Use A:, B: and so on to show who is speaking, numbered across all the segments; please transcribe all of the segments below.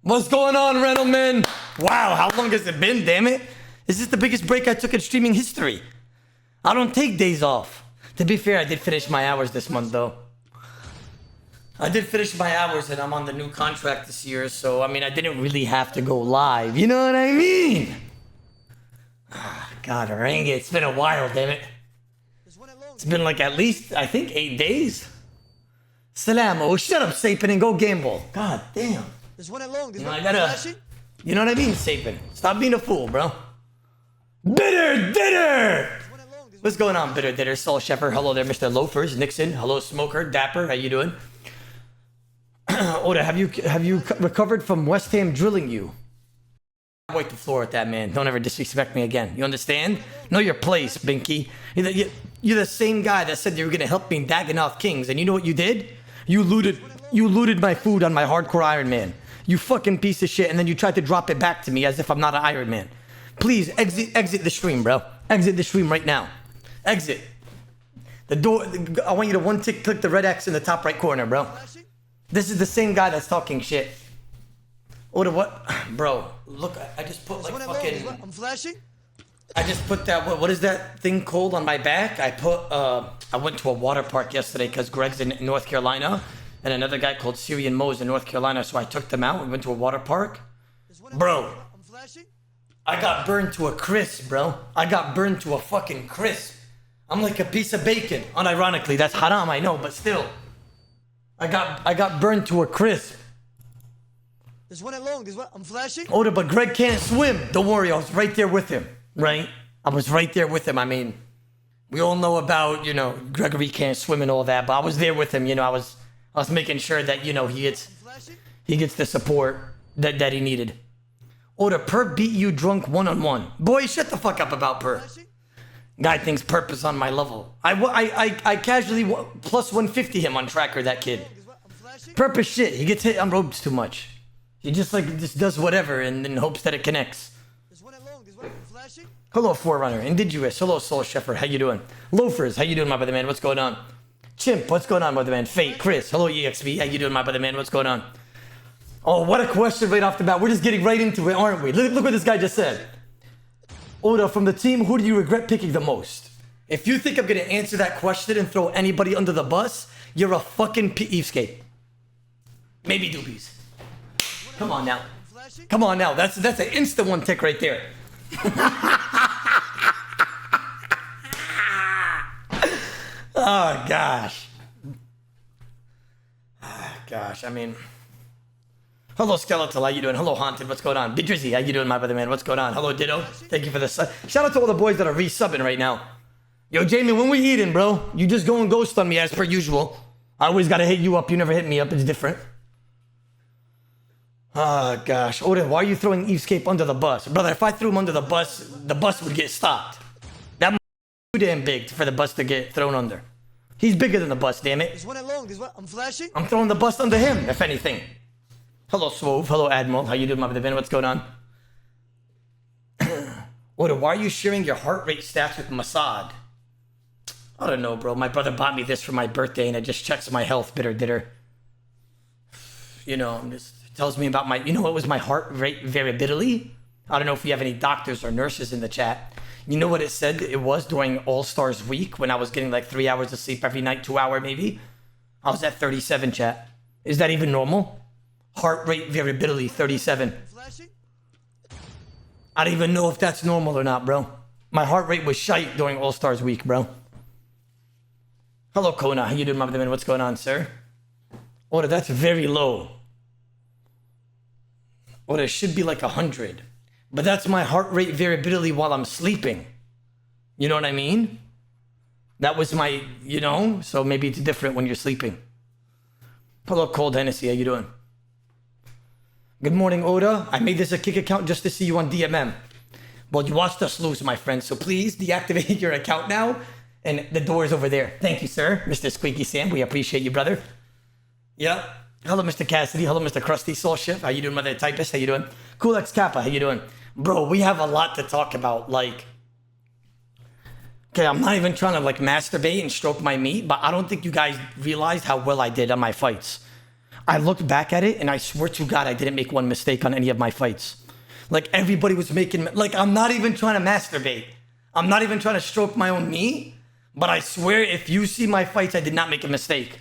A: What's going on, Rentleman? Wow, how long has it been, damn it? Is this the biggest break I took in streaming history? I don't take days off. To be fair, I did finish my hours this month, though. I did finish my hours, and I'm on the new contract this year, so, I mean, I didn't really have to go live. You know what I mean? God, dang it. It's been a while, damn it. It's been like at least, I think, 8 days. Salamo, shut up, Sapin, and go gamble. God damn.
B: There's one along.
A: You know, you know what I mean, Sapin? Stop being a fool, bro. Bitter Ditter! What's going on, Bitter Ditter? Soul Shepherd, hello there, Mr. Loafers, Nixon, hello, Smoker, Dapper, how you doing? Oda, have you recovered from West Ham drilling you? Wipe the floor with that, man. Don't ever disrespect me again. You understand? Know your place, Binky. You're the same guy that said you were gonna help me in Dagannoth Kings, and you know what you did? You looted my food on my hardcore Iron Man. You fucking piece of shit, and then you tried to drop it back to me as if I'm not an Iron Man. Please, exit the stream, bro. Exit the stream right now. Exit. The door, I want you to click the red X in the top right corner, bro. This is the same guy that's talking shit. Oda, what? Bro, look, I just put like fucking...
B: I'm flashing?
A: I just put that, what is that thing called on my back? I went to a water park yesterday because Greg's in North Carolina and another guy called Syrian Mo's in North Carolina, so I took them out. We went to a water park. Bro, I got burned to a crisp, bro. I got burned to a fucking crisp. I'm like a piece of bacon. Unironically, that's haram, I know, but still. I got burned to a crisp.
B: There's one along. I'm flashing.
A: Oda, but Greg can't swim. Don't worry, I was right there with him, right? I was right there with him. I mean, we all know about, you know, Gregory can't swim and all that, but I was there with him. You know, I was making sure that, you know, he gets the support that he needed. Oda, Perp beat you drunk one-on-one. Boy, shut the fuck up about Perp. Guy thinks Perp is on my level. I casually plus 150 him on tracker, that kid. Perp is shit. He gets hit on ropes too much. He just does whatever and then hopes that it connects. Hello, Forerunner. Indigenous. Hello, Soul Shepherd. How you doing? Loafers. How you doing, my brother man? What's going on? Chimp. What's going on, brother man? Fate. Chris. Hello, EXV. How you doing, my brother man? What's going on? Oh, what a question right off the bat. We're just getting right into it, aren't we? Look what this guy just said. Oda, from the team, who do you regret picking the most? If you think I'm going to answer that question and throw anybody under the bus, you're a fucking EVScape. Maybe Doobies. Come on now. Come on now. That's an instant one tick right there. Oh, gosh. Oh, gosh, I mean... Hello, Skeletal. How you doing? Hello, Haunted. What's going on? Bidrizzy. How you doing, my brother man? What's going on? Hello, Ditto. Thank you for the sub. Shout out to all the boys that are resubbing right now. Yo, Jamie, when we eating, bro? You just go and ghost on me as per usual. I always got to hit you up. You never hit me up. It's different. Oh, gosh. Odin, why are you throwing EVScape under the bus? Brother, if I threw him under the bus would get stopped. That too damn big for the bus to get thrown under. He's bigger than the bus, damn it.
B: There's one along. I'm flashing.
A: I'm throwing the bus under him, if anything. Hello, Swove. Hello, Admiral. How you doing, my brother man? What's going on? Oda, why are you sharing your heart rate stats with Mossad? I don't know, bro. My brother bought me this for my birthday, and it just checks my health, Bitter Ditter. You know, just tells me about my... You know what was my heart rate variability? I don't know if you have any doctors or nurses in the chat. You know what it said it was during All-Stars week when I was getting like 3 hours of sleep every night, 2 hour maybe? I was at 37, chat. Is that even normal? Heart rate variability, 37. I don't even know if that's normal or not, bro. My heart rate was shite during All-Stars week, bro. Hello, Kona. How you doing, my man? What's going on, sir? Oda, that's very low. Oda, it should be like 100. But that's my heart rate variability while I'm sleeping. You know what I mean? That was my, you know? So maybe it's different when you're sleeping. Hello, Cold Hennessy. How you doing? Good morning, Oda. I made this a kick account just to see you on DMM. Well, you watched us lose, my friend, so please deactivate your account now, and the door is over there. Thank you, sir. Mr. Squeaky Sam, we appreciate you, brother. Yeah. Hello, Mr. Cassidy. Hello, Mr. Krusty Soul Shift. How you doing, Mother Typist? How you doing? Cool X Kappa. How you doing? Bro, we have a lot to talk about, like... Okay, I'm not even trying to, like, masturbate and stroke my meat, but I don't think you guys realized how well I did on my fights. I looked back at it and I swear to God, I didn't make one mistake on any of my fights. Like everybody was making, like I'm not even trying to masturbate. I'm not even trying to stroke my own knee. But I swear, if you see my fights, I did not make a mistake.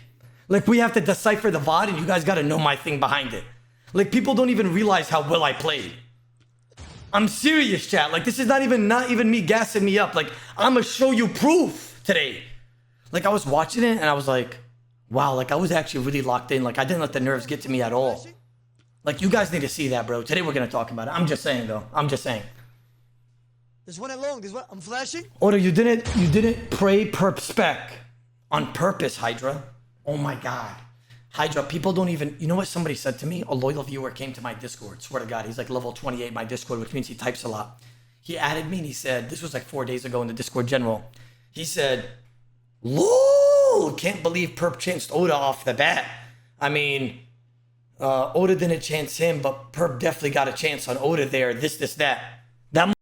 A: Like we have to decipher the VOD and you guys got to know my thing behind it. Like people don't even realize how well I played. I'm serious, chat. Like this is not even me gassing me up. Like I'm gonna show you proof today. Like I was watching it and I was like, wow, like I was actually really locked in. Like I didn't let the nerves get to me at all. Like you guys need to see that, bro. Today we're gonna talk about it. I'm just saying though. I'm just saying.
B: This one along. This one. I'm flashing.
A: Oda, you didn't pray perp spec on purpose, Hydra. Oh my God. Hydra, people don't even, you know what somebody said to me? A loyal viewer came to my Discord, swear to God. He's like level 28 my Discord, which means he types a lot. He added me and he said, this was like 4 days ago in the Discord general. He said, lol, can't believe perp chanced Oda off the bat. I mean, Oda didn't chance him, but perp definitely got a chance on Oda there, this, that. That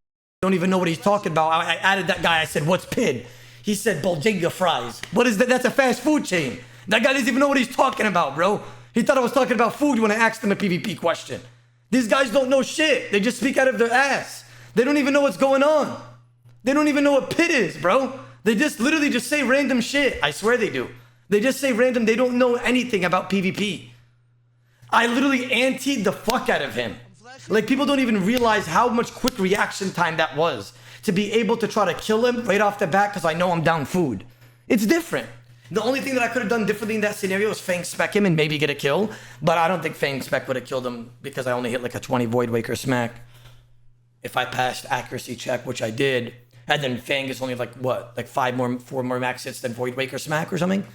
A: don't even know what he's talking about. I added that guy, I said, what's PID? He said, Bolginga fries. What is that? That's a fast food chain. That guy doesn't even know what he's talking about, bro. He thought I was talking about food when I asked him a PvP question. These guys don't know shit. They just speak out of their ass. They don't even know what's going on. They don't even know what PID is, bro. They just literally just say random shit. I swear they do. They just say random. They don't know anything about PvP. I literally antied the fuck out of him. Like people don't even realize how much quick reaction time that was to be able to try to kill him right off the bat because I know I'm down food. It's different. The only thing that I could have done differently in that scenario was Fang spec him and maybe get a kill. But I don't think Fang spec would have killed him because I only hit like a 20 Void Waker smack. If I passed accuracy check, which I did, and then Fang is only like what? Like 4 more max hits than Void Waker smack or something? I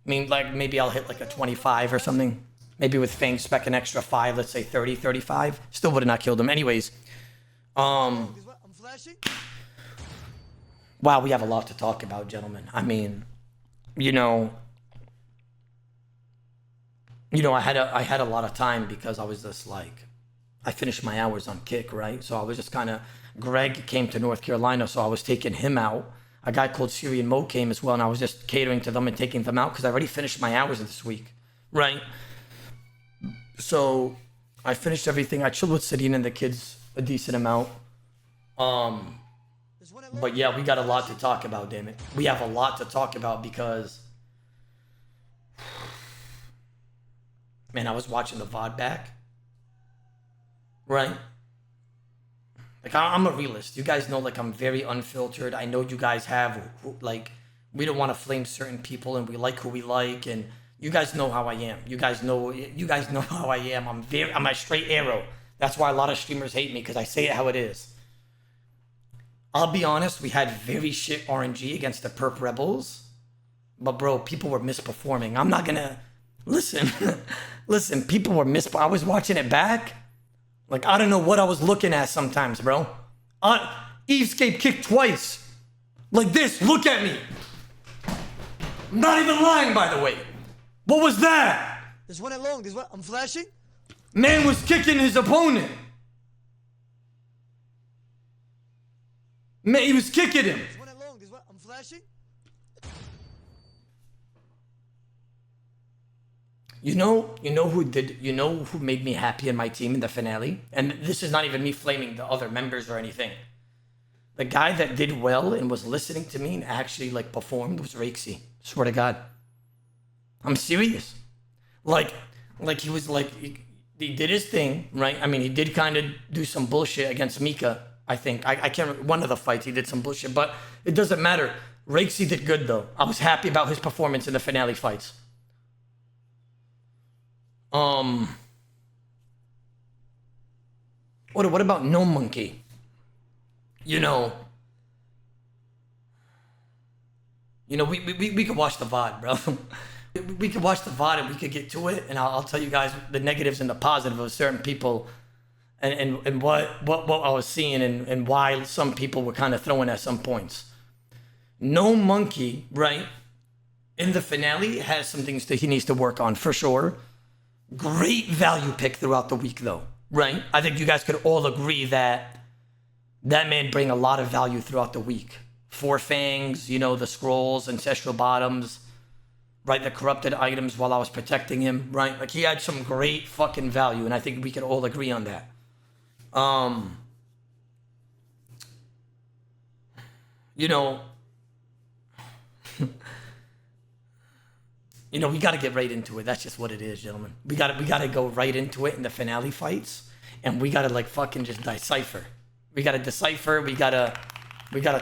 A: mean, like maybe I'll hit like a 25 or something. Maybe with Fang spec an extra 5, let's say 30, 35. Still would have not killed him. Anyways. Wow, we have a lot to talk about, gentlemen. I mean, you know, I had a lot of time because I was just like, I finished my hours on Kick, right? So I was just kind of, Greg came to North Carolina, so I was taking him out. A guy called Syrian Mo came as well, and I was just catering to them and taking them out because I already finished my hours this week, right? So I finished everything. I chilled with Sadine and the kids a decent amount. But yeah, we got a lot to talk about, damn it. We have a lot to talk about because, man, I was watching the VOD back, right? Like, I'm a realist. You guys know, like, I'm very unfiltered. I know you guys have, like, we don't want to flame certain people and we like who we like, and you guys know how I am. You guys know how I am. I'm a straight arrow. That's why a lot of streamers hate me, because I say it how it is. I'll be honest, we had very shit RNG against the Perp Rebels. But bro, people were misperforming. I'm not gonna... Listen, listen, people were I was watching it back. Like, I don't know what I was looking at sometimes, bro. EVScape kicked twice. Like this, look at me. I'm not even lying, by the way. What was that?
B: This one along. This one. I'm flashing.
A: Man was kicking his opponent. Man, he was kicking him.
B: This one along. This one. I'm flashing.
A: You know who made me happy in my team in the finale? And this is not even me flaming the other members or anything. The guy that did well and was listening to me and actually like performed was Rhys. Swear to God. I'm serious. Like he was like, he did his thing, right? I mean, he did kind of do some bullshit against Mika, I think. I can't remember, one of the fights he did some bullshit, but it doesn't matter. Rhys did good though. I was happy about his performance in the finale fights. What about No Monkey? You know, we could watch the VOD, bro. We could watch the VOD and we could get to it, and I'll tell you guys the negatives and the positive of certain people, and what I was seeing and why some people were kind of throwing at some points. No Monkey, right, in the finale has some things that he needs to work on for sure. Great value pick throughout the week though, right? I think you guys could all agree that that man bring a lot of value throughout the week. 4 Fangs, you know, the scrolls, ancestral bottoms, right? The corrupted items while I was protecting him, right? Like he had some great fucking value, and I think we could all agree on that. You know, we got to get right into it. That's just what it is, gentlemen. We got to go right into it in the finale fights, and we got to like fucking just decipher. We got to decipher. We got to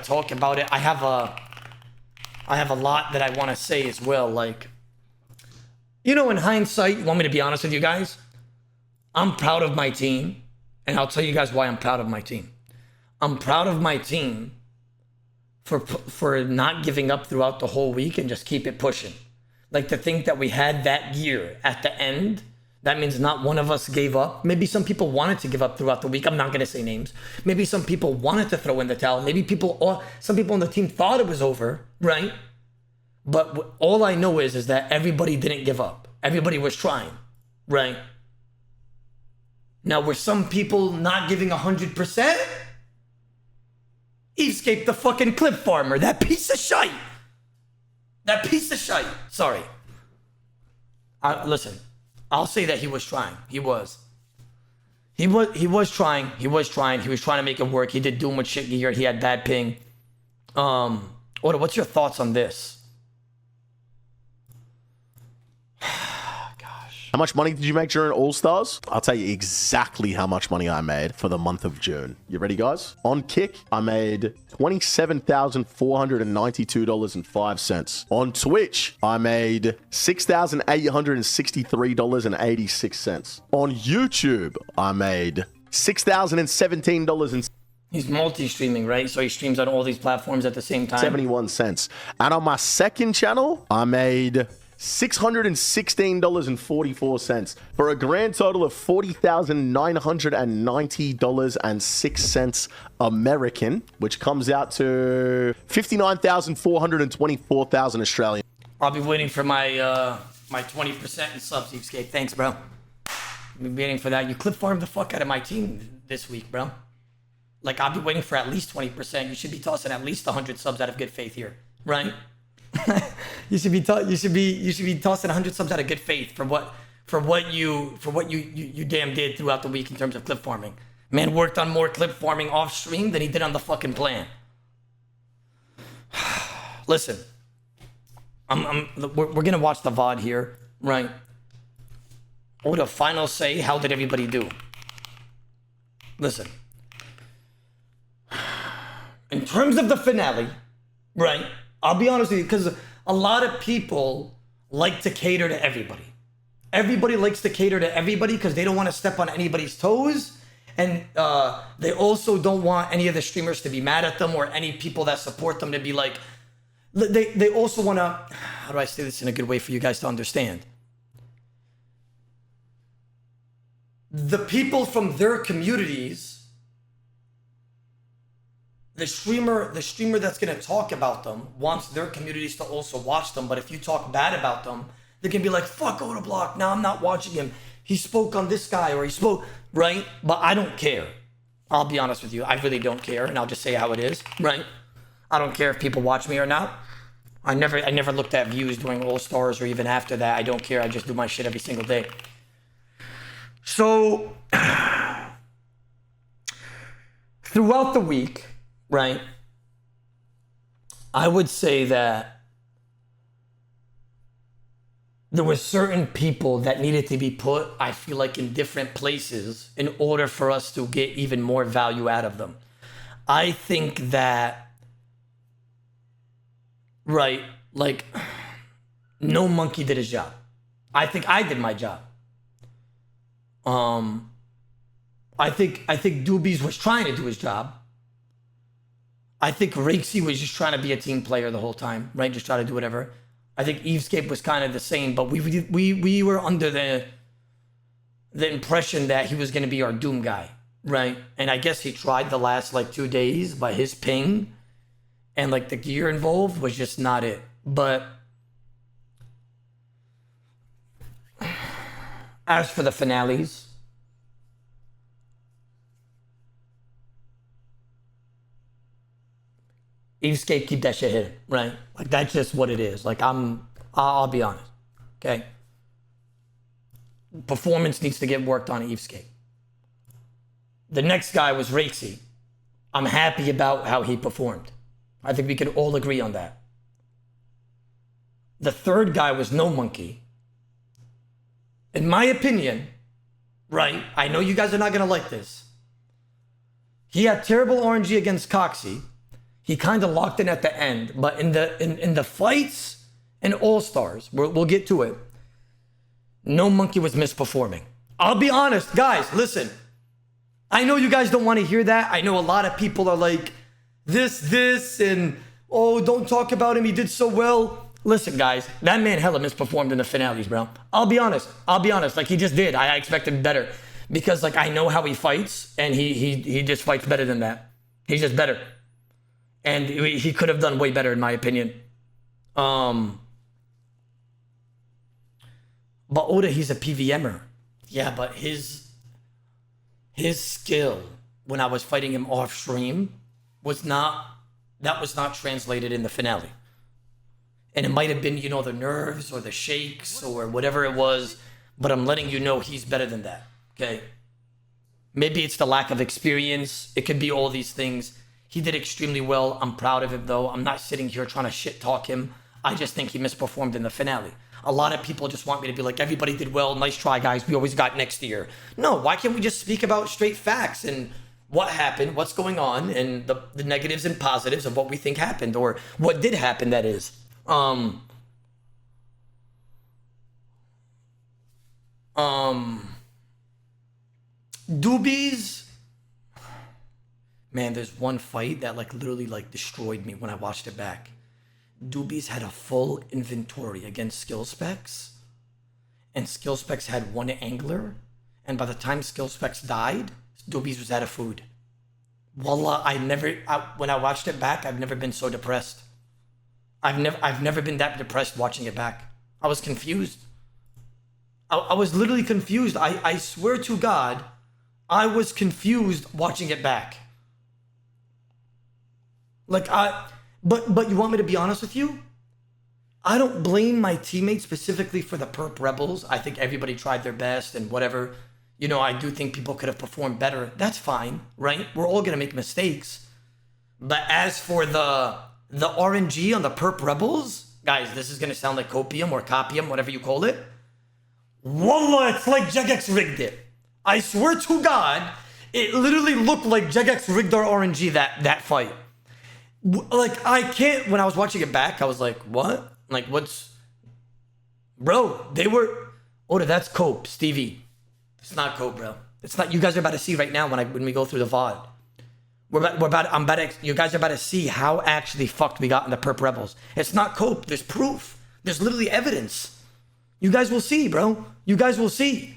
A: talk about it. I have a lot that I want to say as well. Like, in hindsight, you want me to be honest with you guys? I'm proud of my team, and I'll tell you guys why I'm proud of my team. I'm proud of my team for not giving up throughout the whole week and just keep it pushing. Like, to think that we had that gear at the end, that means not one of us gave up. Maybe some people wanted to give up throughout the week. I'm not going to say names. Maybe some people wanted to throw in the towel. Maybe some people on the team thought it was over, right? But all I know is that everybody didn't give up. Everybody was trying, right? Now, were some people not giving 100%? EVScape, the fucking clip farmer, that piece of shite. That piece of shite. Sorry. Listen, I'll say that he was trying. He was trying. He was trying to make it work. He did Doom with shit gear. He had bad ping. Oda, what's your thoughts on this?
C: How much money did you make during All-Stars? I'll tell you exactly how much money I made for the month of June. You ready, guys? On Kick, I made $27,492.05. On Twitch, I made $6,863.86. On YouTube, I made $6,017.
A: He's multi-streaming, right? So he streams on all these platforms at the same time.
C: 71 cents. And on my second channel, I made $616.44 for a grand total of $40,990.06 American, which comes out to 59,424,000 Australian.
A: I'll be waiting for my my 20% in subs, EVScape. Thanks, bro. I'll be waiting for that. You clip farmed the fuck out of my team this week, bro. Like, I'll be waiting for at least 20%. You should be tossing at least 100 subs out of good faith here, right? you should be tossing 100 subs out of good faith for what you damn did throughout the week in terms of clip farming. Man worked on more clip farming off stream than he did on the fucking plan. Listen, we're gonna watch the VOD here, right? Or the final say, how did everybody do? Listen, in terms of the finale, right? I'll be honest with you, because a lot of people like to cater to everybody. Everybody likes to cater to everybody because they don't want to step on anybody's toes. And they also don't want any of the streamers to be mad at them or any people that support them to be like... They also want to... How do I say this in a good way for you guys to understand? The people from their communities... The streamer that's going to talk about them wants their communities to also watch them. But if you talk bad about them, they can be like, fuck Odablock. Now I'm not watching him. He spoke on this guy or he spoke, right? But I don't care. I'll be honest with you. I really don't care. And I'll just say how it is, right? I don't care if people watch me or not. I never looked at views during All-Stars or even after that. I don't care. I just do my shit every single day. So throughout the week, right, I would say that there were certain people that needed to be put, I feel like, in different places in order for us to get even more value out of them. I think that, right, like, no monkey did his job. I think I did my job. I think Doobies was trying to do his job. I think Rhys was just trying to be a team player the whole time, right? Just try to do whatever. I think EVScape was kind of the same, but we were under the impression that he was going to be our Doom guy, right? And I guess he tried the last like 2 days, but his ping and like the gear involved was just not it. But as for the finales, EVScape, keep that shit hidden, right? Like, that's just what it is. Like, I'm I'll be honest. Okay. Performance needs to get worked on at EVScape. The next guy was Rhys. I'm happy about how he performed. I think we can all agree on that. The third guy was No Monkey. In my opinion, right, I know you guys are not going to like this. He had terrible RNG against Coxie. He kind of locked in at the end, but in the fights and All-Stars, we'll get to it, No Monkey was misperforming. I'll be honest, guys, listen. I know you guys don't want to hear that. I know a lot of people are like, this, and, oh, don't talk about him. He did so well. Listen, guys, that man hella misperformed in the finales, bro. I'll be honest. Like, he just did. I expected better. Because, like, I know how he fights, and he just fights better than that. He's just better. And he could have done way better, in my opinion. But Oda, he's a PVMer. Yeah, but his skill when I was fighting him off stream was not translated in the finale. And it might have been, you know, the nerves or the shakes or whatever it was, but I'm letting you know he's better than that, okay? Maybe it's the lack of experience. It could be all these things. He did extremely well. I'm proud of him, though. I'm not sitting here trying to shit talk him. I just think he misperformed in the finale. A lot of people just want me to be like, everybody did well. Nice try, guys. We always got next year. No, why can't we just speak about straight facts and what happened, what's going on, and the negatives and positives of what we think happened or what did happen, that is. Doobies. Man, there's one fight that like literally like destroyed me when I watched it back. Doobies had a full inventory against Skill Specs, and Skill Specs had one angler, and by the time Skill Specs died, Doobies was out of food. Wallah, when I watched it back, I've never been so depressed. I've never been that depressed watching it back. I was confused. I was literally confused. I swear to God, I was confused watching it back. Like But you want me to be honest with you? I don't blame my teammates specifically for the Perp Rebels. I think everybody tried their best and whatever. You know, I do think people could have performed better. That's fine, right? We're all gonna make mistakes. But as for the RNG on the Perp Rebels, guys, this is gonna sound like copium or copium, whatever you call it. Wallah, it's like Jagex rigged it. I swear to God, it literally looked like Jagex rigged our RNG that fight. Like, I can't, when I was watching it back, I was like, what? Like, what's, bro, they were, Oda, that's cope, Stevie. It's not cope, bro. It's not, you guys are about to see right now when we go through the VOD. You guys are about to see how actually fucked we got in the Perp Rebels. It's not cope, there's proof. There's literally evidence. You guys will see, bro. You guys will see.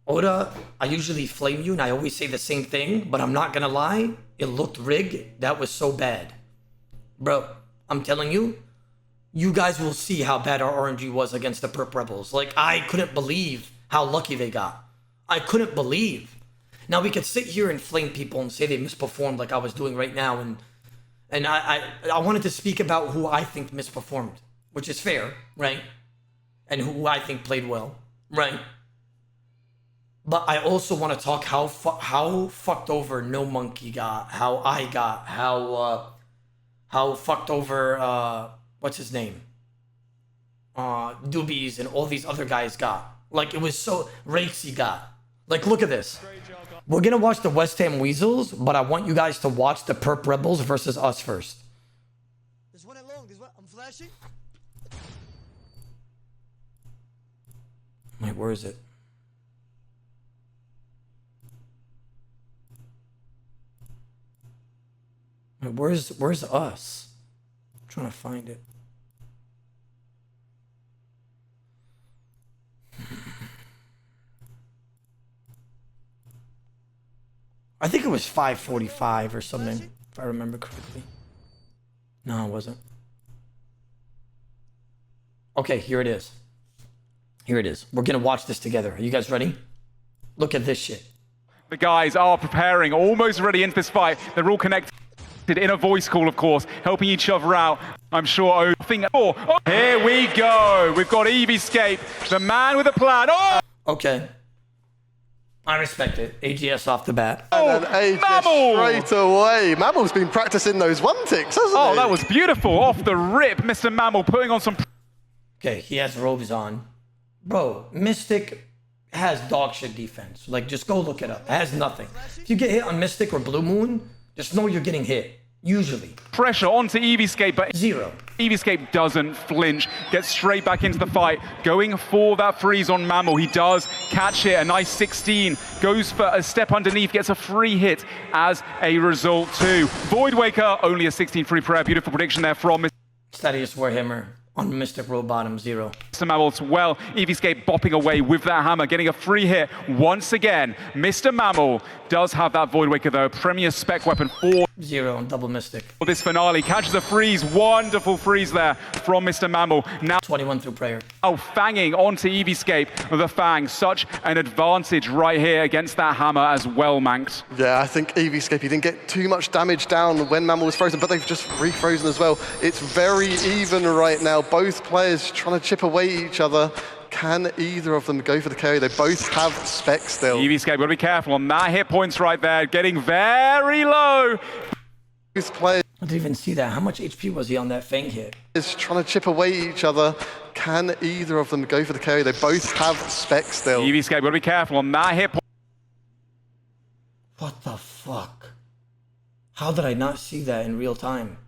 A: Oda, I usually flame you and I always say the same thing, but I'm not gonna lie, it looked rigged. That was so bad. Bro, I'm telling you, you guys will see how bad our RNG was against the Perp Rebels. Like, I couldn't believe how lucky they got. I couldn't believe. Now, we could sit here and flame people and say they misperformed like I was doing right now, and I wanted to speak about who I think misperformed, which is fair, right? And who I think played well, right? But I also want to talk how fucked over No Monkey got, how I got, how fucked over what's his name, Doobies and all these other guys got. Like, it was so Rhys got. Like, look at this. We're gonna watch the West Ham Weasels, but I want you guys to watch the Perp Rebels versus us first.
B: There's one along. There's one. I'm flashing.
A: Wait, where is it? Where's us? I'm trying to find it. I think it was 5:45 or something, if I remember correctly. No, it wasn't. Okay, here it is. Here it is. We're gonna watch this together. Are you guys ready? Look at this shit.
D: The guys are preparing, almost ready into this fight. They're all connected. In a voice call, of course, helping each other out. I'm sure. Here we go. We've got EVScape, the man with a plan. Oh!
A: Okay. I respect it. AGS off the bat.
E: And AJ
D: Mammal!
E: straight away. Mammal's been practicing those one ticks, hasn't he?
D: Oh, that was beautiful. Off the rip, Mr. Mammal putting on some...
A: Okay, he has robes on. Bro, Mystic has dog shit defense. Like, just go look it up. It has nothing. If you get hit on Mystic or Blue Moon, just know you're getting hit. Usually.
D: pressure onto EVScape, but
A: Zero.
D: EVScape doesn't flinch, gets straight back into the fight, going for that freeze on Mammal. He does catch it, a nice 16, goes for a step underneath, gets a free hit as a result too. Voidwaker, only a 16 free prayer, beautiful prediction there from
A: Stadius Warhammer on Mystic Row bottom, 0.
D: Mr. Mammal as well. EVScape bopping away with that hammer, getting a free hit once again. Mr. Mammal does have that Voidwaker though, premier spec weapon for
A: 0 on double Mystic.
D: this finale. Catches a freeze, wonderful freeze there from Mr. Mammal. Now
A: 21 through prayer.
D: fanging onto EVScape with a fang. Such an advantage right here against that hammer as well, Manx.
E: Yeah, I think EVScape, he didn't get too much damage down when Mammal was frozen, but they've just refrozen as well. It's very even right now. Both players trying to chip away at each other. Can either of them go for the carry? They both have spec still.
D: EVScape, gotta be careful on that hit points right there. Getting very low.
E: Both players
A: I didn't even see that. How much HP was he on that Fang hit?
E: trying to chip away at each other. Can either of them go for the carry? They both have spec still.
D: EVScape, gotta be careful on that hit point.
A: What the fuck? How did I not see that in real time?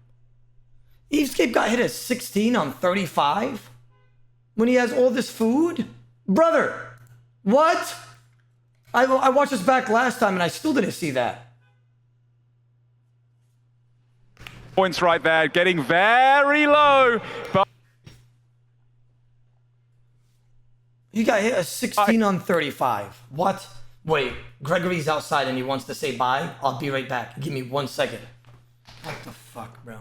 A: EVScape got hit at 16 on 35? When he has all this food? Brother! What? I watched this back last time and I still didn't see that.
D: Points right there, getting very low. But
A: You got hit at 16 on 35. What? Wait, Gregory's outside and he wants to say bye. I'll be right back. Give me 1 second. What the fuck, bro?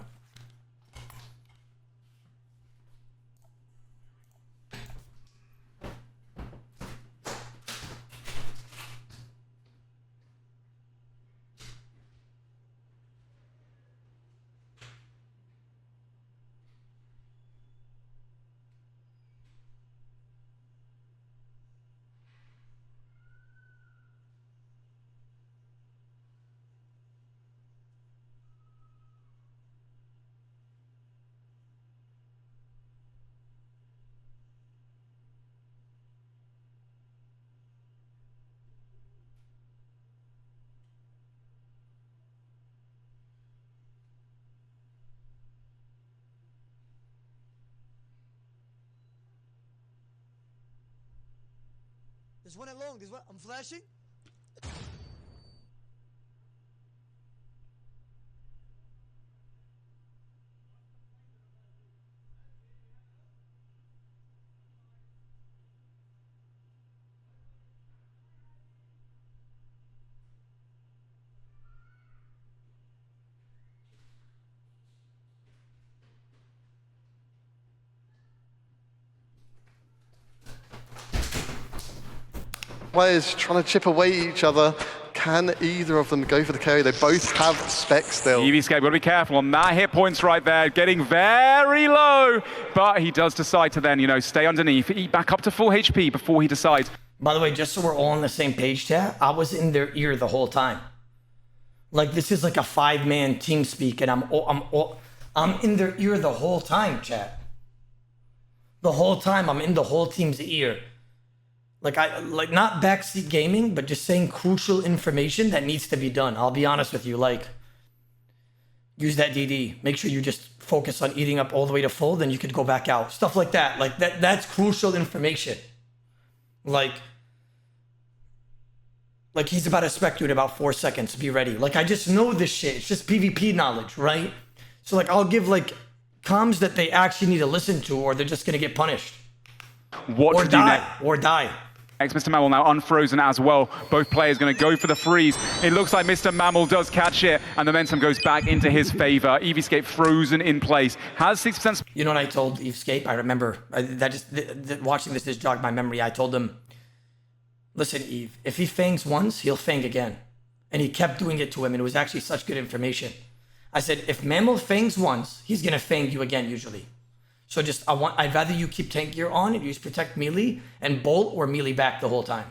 B: There's one along. There's one. I'm flashing.
E: Players trying to chip away at each other. Can either of them go for the carry? They both have spec still.
D: EVScape, gotta be careful on that hit points right there, getting very low. But he does decide to then, stay underneath, eat back up to full HP before he decides.
A: By the way, just so we're all on the same page, chat, I was in their ear the whole time. Like, this is like a 5-man team speak, and I'm in their ear the whole time, chat. The whole time, I'm in the whole team's ear. Like not backseat gaming, but just saying crucial information that needs to be done. I'll be honest with you, like, use that DD. Make sure you just focus on eating up all the way to full, then you could go back out. Stuff like that. Like, that's crucial information. Like he's about to spec you in about 4 seconds. Be ready. Like, I just know this shit. It's just PvP knowledge, right? So, like, I'll give, like, comms that they actually need to listen to, or they're just gonna get punished.
D: What to do next?
A: Or die.
D: Next, Mr. Mammal now unfrozen as well. Both players going to go for the freeze. It looks like Mr. Mammal does catch it, and the momentum goes back into his favor. EVScape frozen in place. Has 6%.
A: You know what I told EVScape? I remember watching this just jogged my memory. I told him, listen, Eve, if he fangs once, he'll fang again. And he kept doing it to him, and it was actually such good information. I said, if Mammal fangs once, he's gonna fang you again usually. So I'd rather you keep tank gear on and use protect melee and bolt or melee back the whole time.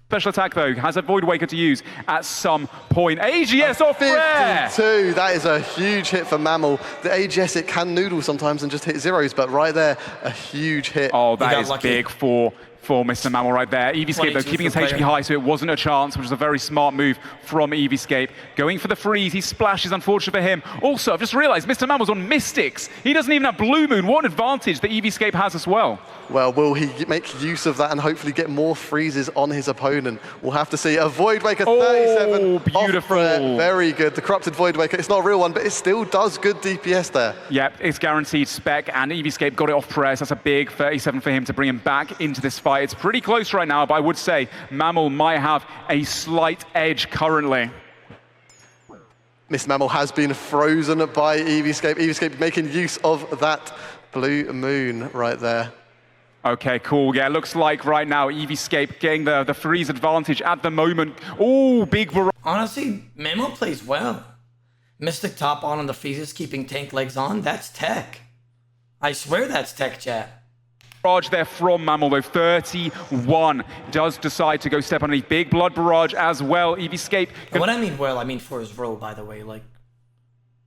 D: Special attack though, has a Void Waker to use at some point. AGS off rare!
E: 52, that is a huge hit for Mammal. The AGS, it can noodle sometimes and just hit zeros, but right there, a huge hit.
D: Oh, that is
A: lucky.
D: big for Mr. Mammal right there. EVScape though, keeping his HP high, so it wasn't a chance, which was a very smart move from EVScape. Going for the freeze, he splashes, unfortunate for him. Also, I've just realized Mr. Mammal's on Mystics. He doesn't even have Blue Moon. What an advantage that EVScape has as well.
E: Well, will he make use of that and hopefully get more freezes on his opponent? We'll have to see. A Void Waker 37.
D: Oh, beautiful.
E: Very good. The Corrupted Void Waker, it's not a real one, but it still does good DPS there.
D: Yep, it's guaranteed spec, and EVScape got it off press. That's a big 37 for him to bring him back into this fight. It's pretty close right now, but I would say Mammal might have a slight edge currently.
E: Mr. Mammal has been frozen by EVScape. EVScape making use of that Blue Moon right there.
D: Okay, cool. Yeah, looks like right now EVScape getting the freeze advantage at the moment. Oh, big variety.
A: Honestly, Mammal plays well. Mystic top on the freezes, keeping tank legs on, that's tech. I swear that's tech, chat.
D: Barrage there from Mammal though, 31. Does decide to go step underneath. Big blood barrage as well. EVScape.
A: What I mean well, I mean for his row, by the way. Like,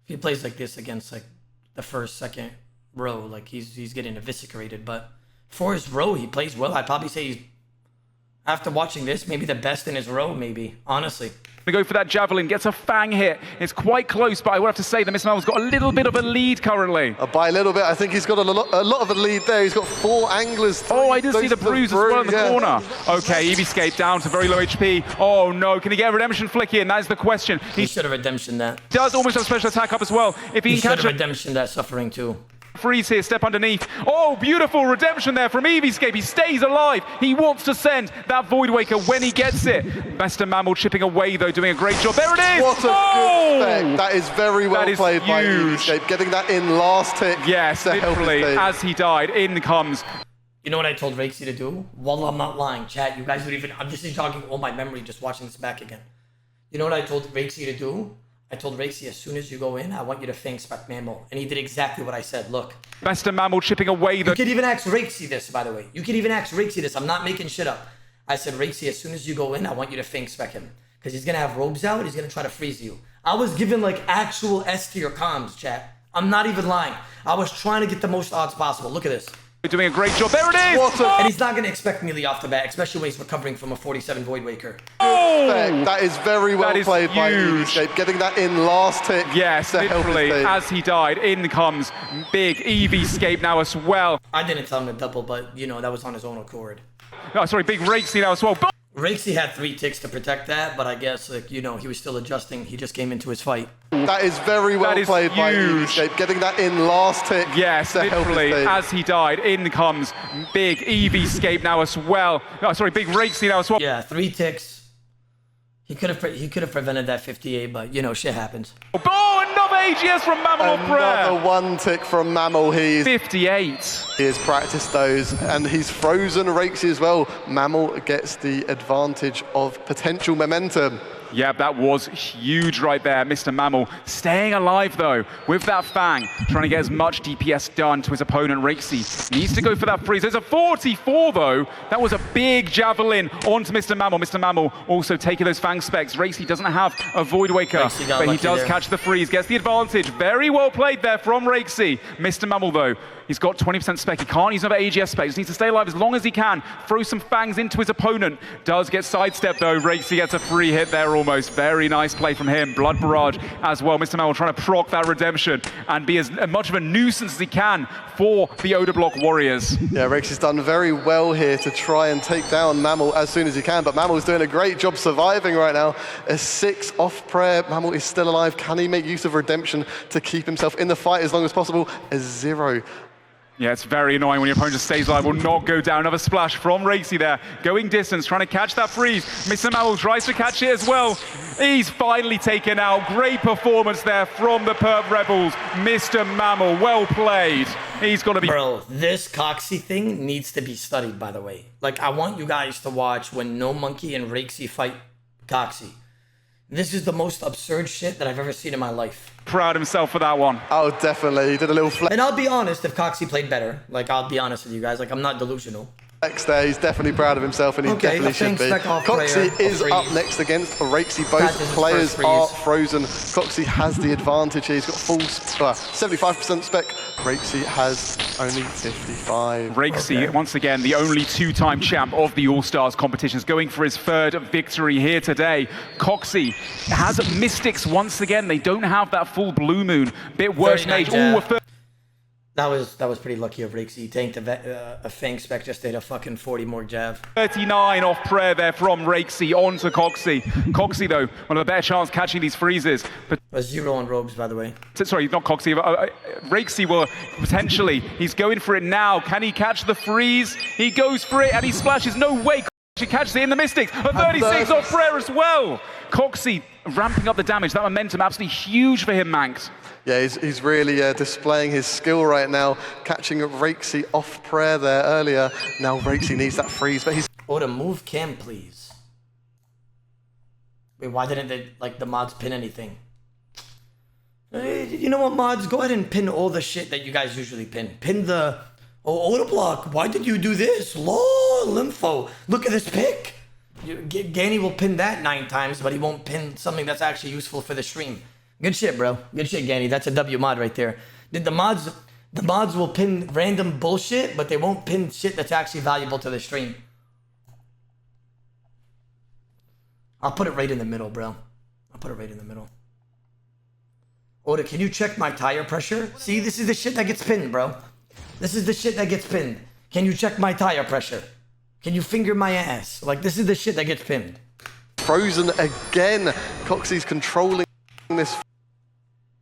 A: if he plays like this against like the first, second row, like he's getting eviscerated. But for his row, he plays well. I'd probably say he's, after watching this, maybe the best in his row, maybe, honestly.
D: To go for that javelin, gets a fang hit. It's quite close, but I would have to say that Mr. Mammal's got a little bit of a lead currently.
E: By a little bit, I think he's got a lot of a lead there. He's got 4 anglers.
D: Oh, I did see the bruise as well in the corner. Okay, EVScape down to very low HP. Oh no, can he get a redemption flick in? That is the question.
A: He should have redemption that.
D: Does almost have a special attack up as well. If he
A: He
D: can
A: should
D: catch
A: have
D: it.
A: redemption that suffering too.
D: Freeze here, step underneath. Oh, beautiful redemption there from EVScape. He stays alive. He wants to send that Void Waker when he gets it. Mr. Mammal chipping away though, doing a great job. There it is!
E: What a good spec. That is very well
D: is
E: played by
D: huge.
E: EVScape. Getting that in last tick.
D: Yes,
E: to help his
D: literally,
E: team.
D: as he died, in comes.
A: You know what I told Rhys to do? Well, I'm not lying, chat. You guys would even, I'm just jogging all my memory just watching this back again. You know what I told Rhys to do? I told Rhys, as soon as you go in, I want you to fang spec Mammal. And he did exactly what I said. Look.
D: Mr. Mammal chipping away
A: You
D: the.
A: could even ask Rhys this, by the way. You could even ask Rhys this. I'm not making shit up. I said, Rhys, as soon as you go in, I want you to fang spec him. Because he's going to have robes out. He's going to try to freeze you. I was given like actual S tier comms, chat. I'm not even lying. I was trying to get the most odds possible. Look at this.
D: Doing a great job. There it is!
E: What a
A: And he's not going to expect melee off the bat, especially when he's recovering from a 47 Void Waker.
E: spec. That is very well
D: That is
E: played by
D: huge.
E: EVScape. Getting that in last tick.
D: Yes,
E: to help his
D: literally,
E: team.
D: as he died, in comes big EVScape now as well.
A: I didn't tell him to double, but, you know, that was on his own accord.
D: Oh, sorry, big Rhys now as well.
A: Rhys had 3 ticks to protect that, but I guess, like, you know, he was still adjusting. He just came into his fight.
E: That is very well
D: That is
E: played by
D: huge.
E: EVScape. Getting that in last tick.
D: Yes,
E: to help his
D: literally,
E: team.
D: as he died, in comes big EVScape now as well. Oh, sorry, big Rhys now as well.
A: Yeah, 3 ticks. He could have prevented that 58, but, you know, shit happens.
D: Oh, another AGS from Mammal on prayer.
E: Another 1 tick from Mammal. He
D: 58.
E: has practiced those, and he's frozen Rhys as well. Mammal gets the advantage of potential momentum.
D: Yeah, that was huge right there. Mr. Mammal staying alive, though, with that Fang, trying to get as much DPS done to his opponent, Rhys. Needs to go for that freeze. There's a 44, though. That was a big javelin onto Mr. Mammal. Mr. Mammal also taking those Fang specs. Rhys doesn't have a Void Waker,
A: Rhys got
D: but he
A: lucky
D: does
A: there.
D: catch the freeze, gets the advantage. Very well played there from Rhys. Mr. Mammal, though, he's got 20% spec. He can't use another AGS spec. He just needs to stay alive as long as he can. Throw some Fangs into his opponent. Does get sidestepped, though. Rhys gets a free hit there almost. Very nice play from him. Blood barrage as well. Mr. Mammal trying to proc that redemption and be as much of a nuisance as he can for the Odablock Warriors.
E: Yeah, Rhys has done very well here to try and take down Mammal as soon as he can, but Mammal is doing a great job surviving right now. A 6 off prayer. Mammal is still alive. Can he make use of redemption to keep himself in the fight as long as possible? A 0.
D: Yeah, it's very annoying when your opponent just stays alive, will not go down. Another splash from Rhys there, going distance, trying to catch that freeze. Mr. Mammal tries to catch it as well. He's finally taken out. Great performance there from the Perp Rebels. Mr. Mammal, well played. He's got to be...
A: Bro, this Coxie thing needs to be studied, by the way. Like, I want you guys to watch when No Monkey and Rhys fight Coxie. This is the most absurd shit that I've ever seen in my life.
D: Proud himself for that one.
E: Oh, definitely. He did a little
A: And I'll be honest, if Coxie played better, like, I'll be honest with you guys, like, I'm not delusional.
E: flex there. He's definitely proud of himself, and he definitely should be. Coxie is up next against Rhys. Both players are frozen. Coxie has the advantage here. He's got full 75% spec. Rhys has only 55.
D: Rhys, once again, the only two-time champ of the All-Stars competitions, going for his third victory here today. Coxie has Mystics once again. They don't have that full Blue Moon. Bit worse mage. Ooh,
A: that was pretty lucky of Rhys. He tanked a Fang spec, just did a fucking 40 more jab.
D: 39 off prayer there from Rhys on to Coxie. Coxie, though, one of the better chance catching these freezes. But
A: a 0 on robes, by the way.
D: Sorry, not Coxie. Rhys will potentially. He's going for it now. Can he catch the freeze? He goes for it and he splashes. No way. He catches it in the Mystics. A 36 off prayer as well. Coxie ramping up the damage. That momentum absolutely huge for him, Manx.
E: Yeah, he's really displaying his skill right now, catching Rhys off prayer there earlier. Now Rhys needs that freeze, but he's...
A: Oda, move cam, please. Wait, why didn't the mods pin anything? You know what, mods? Go ahead and pin all the shit that you guys usually pin. Pin the... Oh, Odablock, why did you do this? LOL, Lympho, look at this pick. Ganny will pin that 9 times, but he won't pin something that's actually useful for the stream. Good shit, bro. Good shit, Ganny. That's a W mod right there. The mods will pin random bullshit, but they won't pin shit that's actually valuable to the stream. I'll put it right in the middle, bro. I'll put it right in the middle. Oda, can you check my tire pressure? See, this is the shit that gets pinned, bro. This is the shit that gets pinned. Can you check my tire pressure? Can you finger my ass? Like, this is the shit that gets pinned.
E: Frozen again. Coxie's controlling this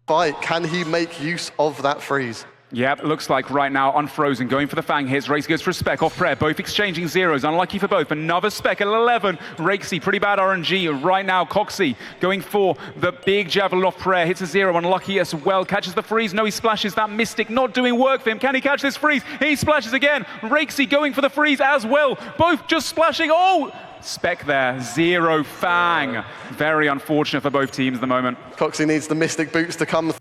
E: fight. Can he make use of that freeze?
D: Yep, looks like right now unfrozen, going for the Fang hits. Rhys goes for a spec off prayer, both exchanging zeros. Unlucky for both. Another spec at 11. Rhys, pretty bad RNG right now. Coxie going for the big javelin off prayer, hits a 0. Unlucky as well. Catches the freeze. No, he splashes. That Mystic not doing work for him. Can he catch this freeze? He splashes again. Rhys going for the freeze as well. Both just splashing. Oh! Spec there, 0 Fang. Very unfortunate for both teams at the moment.
E: Coxie needs the Mystic boots to come.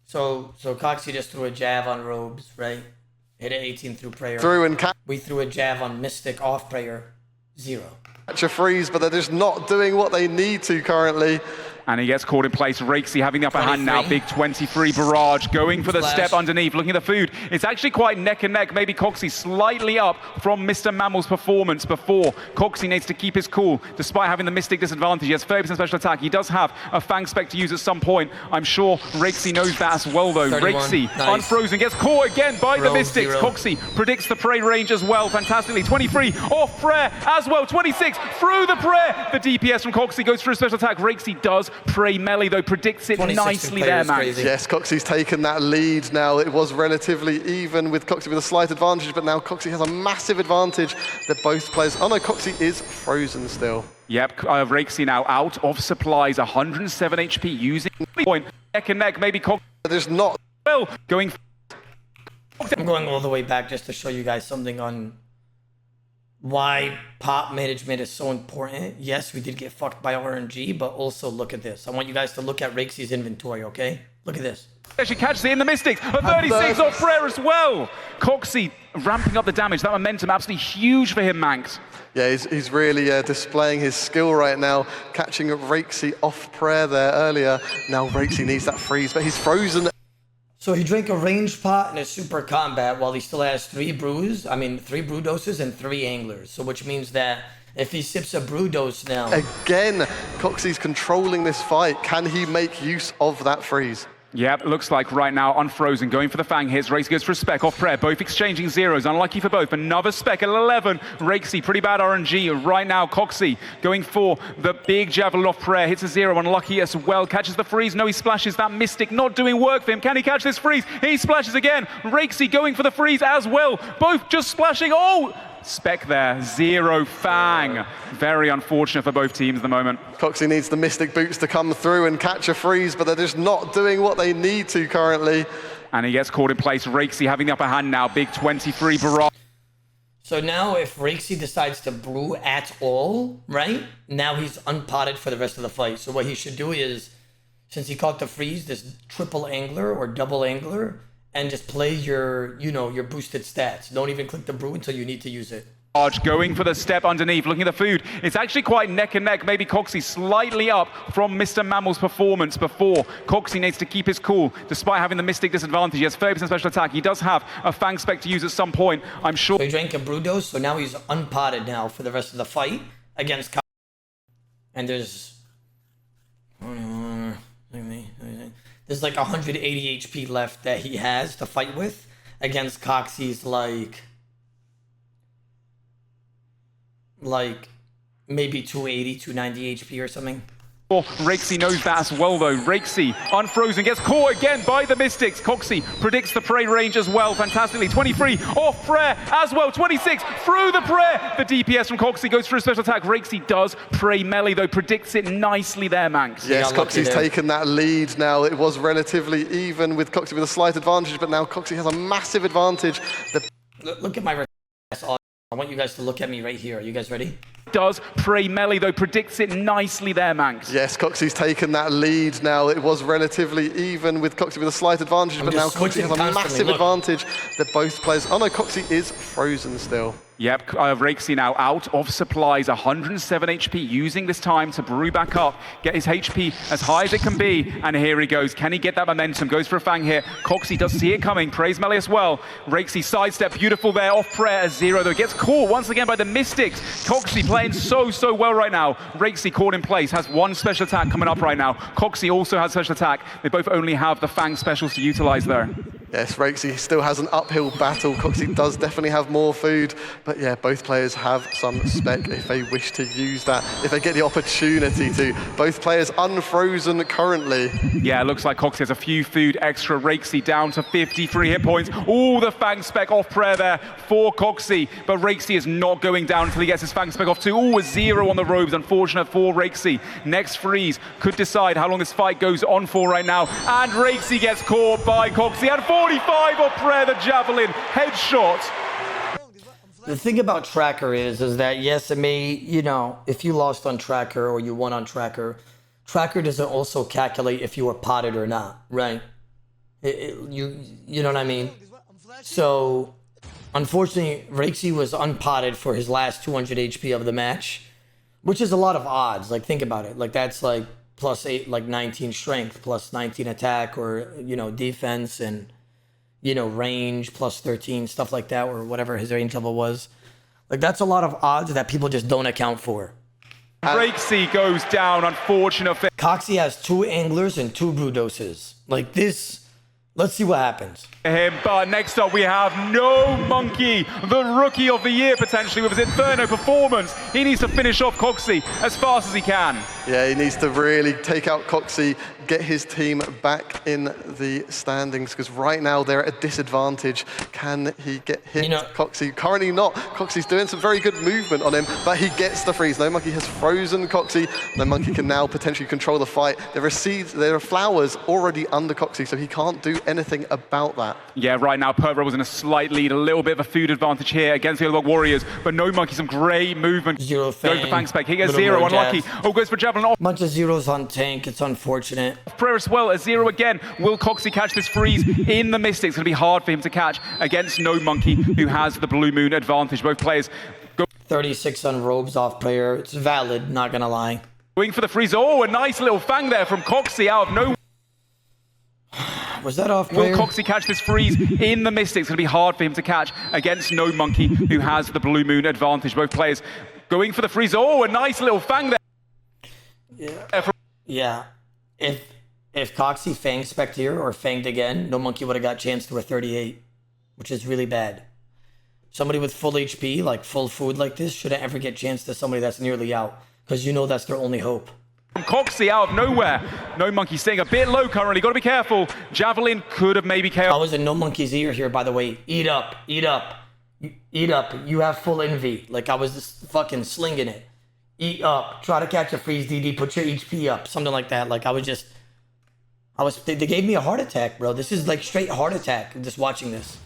A: So Coxie just threw a jab on robes, right? Hit an 18 through prayer. We threw a jab on Mystic off prayer, 0.
E: Catch a freeze, but they're just not doing what they need to currently.
D: And he gets caught in place. Rhys having the upper hand now. Big 23 barrage. Going for the step underneath. Looking at the food. It's actually quite neck and neck. Maybe Coxie slightly up from Mr. Mammal's performance before. Coxie needs to keep his cool. Despite having the Mystic disadvantage. He has 30% special attack. He does have a Fang spec to use at some point. I'm sure Rhys knows that as well, though. Rhys, unfrozen, gets caught again by the Mystics. 0. Coxie predicts the prey range as well. Fantastically. 23 off prayer as well. 26 through the prayer. The DPS from Coxie goes for a special attack. Rhys does prey melee, though, predicts it nicely there, man.
E: Yes, Coxie's taken that lead now. It was relatively even with Coxie with a slight advantage, but now Coxie has a massive advantage. They're both players. Oh no, Coxie is frozen still.
D: Yep, Rhys now out of supplies, 107 HP, using point. Neck and neck, maybe Coxie.
E: There's not.
D: Well, going.
A: I'm going all the way back just to show you guys something on why pop management is so important. Yes, we did get fucked by RNG, but also look at this. I want you guys to look at Rhys' inventory, okay? Look at this.
D: She catches it in the Mystics. A 36 off prayer as well. Coxie ramping up the damage. That momentum absolutely huge for him, Manx.
E: Yeah, he's really displaying his skill right now, catching Rhys off prayer there earlier. Now Rhys needs that freeze, but he's frozen.
A: So he drank a ranged pot and a super combat while he still has 3 brew doses and 3 anglers. So which means that if he sips a brew dose now...
E: Again, Coxie's controlling this fight. Can he make use of that freeze?
D: Yep, looks like right now unfrozen, going for the Fang hits. Rhys goes for a spec off prayer, both exchanging zeros. Unlucky for both. Another spec at 11. Rhys, pretty bad RNG right now. Coxie going for the big javelin off prayer, hits a 0. Unlucky as well. Catches the freeze. No, he splashes. That Mystic not doing work for him. Can he catch this freeze? He splashes again. Rhys going for the freeze as well. Both just splashing. Oh! Spec there, 0 Fang. Very unfortunate for both teams at the moment.
E: Coxie needs the Mystic boots to come through and catch a freeze, but they're just not doing what they need to currently.
D: And he gets caught in place. Rhys having the upper hand now. Big 23 barrage.
A: So now if Rhys decides to brew at all, right? Now he's unpotted for the rest of the fight. So what he should do is, since he caught the freeze, this triple angler or double angler, and just play your, you know, your boosted stats. Don't even click the brew until you need to use it.
D: Going for the step underneath, looking at the food. It's actually quite neck and neck. Maybe Coxie slightly up from Mr. Mammal's performance before. Coxie needs to keep his cool, despite having the Mystic disadvantage. He has 30% special attack. He does have a Fang spec to use at some point, I'm sure.
A: So he drank a brew dose, so now he's unpotted now for the rest of the fight against and there's like 180 HP left that he has to fight with against Coxie's like maybe 280, 290 HP or something.
D: Rhys knows that as well though. Rhys unfrozen, gets caught again by the Mystics. Coxie predicts the prey range as well fantastically. 23 off prayer as well. 26 through the prayer. The DPS from Coxie goes for a special attack. Rhys does prey melee though, predicts it nicely there, Manx.
E: Yes, Coxie's taken that lead now. It was relatively even with Coxie with a slight advantage, but now Coxie has a massive advantage.
A: Look at my I want you guys to look at me right here. Are you guys ready?
D: Does prey melee though, predicts it nicely there, Manx.
E: Yes, Coxie's taken that lead now. It was relatively even with Coxie with a slight advantage, but now Coxie has a massive advantage. That both players. Oh no, Coxie is frozen still.
D: Yep, Rhys now out of supplies, 107 HP, using this time to brew back up, get his HP as high as it can be, and here he goes. Can he get that momentum? Goes for a Fang here. Coxie does see it coming, prays melee as well. Rhys sidestep, beautiful there, off prayer as Zero though, gets caught once again by the Mystics. Coxie playing so well right now. Rhys caught in place, has one special attack coming up right now. Coxie also has special attack. They both only have the Fang specials to utilize there.
E: Yes, Rhys still has an uphill battle. Coxie does definitely have more food, but yeah, both players have some spec if they wish to use that, if they get the opportunity to. Both players unfrozen currently.
D: Yeah, it looks like Coxie has a few food extra. Rhys down to 53 hit points. All the Fang spec off prayer there for Coxie, but Rhys is not going down until he gets his Fang spec off too. Ooh, a 0 on the robes, unfortunate for Rhys. Next freeze could decide how long this fight goes on for right now, and Rhys gets caught by Coxie, and 45 off prayer, the javelin headshot.
A: The thing about Tracker is that yes, it may, you know, if you lost on Tracker or you won on Tracker, Tracker doesn't also calculate if you were potted or not, right? You know what I mean? So, unfortunately, Rhys was unpotted for his last 200 HP of the match, which is a lot of odds. Like, think about it. Like, that's like +8, like 19 strength, +19 attack, or, you know, defense, and, you know, range, +13, stuff like that, or whatever his range level was. Like, that's a lot of odds that people just don't account for.
D: Rhys goes down, unfortunate.
A: Coxie has 2 anglers and 2 brew doses. Like, this, let's see what happens.
D: But next up we have No Monkey, the rookie of the year potentially with his Inferno performance. He needs to finish off Coxie as fast as he can.
E: Yeah, he needs to really take out Coxie, get his team back in the standings, because right now they're at a disadvantage. Can he get hit? You know, Coxie currently not. Coxie's doing some very good movement on him, but he gets the freeze. No Monkey has frozen Coxie. No Monkey can now potentially control the fight. There are seeds, there are flowers already under Coxie, so he can't do anything about that.
D: Yeah, right now Purple Rebel's in a slight lead, a little bit of a food advantage here against the Odablock Warriors, but No Monkey, some great movement.
A: Zero Fang.
D: Goes for Fang spec, he gets 0, unlucky. Oh, goes for Javelin off.
A: Bunch of zeros on tank, it's unfortunate.
D: Prayer as well, a 0 again. Will Coxie catch this freeze in the Mystics? It's going to be hard for him to catch against No Monkey, who has the Blue Moon advantage. Both players go
A: 36 on robes off prayer. It's valid, not gonna lie.
D: Going for the freeze. Oh, a nice little Fang there from Coxie out of nowhere.
A: Was that off prayer?
D: Will Coxie catch this freeze in the Mystics? It's going to be hard for him to catch against No Monkey, who has the Blue Moon advantage. Both players going for the freeze. Oh, a nice little Fang there.
A: Yeah. If Coxie Fang spec'd here or Fanged again, No Monkey would have got chance to a 38, which is really bad. Somebody with full HP, like full food like this, shouldn't ever get chance to somebody that's nearly out, because you know that's their only hope.
D: Coxie out of nowhere. No Monkey staying a bit low currently. Got to be careful. Javelin could have maybe KO.
A: I was in No Monkey's ear here, by the way. Eat up, eat up, eat up. You have full envy. Like, I was just fucking slinging it. Eat up. Try to catch a freeze, DD. Put your HP up. Something like that. Like, they gave me a heart attack, bro. This is like straight heart attack, just watching this.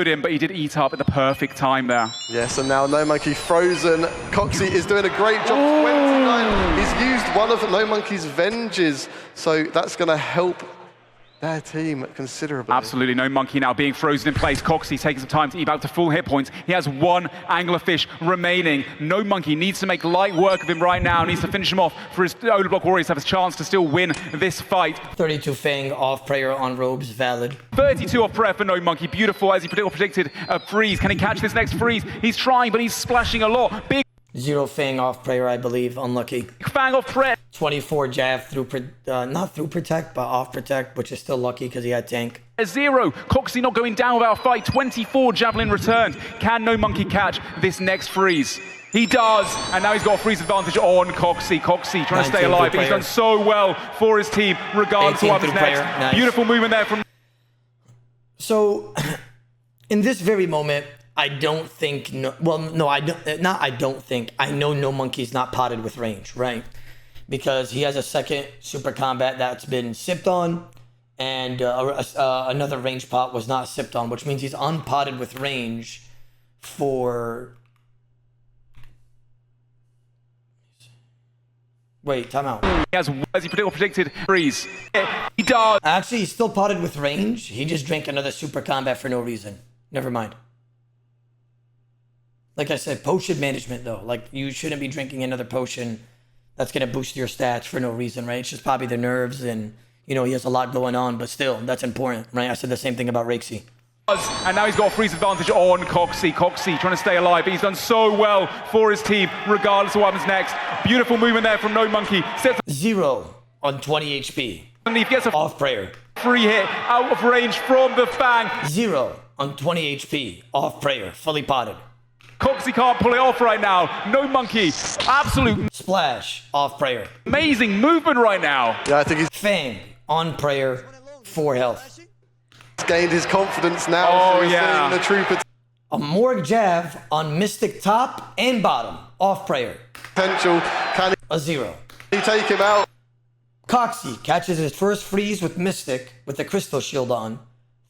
D: him, but he did eat up at the perfect time there.
E: Yes, and now No Monkey frozen. Coxie is doing a great job. 29. He's used one of No Monkey's venges, so that's going to help their team considerably.
D: Absolutely, No Monkey now being frozen in place. Coxie taking some time to eve out to full hit points. He has one anglerfish remaining. No Monkey needs to make light work of him right now, needs to finish him off for his Odablock Warriors to have a chance to still win this fight.
A: 32 Fang off prayer on robes, valid.
D: 32 off prayer for No Monkey, beautiful as he predicted a freeze. Can he catch this next freeze? He's trying, but he's splashing a lot. Big
A: 0 Fang off prayer, I believe, unlucky.
D: Fang off prayer.
A: 24 Jav through, not through protect, but off protect, which is still lucky because he had tank.
D: 0. Coxie not going down without a fight. 24 javelin returned. Can No Monkey catch this next freeze? He does, and now he's got a freeze advantage on Coxie. Coxie trying to stay alive, but he's done so well for his team, regardless of what happens next.
A: Nice.
D: Beautiful movement there from...
A: So, in this very moment, I don't think, I know No Monkey's not potted with range, right? Because he has a second super combat that's been sipped on, and another range pot was not sipped on, which means he's unpotted with range for... Wait, time out.
D: He has, as he predicted, freeze. He does.
A: Actually, he's still potted with range. He just drank another super combat for no reason. Never mind. Like I said, potion management, though. Like, you shouldn't be drinking another potion that's going to boost your stats for no reason, right? It's just probably the nerves and, you know, he has a lot going on, but still, that's important, right? I said the same thing about Rhys.
D: And now he's got a freeze advantage on Coxie. Coxie trying to stay alive, but he's done so well for his team, regardless of what happens next. Beautiful movement there from No Monkey. Sets
A: 0 on 20 HP.
D: and he gets a
A: Off prayer.
D: free hit out of range from the Fang.
A: 0 on 20 HP. Off prayer. Fully potted.
D: Coxie can't pull it off right now. No Monkey. Absolute
A: Splash. Off prayer.
D: amazing movement right now.
E: Yeah, I think he's
A: Fang. On prayer. 4 health.
E: gained his confidence now.
D: Oh,
E: so
D: yeah.
E: the trooper
A: A Morg Jav on Mystic top and bottom. Off prayer.
E: potential. Can
A: A 0.
E: he take him out?
A: Coxie catches his first freeze with Mystic with the Crystal Shield on.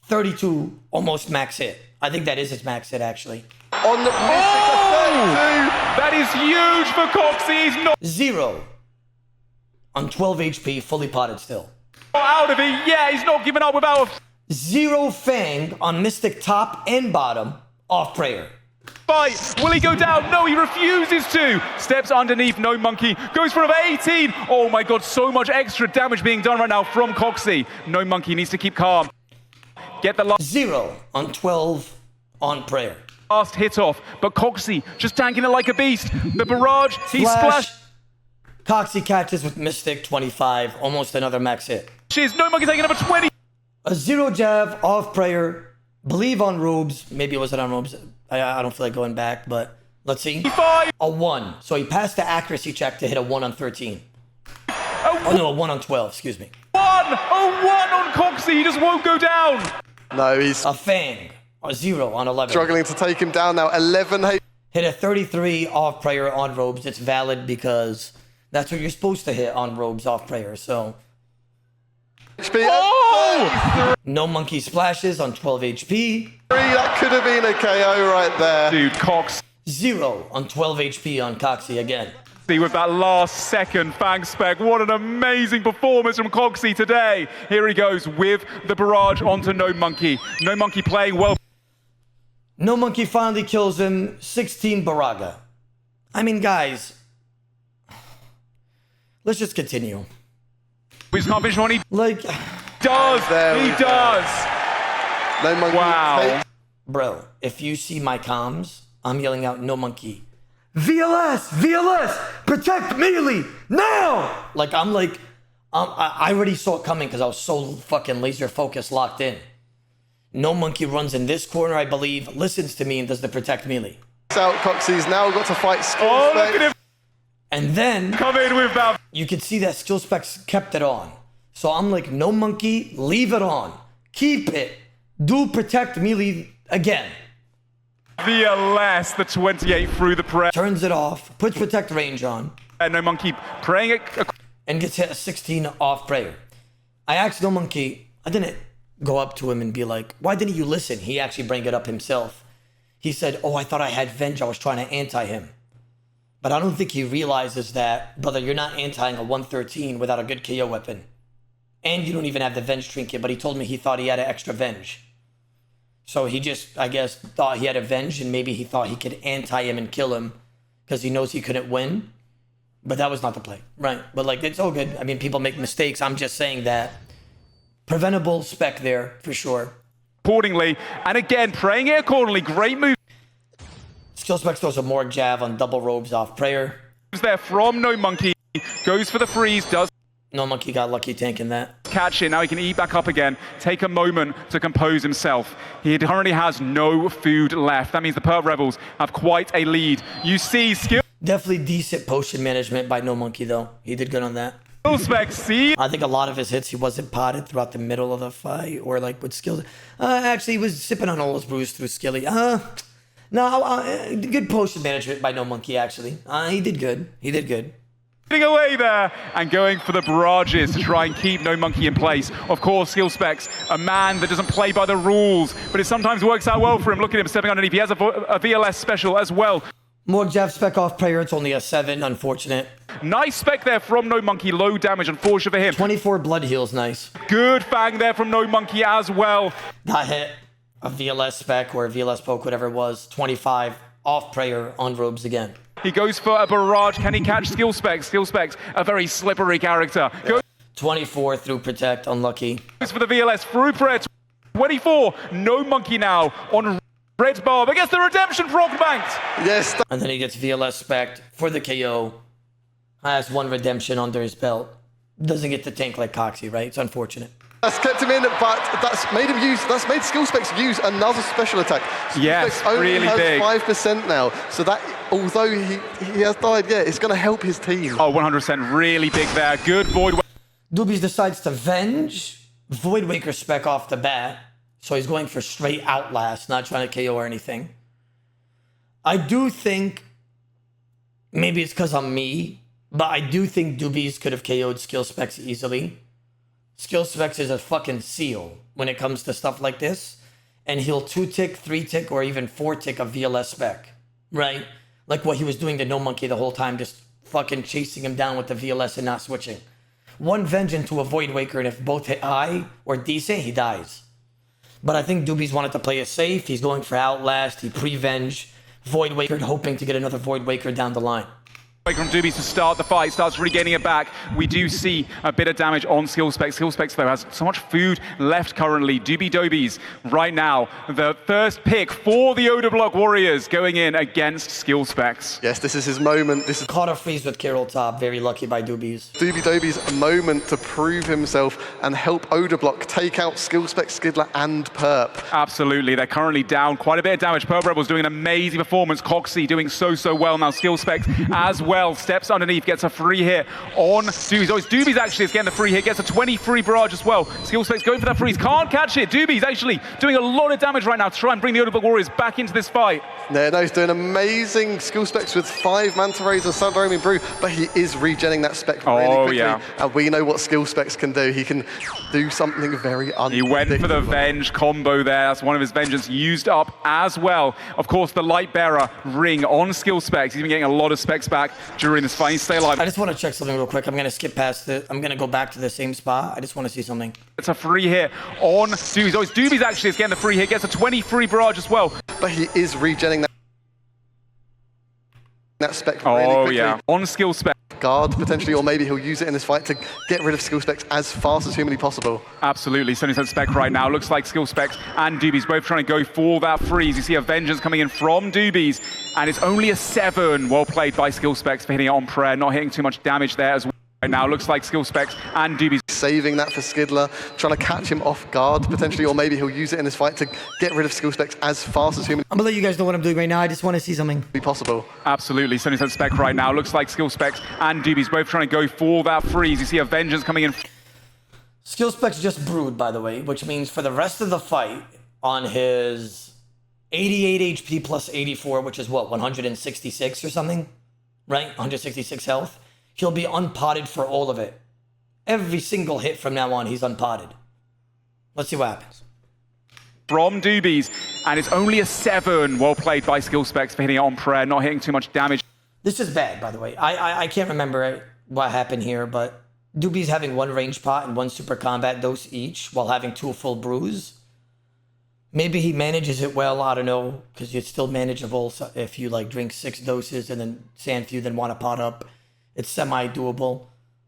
A: 32, almost max hit. I think that is his max hit, actually.
E: On the
D: That is huge for Coxie. He's not
A: 0 on 12 HP, fully potted still.
D: out of it. Yeah, he's not giving up without a
A: 0 Fang on Mystic top and bottom. Off prayer.
D: fight. Will he go down? No, he refuses to. Steps underneath, No Monkey. Goes for another 18. Oh my god, so much extra damage being done right now from Coxie. No Monkey needs to keep calm. Get the
A: 0 on 12 on prayer.
D: last hit off, but Coxie just tanking it like a beast. The barrage, he
A: Flash.
D: splashed.
A: Coxie catches with Mystic 25, almost another max hit.
D: No Monkey taking number 20.
A: A 0 Jav off prayer. Believe on robes. Maybe it wasn't on robes. I don't feel like going back, but let's see.
D: 5.
A: A 1. So he passed the accuracy check to hit a 1 on 13. Oh no, a 1 on 12, excuse me.
D: 1. A 1 on Coxie. He just won't go down.
E: No, he's
A: A Fang. A 0 on 11.
E: struggling to take him down now. 11 HP.
A: Hit a 33 off prayer on robes. It's valid because that's what you're supposed to hit on robes off prayer. So
D: Oh!
A: no Monkey splashes on 12 HP.
E: That could have been a KO right there.
D: Dude, Coxie
A: 0 on 12 HP on Coxie again.
D: with that last second Fang spec. What an amazing performance from Coxie today. Here he goes with the barrage onto No Monkey. No Monkey playing well.
A: No Monkey finally kills him. 16 Baraga. I mean, guys, let's just continue.
D: We just can't finish one. He
A: Like,
D: does.
E: There we
D: He
E: go.
D: does.
E: No Monkey.
D: Wow.
A: bro, if you see my comms, I'm yelling out No Monkey. VLS! VLS! Protect melee! Now! Like, I already saw it coming because I was so fucking laser focused, locked in. No Monkey runs in this corner, I believe, listens to me and does the protect melee.
E: Out Coxie's now got to fight skill
D: Oh, look
E: spec.
D: at him
A: And then
D: come in with that.
A: you could see that skill specs kept it on. So I'm like, No Monkey, leave it on. Keep it. Do protect melee again.
D: VLS, the 28 through the press.
A: Turns it off, puts protect range on,
D: And No Monkey praying it.
A: and gets hit a 16 off prayer. I asked No Monkey, I didn't go up to him and be like, why didn't you listen? He actually bring it up himself. He said, oh, I thought I had Venge. I was trying to anti him. But I don't think he realizes that, brother, you're not anti-ing a 113 without a good KO weapon. And you don't even have the Venge trinket, but he told me he thought he had an extra Venge. So he just, I guess, thought he had a Venge, and maybe he thought he could anti him and kill him because he knows he couldn't win. But that was not the play, right? But like, it's all good. I mean, people make mistakes. I'm just saying that preventable spec there for sure.
D: Accordingly, and again, playing it accordingly. Great move.
A: Skill spec throws a Morg Jav on double robes off prayer.
D: There from No Monkey. Goes for the freeze, does
A: No Monkey got lucky tanking that.
D: catch it. Now he can eat back up again. Take a moment to compose himself. He currently has no food left. That means the Perp Rebels have quite a lead. You see skill
A: Definitely decent potion management by No Monkey though. He did good on that.
D: spec see.
A: I think a lot of his hits he wasn't potted throughout the middle of the fight or like with skills. Actually, he was sipping on all his brews through Skilly. No, good potion management by No Monkey actually. He did good. He did good.
D: Getting away there and going for the barrages to try and keep No Monkey in place. Of course, Skill Specs, a man that doesn't play by the rules, but it sometimes works out well for him. Look at him stepping underneath. He has a VLS special as well.
A: Morg Jav spec off prayer. It's only a 7. Unfortunate.
D: Nice spec there from No Monkey. Low damage, unfortunate for him.
A: 24 blood heals. Nice.
D: Good fang there from No Monkey as well.
A: Got hit. A VLS spec or a VLS poke, whatever it was. 25 off prayer on robes again.
D: He goes for a barrage. Can he catch Skill Specs? Skill Specs, a very slippery character. Goes
A: 24 through protect. Unlucky.
D: for the VLS through prayer. 24. No Monkey now on Red Barb against the Redemption Frog Banked.
E: Yes,
A: And then he gets VLS spec for the KO. Has 1 redemption under his belt. Doesn't get to tank like Coxie, right? It's unfortunate.
E: that's kept him in, but that's made Skill Specs use another special attack. Skill
D: Yes,
E: Specs only
D: really
E: has
D: big.
E: 5% now, so that, although he has died, yeah, it's going to help his team.
D: Oh, 100% really big there. Good Void.
A: Doobies decides to Venge. Void Waker spec off the bat. So he's going for straight Outlast, not trying to KO or anything. I do think, maybe it's because I'm me, but I do think Doobies could have KO'd Skill Specs easily. Skill Specs is a fucking seal when it comes to stuff like this. And he'll 2-tick, 3-tick, or even 4-tick a VLS spec, right? Like what he was doing to No Monkey the whole time, just fucking chasing him down with the VLS and not switching. 1 Venge into a Void Waker, and if both hit high or decent, he dies. But I think Doobies wanted to play it safe. He's going for Outlast. He pre-Venge Void Waker, hoping to get another Void Waker down the line.
D: From Doobies to start the fight, starts regaining it back. We do see a bit of damage on Skill Specs. Skill Specs, though, has so much food left currently. Doobie Dobies, right now, the first pick for the Odablock Warriors going in against Skill Specs.
E: Yes, this is his moment. This is
A: Caught a freeze with Carol Top. Very lucky by Doobies.
E: Doobie Doobie's moment to prove himself and help Odablock take out Skill Specs, Skidler, and Perp.
D: Absolutely, they're currently down quite a bit of damage. Perp Rebels doing an amazing performance. Coxie doing so well now. Skill Specs as well. Steps underneath, gets a free hit on Doobies. Oh, it's Doobies actually is getting the free hit, gets a 23 barrage as well. Skill Specs going for that freeze, can't catch it. Doobies actually doing a lot of damage right now to try and bring the Odablock Warriors back into this fight.
E: Yeah, no, he's doing amazing Skill Specs with 5 Manta Rays and Sun Brew, but he is regenning that spec really quickly.
D: Yeah.
E: And we know what Skill Specs can do. He can do something very unpredictable.
D: He went for the Venge combo there. That's one of his vengeance used up as well. Of course, the Light Bearer ring on Skill Specs. He's been getting a lot of specs back during this fight. Stay alive.
A: I just want to check something real quick. I'm going to skip past it. I'm going to go back to the same spot. I just want to see something.
D: It's a free hit on Doobies. Oh, it's Doobies actually is getting the free hit, gets a 23 barrage as well.
E: But he is regenning that spec really quickly.
D: Yeah. On Skill Spec.
E: Guard potentially, or maybe he'll use it in this fight to get rid of Skill Specs as fast as humanly possible.
D: Absolutely, 70% spec right now. Looks like Skill Specs and Doobies both trying to go for that freeze. You see a Vengeance coming in from Doobies, and it's only a 7. Well played by Skill Specs for hitting it on prayer, not hitting too much damage there as well. Right now, looks like Skill Specs and Doobies.
E: Saving that for Skidler, trying to catch him off guard potentially, or maybe he'll use it in this fight to get rid of Skill Specs as fast as humanly
A: I'm going to let you guys know what I'm doing right now. I just want to see something.
E: possible.
D: Absolutely, 70% spec right now. Looks like Skill Specs and Doobies both trying to go for that freeze. You see a Vengeance coming in.
A: Skill Specs just brewed, by the way, which means for the rest of the fight, on his 88 HP plus 84, which is what, 166 or something? Right? 166 health. He'll be unpotted for all of it. Every single hit from now on, he's unpotted. Let's see what happens.
D: From Doobies, and it's only a 7. Well played by Skill Specs for hitting it on prayer, not hitting too much damage.
A: This is bad, by the way. I can't remember what happened here, but Doobies having 1 range pot and 1 super combat dose each while having 2 full brews. Maybe he manages it well, I don't know, because it's still manageable if you like drink 6 doses and then Sandfew, then want to pot up. It's semi-doable.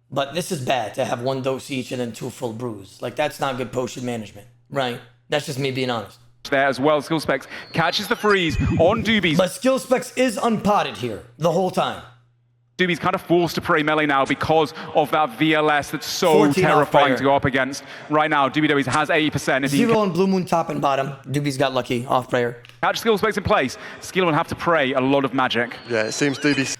A: But this is bad to have 1 dose each and then 2 full brews. Like, that's not good potion management, right? That's just me being honest.
D: There as well, Skill Specs catches the freeze on Doobies.
A: But Skill Specs is unpotted here the whole time.
D: Doobies kind of forced to pray melee now because of that VLS that's so terrifying to go up against. Right now, Doobies has 80%.
A: 0 on Blue Moon top and bottom. Doobies got lucky, off prayer.
D: Catch Skill Specs in place. Skill will have to pray a lot of magic.
E: Yeah, it seems Doobies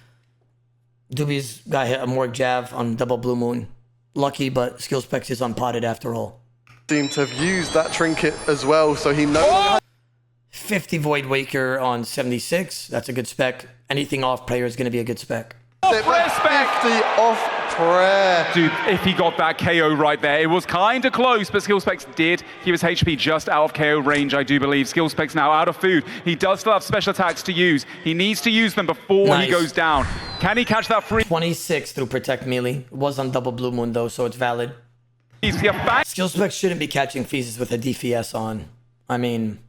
A: got hit a Morg Jav on double Blue Moon. Lucky, but Skill Specs is unpotted after all.
E: seem to have used that trinket as well, so he knows.
A: 50 Void Waker on 76. That's a good spec. Anything off prayer is going to be a good spec.
D: Respect!
E: 50 off prayer.
D: Dude, if he got that KO right there, it was kind of close, but Skill Specs did keep his HP just out of KO range, I do believe. Skill Specs now out of food. He does still have special attacks to use. He needs to use them before he goes down. Can he catch that free?
A: 26 through Protect Melee. It was on double Blue Moon though, so it's valid. Skill Specs shouldn't be catching Feces with a DPS on. I mean...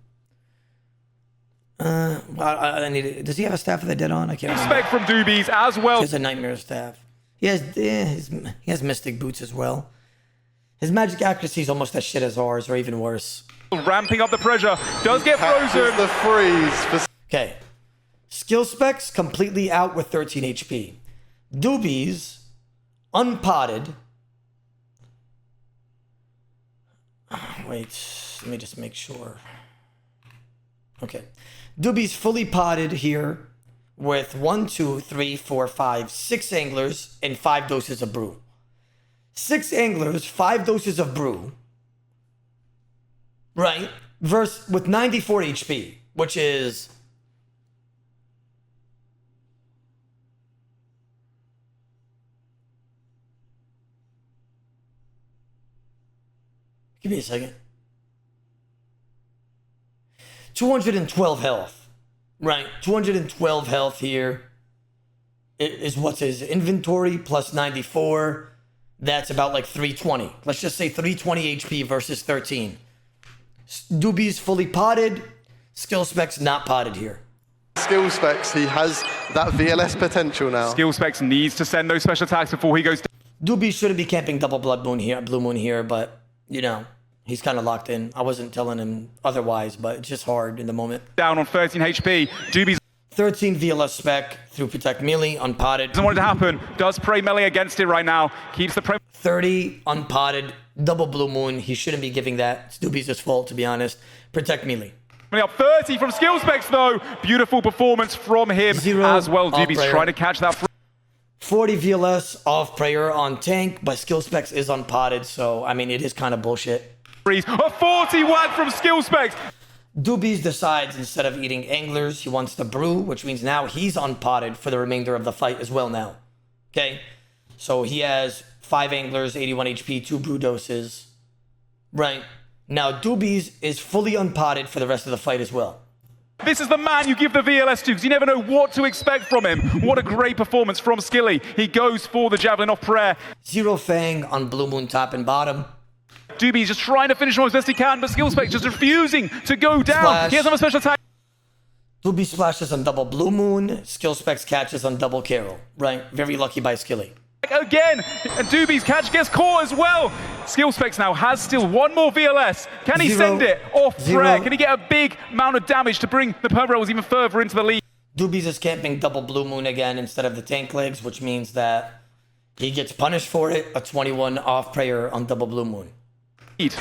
A: I need. Does he have a staff of the dead on? I can't remember.
D: Respect from Doobies as well.
A: He has a Nightmare staff. He has Mystic Boots as well. His magic accuracy is almost as shit as ours, or even worse.
D: Ramping up the pressure. Does get frozen.
E: The freeze.
A: Okay. Skill Specs completely out with 13 HP. Doobies unpotted. Wait, let me just make sure. Okay. Doobies fully potted here with 1, 2, 3, 4, 5, 6 anglers and 5 doses of brew. 6 anglers, 5 doses of brew. Right? With 94 HP, which is... Give me a second. 212 health, right? 212 health here is what's his inventory plus 94. That's about like 320. Let's just say 320 HP versus 13. Doobies fully potted. Skill Specs not potted here.
E: Skill Specs, he has that VLS potential now.
D: Skill Specs needs to send those special attacks before he goes down.
A: Doobies shouldn't be camping double Blue Moon here, but you know. He's kind of locked in. I wasn't telling him otherwise, but it's just hard in the moment.
D: Down on 13 HP. Doobies
A: 13 VLS spec through Protect Melee, unpotted.
D: doesn't want it to happen. Does pray melee against it right now. Keeps the pray.
A: 30 unpotted, double Blue Moon. He shouldn't be giving that. It's Doobies' fault, to be honest. Protect Melee.
D: Up 30 from Skill Specs though. Beautiful performance from him
A: 0
D: as well. Doobies trying to catch that.
A: 40 VLS off prayer on tank, but Skill Specs is unpotted, so I mean it is kind of bullshit.
D: A 40 whack from Skill Specs.
A: Doobies decides instead of eating anglers, he wants to brew, which means now he's unpotted for the remainder of the fight as well now. Okay? So he has 5 anglers, 81 HP, 2 brew doses. Right. Now Doobies is fully unpotted for the rest of the fight as well.
D: This is the man you give the VLS to because you never know what to expect from him. What a great performance from Skilly. He goes for the Javelin off prayer.
A: 0 Fang on Blue Moon top and bottom.
D: Doobies just trying to finish him as best he can, but Skill Specs just refusing to go down.
A: Splash.
D: He has a special attack.
A: Doobies splashes on double Blue Moon. Skill Specs catches on double Carol. Right? Very lucky by Skilly.
D: Again, and Doobies catch gets caught as well. Skill Specs now has still 1 more VLS. Can he send it off prayer? Can he get a big amount of damage to bring the Perm Rebels even further into the lead?
A: Doobies is camping double Blue Moon again instead of the tank legs, which means that he gets punished for it. A 21 off prayer on double Blue Moon.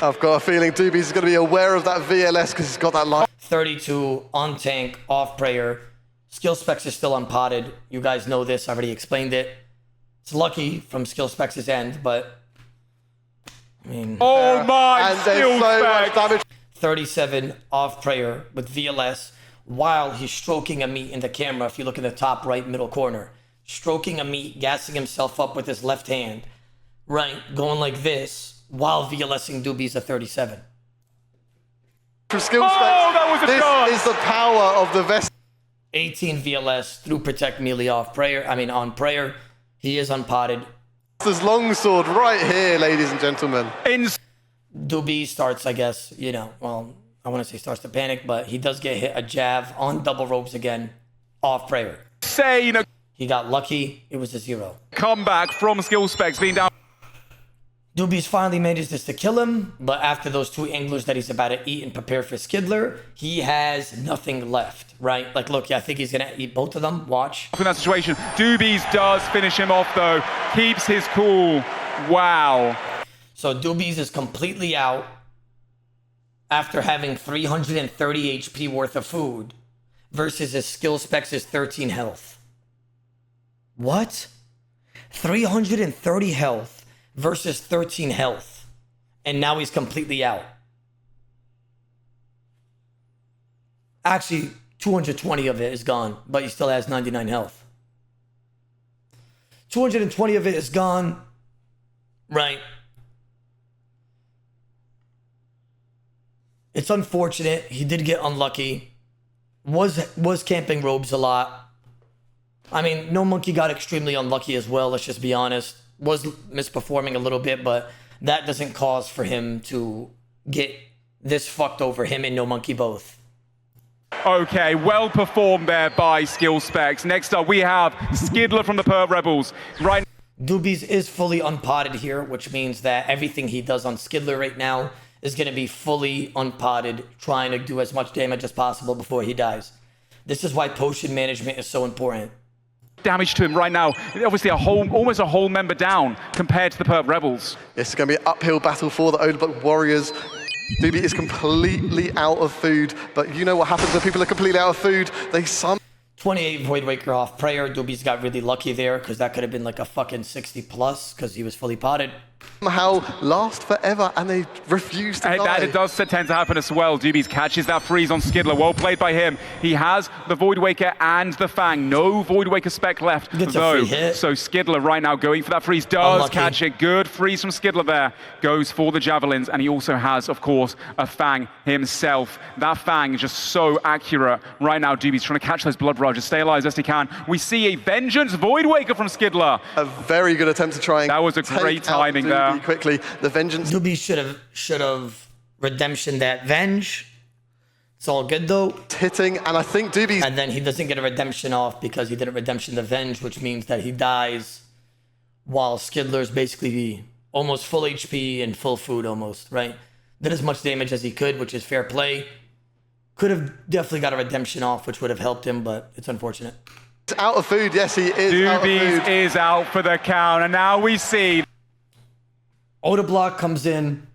E: I've got a feeling Doobies is going to be aware of that VLS because he's got that line.
A: 32 on tank, off prayer. Skill Specs is still unpotted. You guys know this. I already explained it. It's lucky from Skill Specs' end, but I mean...
D: Oh my,
E: and there's so much damage.
A: 37 off prayer with VLS while he's stroking a meat in the camera. If you look in the top right middle corner. Stroking a meat, gassing himself up with his left hand. Right, going like this. While VLSing Doobies a 37.
E: From skill
D: Oh,
E: specs,
D: that was a chance.
E: this is the power of the Vest.
A: 18 VLS through protect melee off prayer. I mean, on prayer. He is unpotted.
E: This longsword right here, ladies and gentlemen.
A: Doobie starts, I guess, you know, well, I want to say starts to panic, but he does get hit a jab on double ropes again off prayer.
D: Insane
A: He got lucky. It was a 0.
D: comeback from skill specs being down.
A: Doobie's finally managed this to kill him, but after those 2 anglers that he's about to eat and prepare for Skidler, he has nothing left, right? Like, look, I think he's going to eat both of them. Watch.
D: In that situation, Doobies does finish him off though. Keeps his cool. Wow.
A: So Doobies is completely out after having 330 HP worth of food versus his skill specs is 13 health. What? 330 health versus 13 health. And now he's completely out. Actually, 220 of it is gone, but he still has 99 health. 220 of it is gone. Right. It's unfortunate. He did get unlucky. Was camping robes a lot. I mean, No Monkey got extremely unlucky as well, let's just be honest. Was misperforming a little bit, but that doesn't cause for him to get this fucked over, him and No Monkey both.
D: Okay, well performed there by skill specs. Next up, we have Skidler from the Perp Rebels. Right.
A: Doobies is fully unpotted here, which means that everything he does on Skidler right now is going to be fully unpotted, trying to do as much damage as possible before he dies. This is why potion management is so important.
D: Damage to him right now. Obviously, almost a whole member down compared to the Perp Rebels.
E: It's going to be an uphill battle for the Odablock Warriors. Doobie is completely out of food, but you know what happens when people are completely out of food? They
A: 28 Void Waker off prayer. Doobie's got really lucky there because that could have been like a fucking 60 plus because he was fully potted.
E: somehow last forever, and they refuse to die.
D: That does tend to happen as well. Doobies catches that freeze on Skidler. Well played by him. He has the Void Waker and the Fang. No Void Waker spec left,
A: Gets a
D: though.
A: free hit.
D: So Skidler right now going for that freeze. Does
A: Unlucky.
D: catch it. Good freeze from Skidler there. Goes for the Javelins, and he also has, of course, a Fang himself. That Fang is just so accurate right now. Doobies trying to catch those Blood Barrages. Stay alive as best he can. We see a Vengeance Void Waker from Skidler.
E: A very good attempt to try and
D: That was a
E: take
D: great
E: out
D: timing
E: Doobie
D: there.
E: quickly. The Vengeance.
A: Doobie should have redemption that Venge. It's all good though.
E: Hitting, and I think Doobie's
A: And then he doesn't get a redemption off because he didn't redemption the Venge, which means that he dies while Skidler's basically almost full HP and full food almost, right? Did as much damage as he could, which is fair play. Could have definitely got a redemption off, which would have helped him, but it's unfortunate.
E: out of food. Yes, he is out of
D: Doobies
E: food.
D: is out for the count, and now we see
A: Odablock comes in.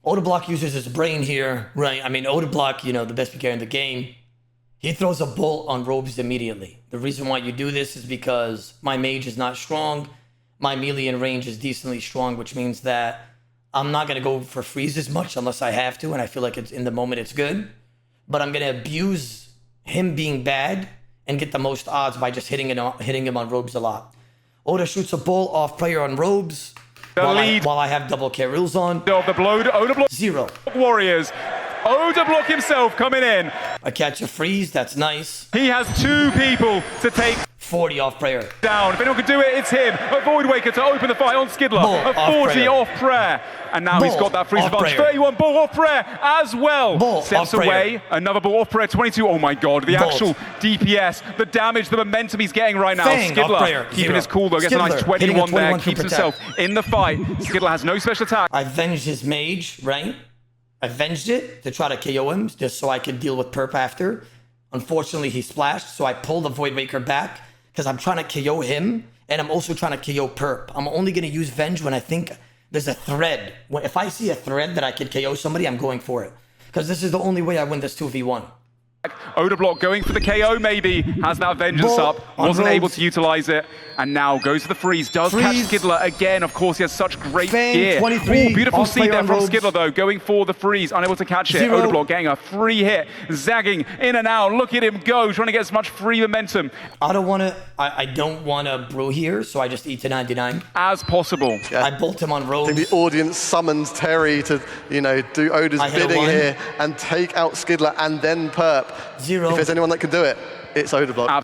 A: Odablock uses his brain here, right? I mean, Odablock, you know, the best PK in the game. He throws a bolt on Robes immediately. The reason why you do this is because my mage is not strong. My melee and range is decently strong, which means that I'm not going to go for freeze as much unless I have to, and I feel like it's in the moment it's good. But I'm going to abuse him being bad and get the most odds by just hitting him on Robes a lot. Oda shoots a bolt off prayer on Robes while I have double carries on.
D: of the Odablock
A: 0.
D: Warriors. Odablock himself coming in.
A: I catch a freeze, that's nice.
D: He has 2 people to take
A: 40 off prayer.
D: down. If anyone could do it, it's him. A Void Waker to open the fight on Skidler.
A: Bull
D: A
A: off
D: 40
A: prayer.
D: off prayer. And now he's
A: Bull
D: got that freeze
A: off
D: advantage.
A: prayer.
D: 31 ball off prayer as well.
A: Bull
D: Steps
A: off prayer.
D: away. Another ball off prayer. 22. Oh my god. The
A: Bull.
D: actual DPS, the damage, the momentum he's getting right now.
A: Fang off prayer.
D: Skidler keeping
A: 0.
D: his cool though. Gets a nice
A: Skidler hitting a
D: 21 there.
A: 21 to
D: Keeps
A: protect.
D: himself in the fight. Skidler has no special attack.
A: I avenged his mage, right? I avenged it to try to KO him just so I could deal with perp after. Unfortunately, he splashed, so I pulled the Void Waker back because I'm trying to KO him and I'm also trying to KO perp. I'm only going to use Venge when I think there's a thread. If I see a thread that I could KO somebody, I'm going for it. Because this is the only way I win this 2v1.
D: Odablock going for the KO maybe. Has that vengeance
A: Ball
D: up.
A: on
D: Wasn't able
A: Rose.
D: to utilize it. And now goes for the freeze. Does catch
A: Freeze.
D: Skidler again. Of course, he has such great
A: Fang,
D: gear.
A: 23,
D: Ooh, beautiful
A: off
D: seed
A: player
D: there
A: on
D: from
A: Rose.
D: Skidler though. Going for the freeze. Unable to catch it.
A: Zero.
D: Odablock getting a free hit. Zagging in and out. Look at him go. Trying to get as much free momentum
A: I don't want to brew here, so I just eat to 99.
D: as possible.
A: I bolt him on
E: I
A: Rose.
E: think the audience summons Terry to, you know, do Oda's
A: I hit a
E: bidding
A: one.
E: here and take out Skidler and then Perp.
A: Zero.
E: If there's anyone that can do it, it's Odablock.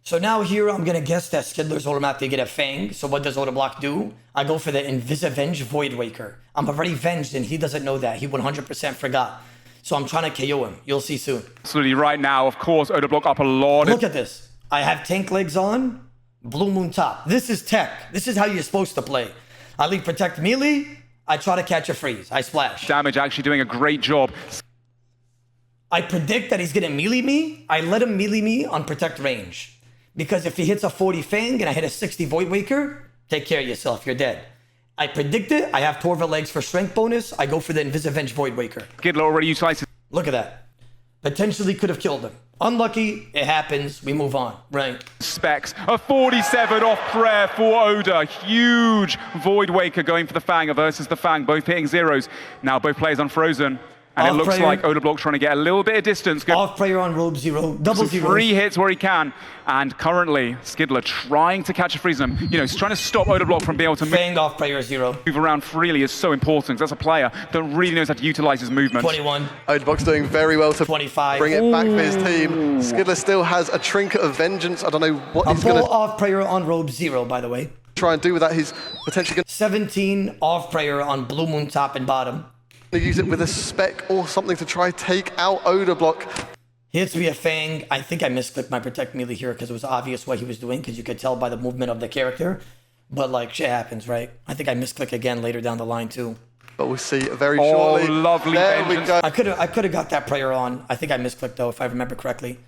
A: So now here I'm going to guess that Skidler's automatically get a Fang. So what does Odablock do? I go for the Invisavenge Void Waker. I'm already venged and he doesn't know that. He 100% forgot. So I'm trying to KO him. You'll see soon.
D: Absolutely right now. Of course, Odablock up a lot.
A: Look at this. I have tank legs on, Blue Moon top. This is tech. This is how you're supposed to play. I leave protect melee. I try to catch a freeze. I splash.
D: Damage actually doing a great job.
A: I predict that he's going to melee me. I let him melee me on protect range. Because if he hits a 40 Fang and I hit a 60 Void Waker, take care of yourself. You're dead. I predict it. I have Torva legs for strength bonus. I go for the Invisavenge Void Waker.
D: Skidler already utilized his
A: Look at that. Potentially could have killed him. Unlucky. It happens. We move on. Right.
D: specs. A 47 off prayer for Oda. Huge Void Waker going for the Fang versus the Fang. Both hitting zeros. Now both players unfrozen. And
A: Off
D: it looks
A: prayer.
D: like Odablock trying to get a little bit of distance. Go
A: Off prayer on robe 0. Double
D: some
A: 0.
D: free hits where he can. And currently, Skidler trying to catch a freeze on him. You know, he's trying to stop Odablock from being able to
A: Fang off prayer 0.
D: move around freely is so important. 'Cause that's a player that really knows how to utilize his movement.
A: 21.
E: Odablock's doing very well to
A: 25.
E: bring it back for his team. Skidler still has a Trinket of Vengeance. I don't know what
A: A
E: he's going
A: ball
E: to
A: off prayer on robe 0, by the way.
E: try and do with that. He's potentially going
A: 17 off prayer on blue moon top and bottom.
E: to use it with a spec or something to try take out Odablock.
A: Hits me a Fang. I think I misclicked my protect melee here because it was obvious what he was doing because you could tell by the movement of the character. But like shit happens, right? I think I misclick again later down the line too.
E: But we'll see very shortly.
D: lovely
E: There we
D: vengeance.
E: go.
A: I could have got that prayer on. I think I misclicked though, if I remember correctly.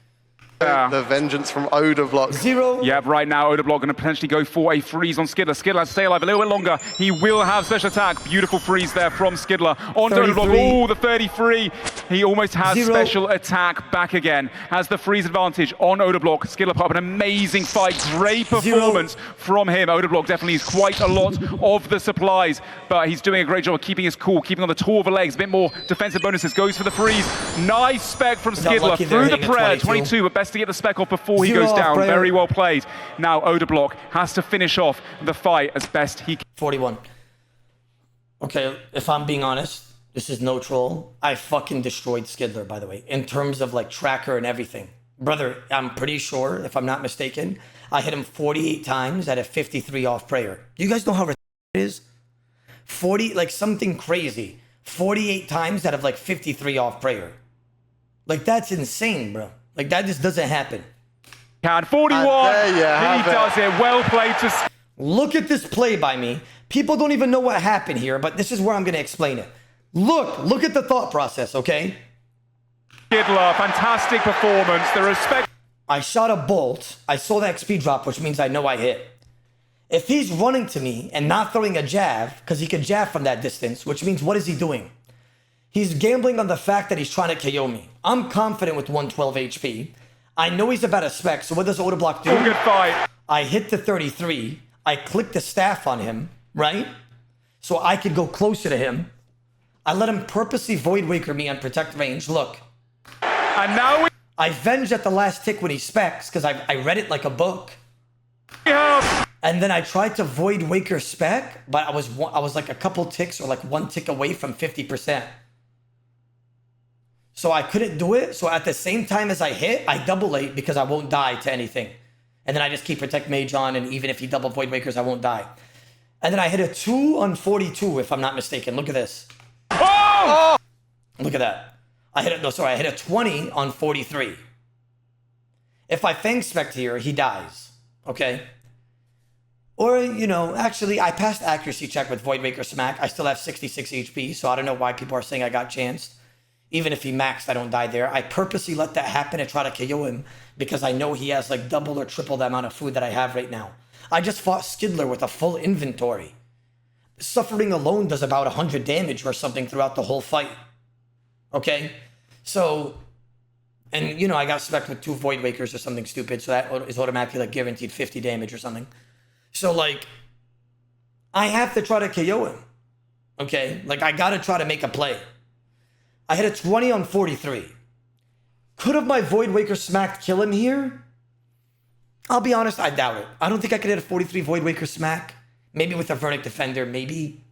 E: The vengeance from Odablock.
A: 0.
D: Yeah, right now Odablock going to potentially go for a freeze on Skidler. Skidler has to stay alive a little bit longer. He will have special attack. Beautiful freeze there from Skidler. On to
A: 33.
D: Odablock. Oh, the 33. He almost has
A: 0.
D: special attack back again. Has the freeze advantage on Odablock. Skidler put up an amazing fight. Great performance from him. Odablock definitely is quite a lot of the supplies, but he's doing a great job of keeping his cool, keeping on the Torva legs. A bit more defensive bonuses. Goes for the freeze. Nice spec from
A: Got
D: Skidler
A: lucky there,
D: through the
A: hitting a
D: prayer.
A: 22.
D: 22, but best to get the spec off before he
A: 0
D: goes
A: off
D: down.
A: prayer.
D: Very well played. Now Odablock has to finish off the fight as best he can.
A: 41. Okay, if I'm being honest, this is no troll. I fucking destroyed Skidler, by the way, in terms of like tracker and everything. Brother, I'm pretty sure, if I'm not mistaken, I hit him 48 times at a 53 off prayer. Do you guys know how retarded it is? 40, like something crazy. 48 times out of like 53 off prayer. Like that's insane, bro. Like that just doesn't happen.
D: 41.
E: And there you
D: He
E: have it.
D: does it. Well played to
A: Look at this play by me. People don't even know what happened here, but this is where I'm going to explain it. Look at the thought process, okay?
D: Skidler. Fantastic performance. The respect.
A: I shot a bolt. I saw that XP drop, which means I know I hit. If he's running to me and not throwing a jab, because he can jab from that distance, which means what is he doing? He's gambling on the fact that he's trying to KO me. I'm confident with 112 HP. I know he's about a spec, so what does Odablock do?
D: Good fight.
A: I hit the 33. I click the staff on him, right? So I could go closer to him. I let him purposely Void Waker me on protect range. Look,
D: And now we
A: I venged at the last tick when he specs because I read it like a book.
D: have
A: And then I tried to Void Waker spec, but I was like a couple ticks or like one tick away from 50%. So I couldn't do it. So at the same time as I hit, I double ate because I won't die to anything. And then I just keep Protect Mage on, and even if he double Void Wakers, I won't die. And then I hit a 2 on 42, if I'm not mistaken. Look at this.
D: Oh!
A: Look at that. I hit a 20 on 43. If I Fang Spect here, he dies. Okay? Or, you know, actually, I passed accuracy check with Void Waker Smack. I still have 66 HP, so I don't know why people are saying I got chanced. Even if he maxed, I don't die there. I purposely let that happen and try to KO him because I know he has like double or triple the amount of food that I have right now. I just fought Skidler with a full inventory. Suffering alone does about 100 damage or something throughout the whole fight. Okay? So, And, you know, I got spec'd with 2 Void Wakers or something stupid, so that is automatically, like, guaranteed 50 damage or something. So, like, I have to try to KO him, okay? Like, I gotta try to make a play. I hit a 20 on 43. Could have my Void Waker smacked kill him here? I'll be honest, I doubt it. I don't think I could hit a 43 Void Waker smack. Maybe with a Vernic Defender, maybe.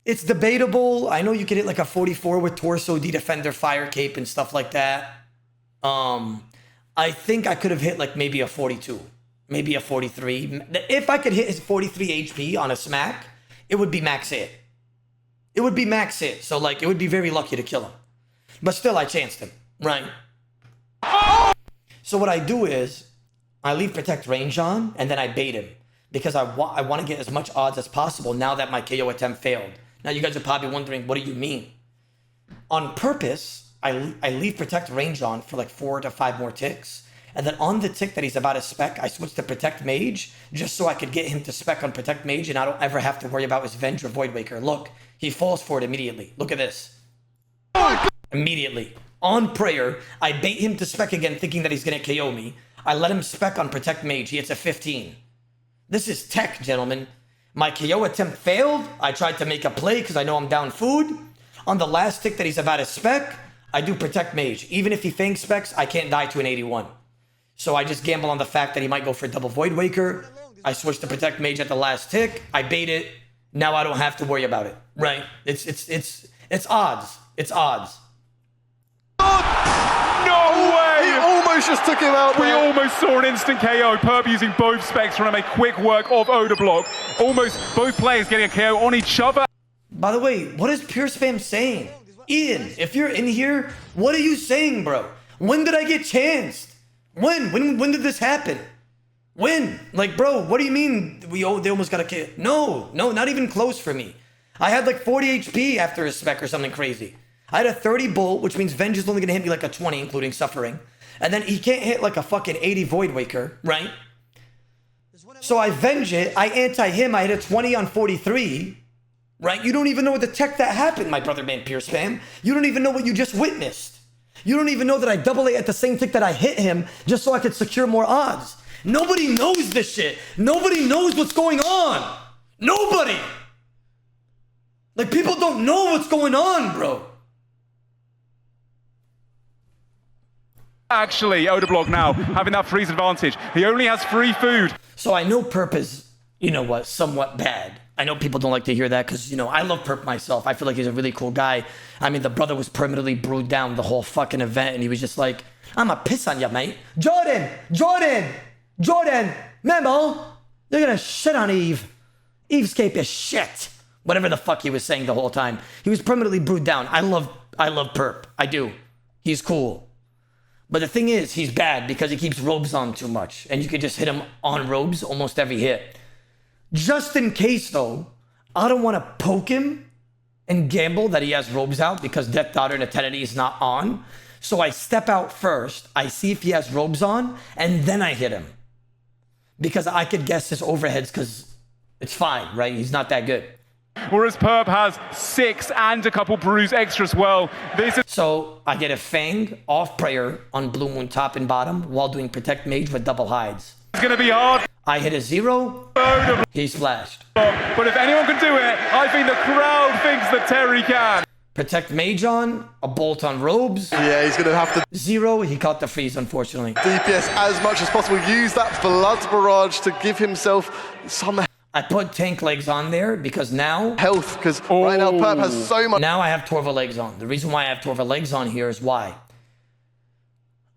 A: It's debatable. I know you could hit like a 44 with Torso, D-Defender, Fire Cape, and stuff like that. I think I could have hit like maybe a 42. Maybe a 43. If I could hit his 43 HP on a smack, it would be max hit. It would be max hit. So like, it would be very lucky to kill him. But still, I chanced him, right? So what I do is, I leave Protect Range on, and then I bait him. Because I want to get as much odds as possible now that my KO attempt failed. Now you guys are probably wondering, what do you mean? On purpose, I leave Protect Range on for like 4 to 5 more ticks. And then on the tick that he's about to spec, I switch to Protect Mage, just so I could get him to spec on Protect Mage, and I don't ever have to worry about his Venge or Void Waker. Look, he falls for it immediately. Look at this. Immediately. On prayer, I bait him to spec again, thinking that he's going to KO me. I let him spec on Protect Mage. He hits a 15. This is tech, gentlemen. My KO attempt failed. I tried to make a play because I know I'm down food. On the last tick that he's about to spec, I do Protect Mage. Even if he Fang specs, I can't die to an 81. So I just gamble on the fact that he might go for a double Void Waker. I switch to Protect Mage at the last tick. I bait it. Now I don't have to worry about it. Right? It's odds. It's odds.
D: No way!
E: He almost just took him out
D: We
E: there.
D: almost saw an instant KO. Perp using both specs trying to make quick work of Odablock. Almost both players getting a KO on each other.
A: By the way, what is Pure Spam saying? Ian, if you're in here, what are you saying, bro? When did I get chanced? When did this happen? When? Like, bro, what do you mean they almost got a kill? No, not even close for me. I had like 40 HP after a spec or something crazy. I had a 30 bolt, which means Venge is only gonna hit me like a 20, including Suffering. And then he can't hit like a fucking 80 Void Waker, right? So I Venge it, I anti-him, I hit a 20 on 43, right? You don't even know the tech that happened, my brother man Pure Spam. You don't even know what you just witnessed. You don't even know that I double A at the same tick that I hit him just so I could secure more odds. Nobody knows this shit. Nobody knows what's going on. Nobody. Like, people don't know what's going on, bro.
D: Actually, Odablock now having that freeze advantage. He only has free food.
A: So I know Perp is, you know what, somewhat bad. I know people don't like to hear that because, you know, I love Perp myself. I feel like he's a really cool guy. I mean, the brother was permanently brewed down the whole fucking event, and he was just like, I'ma piss on you, mate. Jordan, Memo, you're gonna shit on Eve. EVScape is shit. Whatever the fuck he was saying the whole time. He was permanently brewed down. I love Perp. I do. He's cool. But the thing is, he's bad because he keeps robes on too much. And you can just hit him on robes almost every hit. Just in case, though, I don't want to poke him and gamble that he has robes out because Death Daughter and Eternity is not on. So I step out first, I see if he has robes on, and then I hit him. Because I could guess his overheads because it's fine, right? He's not that good.
D: Whereas Perp has 6 and a couple brews extra as well. This is
A: So I get a Fang off prayer on Blue Moon top and bottom while doing Protect Mage with double hides.
D: going to be hard.
A: I hit a 0, he splashed.
D: But if anyone can do it, I think the crowd thinks that Terry can.
A: Protect Mage on, a bolt on robes.
E: Yeah, he's going to have to
A: 0, he caught the freeze, unfortunately.
E: DPS as much as possible. Use that Blood Barrage to give himself some
A: I put tank legs on there because now
E: health, because right now Perp has so much.
A: I have Torva legs on. The reason why I have Torva legs on here is why.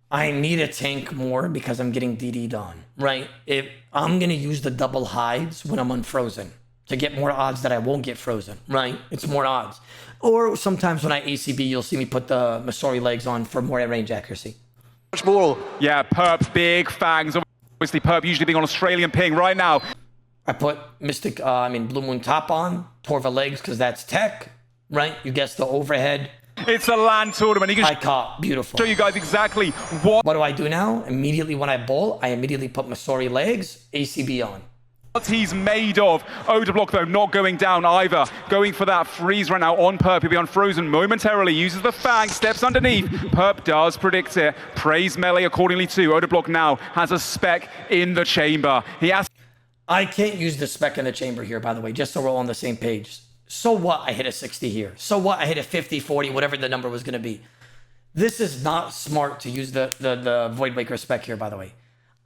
A: I need a tank more because I'm getting DD'd on, right? If I'm going to use the double hides when I'm unfrozen to get more odds that I won't get frozen, right? It's more odds. Or sometimes when I ACB, you'll see me put the Masori legs on for more range accuracy.
E: Much more.
D: Yeah, Perp, big fangs. Obviously, Perp usually being on Australian ping right now.
A: I put Blue Moon top on, Torva legs because that's tech, right? You guessed the overhead.
D: It's a LAN tournament. He can
A: I caught, beautiful.
D: show you guys exactly what
A: What do I do now? Immediately when I bolt, I immediately put Masori legs, ACB on.
D: What he's made of. Odablock, though, not going down either. Going for that freeze right now on Perp. He'll be unfrozen momentarily. Uses the fang, steps underneath. Perp does predict it. Praise melee accordingly too. Odablock now has a spec in the chamber. He has...
A: I can't use the spec in the chamber here, by the way, just so we're all on the same page. So what? I hit a 60 here. So what? I hit a 50, 40, whatever the number was going to be. This is not smart to use the Void Waker spec here, by the way.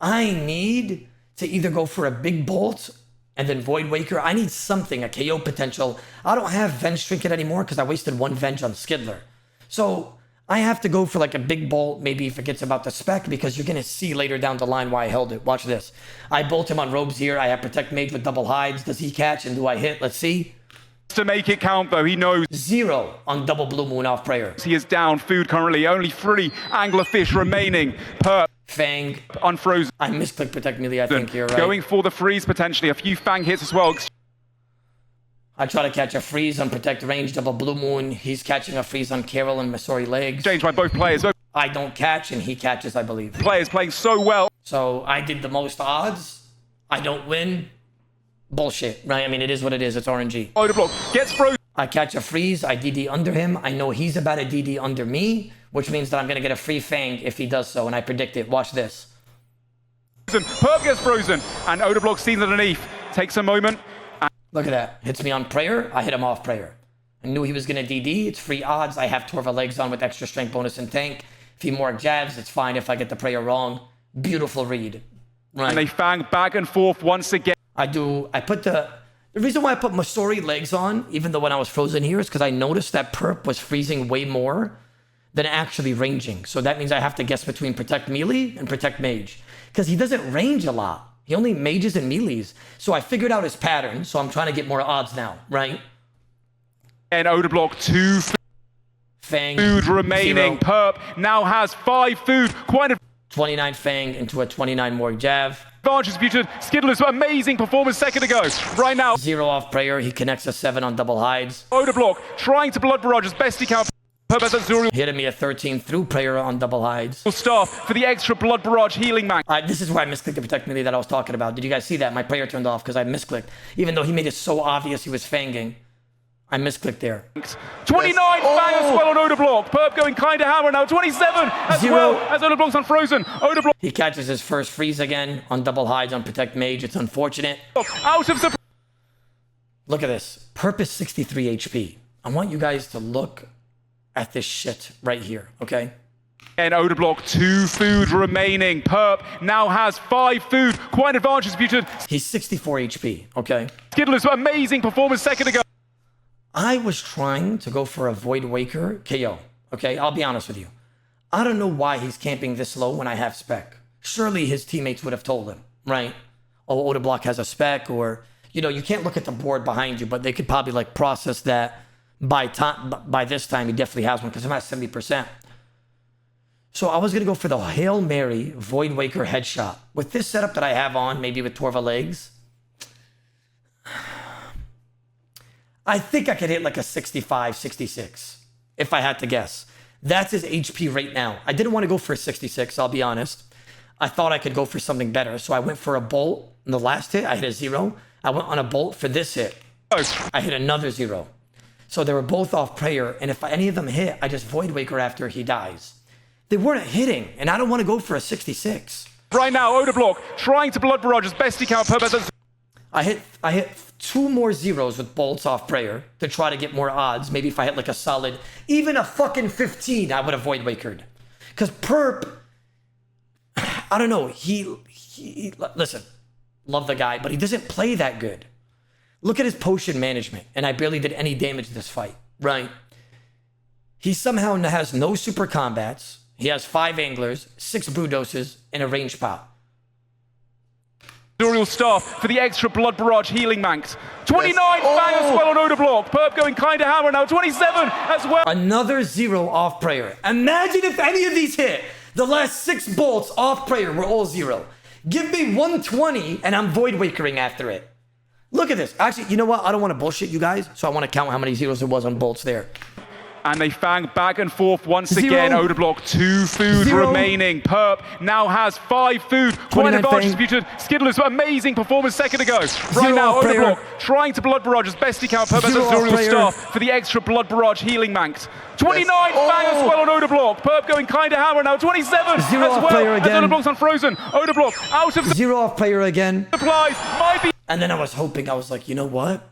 A: I need to either go for a big bolt and then Void Waker. I need something, a KO potential. I don't have Venge Trinket anymore because I wasted one Venge on Skidler. So I have to go for like a big bolt, maybe if it gets about the spec, because you're going to see later down the line why I held it. Watch this. I bolt him on robes here. I have Protect Mage with double hides. Does he catch and do I hit? Let's see.
D: To make it count, though, he knows.
A: 0 on double Blue Moon off prayer.
D: He is down food currently. Only 3 anglerfish remaining. Perp.
A: Fang.
D: Unfrozen.
A: I misclicked Protect Melee, I think you're right.
D: Going for the freeze potentially. A few fang hits as well.
A: I try to catch a freeze on Protect Range, double Blue Moon. He's catching a freeze on Carol and Missouri Legs.
D: Changed by both players. Both
A: I don't catch and he catches, I believe.
D: players playing so well.
A: So I did the most odds. I don't win. Bullshit, right? I mean, it is what it is. It's RNG.
D: Odablock gets frozen.
A: I catch a freeze. I DD under him. I know he's about to DD under me, which means that I'm going to get a free Fang if he does so, and I predict it. Watch this.
D: Perp gets frozen, and Odablock sees underneath. Takes a moment.
A: Look at that. Hits me on prayer. I hit him off prayer. I knew he was going to DD. It's free odds. I have Torva Legs on with extra strength bonus and tank. If he more jabs, it's fine if I get the prayer wrong. Beautiful read. Right.
D: And they fang back and forth once again.
A: I put the reason why I put Missouri Legs on, even though when I was frozen here, is because I noticed that Perp was freezing way more than actually ranging. So that means I have to guess between Protect Melee and Protect Mage. Because he doesn't range a lot. He only mages and melees. So I figured out his pattern, so I'm trying to get more odds now, right?
D: And Odablock 2
A: Fang.
D: food remaining.
A: 0.
D: Perp now has 5 food. Quite a
A: 29 Fang into a 29 more Jav.
D: advantage future. Skidler's amazing performance second ago. Right now,
A: 0 off prayer. He connects a 7 on double hides.
D: Odablock trying to blood barrage as best he can. Perp has a Zuriel
A: Hitting me a 13 through prayer on double hides.
D: staff for the extra blood barrage healing man.
A: This is where I misclicked the Protect Melee that I was talking about. Did you guys see that? My prayer turned off because I misclicked. Even though he made it so obvious he was fanging. I misclicked there.
D: 29 fang as well on Odablock. Perp going kind of hammer now. 27 as
A: 0.
D: well as Odablock's unfrozen. Odablock
A: He catches his first freeze again on double hides on Protect Mage. It's unfortunate.
D: out of the...
A: Look at this. Perp is 63 HP. I want you guys to look at this shit right here, okay?
D: And Odablock 2 food remaining. Perp now has 5 food. Quite an advantage future.
A: He's 64 HP, okay?
D: Skidler's amazing performance second ago.
A: I was trying to go for a Void Waker KO, okay? I'll be honest with you. I don't know why he's camping this low when I have spec. Surely his teammates would have told him, right? Oh, Odablock has a spec, or, you know, you can't look at the board behind you, but they could probably like process that by this time he definitely has one because I'm at 70%. So I was going to go for the Hail Mary Void Waker headshot. With this setup that I have on, maybe with Torva Legs, I think I could hit like a 65, 66, if I had to guess. That's his HP right now. I didn't want to go for a 66, I'll be honest. I thought I could go for something better. So I went for a bolt. In the last hit, I hit a 0. I went on a bolt for this hit. I hit another 0. So they were both off prayer. And if any of them hit, I just Void Waker after he dies. They weren't hitting, and I don't want to go for a 66.
D: Right now, Odablock trying to blood barrage as best he can. Perp has a...
A: I hit 2 more 0s with bolts off prayer to try to get more odds. Maybe if I hit like a solid, even a fucking 15, I would have Void Wakered. Because Perp, I don't know, he listen, love the guy, but he doesn't play that good. Look at his potion management, and I barely did any damage this fight, right? He somehow has no super combats. He has 5 anglers, 6 brew doses, and a range pop.
D: Zuriel staff for the extra blood barrage healing manx. 29 fang as well on Odablock. Perp going kind of hammer now. 27 as well.
A: Another 0 off prayer. Imagine if any of these hit. The last 6 bolts off prayer were all 0. Give me 120 and I'm Void Wakering after it. Look at this. Actually, you know what? I don't want to bullshit you guys, so I want to count how many 0s there was on bolts there.
D: And they fang back and forth once
A: Zero.
D: again. Odablock, 2 food
A: Zero.
D: remaining. Perp now has 5 food. Quite
A: 29
D: advantage
A: fang.
D: disputed. Skittler's amazing performance second ago. Right
A: Zero
D: now,
A: off player.
D: Odablock trying to blood barrage as best he can. Perp has
A: Zero
D: a
A: off
D: tutorial
A: player.
D: staff for the extra blood barrage healing manx. 29 fang as well on Odablock. Perp going kind of hammer now. 27
A: Zero
D: as
A: off
D: well
A: player
D: as
A: again.
D: Odablock's unfrozen. Odablock out of
A: Zero off player again.
D: supplies. Might be
A: And then I was hoping, I was like, you know what?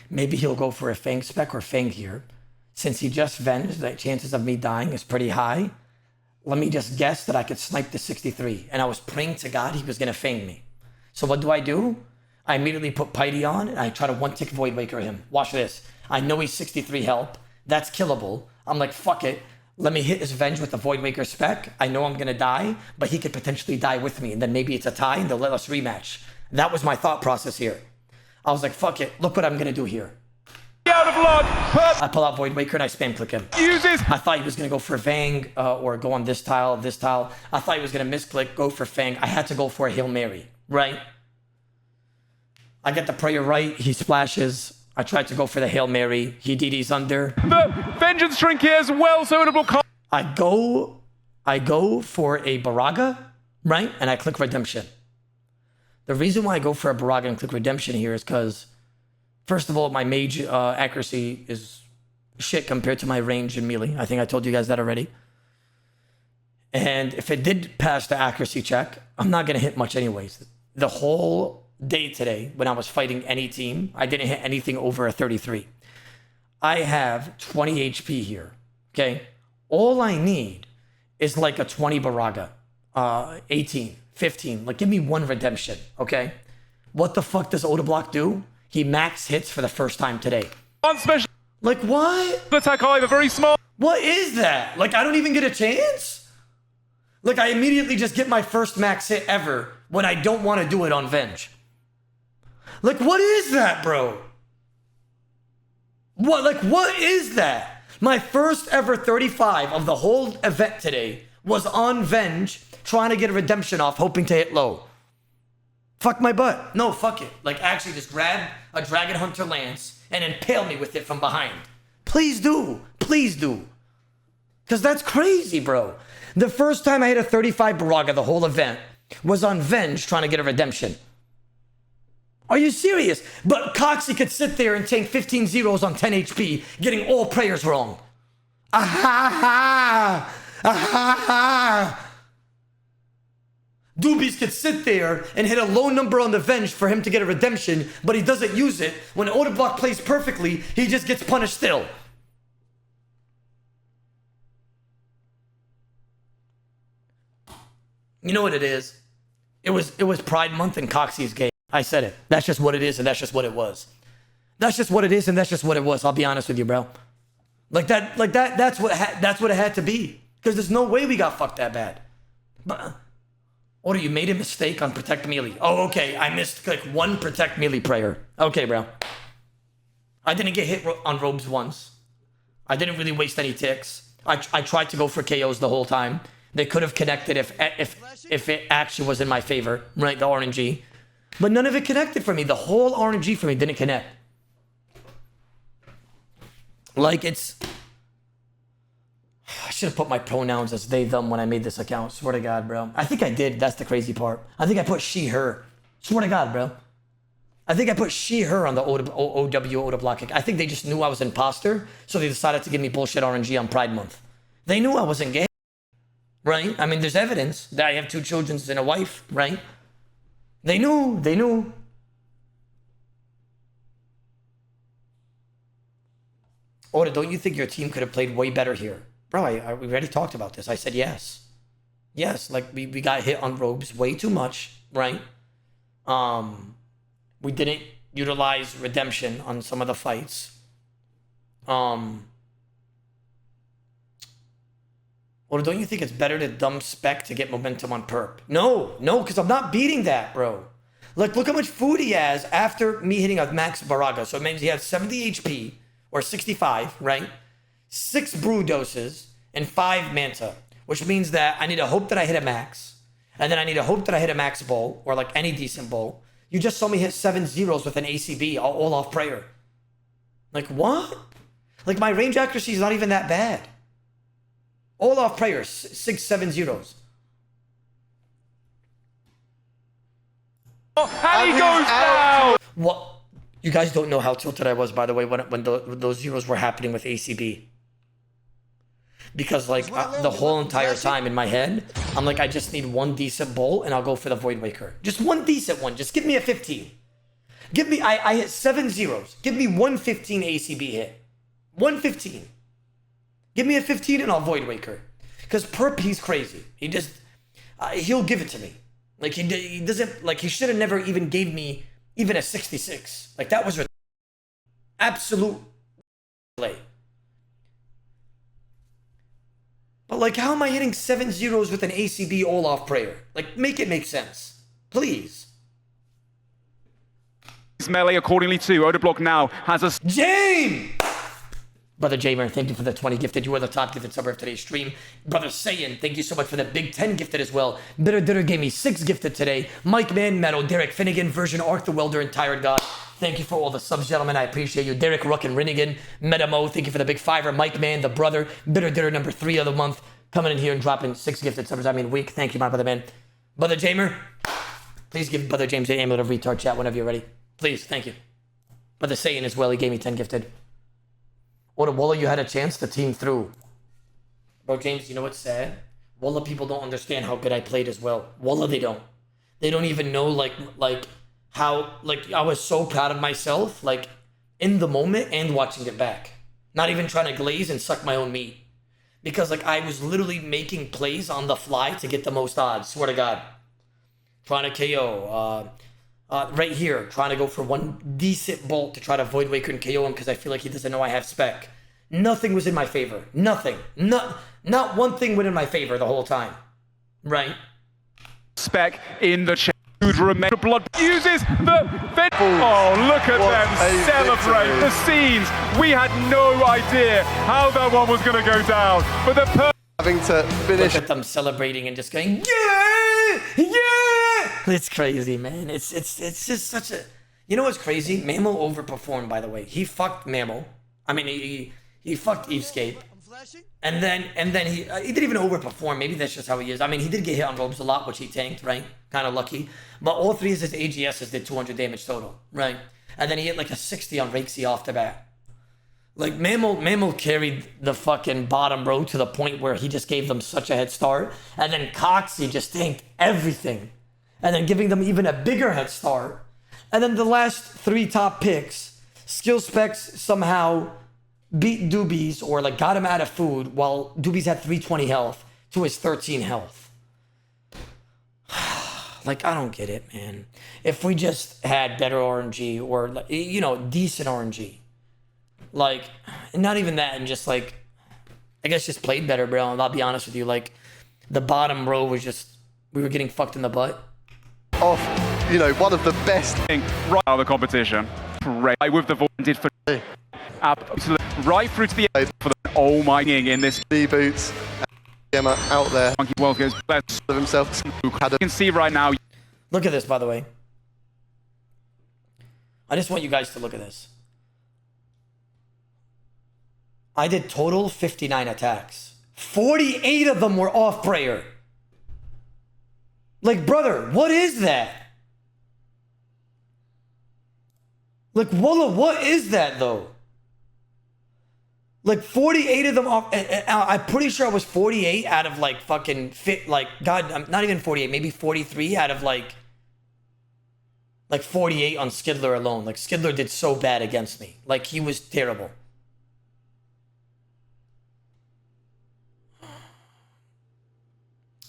A: Maybe he'll go for a Fang spec or Fang here. Since he just venged, the chances of me dying is pretty high. Let me just guess that I could snipe the 63. And I was praying to God he was going to Fang me. So what do? I immediately put Piety on and I try to one-tick Void Waker him. Watch this. I know he's 63 help. That's killable. I'm like, fuck it. Let me hit his Venge with the Void Waker spec. I know I'm going to die, but he could potentially die with me. And then maybe it's a tie and they'll let us rematch. That was my thought process here. I was like, fuck it. Look what I'm going to do here.
D: out of luck. Perp
A: I pull out Void Waker and I spam click him.
D: uses
A: I thought he was going to go for Fang or go on this tile. I thought he was going to misclick, go for Fang. I had to go for a Hail Mary, right? I get the prayer right. He splashes. I tried to go for the Hail Mary. He DD's under.
D: the vengeance trinket as well. So Odablock can't
A: I go for a Baraga, right? And I click Redemption. The reason why I go for a Baraga and click Redemption here is because, first of all, my mage accuracy is shit compared to my range and melee. I think I told you guys that already. And if it did pass the accuracy check, I'm not going to hit much anyways. The whole day today, when I was fighting any team, I didn't hit anything over a 33. I have 20 HP here, okay? All I need is like a 20 Baraga, 18, 15. Like, give me one redemption, okay? What the fuck does Odablock do? He max hits for the first time today.
D: on special
A: Like, what?
D: attack either. Very smart.
A: What is that? Like, I don't even get a chance? Like, I immediately just get my first max hit ever when I don't want to do it on Venge. Like, what is that, bro? What is that? My first ever 35 of the whole event today was on Venge, trying to get a redemption off, hoping to hit low. Fuck my butt. No, fuck it. Like, actually just grab a Dragon Hunter Lance and impale me with it from behind. Please do. Please do. Because that's crazy, bro. The first time I hit a 35 Baraga the whole event was on Venge trying to get a redemption. Are you serious? But Coxie could sit there and tank 15 zeros on 10 HP, getting all prayers wrong. Ah-ha-ha! Ah-ha-ha! Doobies could sit there and hit a low number on the Venge for him to get a redemption, but he doesn't use it. When Odablock plays perfectly, he just gets punished still. You know what it is? It was Pride Month and Coxie's game. I said it. That's just what it is, and that's just what it was. That's just what it is, and that's just what it was. I'll be honest with you, bro. That's what it had to be. Because there's no way we got fucked that bad. But, or you made a mistake on protect melee. Oh, okay. I missed like one protect melee prayer. Okay, bro. I didn't get hit on robes once. I didn't really waste any ticks. I tried to go for KOs the whole time. They could have connected if it actually was in my favor, right? The RNG. But none of it connected for me. The whole RNG for me didn't connect. Like, it's... I should have put my pronouns as they, them when I made this account. Swear to God, bro. I think I did. That's the crazy part. I think I put she, her. Swear to God, bro. I think I put she, her on the Odablock. I think they just knew I was an imposter, so they decided to give me bullshit RNG on Pride Month. They knew I wasn't gay, right? I mean, there's evidence that I have 2 children and a wife, right? They knew. Oda, don't you think your team could have played way better here? Bro, we already talked about this. I said yes. Yes, like we got hit on robes way too much, right? We didn't utilize redemption on some of the fights. Oda, don't you think it's better to dump spec to get momentum on perp? No, because I'm not beating that, bro. Like, look how much food he has after me hitting a max Baraga. So it means he has 70 HP, or 65, right? 6 brew doses, and 5 manta. Which means that I need to hope that I hit a max. And then I need to hope that I hit a max bowl, or like any decent bowl. You just saw me hit 7 zeros with an ACB, all off prayer. Like, what? Like, my range accuracy is not even that bad. All off prayers, 6, 7 zeros.
D: And he goes down!
A: What? You guys don't know how tilted I was, by the way, when those zeros were happening with ACB. Because, like, the whole entire time in my head, I'm like, I just need one decent bolt, and I'll go for the Void Waker. Just one decent one. Just give me a 15. Give me, I hit 7 zeros. Give me 115 ACB hit. 115. Give me a 15 and I'll Void Waker. Because Perp, he's crazy. He just, he'll give it to me. Like, he doesn't, like, he should have never even gave me even a 66. Like, that was absolute play. But, like, how am I hitting 7 zeros with an ACB all-off prayer? Like, make it make sense. Please.
D: His melee accordingly too. Odablock now has a...
A: Jame! Brother Jamer, thank you for the 20 gifted. You are the top gifted subber of today's stream. Brother Saiyan, thank you so much for the big 10 gifted as well. Bitter Ditter gave me 6 gifted today. Mike Man, Meadow, Derek Finnegan, Version Arc the Welder, and Tired God. Thank you for all the subs, gentlemen. I appreciate you. Derek Ruck and Rinnigan, Metamo, thank you for the big 5er. Mike Man, the brother, Bitter Ditter number 3 of the month, coming in here and dropping 6 gifted subbers. I mean, week. Thank you, my brother man. Brother Jamer, please give Brother James an amulet of retard chat whenever you're ready. Please, thank you. Brother Saiyan as well, he gave me 10 gifted. Or Walla, you had a chance to team through. Bro, James, you know what's sad? Walla people don't understand how good I played as well. Walla, they don't. They don't even know, like how, like, I was so proud of myself, like, in the moment and watching it back. Not even trying to glaze and suck my own meat. Because, like, I was literally making plays on the fly to get the most odds, swear to God. Trying to KO, right here, trying to go for one decent bolt to try to Void Waker and KO him because I feel like he doesn't know I have spec. Nothing was in my favor. Nothing. Not one thing went in my favor the whole time. Right?
D: Spec in the chat. Blood uses the vent. Oh, look at them celebrate the scenes. We had no idea how that one was going to go down. But the
E: having to finish.
A: Look at them celebrating and just going, yeah! Yeah! It's crazy, man. It's just such a... You know what's crazy? Mammal overperformed, by the way. He fucked Mammal. I mean, he fucked EVScape.
B: I'm flashing.
A: And then he didn't even overperform. Maybe that's just how he is. I mean, he did get hit on ropes a lot, which he tanked, right? Kind of lucky. But all 3 of his AGSs did 200 damage total, right? And then he hit like a 60 on Rhys off the bat. Like, Mammal carried the fucking bottom row to the point where he just gave them such a head start. And then Coxie just tanked everything. And then giving them even a bigger head start. And then the last 3 top picks, skill specs somehow beat Doobies or like got him out of food while Doobies had 320 health to his 13 health. Like, I don't get it, man. If we just had better RNG or, you know, decent RNG. Like, not even that, and just like, I guess just played better, bro. And I'll be honest with you, like, the bottom row was just, we were getting fucked in the butt.
E: Off, you know, one of the best
D: thing right out of the competition. Right with the void did for absolutely right through to the end for the oh my in this
E: boots. Gemma out there.
D: Monkey World goes best
E: of himself.
D: You can see right now.
A: Look at this, by the way. I just want you guys to look at this. I did total 59 attacks. 48 of them were off prayer. Like, brother, what is that? Like, Walla, what is that, though? Like, 48 of them off. I'm pretty sure I was 48 out of, like, fucking fit. Like, God, I'm not even 48. Maybe 43 out of, like 48 on Skidler alone. Like, Skidler did so bad against me. Like, he was terrible.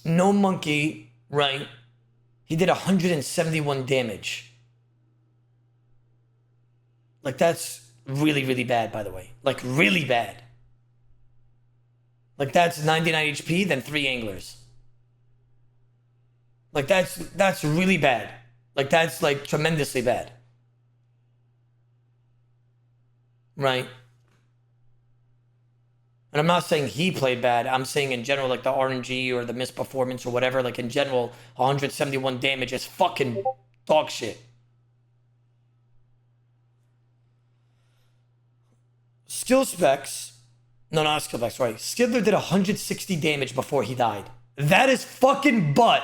A: No monkey, right? He did 171 damage. Like, that's really, really bad, by the way. Like, really bad. Like, that's 99 HP, then 3 anglers. Like, that's really bad. Like, that's, like, tremendously bad. Right? And I'm not saying he played bad. I'm saying in general, like, the RNG or the misperformance or whatever, like, in general, 171 damage is fucking dog shit. Skill specs. No, not skill specs, sorry. Skidler did 160 damage before he died. That is fucking butt.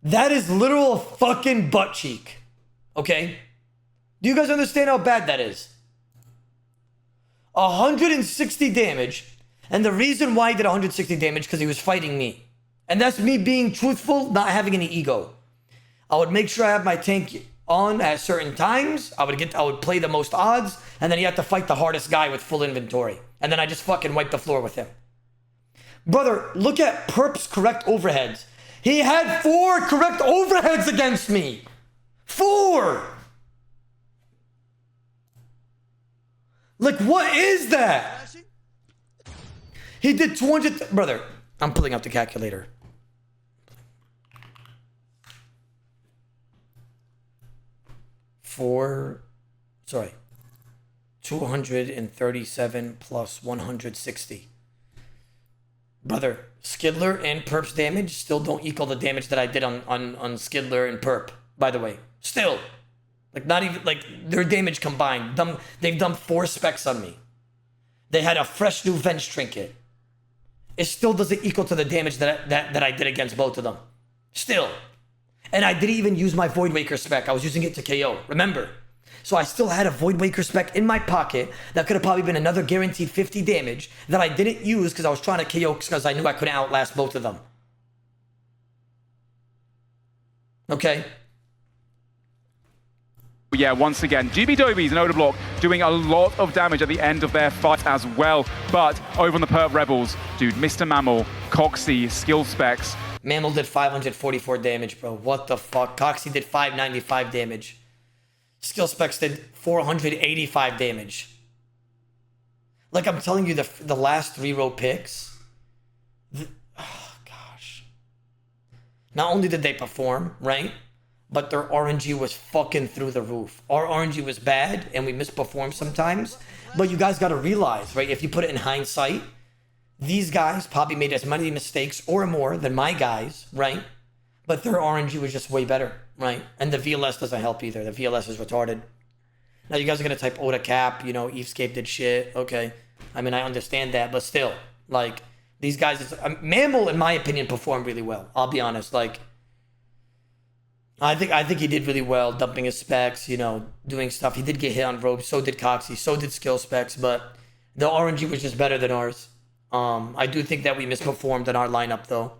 A: That is literal fucking butt cheek. Okay? Do you guys understand how bad that is? 160 damage. And the reason why he did 160 damage, because he was fighting me. And that's me being truthful, not having any ego. I would make sure I have my tank on at certain times. I would play the most odds, and then he had to fight the hardest guy with full inventory. And then I just fucking wiped the floor with him. Brother, look at Perp's correct overheads. He had 4 correct overheads against me. 4! Like, what is that?
B: Flashing?
A: He did 200... Brother, I'm pulling out the calculator. Sorry. 237 plus 160. Brother, Skidler and Perp's damage still don't equal the damage that I did on Skidler and Perp, by the way. Still. Like, not even, like, their damage combined. They've done 4 specs on me. They had a fresh new Venge Trinket. It still doesn't equal to the damage that I did against both of them. Still. And I didn't even use my Void Waker spec. I was using it to KO. Remember? So I still had a Void Waker spec in my pocket that could have probably been another guaranteed 50 damage that I didn't use because I was trying to KO because I knew I couldn't outlast both of them. Okay?
D: Yeah, once again, GB Dobies and Odablock doing a lot of damage at the end of their fight as well. But over on the Perp Rebels, dude, Mr. Mammal, Coxie, skill specs.
A: Mammal did 544 damage, bro. What the fuck? Coxie did 595 damage. Skill specs did 485 damage. Like, I'm telling you, the last 3-row picks. Oh, gosh. Not only did they perform, right? But their RNG was fucking through the roof. Our RNG was bad, and we misperformed sometimes. But you guys gotta realize, right? If you put it in hindsight, these guys probably made as many mistakes or more than my guys, right? But their RNG was just way better, right? And the VLS doesn't help either. The VLS is retarded. Now you guys are gonna type Oda cap, you know, EVScape did shit. Okay. I mean, I understand that, but still, like, these guys, Mammal, in my opinion, performed really well. I'll be honest, like, I think he did really well, dumping his specs, you know, doing stuff. He did get hit on ropes, so did Coxie, so did skill specs, but the RNG was just better than ours. I do think that we misperformed in our lineup, though.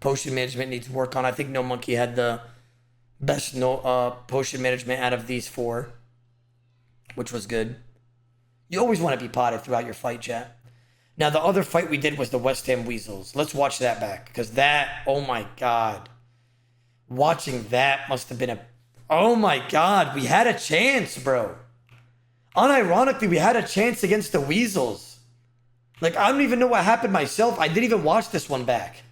A: Potion management needs work on. I think No Monkey had the best potion management out of these 4, which was good. You always want to be potted throughout your fight, chat. Now, the other fight we did was the West Ham Weasels. Let's watch that back, because that, oh my god. Watching that must have been a... Oh my god, we had a chance, bro. Unironically, we had a chance against the Weasels. Like, I don't even know what happened myself. I didn't even watch this one back.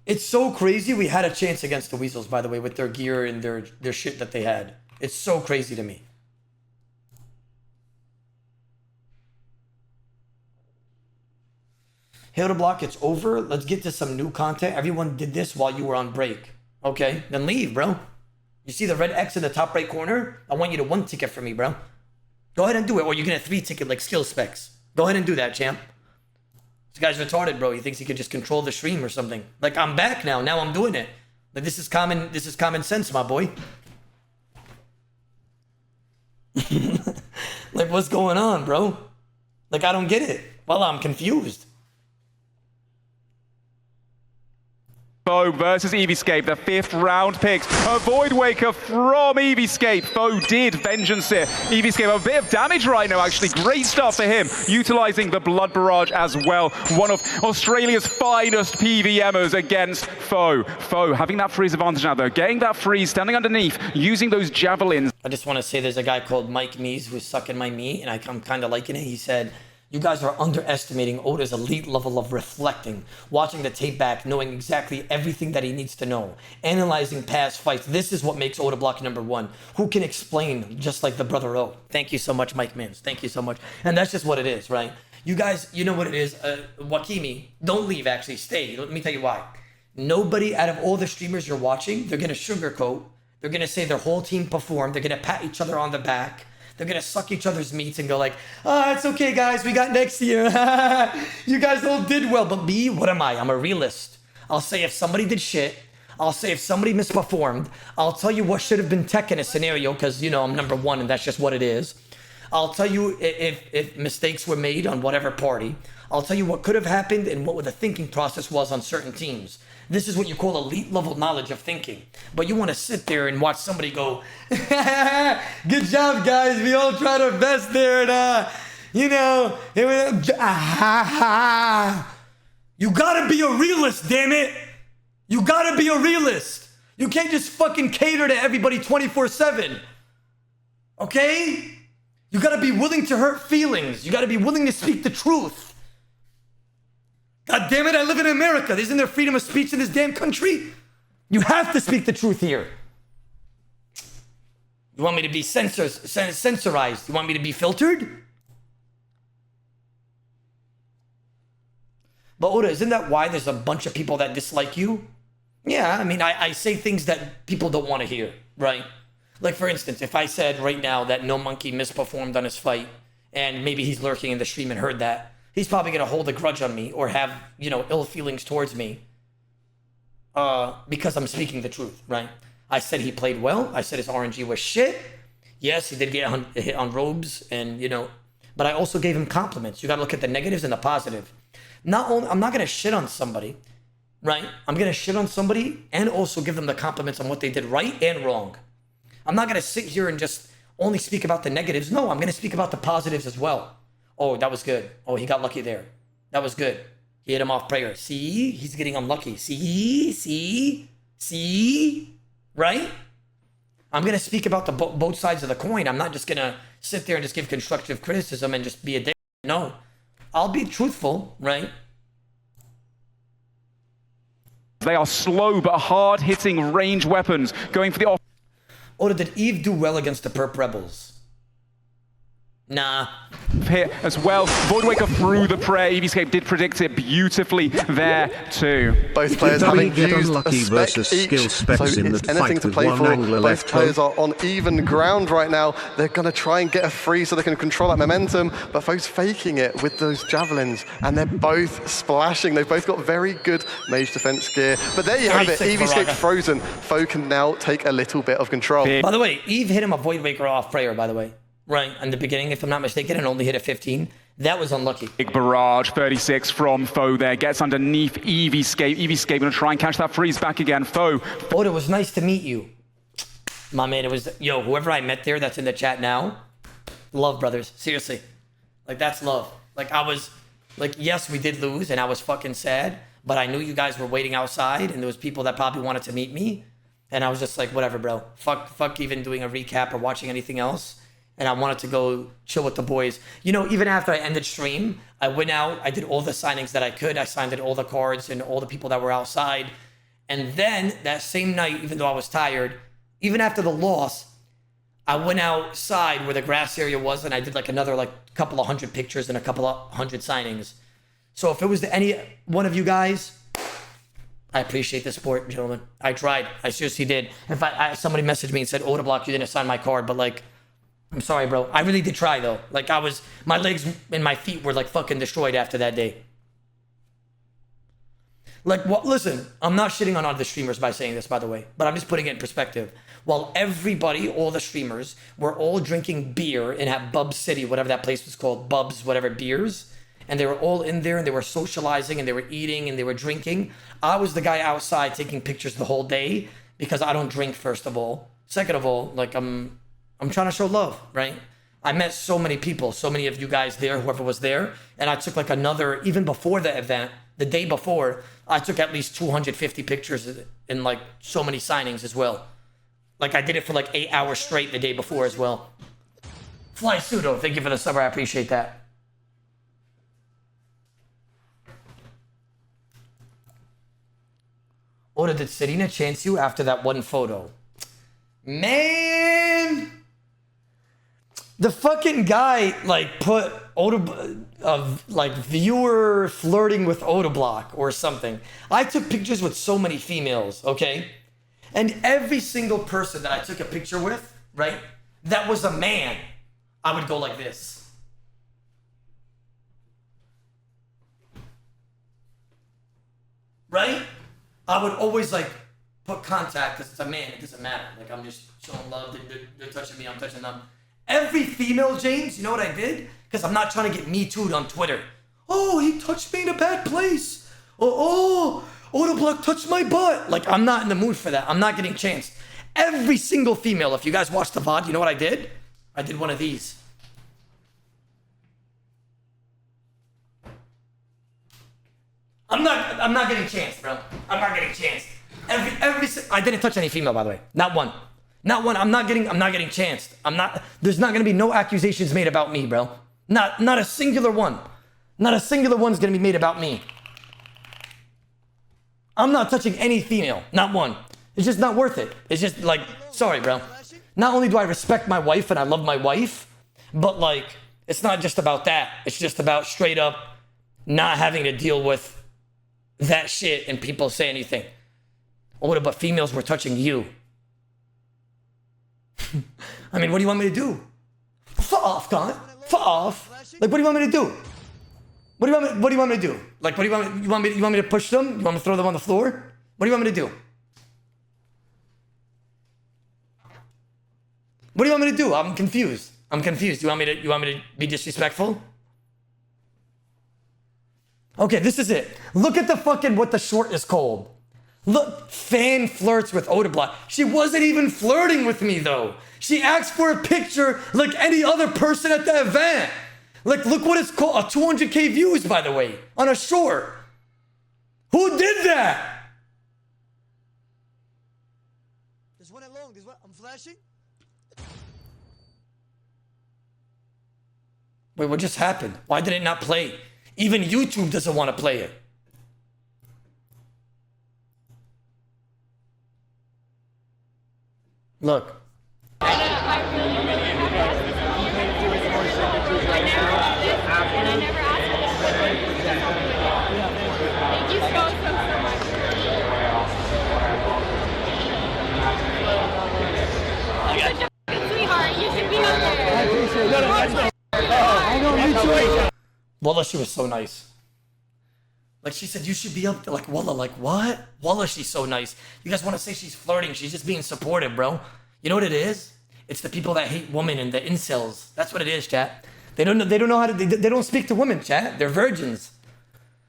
A: It's so crazy we had a chance against the Weasels, by the way, with their gear and their shit that they had. It's so crazy to me. Odablock, it's over. Let's get to some new content. Everyone did this while you were on break. Okay, then leave, bro. You see the red X in the top right corner? I want you to 1 ticket for me, bro. Go ahead and do it, or you can have 3 ticket like skill specs. Go ahead and do that, champ. This guy's retarded, bro. He thinks he can just control the stream or something. Like, I'm back now. Now I'm doing it. Like, this is common sense, my boy. Like, what's going on, bro? Like, I don't get it. Well, I'm confused.
D: Faux versus EVScape, the 5th round picks. A Void Waker from EVScape. Faux did Vengeance it. EVScape, a bit of damage right now, actually. Great stuff for him, utilizing the Blood Barrage as well. One of Australia's finest PVMers against Faux. Faux having that freeze advantage now, though. Getting that freeze, standing underneath, using those javelins.
A: I just want to say there's a guy called Mike Mees who's sucking my meat, and I'm kind of liking it. He said, you guys are underestimating Oda's elite level of reflecting, watching the tape back, knowing exactly everything that he needs to know, analyzing past fights. This is what makes Odablock #1. Who can explain just like the brother O? Thank you so much, Mike Mins. Thank you so much. And that's just what it is, right? You guys, you know what it is. Wakimi, don't leave, actually. Stay. Let me tell you why. Nobody out of all the streamers you're watching, they're going to sugarcoat They're gonna say their whole team performed. They're gonna pat each other on the back. They're gonna suck each other's meats and go like, "Ah, it's okay, guys. We got next year. You guys all did well." But me, what am I? I'm a realist. I'll say if somebody did shit. I'll say if somebody misperformed. I'll tell you what should have been tech in a scenario because, you know, I'm number one and that's just what it is. I'll tell you if mistakes were made on whatever party. I'll tell you what could have happened and what the thinking process was on certain teams. This is what you call elite level knowledge of thinking. But you want to sit there and watch somebody go, "Good job, guys. We all tried our best there. And, you know, you got to be a realist, damn it. You gotta be a realist. You can't just fucking cater to everybody 24/7. Okay? You gotta be willing to hurt feelings. You gotta be willing to speak the truth. God damn it, I live in America. Isn't there freedom of speech in this damn country? You have to speak the truth here. You want me to be censorized? You want me to be filtered? But Oda, isn't that why there's a bunch of people that dislike you? Yeah, I mean, I say things that people don't want to hear, right? Like, for instance, if I said right now that No Monkey misperformed on his fight, and maybe he's lurking in the stream and heard that, he's probably going to hold a grudge on me or have, you know, ill feelings towards me because I'm speaking the truth, right? I said he played well. I said his RNG was shit. Yes, he did get hit on robes, and, you know, but I also gave him compliments. You got to look at the negatives and the positive. Not only, I'm not going to shit on somebody, right? I'm going to shit on somebody and also give them the compliments on what they did right and wrong. I'm not going to sit here and just only speak about the negatives. No, I'm going to speak about the positives as well. Oh, that was good. Oh, he got lucky there. That was good. He hit him off prayer. See? He's getting unlucky. See? Right? I'm going to speak about the both sides of the coin. I'm not just going to sit there and just give constructive criticism and just be a dick. No. I'll be truthful, right?
D: They are slow but hard-hitting range weapons going for the off.
A: Oda, did Eve do well against the Perp Rebels? Nah.
D: Hit as well. Voidwaker through the prayer. EVScape did predict it beautifully there too.
E: Both players having
F: get
E: used
F: unlucky
E: a spec
F: versus
E: each,
F: skill specs
E: so
F: in
E: it's
F: the
E: anything
F: fight
E: to
F: with
E: play
F: one
E: for.
F: angler
E: Both
F: left.
E: players are on even ground right now. They're going to try and get a free so they can control that momentum, but Faux faking it with those javelins, and they're both splashing. They've both got very good mage defense gear. But there you have it,
A: 36
E: EVScape
A: Viraga.
E: frozen. Faux can now take a little bit of control.
A: By the way, Eve hit him a Voidwaker off prayer, by the way. Right, in the beginning, if I'm not mistaken, and only hit a 15. That was unlucky.
D: Big barrage, 36 from Faux there. Gets underneath EVScape. EVScape going to try and catch that freeze back again. Faux.
A: Oda, it was nice to meet you. My man, it was, yo, whoever I met there that's in the chat now, love, brothers. Seriously. Like, that's love. Like, I was, like, yes, we did lose, and I was fucking sad, but I knew you guys were waiting outside, and there was people that probably wanted to meet me, and I was just like, whatever, bro. Fuck even doing a recap or watching anything else. And I wanted to go chill with the boys. You know, even after I ended stream, I went out, I did all the signings that I could. I signed all the cards and all the people that were outside. And then that same night, even though I was tired, even after the loss, I went outside where the grass area was and I did like another like couple of 100 pictures and a couple of 100 signings. So if it was to any one of you guys, I appreciate the support, gentlemen. I tried. I seriously did. If somebody messaged me and said, Odablock, you didn't sign my card, but like, I'm sorry, bro. I really did try, though. Like, my legs and my feet were, like, fucking destroyed after that day. Like, what? Listen, I'm not shitting on other streamers by saying this, by the way, but I'm just putting it in perspective. While everybody, all the streamers, were all drinking beer in at Bub City, whatever that place was called, Bubs, whatever, beers, and they were all in there, and they were socializing, and they were eating, and they were drinking. I was the guy outside taking pictures the whole day, because I don't drink, first of all. Second of all, like, I'm trying to show love, right? I met so many people, so many of you guys there, whoever was there, and I took like another, even before the event, the day before, I took at least 250 pictures in like so many signings as well. Like I did it for like 8 hours straight the day before as well. Fly Pseudo, thank you for the summer, I appreciate that. Oda, did Serena chance you after that one photo? Man! The fucking guy, like, put like, viewer flirting with Odablock or something. I took pictures with so many females, okay? And every single person that I took a picture with, right, that was a man, I would go like this. Right? I would always like put contact because it's a man, it doesn't matter. Like I'm just showing love, they're touching me, I'm touching them. Every female, James, you know what I did? Because I'm not trying to get me too'd on Twitter. Oh, he touched me in a bad place. Oh, Odablock touched my butt. Like, I'm not in the mood for that. I'm not getting chanced. Every single female, if you guys watched the VOD, you know what I did? I did one of these. I'm not getting chanced, bro. I'm not getting chanced. I didn't touch any female, by the way. Not one. Not one. I'm not getting chanced. There's not gonna be no accusations made about me, bro. Not a singular one. Not a singular one's gonna be made about me. I'm not touching any female. Not one. It's just not worth it. It's just like, sorry, bro. Not only do I respect my wife and I love my wife, but like, it's not just about that. It's just about straight up not having to deal with that shit and people say anything. Oh, but females were touching you. I mean, what do you want me to do? Fuck off, God. Fuck off. Like, what do you want me to do? What do you want me to do? Like, what do you want me to push them? You want me to throw them on the floor? What do you want me to do? What do you want me to do? I'm confused. I'm confused. You want me to be disrespectful? Okay, this is it. Look at the fucking what the short is called. Look, fan flirts with Odablock. She wasn't even flirting with me though. She asked for a picture like any other person at the event. Like, look what it's called. 200K views, by the way, on a short. Who did that?
B: There's one along. There's one. I'm flashing.
A: Wait, what just happened? Why did it not play? Even YouTube doesn't want to play it. Look. Wallah, she was so nice. Like, she said, you should be up there. Like, Wallah, like, what? Wallah, she's so nice. You guys want to say she's flirting. She's just being supportive, bro. You know what it is? It's the people that hate women and the incels. That's what it is, chat. They don't know how to, they don't speak to women, chat. They're virgins.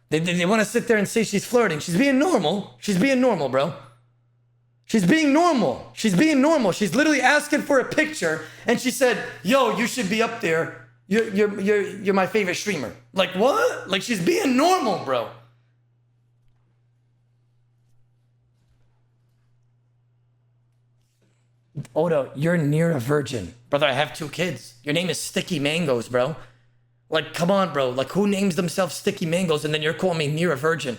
A: They want to sit there and say she's flirting. She's being normal. She's being normal, bro. She's being normal. She's being normal. She's literally asking for a picture, and she said, yo, you should be up there. You're my favorite streamer. Like, what? Like, she's being normal, bro. Oda, you're near a virgin. Brother, I have 2 kids. Your name is Sticky Mangoes, bro. Like, come on, bro. Like, who names themselves Sticky Mangoes and then you're calling me near a virgin?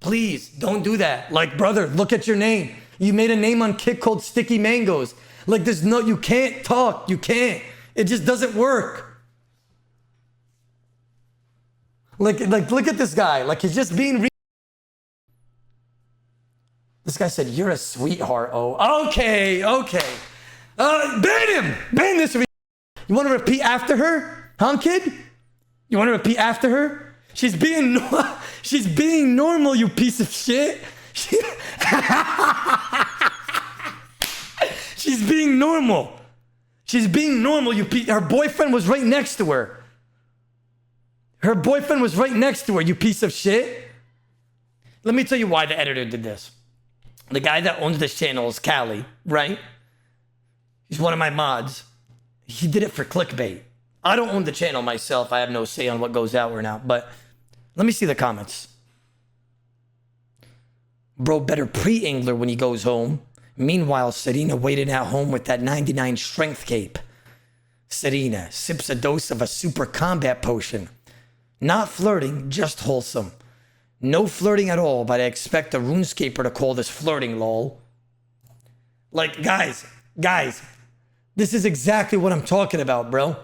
A: Please, don't do that. Like, brother, look at your name. You made a name on Kick called Sticky Mangoes. Like, there's no, you can't talk. You can't. It just doesn't work. Like, look at this guy. Like, he's just being This guy said, you're a sweetheart, oh. Okay. Ban him. Ban this. You want to repeat after her? Huh, kid? You want to repeat after her? She's being normal, you piece of shit. She's being normal. She's being normal, her boyfriend was right next to her. Her boyfriend was right next to her, you piece of shit. Let me tell you why the editor did this. The guy that owns this channel is Callie, right? He's one of my mods. He did it for clickbait. I don't own the channel myself. I have no say on what goes out or not, but let me see the comments. Bro better pre-angler when he goes home. Meanwhile, Serena waited at home with that 99 strength cape. Serena sips a dose of a super combat potion. Not flirting, just wholesome. No flirting at all, but I expect a RuneScaper to call this flirting, lol. Like, guys, this is exactly what I'm talking about, bro.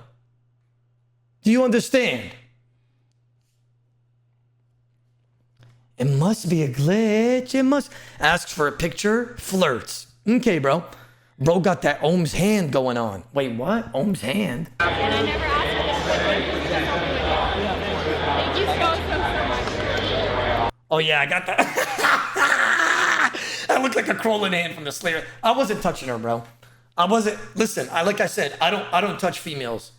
A: Do you understand? It must be a glitch. It must. Asks for a picture, flirts. Okay, bro. Bro got that Ohm's hand going on. Wait, what? Ohm's hand?
F: And I never asked for this, but thank you so much.
A: Oh yeah, I got that. I look like a crawling ant from the Slayer. I wasn't touching her, bro. I wasn't. Listen, like I said, I don't touch females.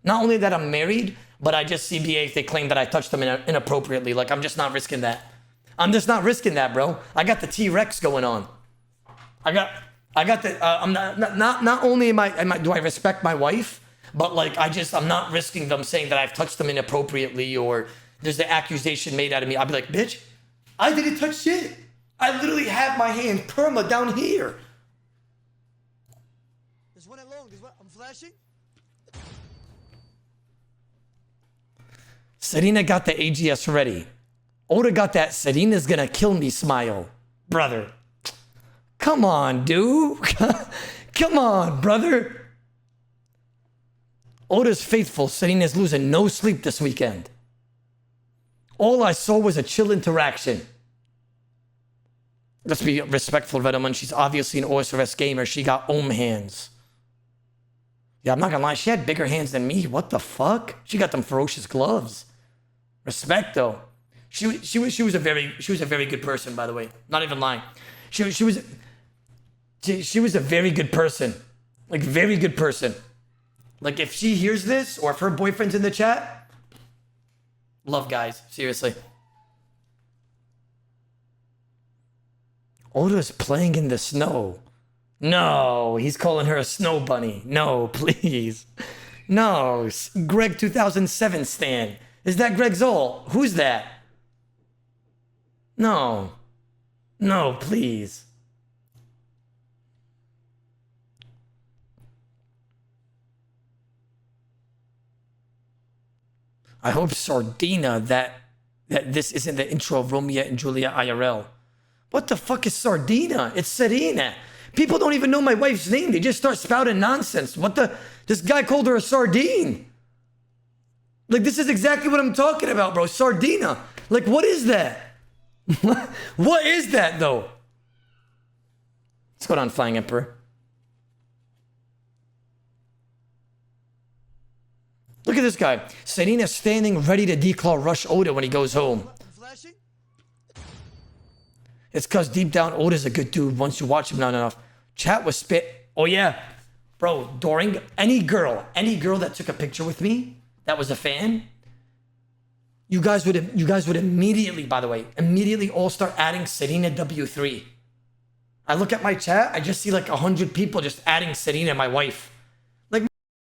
A: Not only that I'm married, but I just CBA if they claim that I touched them inappropriately. Like I'm just not risking that. I'm just not risking that, bro. I got the T-Rex going on. I got the. I'm not only am I do I respect my wife, but like I'm not risking them saying that I've touched them inappropriately or there's the accusation made out of me. I'll be like, bitch, I didn't touch shit. I literally have my hand perma down here.
B: There's one along. There's one. I'm flashing.
A: Serena got the AGS ready. Oda got that Serena's gonna kill me smile. Brother. Come on, dude. Come on, brother. Oda's faithful. Serena's losing no sleep this weekend. All I saw was a chill interaction. Let's be respectful, Redman. She's obviously an OSRS gamer. She got Ohm hands. Yeah, I'm not gonna lie. She had bigger hands than me. What the fuck? She got them ferocious gloves. Respect, though. She was a very good person, by the way. Not even lying. She was a very good person. Like, very good person. Like, if she hears this, or if her boyfriend's in the chat, love, guys. Seriously. Oda's playing in the snow. No, he's calling her a snow bunny. No, please. No, Greg 2007 stan. Is that Greg Zoll? Who's that? No. No, please. I hope Sardina that this isn't the intro of Romeo and Julia IRL. What the fuck is Sardina? It's Serena. People don't even know my wife's name. They just start spouting nonsense. This guy called her a sardine. Like, this is exactly what I'm talking about, bro. Sardina. Like, what is that? What is that, though? What's going on, Flying Emperor? Look at this guy. Serena standing ready to declaw rush Oda when he goes home.
B: I'm flashing.
A: It's because deep down, Oda's a good dude once you watch him not enough. Chat was spit. Oh, yeah. Bro, during any girl that took a picture with me that was a fan, you guys would immediately, by the way, all start adding Serena W3. I look at my chat, I just see like 100 people just adding Serena, my wife. Like,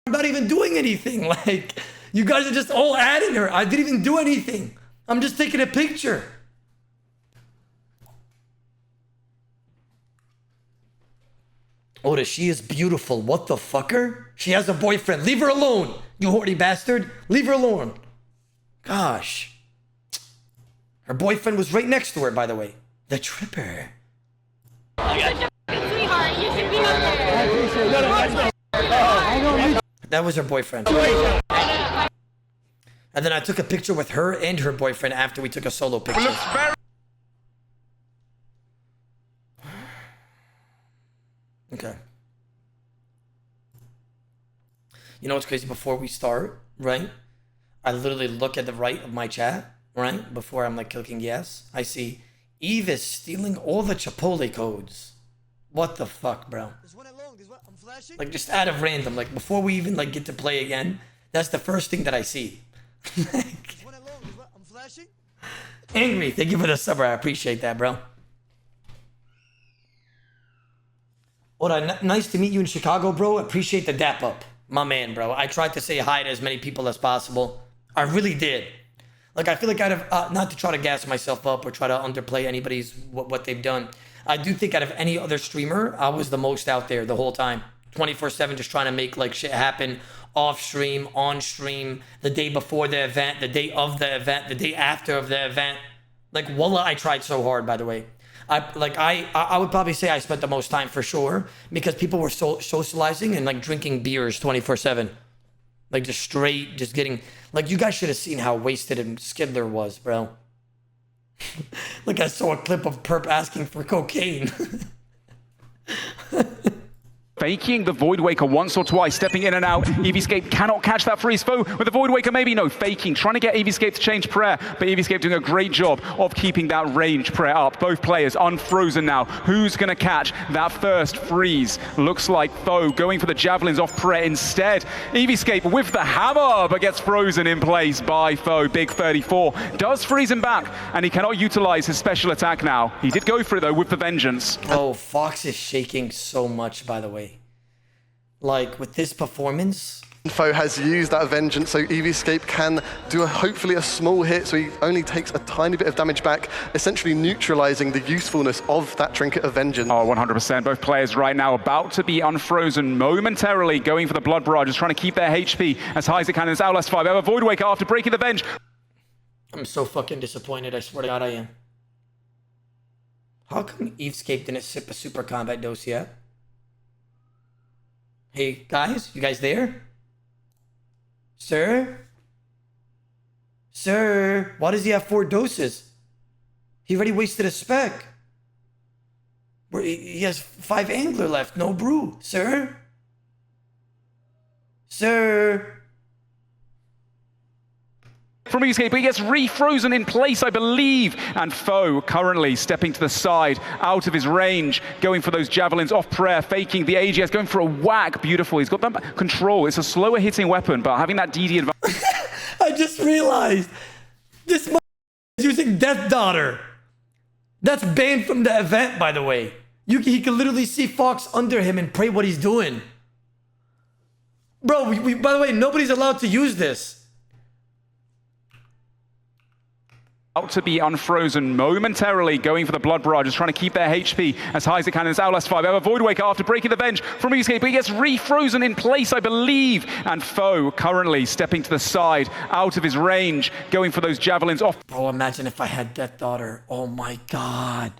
A: I'm not even doing anything. Like, you guys are just all adding her. I didn't even do anything. I'm just taking a picture. Oda, she is beautiful. What the fucker? She has a boyfriend. Leave her alone, you horny bastard. Leave her alone. Gosh. Her boyfriend was right next to her, by the way. The Tripper.
F: Sweetheart, you should be up there.
A: That was her boyfriend. And then I took a picture with her and her boyfriend after we took a solo picture. Okay. You know what's crazy? Before we start, right? I literally look at the right of my chat, right? Before I'm like clicking yes. I see Eve is stealing all the Chipotle codes. What the fuck, bro?
B: There's one along. There's one. I'm flashing.
A: Like, just out of random. Like, before we even like get to play again, that's the first thing that I see.
B: There's one along. There's one. I'm flashing.
A: Angry, thank you for the summer. I appreciate that, bro. Oda, nice to meet you in Chicago, bro. Appreciate the dap up. My man, bro. I tried to say hi to as many people as possible. I really did. Like, I feel like out of, not to try to gas myself up or try to underplay anybody's, what they've done. I do think out of any other streamer, I was the most out there the whole time. 24/7, just trying to make like shit happen off stream, on stream, the day before the event, the day of the event, the day after of the event. Like, wallah, I tried so hard, by the way. I would probably say I spent the most time for sure because people were socializing and like drinking beers 24/7. Like, just straight, just getting, like, you guys should have seen how wasted Skidler was, bro. Like, I saw a clip of Perp asking for cocaine.
D: faking the Void Waker once or twice, stepping in and out. EVScape cannot catch that freeze. Faux with the Void Waker, maybe no, faking, trying to get EVScape to change prayer, but EVScape doing a great job of keeping that range prayer up. Both players unfrozen now. Who's going to catch that first freeze? Looks like Faux going for the javelins off prayer instead. EVScape with the hammer, but gets frozen in place by Faux. Big 34 does freeze him back, and he cannot utilize his special attack now. He did go for it though with the vengeance.
A: Oh, Fox is shaking so much, by the way. Like, with this performance,
E: Faux has used that vengeance, so EVScape can do hopefully a small hit, so he only takes a tiny bit of damage back, essentially neutralizing the usefulness of that trinket of vengeance.
D: Oh, 100%. Both players right now about to be unfrozen momentarily, going for the blood barrage, just trying to keep their HP as high as they can. It's Outlast 5. They have a Void Waker after breaking the bench.
A: I'm so fucking disappointed, I swear to God I am. How come EVScape didn't sip a super combat dose yet? Hey, guys, you guys there? Sir? Sir? Why does he have 4 doses? He already wasted a spec. He has 5 angler left, no brew. Sir? Sir?
D: From EVScape, but he gets refrozen in place, I believe. And Faux currently stepping to the side, out of his range, going for those javelins off prayer, faking the AGS, going for a whack. Beautiful. He's got that control. It's a slower hitting weapon, but having that DD advantage.
A: I just realized this is using Death Daughter. That's banned from the event, by the way. He can literally see Fox under him and pray what he's doing. Bro, by the way, nobody's allowed to use this.
D: Out to be unfrozen momentarily, going for the blood barrage, just trying to keep their HP as high as they can. It's Outlast 5. They have a Void Waker after breaking the bench from EVScape, but he gets refrozen in place, I believe. And Faux currently stepping to the side, out of his range, going for those javelins off.
A: Bro, imagine if I had Death Daughter. Oh my God.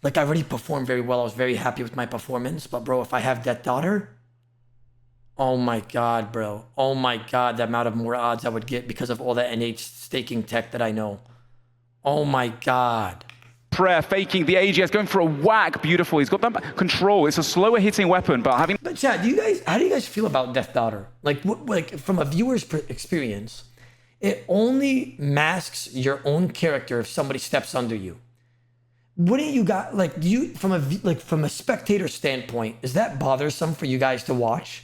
A: Like, I already performed very well. I was very happy with my performance. But bro, if I have Death Daughter, oh my God, bro. Oh my God, the amount of more odds I would get because of all the NH staking tech that I know. Oh my God.
D: Prayer, faking the AGS, going for a whack. Beautiful. He's got that control. It's a slower hitting weapon, but having...
A: But chat, how do you guys feel about Death Daughter? Like from a viewer's experience, it only masks your own character if somebody steps under you. Wouldn't you got, like, from a spectator standpoint, is that bothersome for you guys to watch?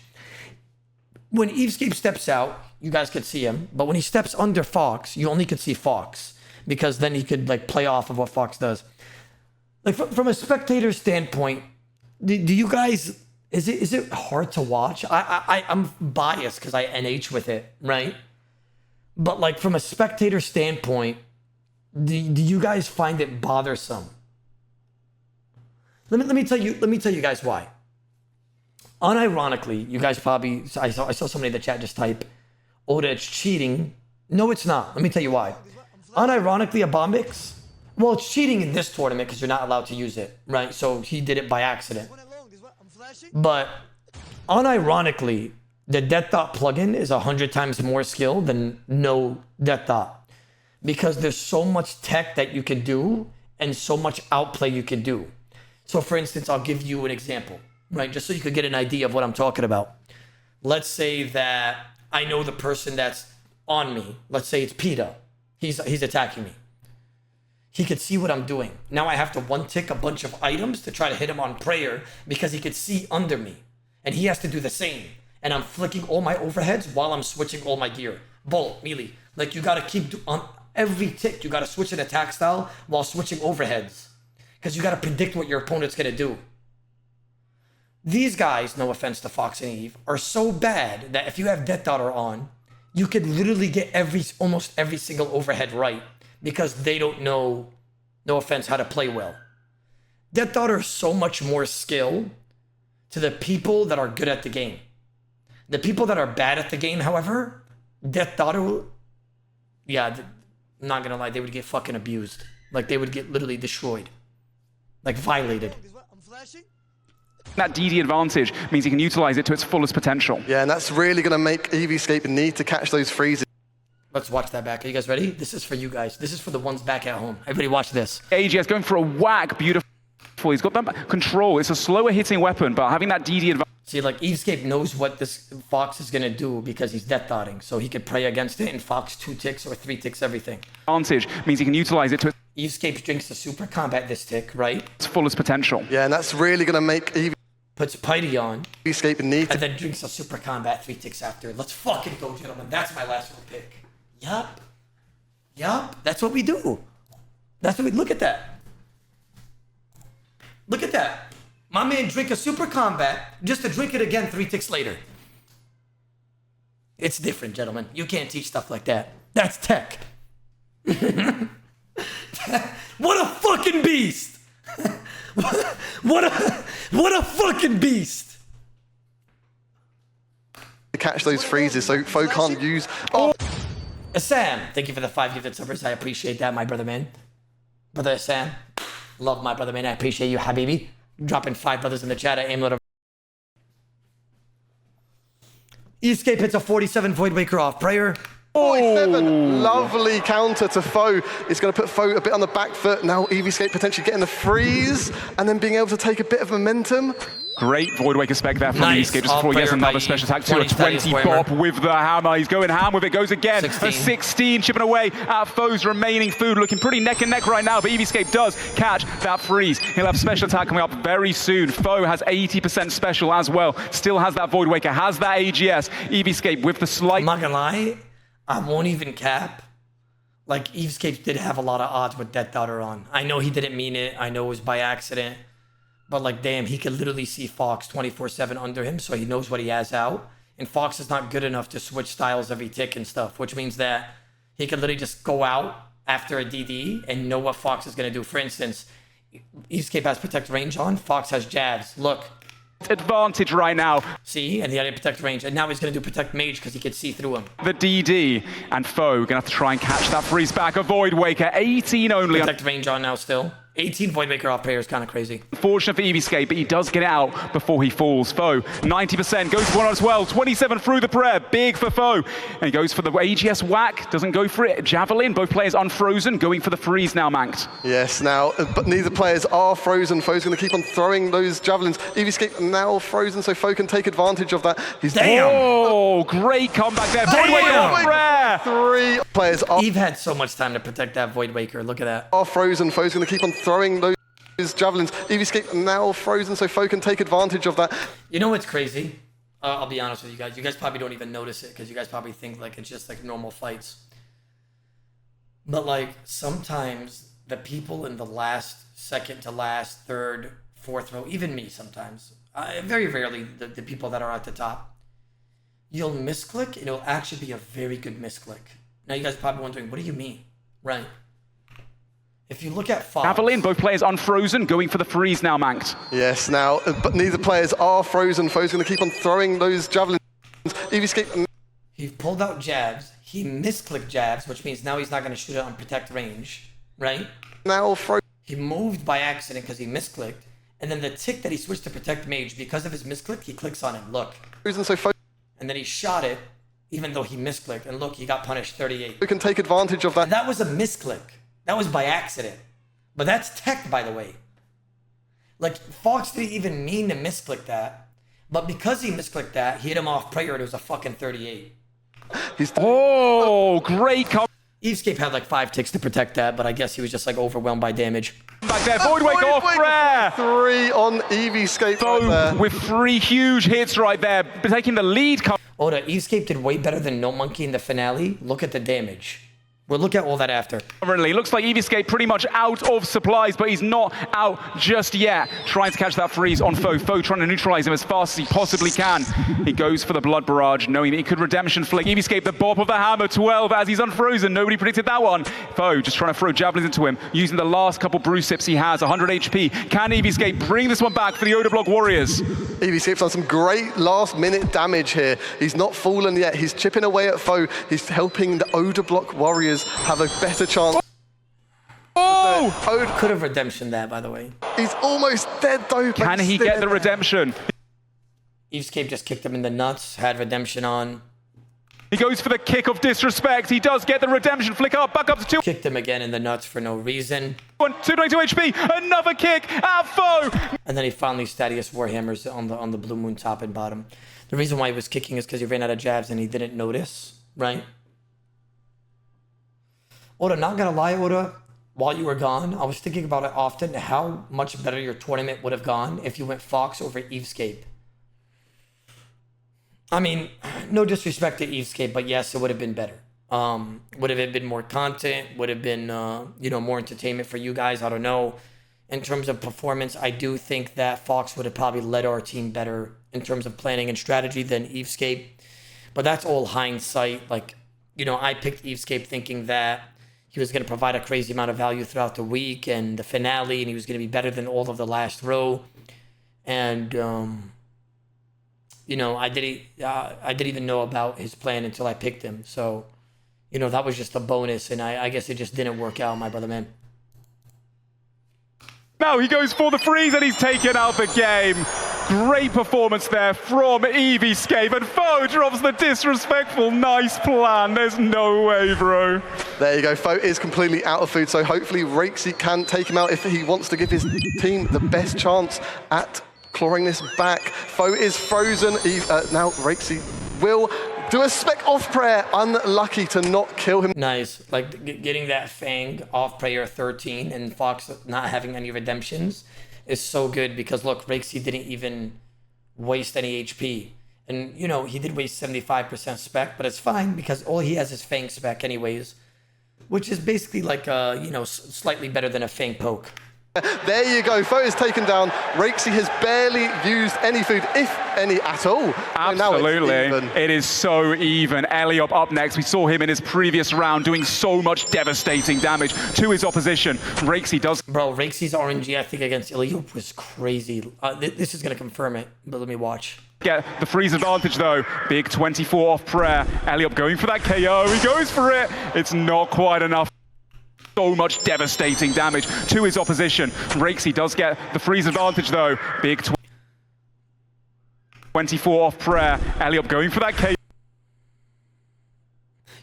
A: When EVScape steps out, you guys could see him, but when he steps under Fox, you only could see Fox, because then he could like play off of what Fox does. Like from a spectator standpoint, do you guys, is it hard to watch? I'm biased because I NH with it, right? But like from a spectator standpoint, do you guys find it bothersome? Let me tell you guys why. Unironically, you guys probably, I saw somebody in the chat just type, Oda, it's cheating. No, it's not. Let me tell you why. Unironically, Abombix, well, it's cheating in this tournament because you're not allowed to use it, right? So he did it by accident. But unironically, the Death Dot plugin is 100 times more skill than no Death Dot, because there's so much tech that you can do and so much outplay you can do. So for instance, I'll give you an example, right? Just so you could get an idea of what I'm talking about. Let's say that I know the person that's on me. Let's say it's PETA. He's attacking me. He could see what I'm doing. Now I have to one-tick a bunch of items to try to hit him on prayer because he could see under me. And he has to do the same. And I'm flicking all my overheads while I'm switching all my gear. Bolt, melee. Like, you gotta keep, on every tick, you gotta switch an attack style while switching overheads. Because you gotta predict what your opponent's gonna do. These guys, no offense to Fox and Eve, are so bad that if you have Death Daughter on, you could literally get almost every single overhead right because they don't know, no offense, how to play well. Death Daughter is so much more skill to the people that are good at the game. The people that are bad at the game, however, Death Daughter, yeah, I'm not gonna lie, they would get fucking abused. Like, they would get literally destroyed. Like, violated.
D: That DD advantage means he can utilize it to its fullest potential.
E: Yeah, and that's really going to make EVScape need to catch those freezes.
A: Let's watch that back. Are you guys ready? This is for you guys. This is for the ones back at home. Everybody watch this.
D: AGS going for a whack. Beautiful. He's got that control. It's a slower hitting weapon, but having that DD advantage.
A: See, like, EVScape knows what this Fox is going to do because he's death dotting. So he could pray against it, and Fox 2 ticks or 3 ticks everything.
D: Means he can utilize it to
A: EVScape drinks the super combat this tick, right?
D: its fullest potential.
E: Yeah, and that's really going to make
A: Puts Piety on,
E: EVScape need to
A: and then drinks a super combat 3 ticks after. Let's fucking go, gentlemen. That's my last one pick. Yup. Yup. That's what we do. That's what we... Look at that. Look at that. My man drink a super combat just to drink it again 3 ticks later. It's different, gentlemen. You can't teach stuff like that. That's tech. What a fucking beast! What a fucking beast!
E: catch those freezes, so Faux can't use... Oh!
A: Sam, thank you for the 5 gifted subbers. I appreciate that, my brother man. Brother Sam. Love my brother man. I appreciate you, Habibi. Dropping 5 brothers in the chat. I aim little. EVScape hits a 47 Void Waker off. Prayer.
E: 47, lovely counter to Faux. It's going to put Faux a bit on the back foot. Now EVScape potentially getting the freeze and then being able to take a bit of momentum.
D: Great Void Waker spec there from
A: Nice.
D: EVScape just before he gets
A: Off-player
D: another
A: by
D: special attack to a
A: 20
D: 20 bop with the hammer. He's going ham with it, goes again.
A: 16.
D: A 16 chipping away at Faux's remaining food. Looking pretty neck and neck right now, but EVScape does catch that freeze. He'll have special attack coming up very soon. Faux has 80% special as well. Still has that Void Waker, has that AGS. EVScape with the slight...
A: I'm not gonna lie. I won't even cap. Like, EVScape did have a lot of odds with Death Daughter on. I know he didn't mean it. I know it was by accident. But, like, damn, he could literally see Fox 24/7 under him, so he knows what he has out. And Fox is not good enough to switch styles every tick and stuff, which means that he could literally just go out after a DD and know what Fox is going to do. For instance, EVScape has Protect Range on. Fox has Jabs. Look.
D: advantage right now.
A: See? And he had Protect Range. And now he's going to do Protect Mage because he could see through him.
D: The DD and Faux gonna have to try and catch that freeze back. A Void Waker, 18 only.
A: Protect Range on now still. 18 Void Waker off player is kind of crazy.
D: Unfortunate for EVScape, but he does get it out before he falls. Faux, 90%, goes for one as well. 27 through the prayer, big for Faux. And he goes for the AGS whack, doesn't go for it. Javelin, both players unfrozen, going for the freeze now, Manx.
E: Yes, now, but neither players are frozen. Faux's going to keep on throwing those javelins. EVScape now frozen, so Faux can take advantage of that. He's
D: Oh, great comeback there. Void Waker off prayer.
E: 3 players
A: Eve had so much time to protect that Void Waker. Look at that.
E: are frozen. Faux's going to keep on throwing those javelins. EVScape now frozen, so Faux can take advantage of that.
A: You know what's crazy? I'll be honest with you guys. You guys probably don't even notice it because you guys probably think like it's just like normal fights. But like sometimes the people in the last, second to last, third, fourth row, even me sometimes, very rarely the people that are at the top, you'll misclick and it'll actually be a very good misclick. Now you guys are probably wondering, what do you mean? Right. If you look at Fox...
D: Javelin, both players unfrozen, going for the freeze now, Manx.
E: Yes, now, but neither players are frozen. Faux's going to keep on throwing those javelins. EVScape...
A: He pulled out jabs. He misclicked jabs, which means now he's not going to shoot it on protect range, right?
E: Now frozen.
A: He moved by accident because he misclicked. And then the tick that he switched to protect mage, because of his misclick, he clicks on it. Look.
E: So Faux
A: And then he shot it, even though he misclicked. And look, he got punished 38.
E: can take advantage of that.
A: And that was a misclick. That was by accident. But that's tech, by the way. Like, Fox didn't even mean to misclick that. But because he misclicked that, he hit him off prayer and it was a fucking 38.
D: Oh, great comeback
A: EVScape had like 5 ticks to protect that, but I guess he was just like overwhelmed by damage.
D: there. Void Waker off prayer.
E: 3 on EVScape right there.
D: With 3 huge hits right there, taking the lead.
A: Oda, EVScape did way better than No Monkey in the finale. Look at the damage. We'll look at all that after.
D: Currently, looks like EVScape pretty much out of supplies, but he's not out just yet. Trying to catch that freeze on Faux. Faux trying to neutralize him as fast as he possibly can. He goes for the Blood Barrage, knowing that he could Redemption Flick. EVScape, the bop of the hammer, 12 as he's unfrozen. Nobody predicted that one. Faux just trying to throw javelins into him, using the last couple brew sips he has, 100 HP. Can EVScape bring this one back for the Odablock Warriors?
E: EVScape's done some great last-minute damage here. He's not fallen yet. He's chipping away at Faux. He's helping the Odablock Warriors have a better chance.
D: Oh!
A: Could have redemption that, by the way.
E: He's almost dead though.
D: Can he get the redemption?
A: EVScape just kicked him in the nuts, had redemption on.
D: He goes for the kick of disrespect. He does get the redemption flick up, back up to 2.
A: Kicked him again in the nuts for no reason.
D: 222 HP, another kick at Faux.
A: And then he finally Stadius Warhammers on the Blue Moon top and bottom. The reason why he was kicking is because he ran out of jabs and he didn't notice, right? Oda, not gonna lie, Oda, while you were gone, I was thinking about it often, how much better your tournament would have gone if you went Faux over EVScape. I mean, no disrespect to EVScape, but yes, it would have been better. Would have been more content, would have been, more entertainment for you guys. I don't know. In terms of performance, I do think that Faux would have probably led our team better in terms of planning and strategy than EVScape. But that's all hindsight. Like, I picked EVScape thinking that he was going to provide a crazy amount of value throughout the week and the finale, and he was going to be better than all of the last row. And, I didn't even know about his plan until I picked him. So, that was just a bonus, and I guess it just didn't work out, my brother, man.
D: Now he goes for the freeze and he's taken out the game. Great performance there from EVScape, and Faux drops the disrespectful nice plan. There's no way, bro.
E: There you go. Faux is completely out of food, so hopefully Rhys can take him out if he wants to give his team the best chance at clawing this back. Faux is frozen. Now Rhys will do a spec off prayer. Unlucky to not kill him.
A: Nice. Like, getting that Fang off prayer 13 and Faux not having any redemptions is so good because, look, Rhys didn't even waste any HP. And, he did waste 75% spec, but it's fine because all he has is Fang spec anyways, which is basically like, slightly better than a Fang poke.
E: There you go. Faux is taken down. Rhys has barely used any food, if any at all.
D: Absolutely.
E: It
D: is so even. Eliop up next. We saw him in his previous round doing so much devastating damage to his opposition. Rhys does.
A: Bro, Rhys' RNG, I think, against Eliop was crazy. This is going to confirm it, but let me watch.
D: Get the freeze advantage though. Big 24 off prayer. Eliop going for that KO. He goes for it. It's not quite enough. So much devastating damage to his opposition. Rhys does get the freeze advantage though. Big 24 off prayer. Eliop going for that KO.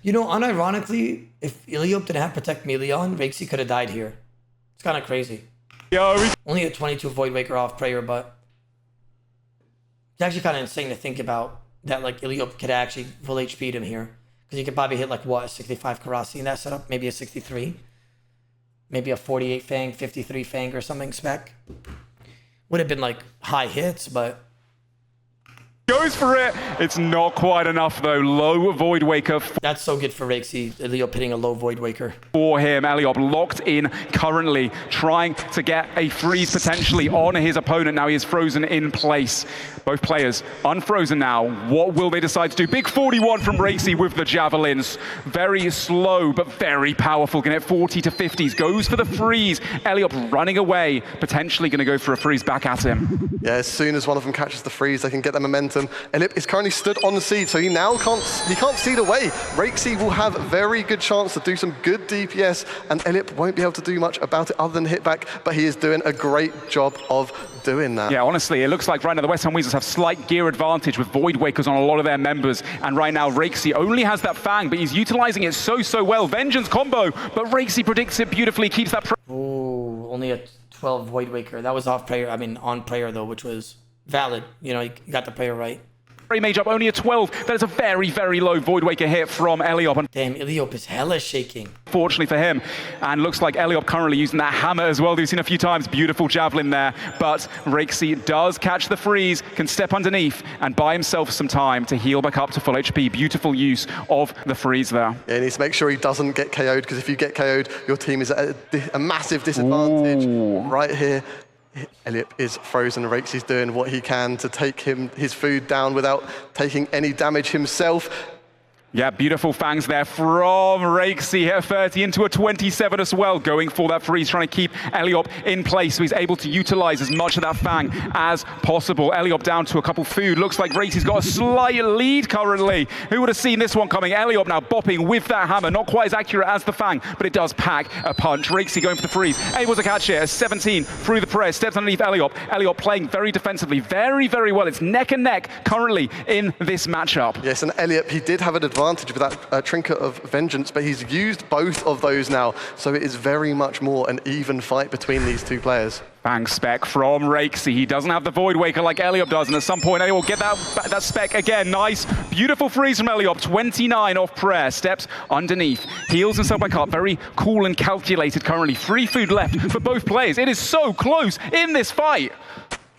A: Unironically, if Eliop didn't have Protect Melee on, Rhys could have died here. It's kind of crazy. Only a 22 Void Waker off prayer, but it's actually kind of insane to think about that, like, Eliop could actually full HP'd him here. Because you could probably hit, like, what, a 65 Karasi in that setup? Maybe a 63? Maybe a 48 Fang, 53 Fang or something spec. Would have been, like, high hits, but...
D: Goes for it. It's not quite enough, though. Low Void Waker.
A: That's so good for Rhys. Eliop hitting a low Void Waker.
D: For him, Eliop locked in currently, trying to get a freeze potentially on his opponent. Now he is frozen in place. Both players unfrozen now. What will they decide to do? Big 41 from Rhys with the javelins. Very slow, but very powerful. Gonna hit 40 to 50s. Goes for the freeze. Eliop running away. Potentially gonna go for a freeze back at him.
E: Yeah, as soon as one of them catches the freeze, they can get the momentum. Eliop is currently stood on the seed, so he now can't seed away. Rhys will have a very good chance to do some good DPS, and Eliop won't be able to do much about it other than hit back, but he is doing a great job of doing that. Yeah,
D: honestly, it looks like right now the West Ham Weasels have slight gear advantage with Void Wakers on a lot of their members, and right now Rhys only has that Fang, but he's utilizing it so well. Vengeance combo, but Rhys predicts it beautifully, keeps that...
A: Ooh, only a 12 Void Waker. That was off prayer, on prayer though, which was valid. You got the prayer right.
D: Mage up, only a 12. That is a very low Void Waker hit from Eliop.
A: Damn, Eliop is hella shaking.
D: Fortunately for him, and looks like Eliop currently using that hammer as well. We've seen a few times, beautiful javelin there, but Rhys does catch the freeze, can step underneath and buy himself some time to heal back up to full HP. Beautiful use of the freeze there.
E: Yeah, he needs to make sure he doesn't get KO'd, because if you get KO'd, your team is at a massive disadvantage.
D: Ooh.
E: Right here. Eliop is frozen. Rhys is doing what he can to take his food down without taking any damage himself.
D: Yeah, beautiful fangs there from Rhys. He hit 30 into a 27 as well, going for that freeze, trying to keep Eliop in place so he's able to utilize as much of that Fang as possible. Eliop down to a couple food. Looks like Rhys has got a slight lead currently. Who would have seen this one coming? Eliop now bopping with that hammer. Not quite as accurate as the Fang, but it does pack a punch. Rhys going for the freeze. Able to catch it. A 17 through the press. Steps underneath Eliop. Eliop playing very defensively, very well. It's neck and neck currently in this matchup.
E: Yes, and Eliop, he did have an advantage advantage with that Trinket of Vengeance, but he's used both of those now, so it is very much more an even fight between these two players.
D: Bang spec from Rhys. He doesn't have the Void Waker like Eliop does, and at some point Eliop will get that spec again. Nice, beautiful freeze from Eliop. 29 off prayer, steps underneath, heals himself back up. Very cool and calculated currently. Free food left for both players. It is so close in this fight.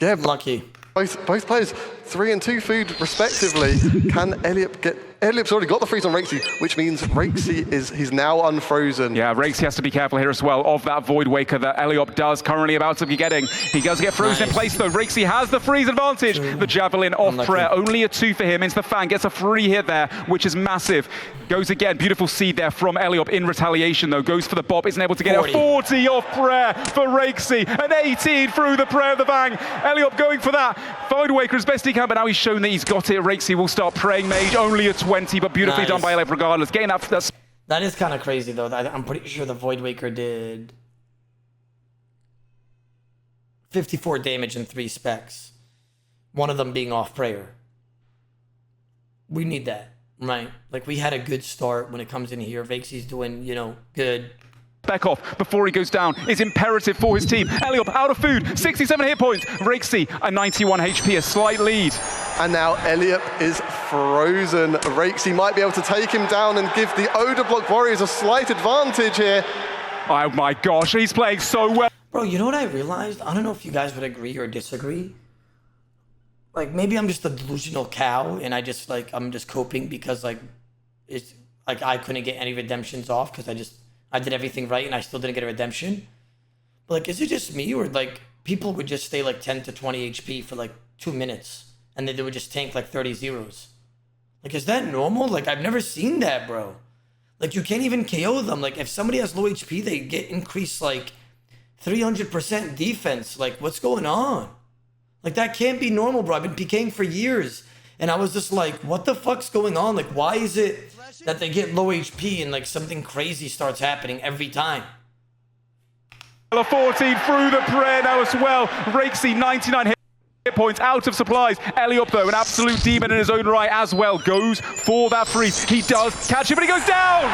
E: Yeah,
A: Lucky.
E: Both players, 3 and 2 food respectively. Can Eliop get... Eliop's already got the freeze on Rhys, which means Rhys he's now unfrozen.
D: Yeah, Rhys has to be careful here as well of that Void Waker that Eliop does currently about to be getting. He does get frozen in place though. Rhys has the freeze advantage. The Javelin off prayer, only a 2 for him. Into the Fang, gets a free hit there, which is massive. Goes again, beautiful seed there from Eliop in retaliation though. Goes for the bop, isn't able to get 40. A 40 off prayer for Rhys. An 18 through the prayer of the Fang. Eliop going for that Void Waker as best he can, but now he's shown that he's got it. Rhys will start praying mage, only a 20, but beautifully done by Eliop regardless. Getting that.
A: That is kind of crazy though. I'm pretty sure the Void Waker did 54 damage in 3 specs. One of them being off prayer. We need that, right? Like we had a good start when it comes in here. Vexy's doing, you know, good.
D: Back off before he goes down is imperative for his team. Eliop out of food, 67 hit points. Rhys a 91 HP, a slight lead.
E: And now Eliop is frozen. Rhys might be able to take him down and give the Odablock Warriors a slight advantage here.
D: Oh my gosh, he's playing so well.
A: Bro, you know what I realized? I don't know if you guys would agree or disagree. Like maybe I'm just a delusional cow and I'm just coping because like it's like I couldn't get any redemptions off because I did everything right and I still didn't get a redemption. But like, is it just me or like people would just stay like 10 to 20 HP for like 2 minutes and then they would just tank like 30 zeros? Like, is that normal? Like, I've never seen that, bro. Like, you can't even KO them. Like, if somebody has low HP, they get increased like 300% defense. Like, what's going on? Like, that can't be normal, bro. I've been PKing for years. And I was just like, what the fuck's going on? Like, why is it that they get low HP and like something crazy starts happening every time?
D: 14 through the prayer now as well. Rhys 99 hit points, out of supplies. Eliop though, an absolute demon in his own right as well, goes for that freeze. He does catch it, but he goes down!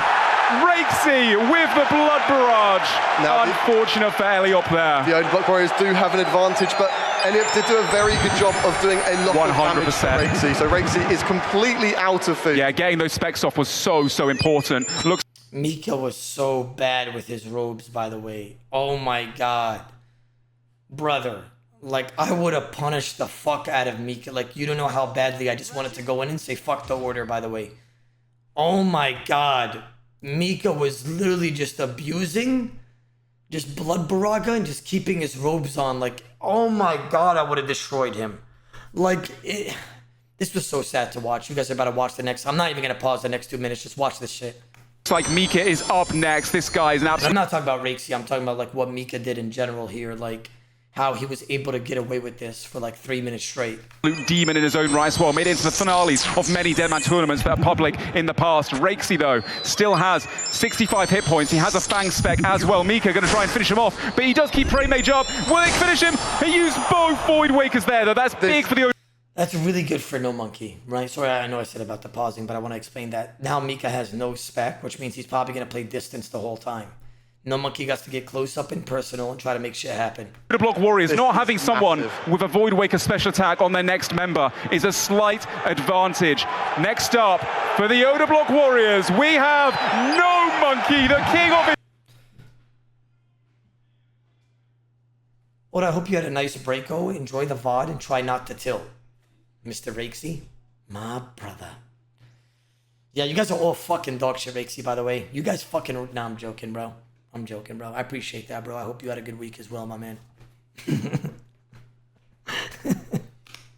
D: Rhys with the blood barrage. Now, unfortunate for Eliop there.
E: The Odablock Warriors do have an advantage, but Eliop did do a very good job of doing a lot
D: 100%.
E: of damage to Rhys. So Rhys is completely out of food.
D: Yeah, getting those specs off was so important. Looks
A: Mika was so bad with his robes, by the way. Oh my god. Brother. Like, I would have punished the fuck out of Mika. Like, you don't know how badly I just wanted to go in and say fuck the order, by the way. Oh my god. Mika was literally just abusing just Blood Baraga and just keeping his robes on. Like, oh my god, I would have destroyed him. Like, this was so sad to watch. You guys are about to watch the next. I'm not even going to pause the next 2 minutes. Just watch this shit.
D: Looks like Mika is up next. This guy is an absolute...
A: I'm not talking about Rhys. I'm talking about, like, what Mika did in general here. Like, how he was able to get away with this for like 3 minutes straight.
D: Demon in his own right as well, made it into the finales of many Deadman tournaments that are public in the past. Rhys though, still has 65 hit points. He has a Fang spec as well. Mika going to try and finish him off, but he does keep Prey Mage up. Will they finish him? He used both Void Wakers there though. That's big for the...
A: That's really good for No Monkey, right? Sorry, I know I said about the pausing, but I want to explain that. Now Mika has no spec, which means he's probably going to play distance the whole time. No Monkey got to get close up and personal and try to make shit happen.
D: Odablock Warriors not having someone with a Void Waker special attack on their next member is a slight advantage. Next up, for the Odablock Warriors, we have No Monkey, the king of it.
A: Well, I hope you had a nice breako. Enjoy the VOD and try not to tilt. Mr. Rhysy, my brother. Yeah, you guys are all fucking dog shit, Rhysy, by the way. You guys fucking... Nah, I'm joking, bro. I'm joking, bro. I appreciate that, bro. I hope you had a good week as well, my man.
D: Inferno!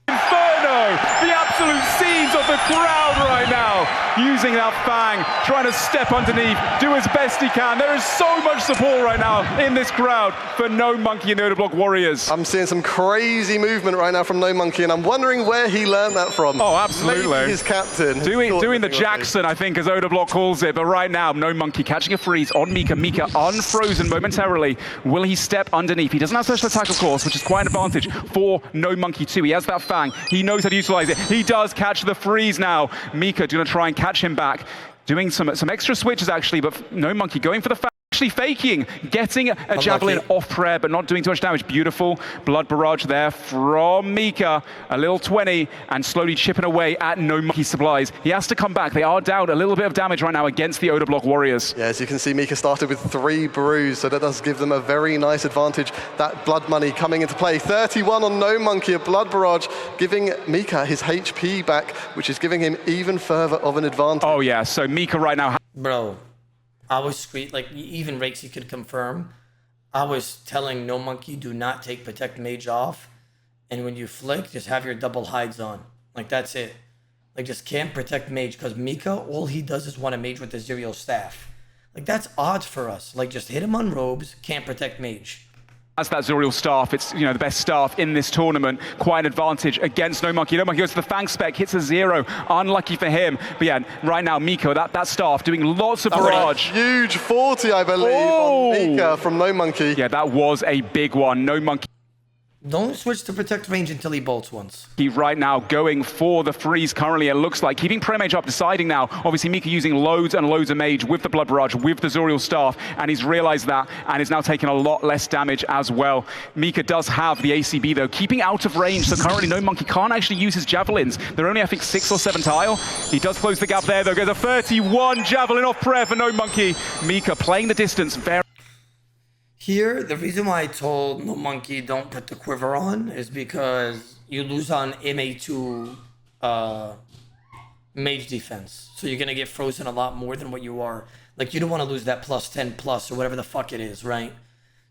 D: The absolute scenes of the crowd right now. Using that Fang, trying to step underneath, do as best he can. There is so much support right now in this crowd for No Monkey and the Odablock Warriors.
E: I'm seeing some crazy movement right now from No Monkey, and I'm wondering where he learned that from.
D: Oh, absolutely.
E: Maybe his captain.
D: Doing the Jackson, I think, as Odablock calls it. But right now, No Monkey catching a freeze on Mika. Mika unfrozen momentarily. Will he step underneath? He doesn't have special attack, of course, which is quite an advantage for No Monkey too. He has that Fang. He knows how to utilize it. He does catch the freeze now. Mika going to try try and catch him back. Doing some extra switches actually, but No Monkey going for the actually faking, getting a javelin off prayer, but not doing too much damage. Beautiful blood barrage there from Mika. A little 20 and slowly chipping away at No Monkey supplies. He has to come back. They are down a little bit of damage right now against the Odablock Warriors.
E: Yeah, as you can see, Mika started with 3 brews, so that does give them a very nice advantage. That blood money coming into play. 31 on No Monkey, a blood barrage, giving Mika his HP back, which is giving him even further of an advantage.
D: Oh yeah, so Mika right now.
A: Bro, I was like even Rhys could confirm. I was telling No Monkey, do not take Protect Mage off, and when you flick, just have your double hides on. Like that's it. Like just can't Protect Mage because Mika, all he does is want to mage with the Zerial staff. Like that's odds for us. Like just hit him on robes, can't Protect Mage.
D: As that Zerial staff, it's the best staff in this tournament. Quite an advantage against No Monkey. No Monkey goes to the Fang spec, hits a 0. Unlucky for him. But yeah, right now Miko, that staff doing lots of barrage.
E: Huge 40, I believe, on Mika from No Monkey.
D: Yeah, that was a big one. No Monkey.
A: Don't switch to Protect Range until he bolts once.
D: He right now going for the freeze currently, it looks like. Keeping Premage up, deciding now. Obviously, Mika using loads and loads of Mage with the Blood Barrage, with the Zorial Staff, and he's realized that, and is now taking a lot less damage as well. Mika does have the ACB, though, keeping out of range, so currently No Monkey can't actually use his Javelins. They're only, I think, 6 or 7 tile. He does close the gap there, though. Goes a 31 Javelin off prayer for No Monkey. Mika playing the distance very...
A: Here, the reason why I told No Monkey don't put the quiver on is because you lose on MA2 mage defense. So you're going to get frozen a lot more than what you are. Like, you don't want to lose that plus 10 plus or whatever the fuck it is, right?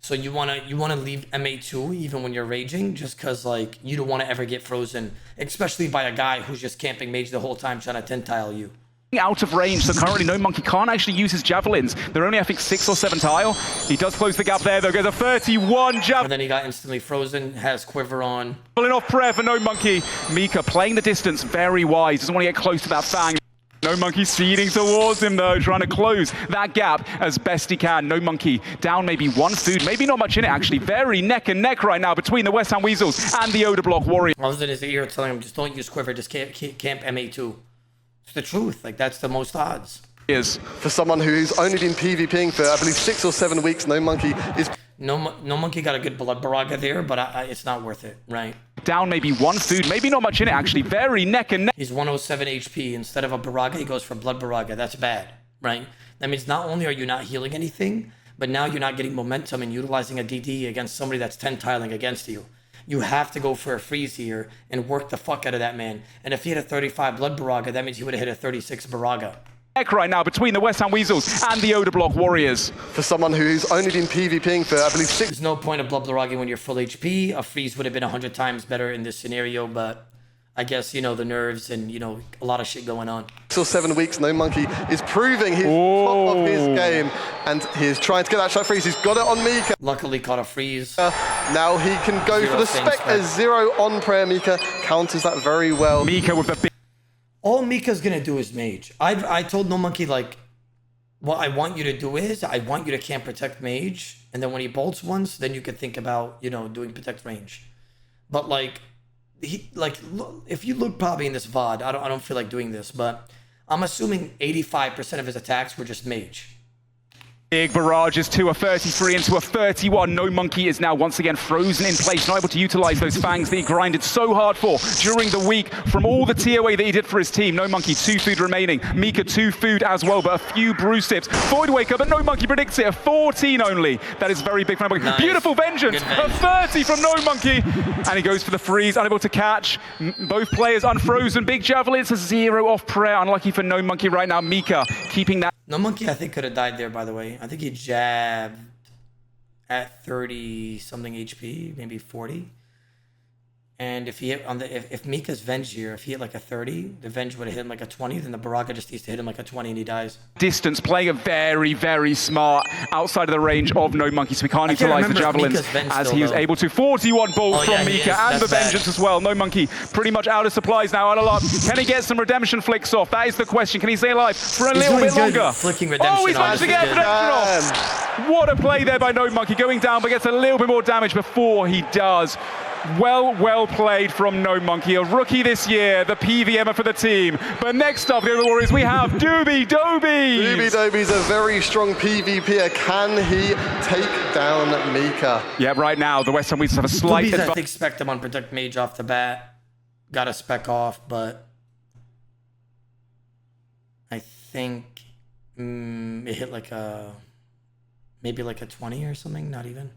A: So you want to leave MA2 even when you're raging just because, like, you don't want to ever get frozen, especially by a guy who's just camping mage the whole time trying to 10 tile you.
D: Out of range, so currently No Monkey can't actually use his Javelins. They're only, I think, 6 or 7 tile. He does close the gap there, though. Goes a 31 Javelin.
A: And then he got instantly frozen, has quiver on.
D: Pulling off prayer for No Monkey. Mika playing the distance very wise. Doesn't want to get close to that Fang. No Monkey seeding towards him, though, trying to close that gap as best he can. No Monkey down maybe 1 food, maybe not much in it, actually. Very neck and neck right now between the West Ham Weasels and the Odablock Warriors.
A: I was in his ear telling him, just don't use quiver, just camp MA2. It's the truth. Like, that's the most odds.
E: For someone who's only been PvPing for, I believe, 6 or 7 weeks, No Monkey is...
A: No Monkey got a good blood baraga there, but it's not worth it, right?
D: Down maybe 1 food, maybe not much in it, actually. Very neck and neck.
A: He's 107 HP. Instead of a baraga, he goes for blood baraga. That's bad, right? That means not only are you not healing anything, but now you're not getting momentum and utilizing a DD against somebody that's 10 tiling against you. You have to go for a freeze here and work the fuck out of that man. And if he had a 35 blood baraga, that means he would have hit a 36 baraga.
D: Right now between the West Ham Weasels and the Odablock Warriors.
E: For someone who's only been PvPing for, I believe, 6...
A: There's no point of blood baraga when you're full HP. A freeze would have been 100 times better in this scenario, but I guess, the nerves and, a lot of shit going on.
E: 6 or 7 weeks, No Monkey is proving he's top of his game, and he's trying to get that shot freeze. He's got it on Mika.
A: Luckily caught a freeze.
E: Now he can go for the spec as 0 on prayer. Mika counters that very well.
D: Mika with the big...
A: All Mika's gonna do is mage. I told No Monkey, like, what I want you to do is, I want you to camp protect mage, and then when he bolts once, then you could think about, doing protect range. But, like, if you look probably in this VOD, I don't feel like doing this, but I'm assuming 85% of his attacks were just mage.
D: Big barrages to a 33 into a 31. No Monkey is now once again frozen in place, not able to utilize those fangs that he grinded so hard for during the week from all the TOA that he did for his team. No Monkey, 2 food remaining. Mika, 2 food as well, but a few brew sips. Void Waker, but No Monkey predicts it, a 14 only. That is very big for No Monkey. Nice. Beautiful Vengeance, a 30 from No Monkey. And he goes for the freeze, unable to catch. Both players unfrozen. Big Javelin, it's a 0 off prayer. Unlucky for No Monkey right now. Mika keeping that.
A: No Monkey, I think, could have died there, by the way. I think he jabbed at 30-something HP, maybe 40. And if he hit on if Mika's Venge here, if he hit like a 30, the Venge would have hit him like a 20, then the baraga just needs to hit him like a 20 and he dies.
D: Distance, playing a very, very smart outside of the range of No Monkey, so we can't utilize the Javelins as he was able to. 41 bolts from Mika and the Vengeance as well. No Monkey pretty much out of supplies now, out of luck. Can he get some redemption flicks off? That is the question. Can he stay alive for a little bit longer?
A: Flicking redemption.
D: Oh, he's managed to get redemption off. What a play there by No Monkey, going down but gets a little bit more damage before he does. Well played from No Monkey, a rookie this year, the PVMer for the team. But next up, the Warriors, we have Doobie Dobies.
E: Doobie Dobie's a very strong PvPer. Can he take down Mika?
D: Yeah, right now, the West Ham Weasels have a slight
A: Doobies, I
D: advantage.
A: expect him on Protect Mage off the bat. Got a spec off, but I think it hit like maybe like a 20 or something, not even.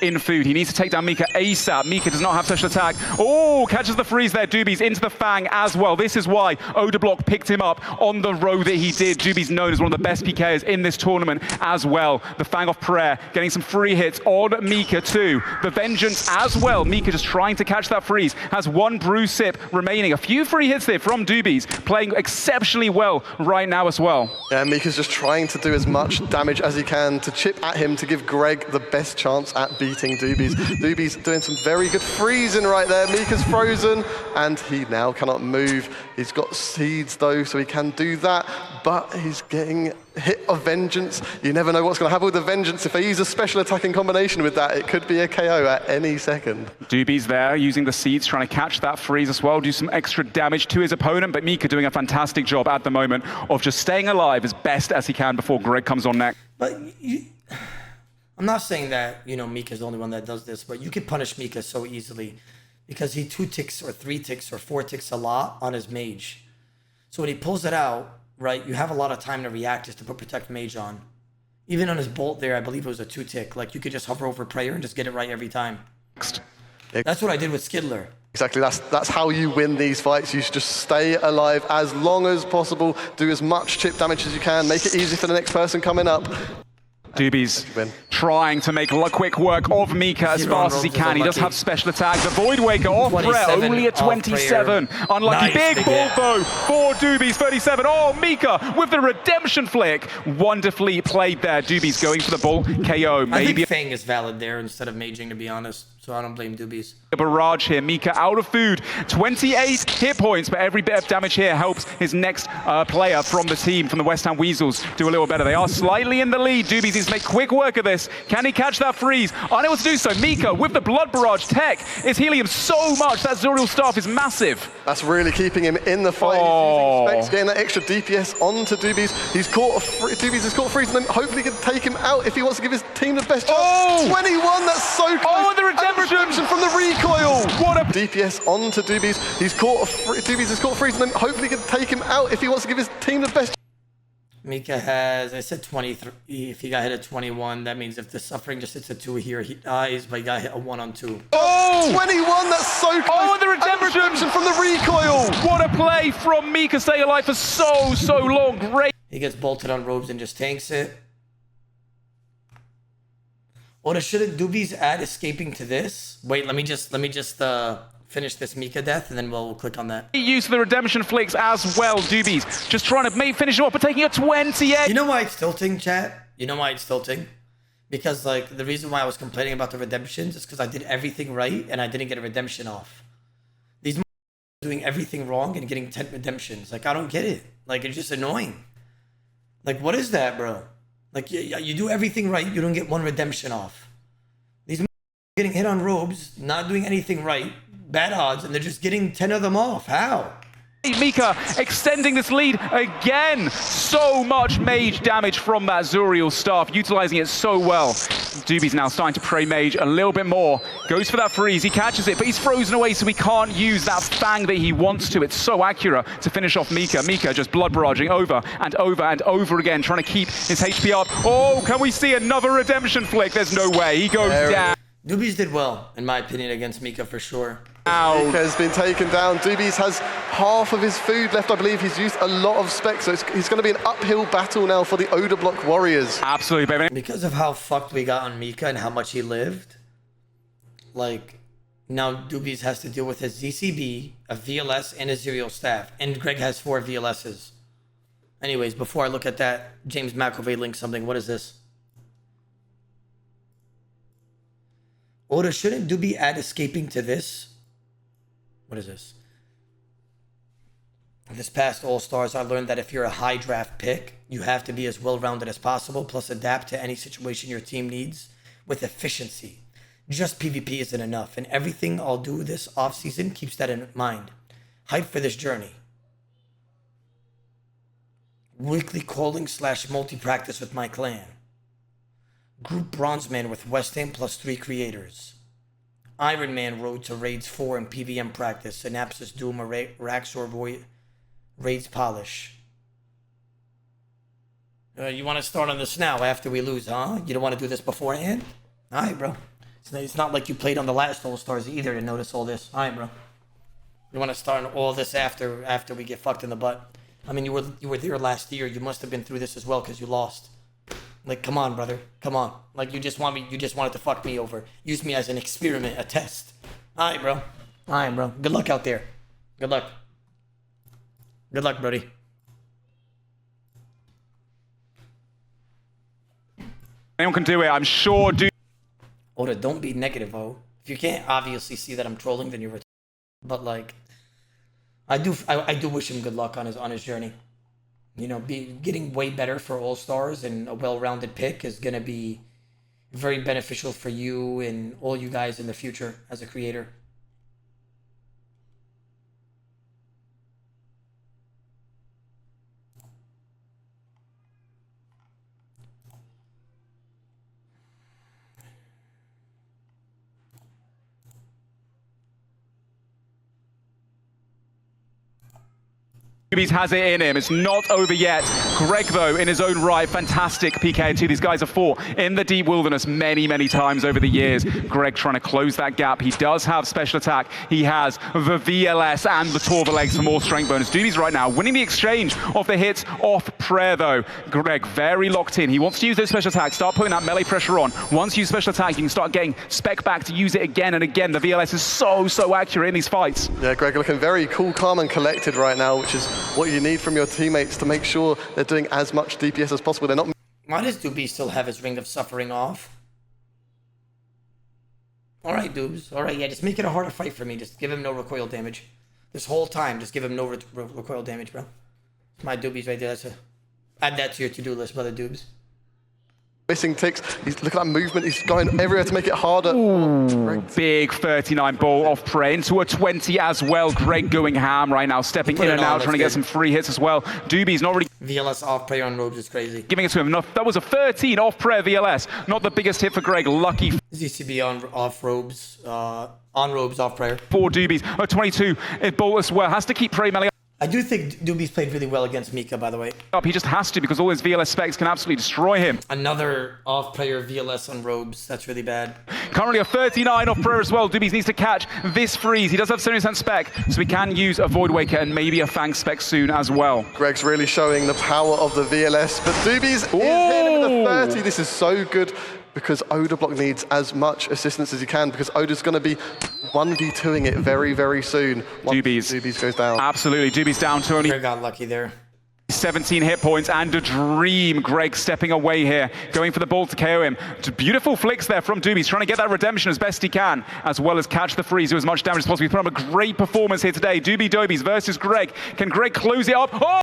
D: In food. He needs to take down Mika ASAP. Mika does not have special attack. Oh, catches the freeze there. Doobies into the Fang as well. This is why Odablock picked him up on the row that he did. Doobies known as one of the best PKers in this tournament as well. The Fang off prayer, getting some free hits on Mika too. The Vengeance as well. Mika just trying to catch that freeze. Has one brew sip remaining. A few free hits there from Doobies. Playing exceptionally well right now as well.
E: Yeah, Mika's just trying to do as much damage as he can to chip at him to give Greg the best chance at beating Doobies. Doobies doing some very good freezing right there. Mika's frozen and he now cannot move. He's got seeds though, so he can do that, but he's getting hit of Vengeance. You never know what's going to happen with the Vengeance. If they use a special attack in combination with that, it could be a KO at any second.
D: Doobies there using the seeds, trying to catch that freeze as well, do some extra damage to his opponent, but Mika doing a fantastic job at the moment of just staying alive as best as he can before Greg comes on next.
A: But I'm not saying that, Mika's the only one that does this, but you could punish Mika so easily because he 2 ticks or 3 ticks or 4 ticks a lot on his mage. So when he pulls it out, right, you have a lot of time to react just to put Protect Mage on. Even on his bolt there, I believe it was a 2 tick. Like you could just hover over prayer and just get it right every time. That's what I did with Skidler.
E: Exactly, that's how you win these fights. You should just stay alive as long as possible, do as much chip damage as you can, make it easy for the next person coming up.
D: Doobies trying to make quick work of Mika as fast as he can. He does have special attack. The Void Waker off prayer, only a 27. Unlucky.
A: Nice,
D: big
A: big
D: bolt though for Doobies, 37. Oh, Mika with the redemption flick. Wonderfully played there. Doobies going for the bolt KO.
A: I
D: Maybe
A: think Fang is valid there instead of maging, to be honest. So I don't blame Doobies.
D: a barrage here. Mika out of food. 28 hit points, but every bit of damage here helps his next player from the team, from the West Ham Weasels, do a little better. They are slightly in the lead. Doobies needs to make quick work of this. Can he catch that freeze? Unable to do so. Mika with the blood barrage tech is healing him so much. That Zuriel staff is massive.
E: That's really keeping him in the fight.
D: Oh.
E: He's using Specs, getting that extra DPS onto Doobies. Doobies has caught freezing him. Hopefully he can take him out if he wants to give his team the best chance.
D: Oh.
E: 21, that's so close.
D: Oh, and the redemption
E: from the recoil.
D: What a
E: DPS onto Doobies. Doobies has caught freezing him. Hopefully he can take him out if he wants to give his team the best.
A: Mika has, I said 23. If he got hit at 21, that means if the suffering just hits a 2 here, he dies, but he got hit a 1 on 2.
D: Oh!
E: 21, that's so close.
D: Oh, and the redemption
E: from the recoil.
D: What a play from Mika, staying alive for so long. Great.
A: He gets bolted on robes and just tanks it. Or shouldn't Doobies add escaping to this? Wait, let me just finish this Mika death and then we'll click on that.
D: Use of the redemption flicks as well. Doobies just trying to finish him up, but taking a 28.
A: You know why it's tilting, chat? You know why it's tilting? Because like the reason why I was complaining about the redemptions is because I did everything right and I didn't get a redemption off. These doing everything wrong and getting 10 redemptions. Like I don't get it. Like it's just annoying. Like what is that, bro? Like you do everything right, you don't get 1 redemption off. These getting hit on robes, not doing anything right, bad odds, and they're just getting 10 of them off. How?
D: Mika extending this lead again. So much mage damage from that Zuriel staff, utilizing it so well. Doobies now starting to pray mage a little bit more. Goes for that freeze, he catches it, but he's frozen away, so he can't use that fang that he wants to. It's so accurate to finish off Mika. Mika just blood barraging over and over and over again, trying to keep his HP up. Oh, can we see another redemption flick? There's no way. He goes down.
A: Doobies did well, in my opinion, against Mika for sure.
E: Mika has been taken down. Doobies has half of his food left, I believe. He's used a lot of specs, so he's going to be an uphill battle now for the Odablock Warriors.
D: Absolutely, baby.
A: Because of how fucked we got on Mika and how much he lived, like, now Doobies has to deal with his ZCB, a VLS, and a Zuriel staff. And Greg has 4 VLSs. Anyways, before I look at that, James McAvey linked something. What is this? Or shouldn't Doobie add escaping to this? What is this? This past All-Stars, I learned that if you're a high draft pick, you have to be as well-rounded as possible, plus adapt to any situation your team needs with efficiency. Just PvP isn't enough, and everything I'll do this off-season keeps that in mind. Hype for this journey. Weekly calling / multi-practice with my clan. Group Bronzeman with West Ham +3 creators. Iron Man road to Raids 4 and PVM practice. Synapsis Doom or Raxor Void Raids polish. You want to start on this now after we lose, huh? You don't want to do this beforehand? Alright, bro. It's not like you played on the last All-Stars either to notice all this. Alright, bro. You want to start on all this after we get fucked in the butt. I mean, you were there last year. You must have been through this as well because you lost. Like, come on, brother. Come on. Like, you just wanted to fuck me over. Use me as an experiment, a test. Alright, bro. Alright, bro. Good luck out there. Good luck. Good luck, Brody.
D: Anyone can do it, I'm sure.
A: Oda, don't be negative, oh. If you can't obviously see that I'm trolling, then you're but like, I do wish him good luck on his journey. You know, getting way better for All-Stars and a well-rounded pick is gonna be very beneficial for you and all you guys in the future as a creator.
D: Doobies has it in him. It's not over yet. Greg, though, in his own right, fantastic PK2. These guys are 4 in the deep wilderness many, many times over the years. Greg trying to close that gap. He does have special attack. He has the VLS and the Torva legs for more strength bonus. Doobies right now winning the exchange of the hits off prayer, though. Greg very locked in. He wants to use those special attacks, start putting that melee pressure on. Once you use special attack, you can start getting spec back to use it again and again. The VLS is so accurate in these fights.
E: Yeah, Greg looking very cool, calm and collected right now, which is what you need from your teammates to make sure they're doing as much DPS as possible. They're not.
A: Why does Doobie still have his Ring of Suffering off? Alright, Doobs. Alright, yeah, just make it a harder fight for me. Just give him no recoil damage. This whole time, just give him no recoil damage, bro. My Doobies right there. Add that to your to-do list, brother Doobs.
E: Missing ticks. Look at that movement. He's going everywhere to make it harder.
D: Ooh, big 39 ball off prey into a 20 as well. Greg going ham right now, stepping in and out, trying to get some free hits as well. Doobie's not really
A: VLS off prey on Robes is crazy.
D: giving it to him. That was a 13 off prayer VLS. Not the biggest hit for Greg. Lucky
A: ZCB on off Robes, on Robes off prayer.
D: for Doobies. A 22 ball as well. Has to keep prey melee
A: I do think Doobie's played really well against Mika, by the way.
D: up. He just has to because all his VLS specs can absolutely destroy him.
A: Another off player VLS on Robes. That's really bad.
D: Currently a 39 off prayer as well. Doobies needs to catch this freeze. He does have 70% spec, so he can use a Void Waker and maybe a Fang spec soon as well.
E: Greg's really showing the power of the VLS, but Doobies is hitting with a 30. This is so good because Odablock needs as much assistance as he can because Oda's going to be 1v2ing it very soon. Doobies goes down.
D: Absolutely. Doobies down to only
A: Greg got lucky there.
D: 17 hit points and a dream. Greg stepping away here, going for the ball to KO him. Beautiful flicks there from Doobies, trying to get that redemption as best he can, as well as catch the freeze, do as much damage as possible. He's put up a great performance here today. Doobie versus Greg. Can Greg close it up? Oh!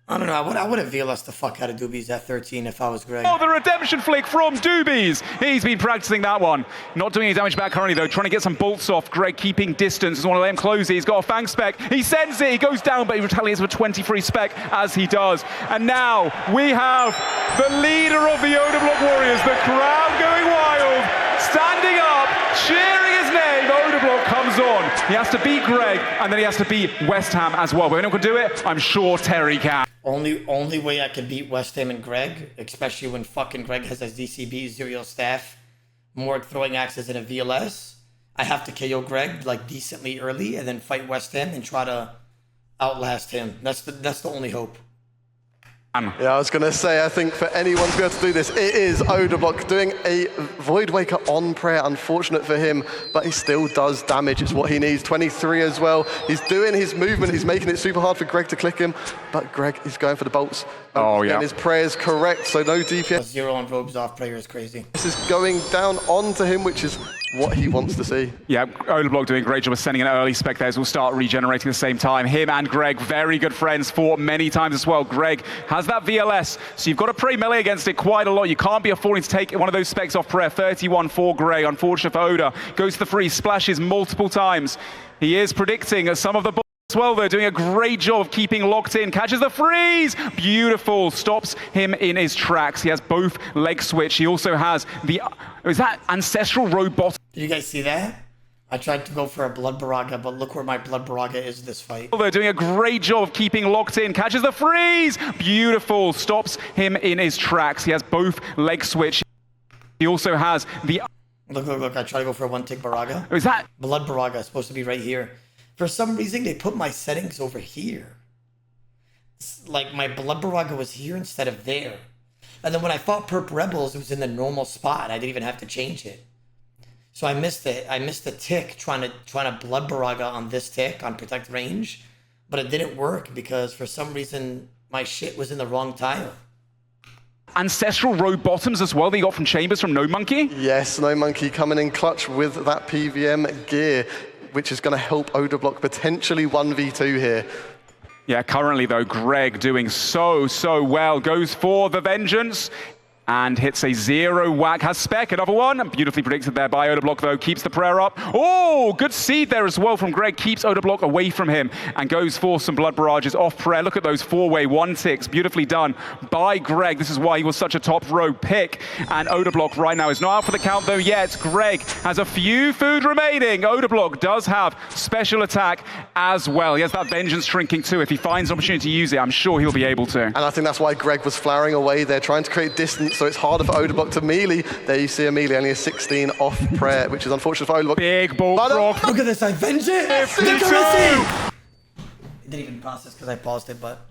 A: I don't know. I would have VLS the fuck out of Doobies at 13 if I was Greg.
D: Oh, the redemption flick from Doobies. He's been practicing that one. Not doing any damage back currently, though. Trying to get some bolts off. Greg keeping distance. Doesn't want to let him close it. He's got a Fang spec. He sends it. He goes down, but he retaliates with a 23 spec as he does. And now we have the leader of the Odablock Warriors. The crowd going wild. Standing up, cheering his name. Odablock comes on. He has to beat Greg, and then he has to beat West Ham as well. But if anyone can do it, I'm sure Terry can.
A: Only way I could beat West Ham and Greg, especially when fucking Greg has his DCB, Zerial Staff, more throwing axes and a VLS, I have to KO Greg like decently early and then fight West Ham and try to outlast him. That's the only hope.
E: Yeah, I was going to say, I think for anyone to be able to do this, it is Odablock doing a Void Waker on prayer. Unfortunate for him, but he still does damage. It's what he needs. 23 as well. He's doing his movement. He's making it super hard for Greg to click him, but Greg is going for the bolts.
D: Oh, yeah.
E: And his prayer's correct, so no DPS.
A: 0 on Robes off prayer is crazy.
E: This is going down onto him, which is what he wants to see.
D: Yeah, Odablock doing a great job of sending an early spec there as we'll start regenerating at the same time. Him and Greg, very good friends, fought many times as well. Greg has that VLS, so you've got to pray melee against it quite a lot. You can't be affording to take one of those specs off prayer. 31 for Greg, unfortunate for Oda. Goes to the freeze, splashes multiple times. He is predicting some of the as well, though, doing a great job of keeping locked in. Catches the freeze! Beautiful. Stops him in his tracks. He has both leg switch. He also has the... Is that Ancestral Robot?
A: Did you guys see that? I tried to go for a Blood Baraga, but look where my Blood Baraga is this fight.
D: They're doing a great job of keeping locked in. Catches the freeze! Beautiful. Stops him in his tracks. He has both leg switch. He also has the...
A: Look. I tried to go for a one-tick Baraga.
D: Is that...
A: Blood Baraga is supposed to be right here. For some reason, they put my settings over here. Like, my Blood Baraga was here instead of there. And then when I fought Perp Rebels, it was in the normal spot. I didn't even have to change it. So I missed it. I missed the tick trying to Blood Baraga on this tick on Protect Range. But it didn't work because for some reason, my shit was in the wrong tile.
D: Ancestral Road Bottoms as well that you got from Chambers from No Monkey?
E: Yes, No Monkey coming in clutch with that PVM gear, which is going to help Odablock potentially 1v2 here.
D: Yeah, currently though, Greg doing so well. Goes for the Vengeance and hits a 0 whack. Has spec, another one. Beautifully predicted there by Odablock though. Keeps the prayer up. Oh, good seed there as well from Greg. Keeps Odablock away from him and goes for some blood barrages off prayer. Look at those 4-way 1-ticks. Beautifully done by Greg. This is why he was such a top row pick. And Odablock right now is not out for the count though yet. Greg has a few food remaining. Odablock does have special attack as well. He has that Vengeance shrinking too. If he finds an opportunity to use it, I'm sure he'll be able to.
E: And I think that's why Greg was flowering away there, trying to create distance, so it's harder for Odablock to melee. There you see a melee, only a 16 off prayer, which is unfortunate for Odablock.
D: Big ball rock.
A: Look at this, I avenge it!
D: 52!
A: It didn't even process because I paused it, but...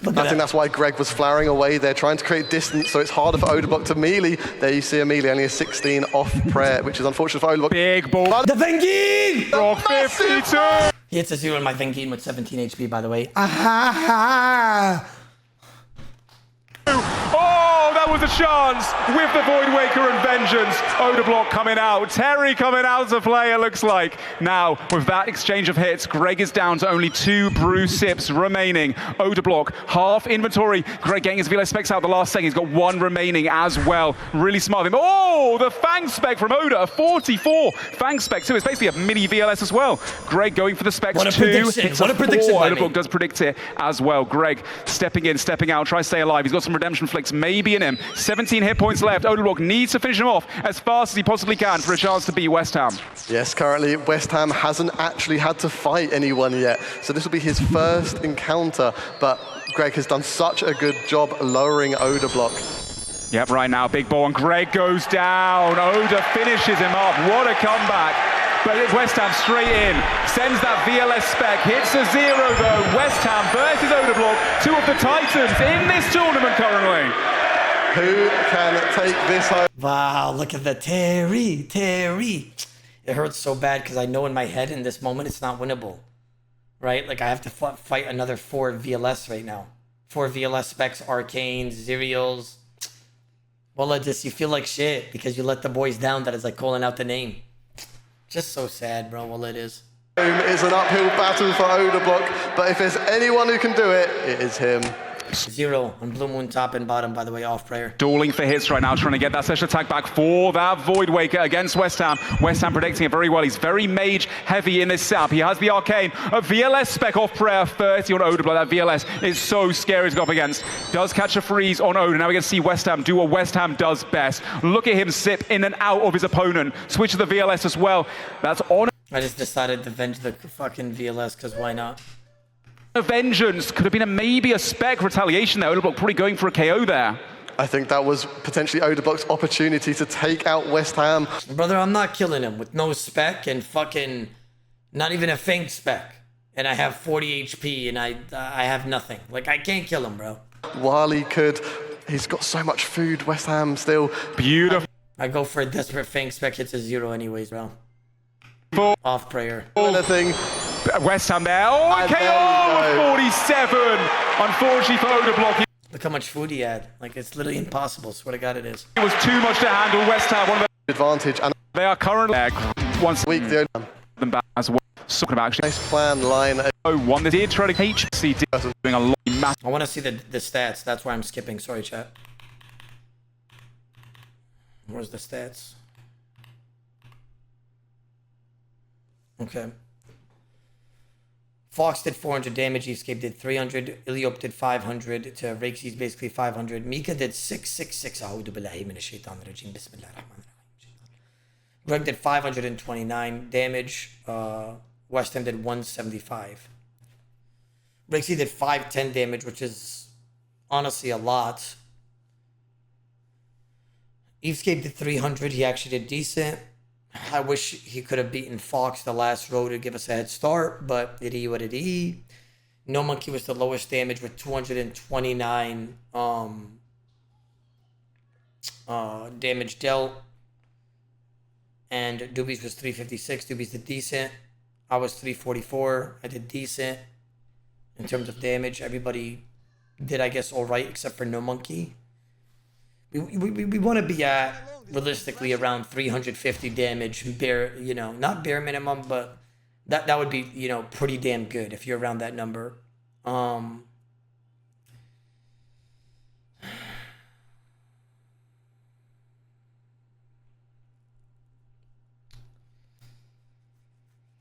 A: Look at
E: I think that's why Greg was flowering away there, trying to create distance, so it's harder for Odablock to melee. There you see a melee, only a 16 off prayer, which is unfortunate for Odablock.
D: Big ball.
A: The Vengine!
D: Rock 52!
A: He hits a 0 in my Vengine with 17 HP, by the way. Ah-ha-ha!
D: Oh, that was a chance with the Void Waker and Vengeance. Odablock coming out. Terry coming out to play, it looks like. Now, with that exchange of hits, Greg is down to only 2 brew sips remaining. Odablock, half inventory. Greg getting his VLS specs out the last second. He's got 1 remaining as well. Really smart of him. Oh, the Fang spec from Oda, a 44 Fang spec too. It's basically a mini VLS as well. Greg going for the specs.
A: What a
D: 2.
A: prediction.
D: Hits
A: What a prediction by me.
D: Odablock does predict it as well. Greg stepping in, stepping out, try to stay alive. He's got some redemption flicks maybe in him. 17 hit points left. Odablock needs to finish him off as fast as he possibly can for a chance to beat West Ham.
E: Yes, currently West Ham hasn't actually had to fight anyone yet, so this will be his first encounter, but Greg has done such a good job lowering Odablock.
D: Yep, right now, big ball, and Greg goes down. Oda finishes him up. What a comeback. But West Ham straight in, sends that VLS spec, hits a 0 though. West Ham versus Odablock, 2 of the Titans in this tournament currently.
E: Who can take this home?
A: Wow, look at the Terry. It hurts so bad because I know in my head in this moment it's not winnable, right? Like I have to fight another 4 VLS right now. 4 VLS specs, Arcanes, Zerials. Well, just you feel like shit because you let the boys down that is like calling out the name. Just so sad, bro. Well, it is.
E: It's an uphill battle for Odablock, but if there's anyone who can do it, it is him.
A: 0 on Blue Moon top and bottom, by the way, off prayer.
D: Dueling for hits right now, trying to get that special attack back for that Void Waker against West Ham. West Ham predicting it very well. He's very mage heavy in this setup. He has the Arcane. A VLS spec off prayer, 30 on Odablock. That VLS is so scary to go up against. Does catch a freeze on Oda. Now we can see West Ham do what West Ham does best. Look at him sip in and out of his opponent. Switch to the VLS as well. That's on.
A: I just decided to venge the fucking VLS because why not?
D: Vengeance could have been maybe a spec retaliation there. Odablock probably going for a KO there.
E: I think that was potentially Odablock's opportunity to take out West Ham.
A: Brother, I'm not killing him with no spec and fucking not even a faint spec. And I have 40 HP and I have nothing. Like, I can't kill him, bro.
E: While he could, he's got so much food, West Ham still.
D: Beautiful.
A: I go for a desperate faint spec, hits a 0 anyways, bro. Off prayer.
E: Anything.
D: West Ham there. Oh, KO! 47! Unfortunately for Odablock.
A: Look how much food he had. Like, it's literally impossible. Swear to God it is.
D: It was too much to handle. West Ham, one of the
E: Advantage. And
D: They are currently once
E: Weak, the only
D: them back as well. Talking about actually
E: nice plan line.
D: one that did try to HC doing a lot of massive.
A: I want to see the stats. That's why I'm skipping. Sorry, chat. Where's the stats? Okay. Fox did 400 damage. EVScape did 300. Iliop did 500. To Rhys basically 500. Mika did 666. A'udhu billahi minash shaitanir rajim. Bismillahir rahmanir rahim. Greg did 529 damage. Westham did 175. Rhys did 510 damage, which is honestly a lot. EVScape did 300. He actually did decent. I wish he could have beaten Fox the last row to give us a head start, but it is what it is. No Monkey was the lowest damage with 229 damage dealt. And Doobies was 356. Doobies did decent. I was 344. I did decent. In terms of damage, everybody did, I guess, all right, except for No Monkey. We want to be at, realistically, around 350 damage, bare, you know, not bare minimum, but that would be, you know, pretty damn good if you're around that number.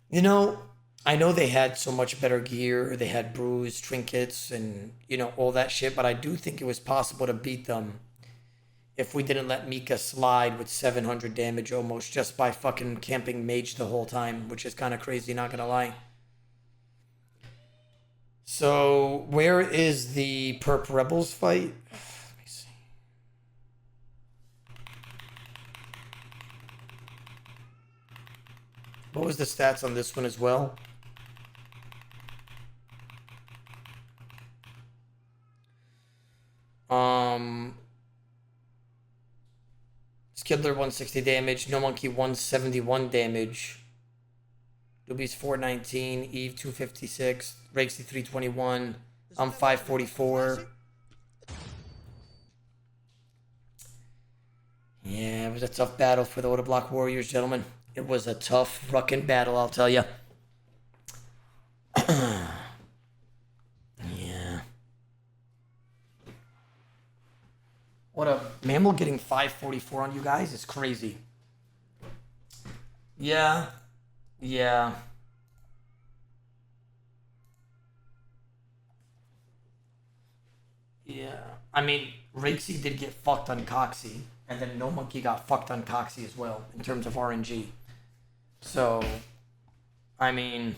A: You know, I know they had so much better gear. They had brews, trinkets, and, you know, all that shit. But I do think it was possible to beat them if we didn't let Mika slide with 700 damage almost just by fucking camping mage the whole time, which is kind of crazy, not gonna lie. So, where is the Perp Rebels fight? Let me see. What was the stats on this one as well? Skidler 160 damage, No Monkey 171 damage, Doobie's 419, Eve 256, Rakesy 321, I'm 544. Yeah, it was a tough battle for the Odablock Warriors, gentlemen. It was a tough fucking battle, I'll tell you. Yeah. What a Mammal getting 544 on you guys is crazy. Yeah. Yeah. Yeah. I mean, Rakesy did get fucked on Coxie, and then No Monkey got fucked on Coxie as well in terms of RNG. So, I mean,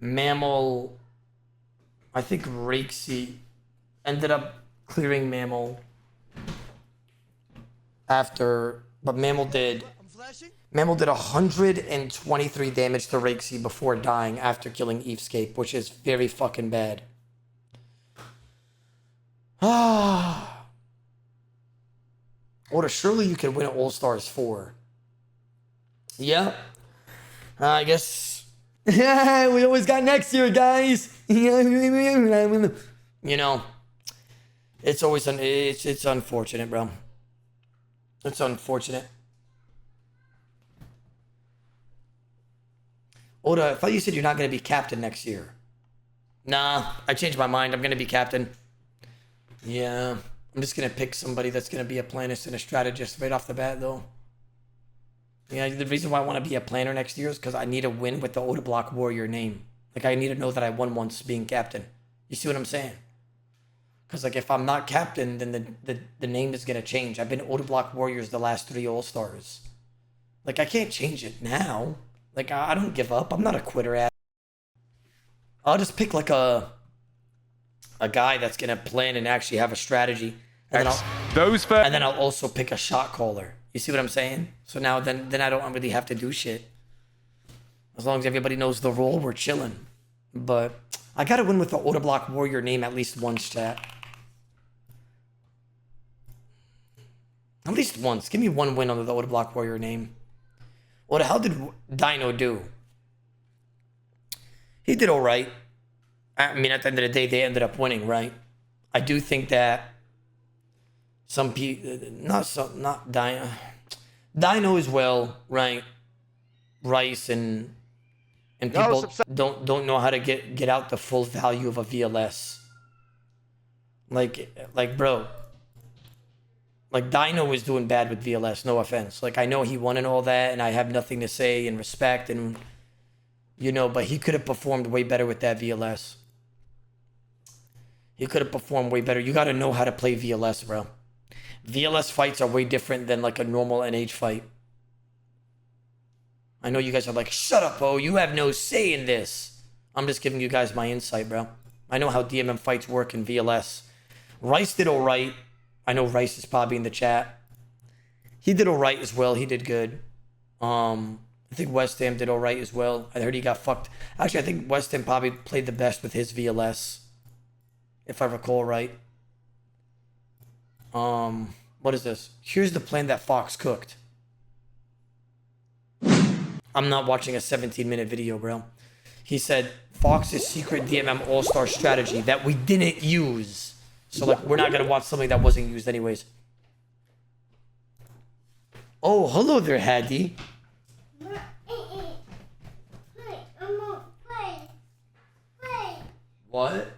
A: Mammal, I think Rakesy ended up clearing Mammal after, but Mammal did
B: I'm flashing.
A: 123 damage to Rakesy before dying after killing EVScape, which is very fucking bad. Or surely you can win All Stars 4. Yeah. I guess. Yeah, we always got next year, guys. You know, it's always it's unfortunate, bro. It's unfortunate. Oda, I thought you said you're not going to be captain next year. Nah, I changed my mind. I'm going to be captain. Yeah, I'm just going to pick somebody that's going to be a planist and a strategist right off the bat, though. Yeah, the reason why I want to be a planner next year is because I need to win with the Odablock Warrior name. Like, I need to know that I won once being captain. You see what I'm saying? Because, like, if I'm not captain, then the name is going to change. I've been Odablock Warriors the last 3 All-Stars. Like, I can't change it now. Like, I don't give up. I'm not a quitter ass. I'll just pick, like, a guy that's going to plan and actually have a strategy. And then I'll also pick a shot caller. You see what I'm saying? So now then I don't really have to do shit. As long as everybody knows the role, we're chilling. But I got to win with the Odablock Warrior name at least once, chat. At least once. Give me one win under the Odablock Warrior name. What the hell did Dino do? He did all right. I mean, at the end of the day, they ended up winning, right? I do think that some people, not Dino. Dino as well, right? Rhys and people don't know how to get out the full value of a VLS. Like bro. Like Dino was doing bad with VLS, no offense. Like I know he won and all that, and I have nothing to say and respect and you know, but he could have performed way better with that VLS. He could have performed way better. You got to know how to play VLS, bro. VLS fights are way different than like a normal NH fight. I know you guys are like, shut up, oh, you have no say in this. I'm just giving you guys my insight, bro. I know how DMM fights work in VLS. Rhys did all right. I know Rhys is probably in the chat. He did all right as well. He did good. I think West Ham did all right as well. I heard he got fucked. Actually, I think West Ham probably played the best with his VLS, if I recall right. What is this? Here's the plan that Fox cooked. I'm not watching a 17-minute video, bro. He said Fox's secret DMM All-Star strategy that we didn't use. So like we're not gonna watch something that wasn't used anyways. Oh, hello there, Hadi. What?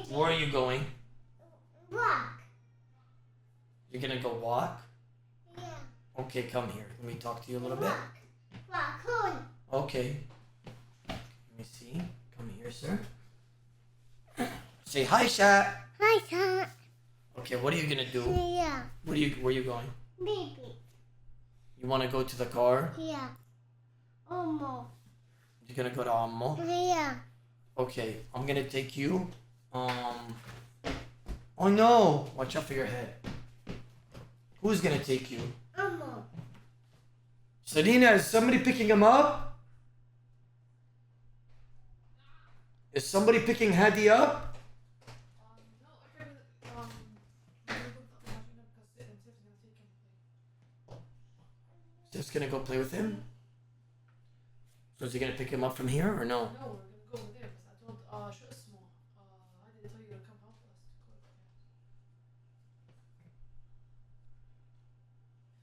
A: Where are you going?
F: Walk.
A: You're gonna go walk?
F: Yeah.
A: Okay, come here. Let me talk to you a little bit.
F: Walk on.
A: Okay. Let me see. Come here, sir. Say hi, chat.
F: Hi, cat.
A: Okay, what are you gonna do?
F: Yeah.
A: Where are you going?
F: Baby.
A: You wanna go to the car?
F: Yeah. Almost.
A: You're gonna go to Ammo?
F: Yeah.
A: Okay, I'm gonna take you. Oh no! Watch out for your head. Who's gonna take you?
F: Almost.
A: Selena, is somebody picking him up? Is somebody picking Hadi up? Just gonna go play with him? So is he gonna pick him up from here or no?
G: No, we're gonna go over there because I told شو اسمه I didn't tell you to come help us to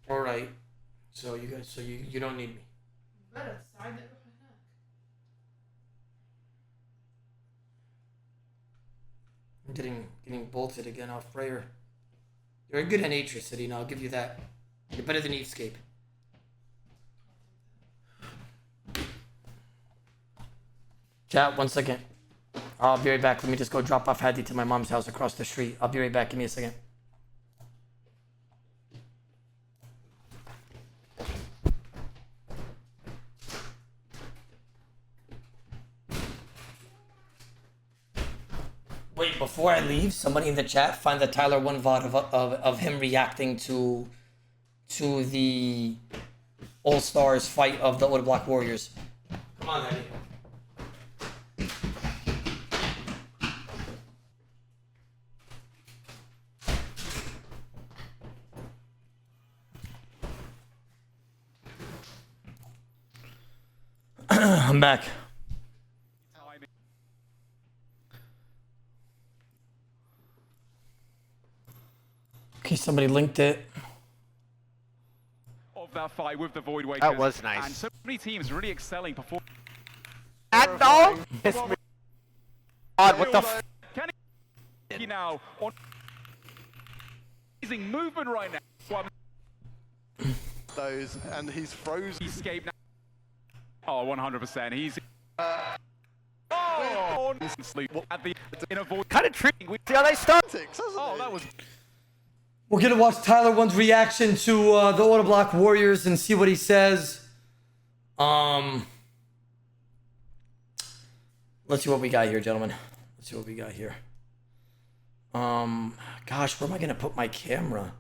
G: go.
A: Alright. So you guys, you don't need me.
G: بلد ساعدني اروح هناك.
A: I'm getting bolted again off prayer. You're a good NH City, and I'll give you that. You're better than EVScape. Chat, 1 second. I'll be right back. Let me just go drop off Hadi to my mom's house across the street. I'll be right back. Give me a second. Wait, before I leave, somebody in the chat find the Tyler 1 VOD of him reacting to the All-Stars fight of the Odablock Warriors. Come on, Hadi. I'm back. Okay, somebody linked it.
D: Of that fight with the Void Wakers.
H: That was nice.
D: And so many teams really excelling before.
H: And no! Piss me. God, what the f?
D: Can he now on amazing movement right now?
E: Those, and he's frozen.
D: EVScape now. Oh, 100%. He's on sleep at the in a void.
H: Kind of tricky. We see how they start.
D: Oh, that was
A: We're gonna watch Tyler 1's reaction to the Odablock Warriors and see what he says. Let's see what we got here, gentlemen. Let's see what we got here. Gosh, where am I gonna put my camera?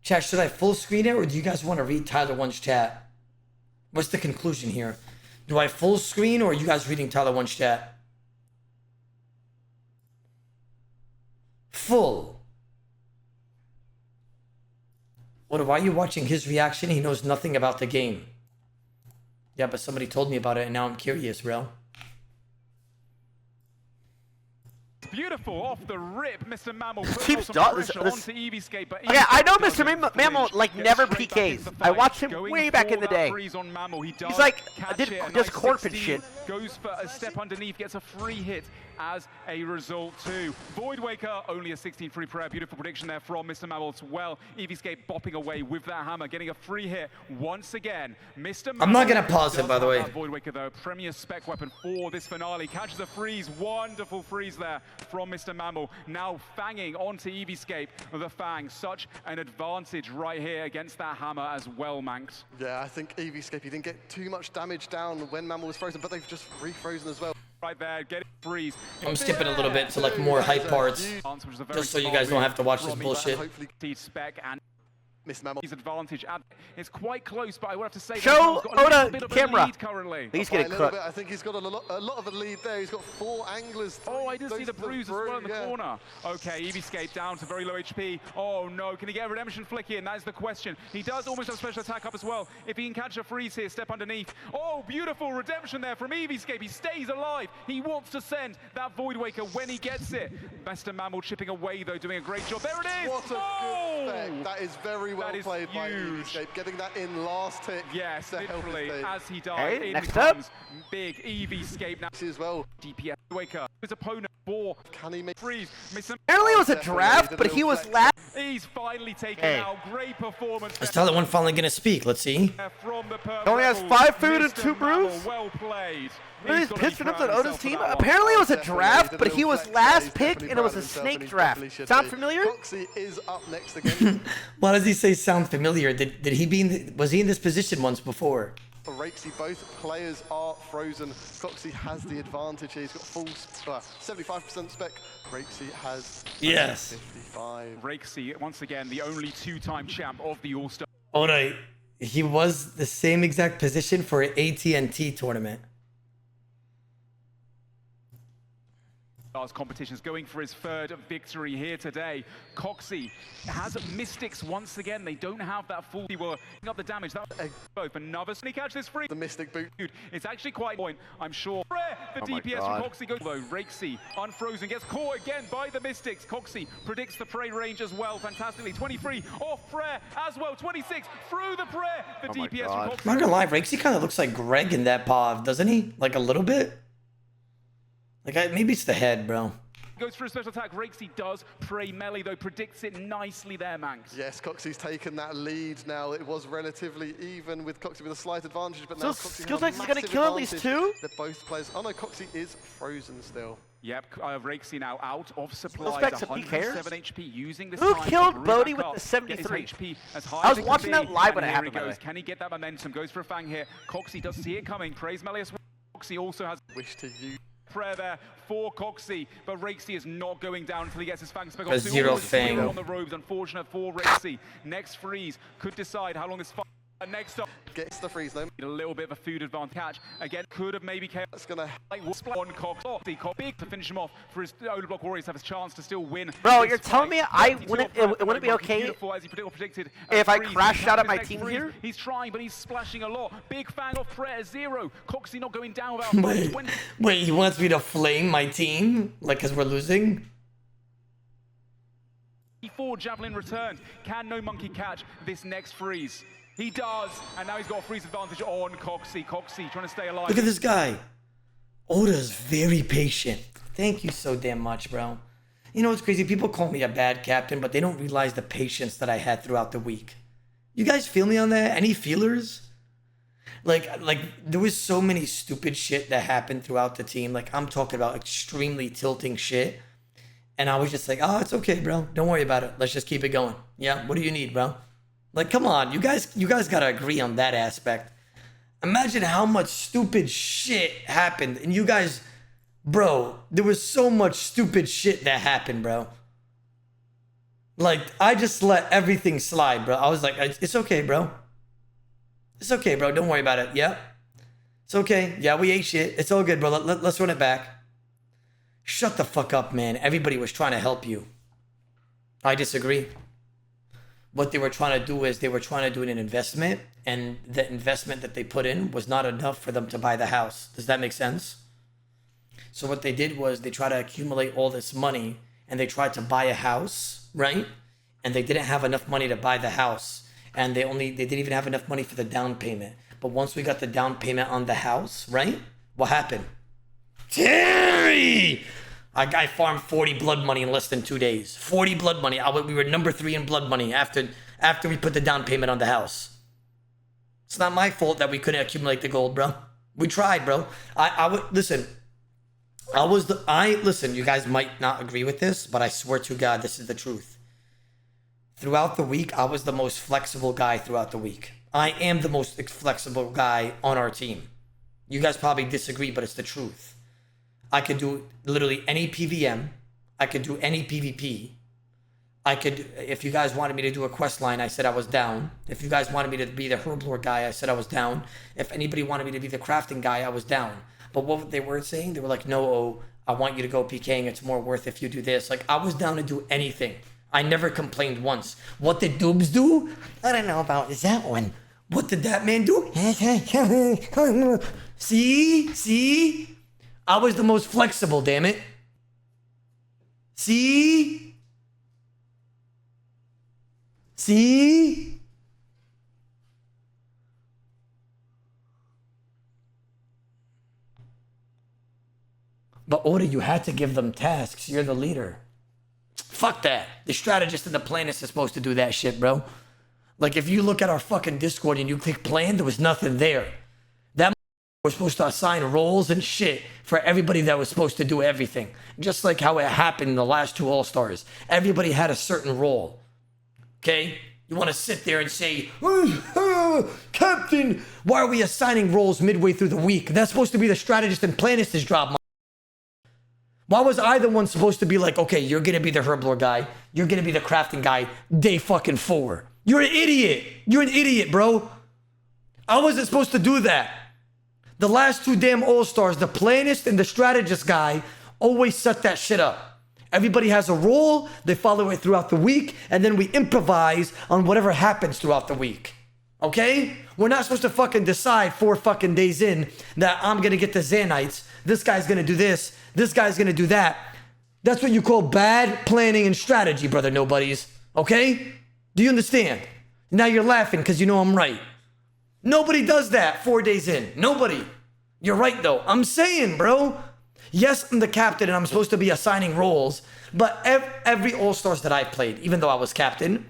A: Chat, should I full screen it or do you guys want to read Tyler 1's chat? What's the conclusion here? Do I full screen or are you guys reading Tyler 1's chat? Full. What? Why are you watching his reaction? He knows nothing about the game. Yeah, but somebody told me about it and now I'm curious, bro.
D: beautiful. Beautiful off the rip, Mr. Mammal putting
H: Team's
D: some
H: done-
D: pressure
H: this-
D: onto EVScape, but
H: Okay, I know
D: EVScape
H: Mr.
D: doesn't
H: Mammal,
D: flinch,
H: like,
D: gets
H: never
D: straight back into
H: PKs.
D: the
H: I
D: fight,
H: watched him
D: going
H: way back
D: for
H: in the
D: that
H: day.
D: freeze on Mammal. He does
H: He's like,
D: catch
H: did
D: it, a
H: just
D: nice
H: corp and
D: 16,
H: shit.
D: goes for a step underneath, gets a free hit as a result too. Voidwaker, only a 16 free prayer. Beautiful prediction there from Mr. Mammal as well. EVScape bopping away with that hammer, getting a free hit once again. Mr. Mammal
A: I'm not gonna pause it, by the way.
D: Voidwaker though, premier spec weapon for this finale. Catches a freeze, wonderful freeze there from Mr. Mammal. Now fanging onto EVScape with a fang. Such an advantage right here against that hammer as well, Manx.
E: Yeah, I think EVScape, he didn't get too much damage down when Mammal was frozen, but they've just refrozen as well.
D: Right there, get it freeze.
A: I'm skipping a little bit to like more hype parts, just so you guys don't have to watch this bullshit.
D: Hopefully spec and
E: Miss Mammal.
D: his advantage. And it's quite close, but I would have to say
H: Show
D: Mammal's got a little
H: Oda
D: bit of a
H: camera.
D: lead currently.
H: He's
E: By a
H: getting
E: little
H: cooked.
E: bit, I think he's got a lot of a lead there. He's got 4 anglers.
D: Oh, I did see
E: Those
D: the
E: are
D: bruise as well in the
E: yeah.
D: corner. Okay, EVScape down to very low HP. Oh no, can he get a redemption flick here? And that is the question. He does almost have special attack up as well. If he can catch a freeze here, step underneath. Oh, beautiful redemption there from EVScape. He stays alive. He wants to send that Voidwaker when he gets it. Mr. Mammal chipping away though, doing a great job. There it is!
E: What a
D: Oh!
E: good spec. That is very well
D: That is
E: played by
D: huge.
E: EVScape. Getting that in last tick.
D: Yes,
E: to help his
D: literally,
E: team.
D: as he died,
H: Hey,
D: in
H: next up.
D: comes big EVScape now.
E: As well.
D: DPS Waker, his opponent for
E: Can he make
D: freeze. Mr.
H: Apparently it was a
E: Definitely,
H: draft,
E: the
H: but he
E: little
H: was
E: flex.
H: last.
D: He's finally taken
H: Hey.
D: out. Great performance
A: Is Talent finally gonna speak? Let's see.
D: from the purple.
H: Only has
D: Rebels.
H: 5 food and
D: Mr.
H: 2 brews.
D: Mammal, well played.
H: Look at
D: He's
H: these
D: gotta be
H: pitch on
D: proud of
H: Oda's
D: himself for
H: team.
D: that one.
H: Apparently it was a
E: Definitely,
H: draft,
E: the
H: but he
E: little
H: was
E: flex
H: last
E: there, he's
H: pick,
E: definitely
H: and it was
E: proud
H: a
E: of himself,
H: snake
E: and he
H: draft.
E: definitely should
H: Sound
E: be.
H: familiar?
E: Coxie is up next again.
A: Why does he say sound familiar? Did he be in was he in this position once before?
E: For Rhys, both players are frozen. Coxie has the advantage here. He's got full 75% spec. Rhys has
A: Yes.
E: 55.
D: Rhys, once again, the only 2-time champ of the All-Star.
A: Alright. He was the same exact position for an AT&T tournament.
D: Competitions, going for his 3rd victory here today. Coxie has Mystics once again. They don't have that full. He will pick up the damage. That both another sneak catch this free.
E: The Mystic boot.
D: Dude, it's actually quite point, I'm sure. Rare, the
H: Oh my
D: DPS
H: God.
D: from Coxie goes though. Rhys unfrozen, gets caught again by the Mystics. Coxie predicts the prey range as well, fantastically. 23 off prayer as well. 26 through the prayer. The
H: Oh my
D: DPS
H: God.
D: from Coxie.
A: I'm not gonna lie, Rexy kind of looks like Greg in that POV, doesn't he? Like a little bit? Like maybe it's the head, bro.
D: Goes for a special attack. Rhys does pray melee though, predicts it nicely there, Manx.
E: Yes, Coxie's taken that lead now. It was relatively even with Coxie with a slight advantage, but now
H: So
E: Coxie
H: Skilltex
E: has
H: is
E: a
H: gonna
E: massive
H: kill at least
E: advantage.
H: 2?
E: They're both players. Oh no, Coxie is frozen still.
D: Yep, Rhys now out of supplies.
H: Specs, who cares?
D: 107 HP using this
H: Who
D: time to
H: killed
D: brew
H: Bodhi
D: back
H: with
D: up,
H: the
D: get his
H: 73?
D: HP as high
H: I was
D: as it can
H: watching that
D: be,
H: live when
D: and
H: it
D: here
H: happened,
D: he
H: by the
D: goes.
H: way.
D: Can he get that momentum? Goes for a fang here. Coxie does see it coming. Praise melee as well. Coxie also has
E: Wish to use.
D: prayer there for Coxie, but Rhys is not going down until he gets his fang spec
A: A
D: off.
A: zero fang.
D: On the robes, unfortunate for Rhys. Next freeze could decide how long this fight. Next up,
E: Gets the freeze though.
D: a little bit of a food advantage catch. Again, could have maybe kept
E: That's gonna.
D: like on Cox. Big to finish him off for his Odablock Warriors have a chance to still win.
H: Bro,
D: this
H: you're telling
D: fight.
H: me I
D: 32
H: wouldn't-
D: off
H: it wouldn't be
D: Odablock.
H: okay
D: Beautiful, as he predicted.
H: if I
D: Freeze.
H: crashed out of my
D: Next
H: team
D: freeze.
H: here?
D: He's trying, but he's splashing a lot. Big fang off prayer, 0. Coxie not going down without
A: Wait,
D: 20.
A: wait, he wants me to flame my team? Like, cause we're losing?
D: 4 javelin returned. Can No Monkey catch this next freeze? He does, and now he's got a freeze advantage on Coxie. Coxie trying to stay alive.
A: Look at this guy. Oda's very patient. Thank you so damn much, bro. You know what's crazy? People call me a bad captain, but they don't realize the patience that I had throughout the week. You guys feel me on that? Any feelers? Like there was so many stupid shit that happened throughout the team. Like I'm talking about extremely tilting shit. And I was just like, oh, it's okay, bro. Don't worry about it. Let's just keep it going. Yeah, what do you need, bro? Like, come on, you guys gotta agree on that aspect. Imagine how much stupid shit happened, and you guys, bro, there was so much stupid shit that happened, bro. Like, I just let everything slide, bro. I was like, it's okay, bro. It's okay, bro. Don't worry about it. Yeah, it's okay. Yeah, we ate shit. It's all good, bro. Let's run it back. Shut the fuck up, man. Everybody was trying to help you. I disagree. What they were trying to do is they were trying to do an investment, and the investment that they put in was not enough for them to buy the house. Does that make sense? So what they did was they tried to accumulate all this money and they tried to buy a house, right? And they didn't have enough money to buy the house. And they didn't even have enough money for the down payment. But once we got the down payment on the house, right? What happened? Terry! I farmed 40 blood money in less than 2 days. 40 blood money. We were number 3 in blood money after we put the down payment on the house. It's not my fault that we couldn't accumulate the gold, bro. We tried, bro. Listen, you guys might not agree with this, but I swear to God, this is the truth. Throughout the week, I was the most flexible guy throughout the week. I am the most flexible guy on our team. You guys probably disagree, but it's the truth. I could do literally any PVM. I could do any PvP. If you guys wanted me to do a quest line, I said I was down. If you guys wanted me to be the herblore guy, I said I was down. If anybody wanted me to be the crafting guy, I was down. But what they were saying, they were like, no, I want you to go PKing. It's more worth if you do this. Like, I was down to do anything. I never complained once. What did Doobs do? I don't know about that one. What did that man do? See? I was the most flexible, damn it. See? But Oda, you had to give them tasks. You're the leader. Fuck that. The strategist and the planist is supposed to do that shit, bro. Like, if you look at our fucking Discord and you click plan, there was nothing there. That was supposed to assign roles and shit for everybody that was supposed to do everything. Just like how it happened in the last 2 All-Stars. Everybody had a certain role. Okay? You want to sit there and say, Captain, why are we assigning roles midway through the week? That's supposed to be the strategist and planist's job. Why was I the one supposed to be like, okay, you're going to be the herblore guy. You're going to be the crafting guy day fucking 4. You're an idiot. You're an idiot, bro. I wasn't supposed to do that. The last 2 damn All-Stars, the planist and the strategist guy, always set that shit up. Everybody has a role, they follow it throughout the week, and then we improvise on whatever happens throughout the week. Okay? We're not supposed to fucking decide 4 fucking days in that I'm gonna get the Xanites, this guy's gonna do this guy's gonna do that. That's what you call bad planning and strategy, brother nobodies. Okay? Do you understand? Now you're laughing because you know I'm right. Nobody does that 4 days in. Nobody. You're right though. I'm saying, bro. Yes, I'm the captain and I'm supposed to be assigning roles, but every All-Stars that I played, even though I was captain,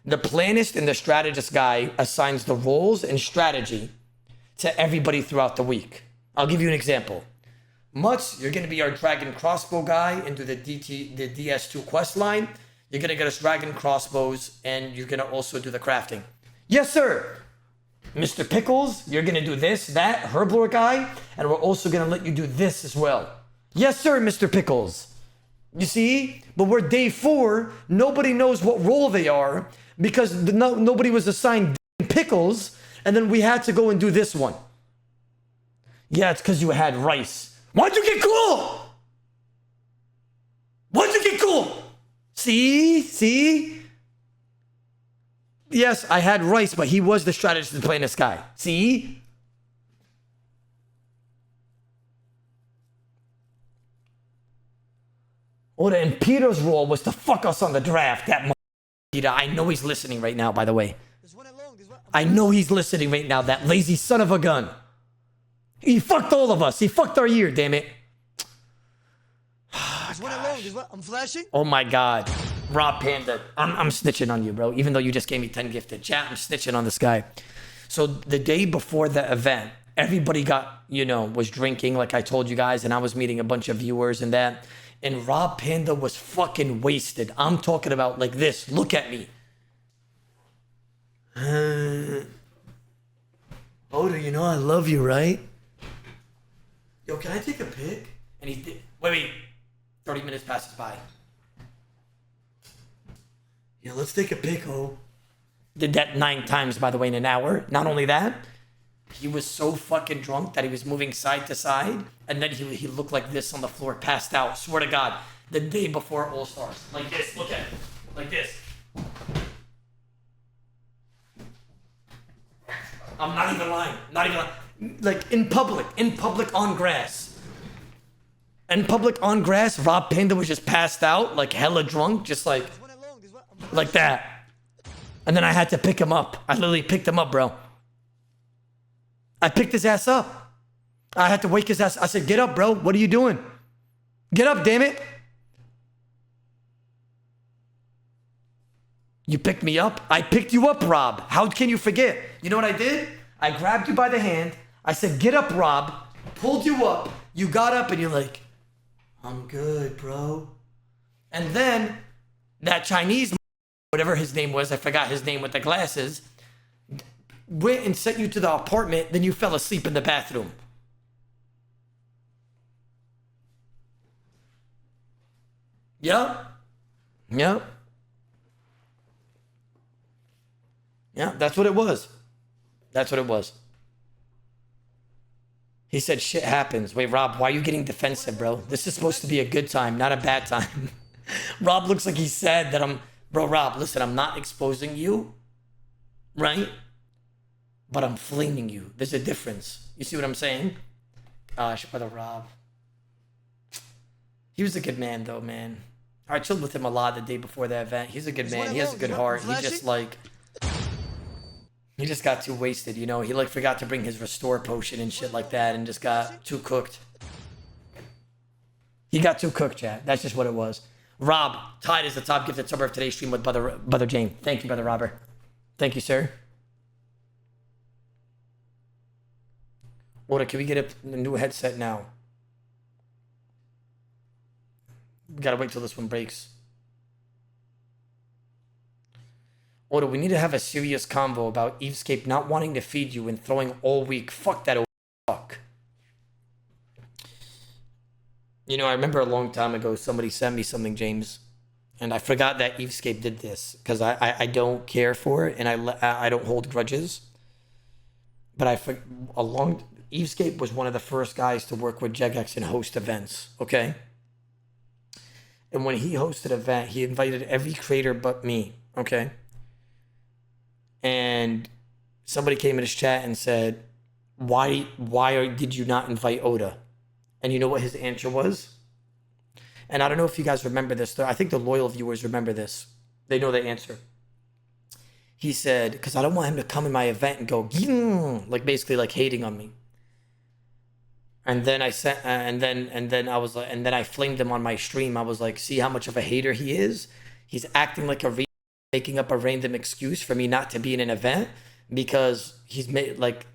A: the planist and the strategist guy assigns the roles and strategy to everybody throughout the week. I'll give you an example. Mutz, you're going to be our dragon crossbow guy and do the DS2 quest line. You're going to get us dragon crossbows and you're going to also do the crafting. Yes, sir. Mr. Pickles, you're going to do this, that, herblore guy, and we're also going to let you do this as well. Yes, sir, Mr. Pickles. You see? But we're day 4. Nobody knows what role they are because nobody was assigned Pickles, and then we had to go and do this one. Yeah, it's because you had Rhys. Why'd you get cool? Why'd you get cool? See? Yes, I had Rhys, but he was the strategist and playing this guy. See? Oda and Peter's role was to fuck us on the draft. That Peter, I know he's listening right now, by the way. I know he's listening right now, that lazy son of a gun. He fucked all of us. He fucked our year, damn it.
B: I'm flashing.
A: Oh my God. Rob Panda, I'm snitching on you, bro. Even though you just gave me 10 gifted. Chat, I'm snitching on this guy. So the day before the event, everybody got, was drinking like I told you guys, and I was meeting a bunch of viewers and that. And Rob Panda was fucking wasted. I'm talking about like this. Look at me. Oda, I love you, right? Yo, can I take a pic? And he did. Wait. 30 minutes passes by. Yeah, let's take a pic, oh. Did that 9 times, by the way, in an hour. Not only that, he was so fucking drunk that he was moving side to side, and then he looked like this on the floor, passed out. Swear to God, the day before All Stars, like this. Look at it, like this. I'm not even lying. Like in public on grass. In public on grass, Rob Panda was just passed out, like hella drunk, just like that. And then I had to pick him up. I literally picked him up, bro. I picked his ass up. I had to wake his ass. I said, get up, bro. What are you doing? Get up, damn it. You picked me up? I picked you up, Rob. How can you forget? You know what I did? I grabbed you by the hand. I said, get up, Rob. Pulled you up. You got up and you're like, I'm good, bro. And then that Chinese, whatever his name was, I forgot his name with the glasses, went and sent you to the apartment. Then you fell asleep in the bathroom. Yep. Yep. Yeah, that's what it was. That's what it was. He said, shit happens. Wait, Rob, why are you getting defensive, bro? This is supposed to be a good time, not a bad time. Rob looks like he's sad that I'm... Bro, Rob, listen, I'm not exposing you, right? But I'm flaming you. There's a difference. You see what I'm saying? Gosh, brother Rob. He was a good man, though, man. I chilled with him a lot the day before the event. He's a good man. He has a good heart. He just, like... He just got too wasted, you know? He, like, forgot to bring his restore potion and shit like that and just got too cooked. He got too cooked, chat. That's just what it was. Rob, tied as the top gifted sub of today's stream with Brother Jane. Thank you, Brother Robert. Thank you, sir. Order, can we get a new headset now? We gotta wait till this one breaks. Order, we need to have a serious convo about EVScape not wanting to feed you and throwing all week. Fuck that fuck. You know, I remember a long time ago somebody sent me something, James, and I forgot that EVScape did this because I don't care for it and I don't hold grudges. But EVScape was one of the first guys to work with Jegex and host events, okay? And when he hosted an event, he invited every creator but me, okay? And somebody came in his chat and said, why did you not invite Oda? And you know what his answer was? And I don't know if you guys remember this. I think the loyal viewers remember this. They know the answer. He said, because I don't want him to come in my event and go, like basically like hating on me. And then I said, and then I was like, and then I flamed him on my stream. I was like, see how much of a hater he is? He's acting like making up a random excuse for me not to be in an event because he's made like,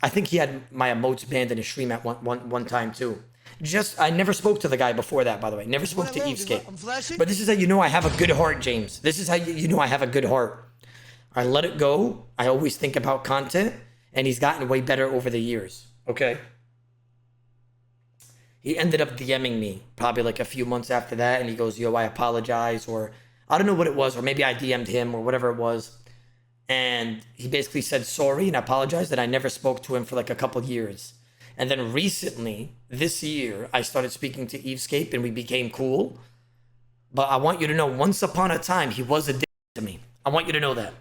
A: I think he had my emotes banned in his stream at one time too. I never spoke to the guy before that, by the way. Never spoke to EVScape. But this is how you know I have a good heart, James. This is how you know I have a good heart. I let it go. I always think about content, and he's gotten way better over the years. Okay. He ended up DMing me probably like a few months after that, and he goes, yo, I apologize, or I don't know what it was, or maybe I DM'd him or whatever it was. And he basically said sorry and apologized that I never spoke to him for like a couple years. And then recently, this year, I started speaking to EVScape and we became cool. But I want you to know, once upon a time, he was a dick to me. I want you to know that.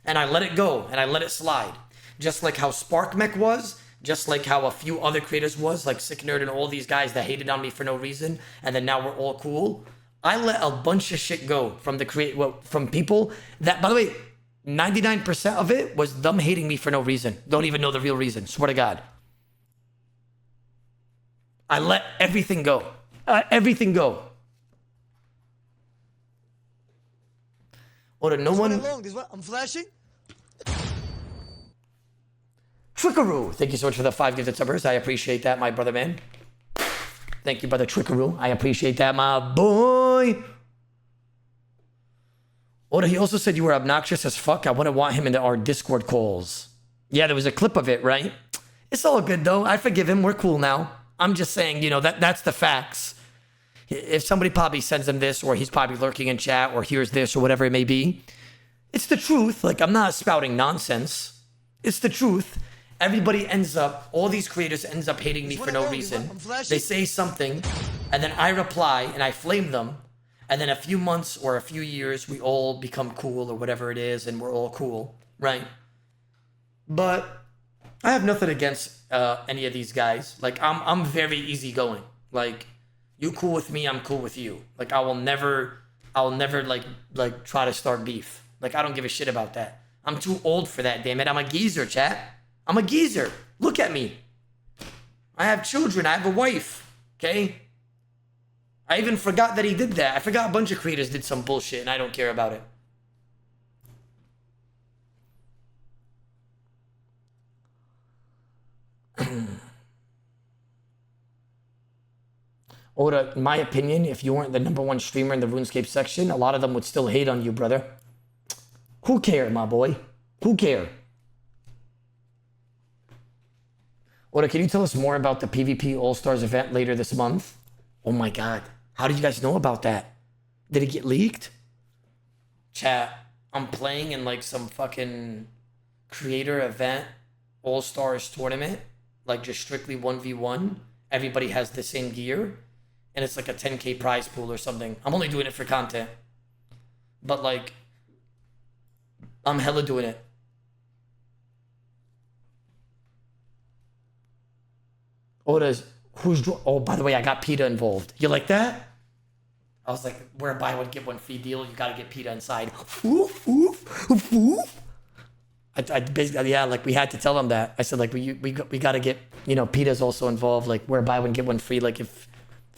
A: And I let it go and I let it slide. Just like how SparkMech was, just like how a few other creators was, like Sick Nerd and all these guys that hated on me for no reason. And then now we're all cool. I let a bunch of shit go from from people that, by the way, 99% of it was them hating me for no reason. Don't even know the real reason. Swear to God. I let everything go. Everything go. Or no one...
B: I'm flashing.
A: Trickaroo. Thank you so much for the 5 gifted subbers. I appreciate that, my brother man. Thank you, brother Trickaroo. I appreciate that, my boy. Oda, he also said you were obnoxious as fuck. I wouldn't want him in our Discord calls. Yeah, there was a clip of it, right? It's all good, though. I forgive him. We're cool now. I'm just saying, you know, that's the facts. If somebody probably sends him this, or he's probably lurking in chat, or hears this, or whatever it may be, it's the truth. Like, I'm not spouting nonsense. It's the truth. Everybody ends up, all these creators ends up hating me for no reason. They say something, and then I reply, and I flame them. And then a few months or a few years, we all become cool or whatever it is, and we're all cool, right? But I have nothing against any of these guys. Like, I'm very easygoing. Like, You cool with me, I'm cool with you. Like I'll never like try to start beef. Like I don't give a shit about that. I'm too old for that, damn it. I'm a geezer, chat. I'm a geezer. Look at me. I have children. I have a wife. Okay? I even forgot that he did that. I forgot a bunch of creators did some bullshit and I don't care about it. Oda, in my opinion, if you weren't the #1 streamer in the RuneScape section, a lot of them would still hate on you, brother. Who care, my boy? Who care? Oda, can you tell us more about the PvP All-Stars event later this month? Oh my god. How did you guys know about that? Did it get leaked? Chat, I'm playing in like some fucking creator event, All-Stars tournament, like just strictly 1v1. Everybody has the same gear. And it's like a 10k prize pool or something. I'm only doing it for content. But like, I'm hella doing it. Oda's, oh, by the way, I got PETA involved. You like that? I was like, we're a buy one, get one free deal. You gotta get PETA inside. I basically, yeah, like we had to tell them that. I said like, we gotta get, you know, PETA's also involved. Like we're a buy one, get one free. Like if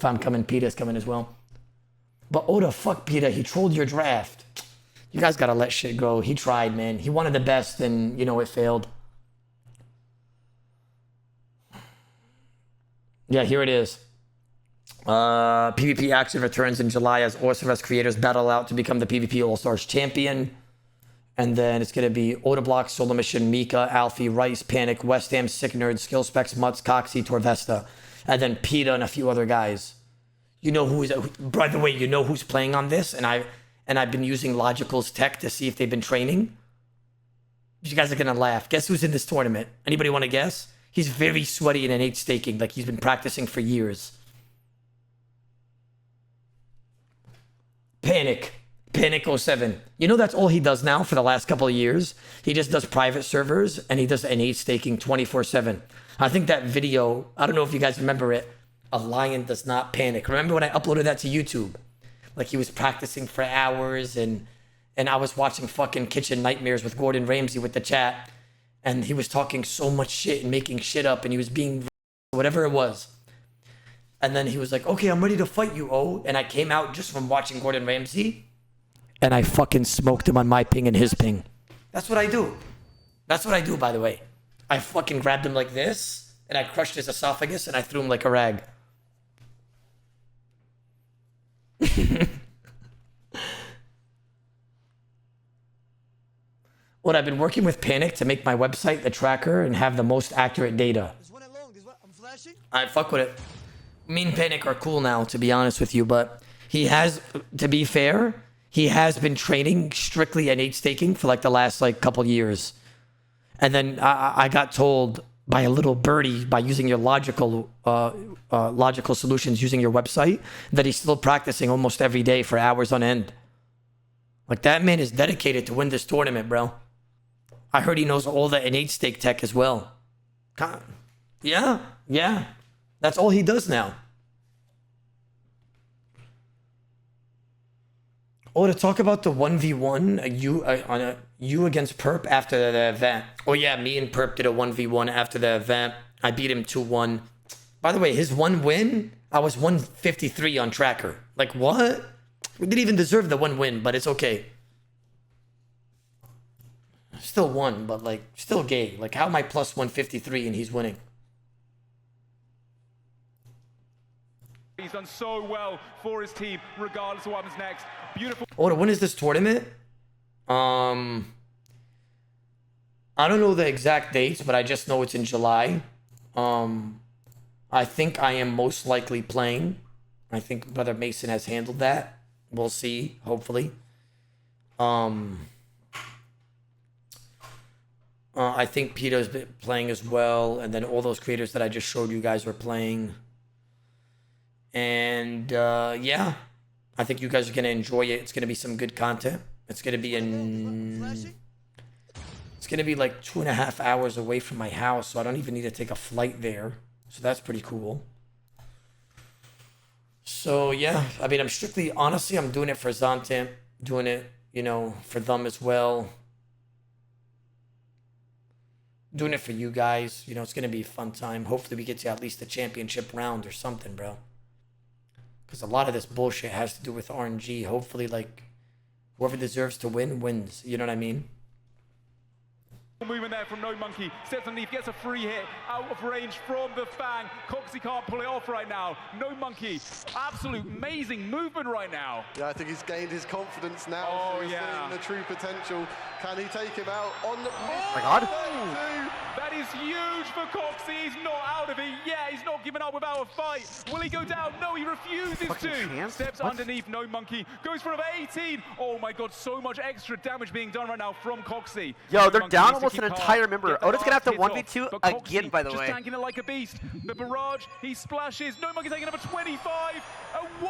A: I'm coming, PETA's coming as well. But Oda, fuck PETA. He trolled your draft. You guys gotta let shit go. He tried, man. He wanted the best and, you know, it failed. Yeah, here it is. PvP action returns in July as Orciverse creators battle out to become the PvP All-Stars champion. And then it's going to be Odablock, Solo Mission, Mika, Alfie, Rhys, Panic, West Ham, Sick Nerd, Skill Specs, Mutz, Coxie, Torvesta. And then PETA and a few other guys. You know who is, by the way, you know who's playing on this? And I've been using Logical's tech to see if they've been training. You guys are going to laugh. Guess who's in this tournament? Anybody want to guess? He's very sweaty and innate staking, like he's been practicing for years. Panic 07. You know that's all he does now for the last couple of years? He just does private servers and he does innate staking 24/7. I think that video, I don't know if you guys remember it, A Lion Does Not Panic. Remember when I uploaded that to YouTube? Like he was practicing for hours and I was watching fucking Kitchen Nightmares with Gordon Ramsay with the chat. And he was talking so much shit and making shit up and he was being whatever it was. And then he was like, okay, I'm ready to fight you, oh. And I came out just from watching Gordon Ramsay and I fucking smoked him on my ping and his ping. That's what I do. That's what I do, by the way. I fucking grabbed him like this and I crushed his esophagus and I threw him like a rag. What, I've been working with Panic to make my website the tracker and have the most accurate data.
B: I'm flashing.
A: I fuck with it. Me and Panic are cool now, to be honest with you, but he has, to be fair, he has been training strictly innate staking for like the last like couple years. And then I got told by a little birdie, by using your logical solutions, using your website, that he's still practicing almost every day for hours on end. Like that man is dedicated to win this tournament, bro. I heard he knows all the innate stake tech as well. Yeah. That's all he does now. Oh, to talk about the 1v1, you against Perp after the event. Oh yeah, me and Perp did a 1v1 after the event. I beat him 2-1. By the way, his one win, I was 153 on tracker. Like what? We didn't even deserve the one win, but it's okay. Still won, but like, still gay. Like, how am I plus 153 and he's winning?
D: He's done so well for his team, regardless of what happens next. Beautiful.
A: Oh, when is this tournament? I don't know the exact dates, but I just know it's in July. I think I am most likely playing. I think Brother Mason has handled that. We'll see, hopefully. I think Peter's been playing as well, and then all those creators that I just showed you guys are playing. And yeah, I think you guys are gonna enjoy it. It's gonna be some good content. It's gonna be it's gonna be like 2.5 hours away from my house, so I don't even need to take a flight there. So that's pretty cool. So yeah, I mean, honestly, I'm doing it for Zontamp, doing it, you know, for them as well. Doing it for you guys, you know, it's gonna be a fun time. Hopefully we get to at least the championship round or something, bro. Because a lot of this bullshit has to do with RNG. Hopefully, like, whoever deserves to win, wins. You know what I mean?
D: Movement there from No Monkey, steps underneath, gets a free hit, out of range from the Fang. Coxie can't pull it off right now. No Monkey, absolute amazing movement right now.
E: Yeah, I think he's gained his confidence now.
D: Oh,
E: He's
D: yeah.
E: seeing the true potential. Can he take him out on the...
H: Oh my God.
D: That is huge for Coxie. He's not out of it yet. He's not giving up without a fight. Will he go down? No, he refuses
H: Fucking
D: to.
H: chance?
D: Steps
H: What?
D: underneath No Monkey, goes for an 18. Oh my God, so much extra damage being done right now from Coxie.
H: Yo,
D: No
H: they're
D: Monkey
H: down
D: needs to
H: almost
D: keep
H: an
D: calm,
H: entire member.
D: get the
H: Oda's gonna have to
D: last hit
H: 1v2
D: off, but
H: again,
D: Coxie
H: by the
D: just
H: way.
D: tanking it like a beast. The barrage, he splashes. No Monkey taking number 25. A 1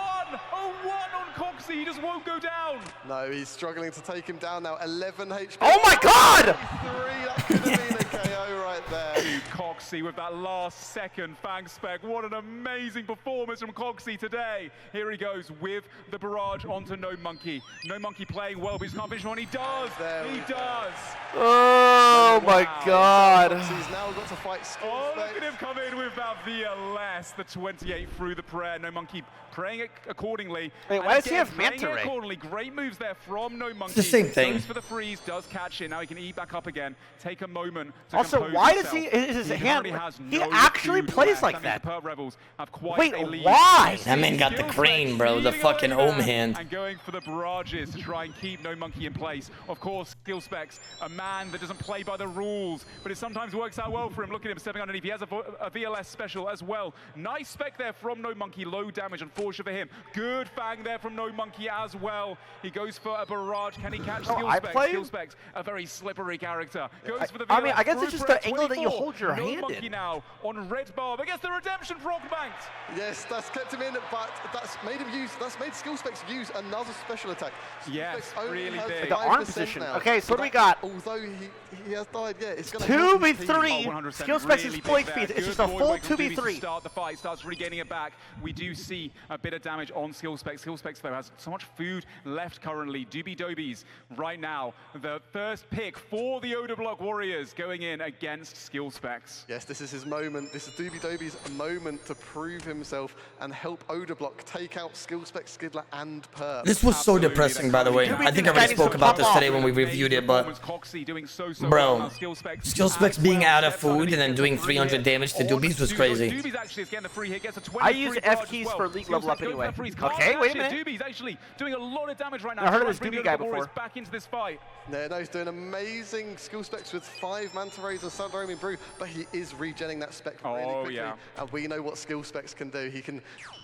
D: on Coxie. He just won't go down.
E: No, he's struggling to take him down now. 11 HP.
H: Oh my God!
E: 3, that could have been a KO right there.
D: Dude, Coxie with that last second Fang spec. What an amazing performance from Coxie today. Here he goes with the barrage onto No Monkey. No Monkey playing well, but he's not finish one. He does.
E: There we
D: He
E: go.
D: does.
H: Oh my
D: Wow.
H: God.
E: He's now got to fight
D: Oh, look
E: Skillspec.
D: at him come in with that VLS, the 28 through the prayer. No Monkey praying it accordingly.
H: Wait,
D: And
H: why does he
D: again,
H: have
D: praying
H: Manta
D: it
H: Ray?
D: accordingly. Great moves there from No Monkey.
A: the same thing.
D: Goes for the freeze, does catch it. Now he can eat back up again. Take a moment to
H: Also,
D: compose
H: why does
D: himself.
H: he- his
D: He
H: hand-
D: currently has
H: he
D: no
H: actually
D: food
H: plays
D: left.
H: like
D: means
H: that.
D: the Perp Rebels have quite
H: Wait,
D: a lead.
H: why?
A: That man got the crane, bro. The fucking ohm hand.
D: And going for the barrages to try and keep No Monkey in place. Of course, Skillspecs, a man that doesn't play by the rules, but it sometimes works out well for him. Look at him stepping underneath. He has a VLS special as well. Nice spec there from No Monkey. Low damage, unfortunate for him. Good Fang there from No Monkey as well. He goes for a barrage. Can he catch
H: Oh, I
D: Skillspecs?
H: play-
D: Skillspecs, a very slippery character. Goes for the
H: I mean,
D: VLS
H: I guess
D: through
H: it's just
D: press,
H: the angle that you
D: 24.
H: hold your
D: No
H: hand
D: Monkey
H: in.
D: now on red bar against the redemption frog banked.
E: Yes, that's kept him in, but that's made Skillspecs use another special attack.
D: Yes,
E: Skillspecs only
D: really
E: has
D: big.
H: The arm
E: 5%
H: position.
E: now.
H: Okay, so what do we
E: that-
H: got?
E: Although he has died, yeah, it's going to help his team.
H: 2v3.
D: 100%
H: Skillspecs is
D: really big
H: fully
D: there.
H: speed. It's
D: Good
H: just a
D: boy
H: full
D: by Doobie to
H: 2v3.
D: start the fight, starts regaining it back. We do see a bit of damage on Skillspecs. Skillspecs, though, has so much food left currently. Doobie Dobies right now. The first pick for the Odablock Warriors going in against Skillspecs.
E: Yes, this is his moment. This is Doobie Dobi's moment to prove himself and help Odablock take out Skillspec, Skidler, and Perp.
A: This was so
D: Absolutely,
A: depressing, by the way.
H: Doobie
A: I think I
H: Doobie
A: already
H: needs
A: spoke
H: to
A: about
H: pop
A: this
H: off.
A: today when we reviewed it, but
D: Coxie doing so
A: Bro,
D: well now.
A: Skillspecs being out of food and then doing 300 damage to Doobies was crazy.
D: Doobies actually is getting the free hit, gets a 20
H: I use F keys for league level up anyway. Okay, wait a minute.
D: Doobies actually doing a lot of damage right now.
H: I heard of
D: Trying
H: this
D: to bring
H: Doobie
D: the
H: guy
D: Odablock Warriors
H: before.
D: back into this fight.
E: Yeah, no, he's doing amazing Skillspecs with 5 Manta Rays and Submarine Brew, but he is regenning that spec really
D: Oh,
E: quickly.
D: yeah.
E: And we know what Skillspecs can do. He can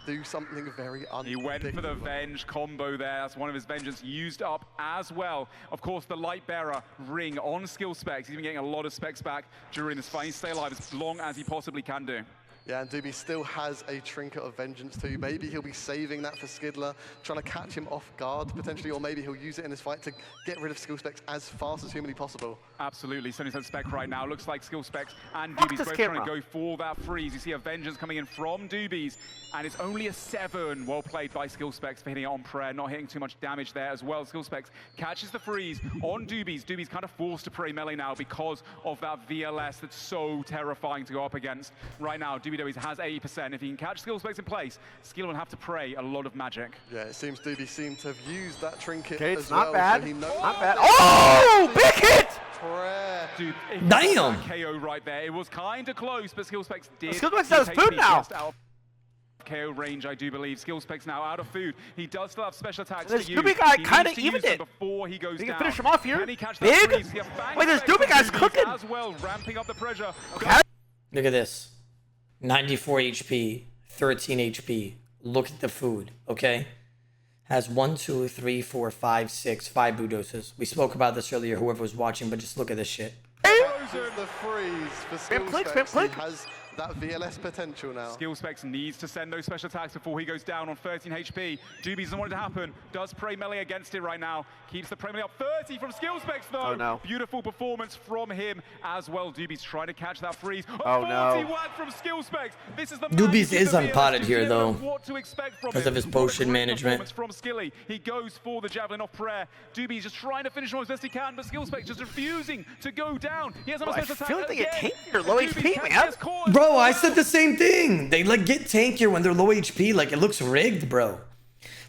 E: do something very unpredictable.
D: He went for the Venge combo there. That's one of his vengeance used up as well. Of course, the Light Bearer ring on Skillspecs. He's been getting a lot of specs back during this fight. He stay alive as long as he possibly can do.
E: Yeah, and Doobie still has a Trinket of Vengeance too. Maybe he'll be saving that for Skidler, trying to catch him off guard potentially, or maybe he'll use it in his fight to get rid of Skillspecs as fast as humanly possible.
D: Absolutely, 70% spec right now. Looks like Skillspecs and
H: Fuck
D: Doobies
H: this
D: both
H: camera.
D: trying to go for that freeze. You see a Vengeance coming in from Doobies, and it's only a 7. Well played by Skillspecs for hitting it on prayer, not hitting too much damage there as well. Skillspecs catches the freeze on Doobies. Doobies kind of forced to pray melee now because of that VLS that's so terrifying to go up against. Right now, Doobie has 80%. If he can catch Skillspecs in place, Skiller will have to pray a lot of magic.
E: Yeah, it seems Doobie seemed to have used that Trinket
H: Okay,
E: as
H: it's not
E: well.
H: bad.
E: So he knows
H: Not bad. Oh, big hit!
E: Prayer.
D: Dude,
A: Damn!
D: KO right there. It was kind of close, but Skillspecs did.
H: Skillspecs has
D: keep
H: food
D: HP
H: now.
D: just out of KO range, I do believe. Skillspecs now out of food. He does still have special attacks
H: This
D: to use.
H: Doobie guy
D: He
H: kinda
D: needs to use
H: evened
D: them
H: it.
D: before he goes
H: He
D: down.
H: can finish him off here.
D: Can he catch that
H: Big?
D: freeze? He has bang
H: Wait, this
D: specs
H: Doobie
D: on
H: guy's
D: Doobies
H: cooking.
D: as well, ramping up the pressure.
H: Okay.
A: look at this. 94 HP, 13 HP. Look at the food, okay? Has 1, 2, 3, 4, 5, 6, 5 Budoses. We spoke about this earlier, whoever was watching, but just look at this shit.
E: This is the freeze for
H: Spam click,
E: Skillspecs.
H: spam click.
E: He has that VLS potential now.
D: Skillspecs needs to send those special attacks before he goes down on 13 HP. Doobies doesn't want it to happen. Does Prey melee against it right now. Keeps the Prey melee up. 30 from Skillspecs though.
H: Oh no.
D: Beautiful performance from him as well. Doobies trying to catch that freeze.
H: Oh
D: 40
H: no.
D: whack from Skillspecs. This is the
A: Doobies is
D: VLS
A: unpotted here
D: to
A: though,
D: what to expect from
A: because
D: him.
A: of his
D: What a
A: potion
D: great
A: management.
D: performance from Skilly. He goes for the javelin off prayer. Doobies just trying to finish him as best he can, but Skillspecs just refusing to go down. He has another
H: I
D: special
H: feel
D: attack
H: like they get
D: again.
H: tankier, low
D: Doobies
H: HP,
D: catches
H: man.
D: his cause.
A: Bro, I said the same thing. They like get tankier when they're low HP. Like it looks rigged, bro.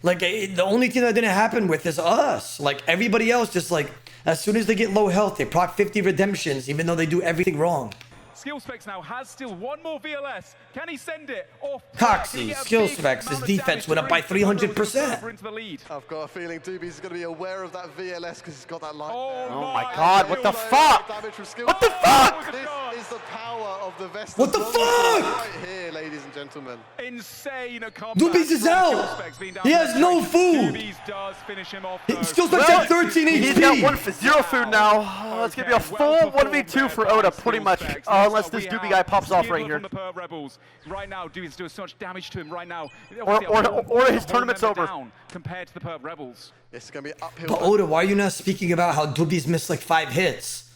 A: Like the only thing that didn't happen with is us. Like everybody else, just like as soon as they get low health, they proc 50 redemptions, even though they do everything wrong.
D: Skillspecs now has still one more VLS. Can he send it off?
A: Coxie, Skillspecs, his defense went up by 300%.
D: Into the lead.
E: I've got a feeling Doobies is going to be aware of that VLS because he's got that light.
H: Oh my god, what the fuck?
E: What
H: the fuck?
E: This is the power of the Vestas.
A: What the fuck?
E: Right here, ladies and gentlemen.
D: Insane comeback.
A: Doobies is
D: from
A: out.
D: Skillspecs being down
A: He has no food.
D: Doobies does finish him off. though.
A: Skillspecs have 13
H: He's got
A: HP.
H: 0 food now. Oh, it's gonna be a full 1v2 for Oda, pretty much. Unless this Doobie guy pops off right here.
D: From the Perv Rebels. Right now, Doobies doing so much damage to him right now.
H: Or his tournament's over.
D: Down compared to the Perv Rebels.
E: This is going to be uphill.
A: But Oda, why are you not speaking about how Doobies missed like 5 hits?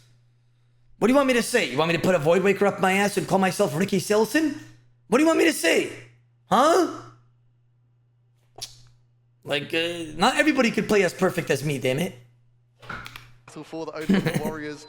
A: What do you want me to say? You want me to put a Void Waker up my ass and call myself Ricky Silson? What do you want me to say? Huh? Like, not everybody could play as perfect as me, damn it.
E: Battle for the Odablock Warriors.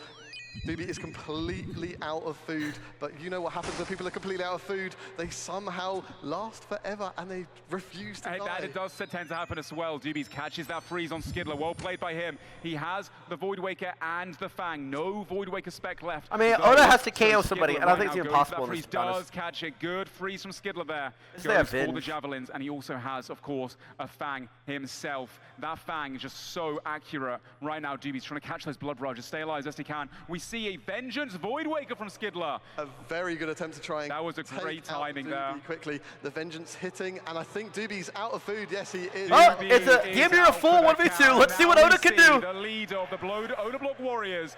E: Doobie is completely out of food, but you know what happens when people are completely out of food? They somehow last forever and they refuse to die.
D: That it does tend to happen as well. Doobies catches that freeze on Skidler. Well played by him. He has the Void Waker and the Fang. No Void Waker spec left.
H: I mean,
D: to go.
H: Oda has to
D: So
H: KO somebody,
D: Skidler
H: and I think
D: right
H: it's
D: now
H: impossible
D: goes
H: in
D: for that
H: this,
D: freeze,
H: to be honest.
D: does catch it. Good freeze from Skidler there.
H: Is there a
D: Goes for the
H: binge?
D: javelins, and he also has, of course, a Fang himself. That Fang is just so accurate. Right now, Doobie's trying to catch those blood barrages, stay alive as best he can. We see a Vengeance Void Waker from Skidler.
E: A very good attempt to try and
D: That was a
E: take
D: great
E: out
D: timing
E: Doobie
D: there.
E: quickly. The Vengeance hitting, and I think Doobie's out of food. Yes, he is.
H: Oh, it's a damn near a full 1v2. Let's see what Oda can do.
D: The leader of the Odablock Warriors.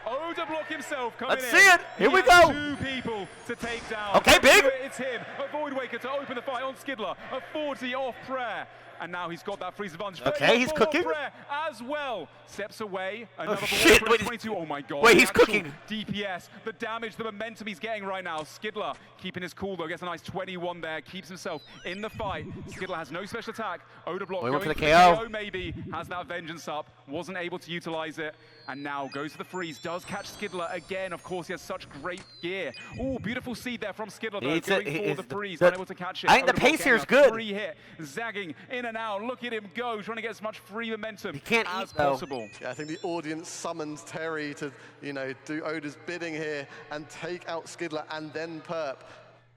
D: Odablock himself coming
H: Let's
D: in.
H: see it. Here
D: He
H: we
D: has
H: go.
D: 2 people to take down.
H: Okay, big.
D: It's him. A Void Waker to open the fight on Skidler. A 40 off prayer. And now he's got that freeze advantage.
H: Okay, he's
D: 34
H: cooking.
D: Prayer as well. Steps away. Another ball
H: shit,
D: for
H: wait,
D: 22. Oh my god.
H: wait, he's
D: The actual
H: cooking.
D: DPS, the damage, the momentum he's getting right now. Skidler keeping his cool though. Gets a nice 21 there. Keeps himself in the fight. Skidler has no special attack. Odablock
H: We
D: going
H: went for the
D: for
H: KO.
D: maybe. Has that Vengeance up. Wasn't able to utilize it. And now goes for the freeze. Does catch Skidler again. Of course, he has such great gear. Oh, beautiful seed there from Skidler though.
H: Needs
D: Going
H: it.
D: for the freeze.
H: The-
D: Unable to catch it.
H: I think the
D: Odablock
H: pace here is
D: getting a
H: good.
D: Free hit. Zagging in and out. Look at him go. Trying to get as much free momentum
H: can't
D: as
H: eat, though.
D: possible.
E: Yeah, I think the audience summons Terry to, you know, do Oda's bidding here and take out Skidler and then Perp.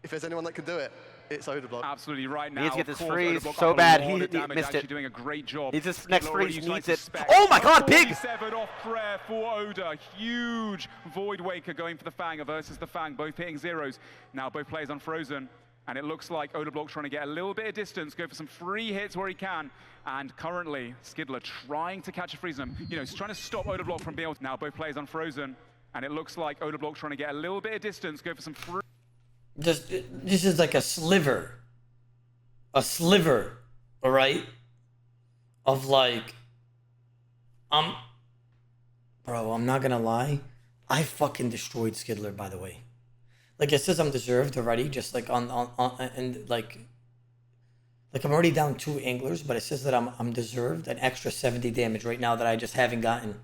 E: If there's anyone that can do it, it's Odablock.
D: Absolutely right now.
H: needs to get
D: of
H: this
D: course,
H: freeze
D: Odablock
H: so
D: got a
H: bad.
D: lot
H: He
D: of damage,
H: missed
D: actually
H: it.
D: doing a great job.
H: Needs this next
D: Skidler already
H: freeze,
D: utilized
H: needs
D: his
H: it.
D: spec.
H: Oh my god, big!
D: 47 off prayer for Oda. Huge Void Waker going for the Fang versus the Fang, both hitting zeros. Now both players unfrozen. And it looks like Odablock trying to get a little bit of distance, go for some free hits where he can. And currently, Skidler trying to catch a freeze him. You know, he's trying to stop Odablock from being able to. Now both players unfrozen. And it looks like Odablock trying to get a little bit of distance, go for some free.
A: Just this is like a sliver, all right, of like, bro, I'm not gonna lie, I fucking destroyed Skidler, by the way. Like it says I'm deserved already, just like on and like I'm already down 2 anglers, but it says that I'm deserved an extra 70 damage right now that I just haven't gotten.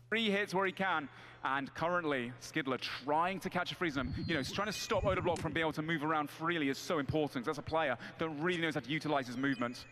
D: Free hits where he can. And currently, Skidler trying to catch a freeze him. You know, he's trying to stop Odablock from being able to move around freely is so important. That's a player that really knows how to utilize his movement.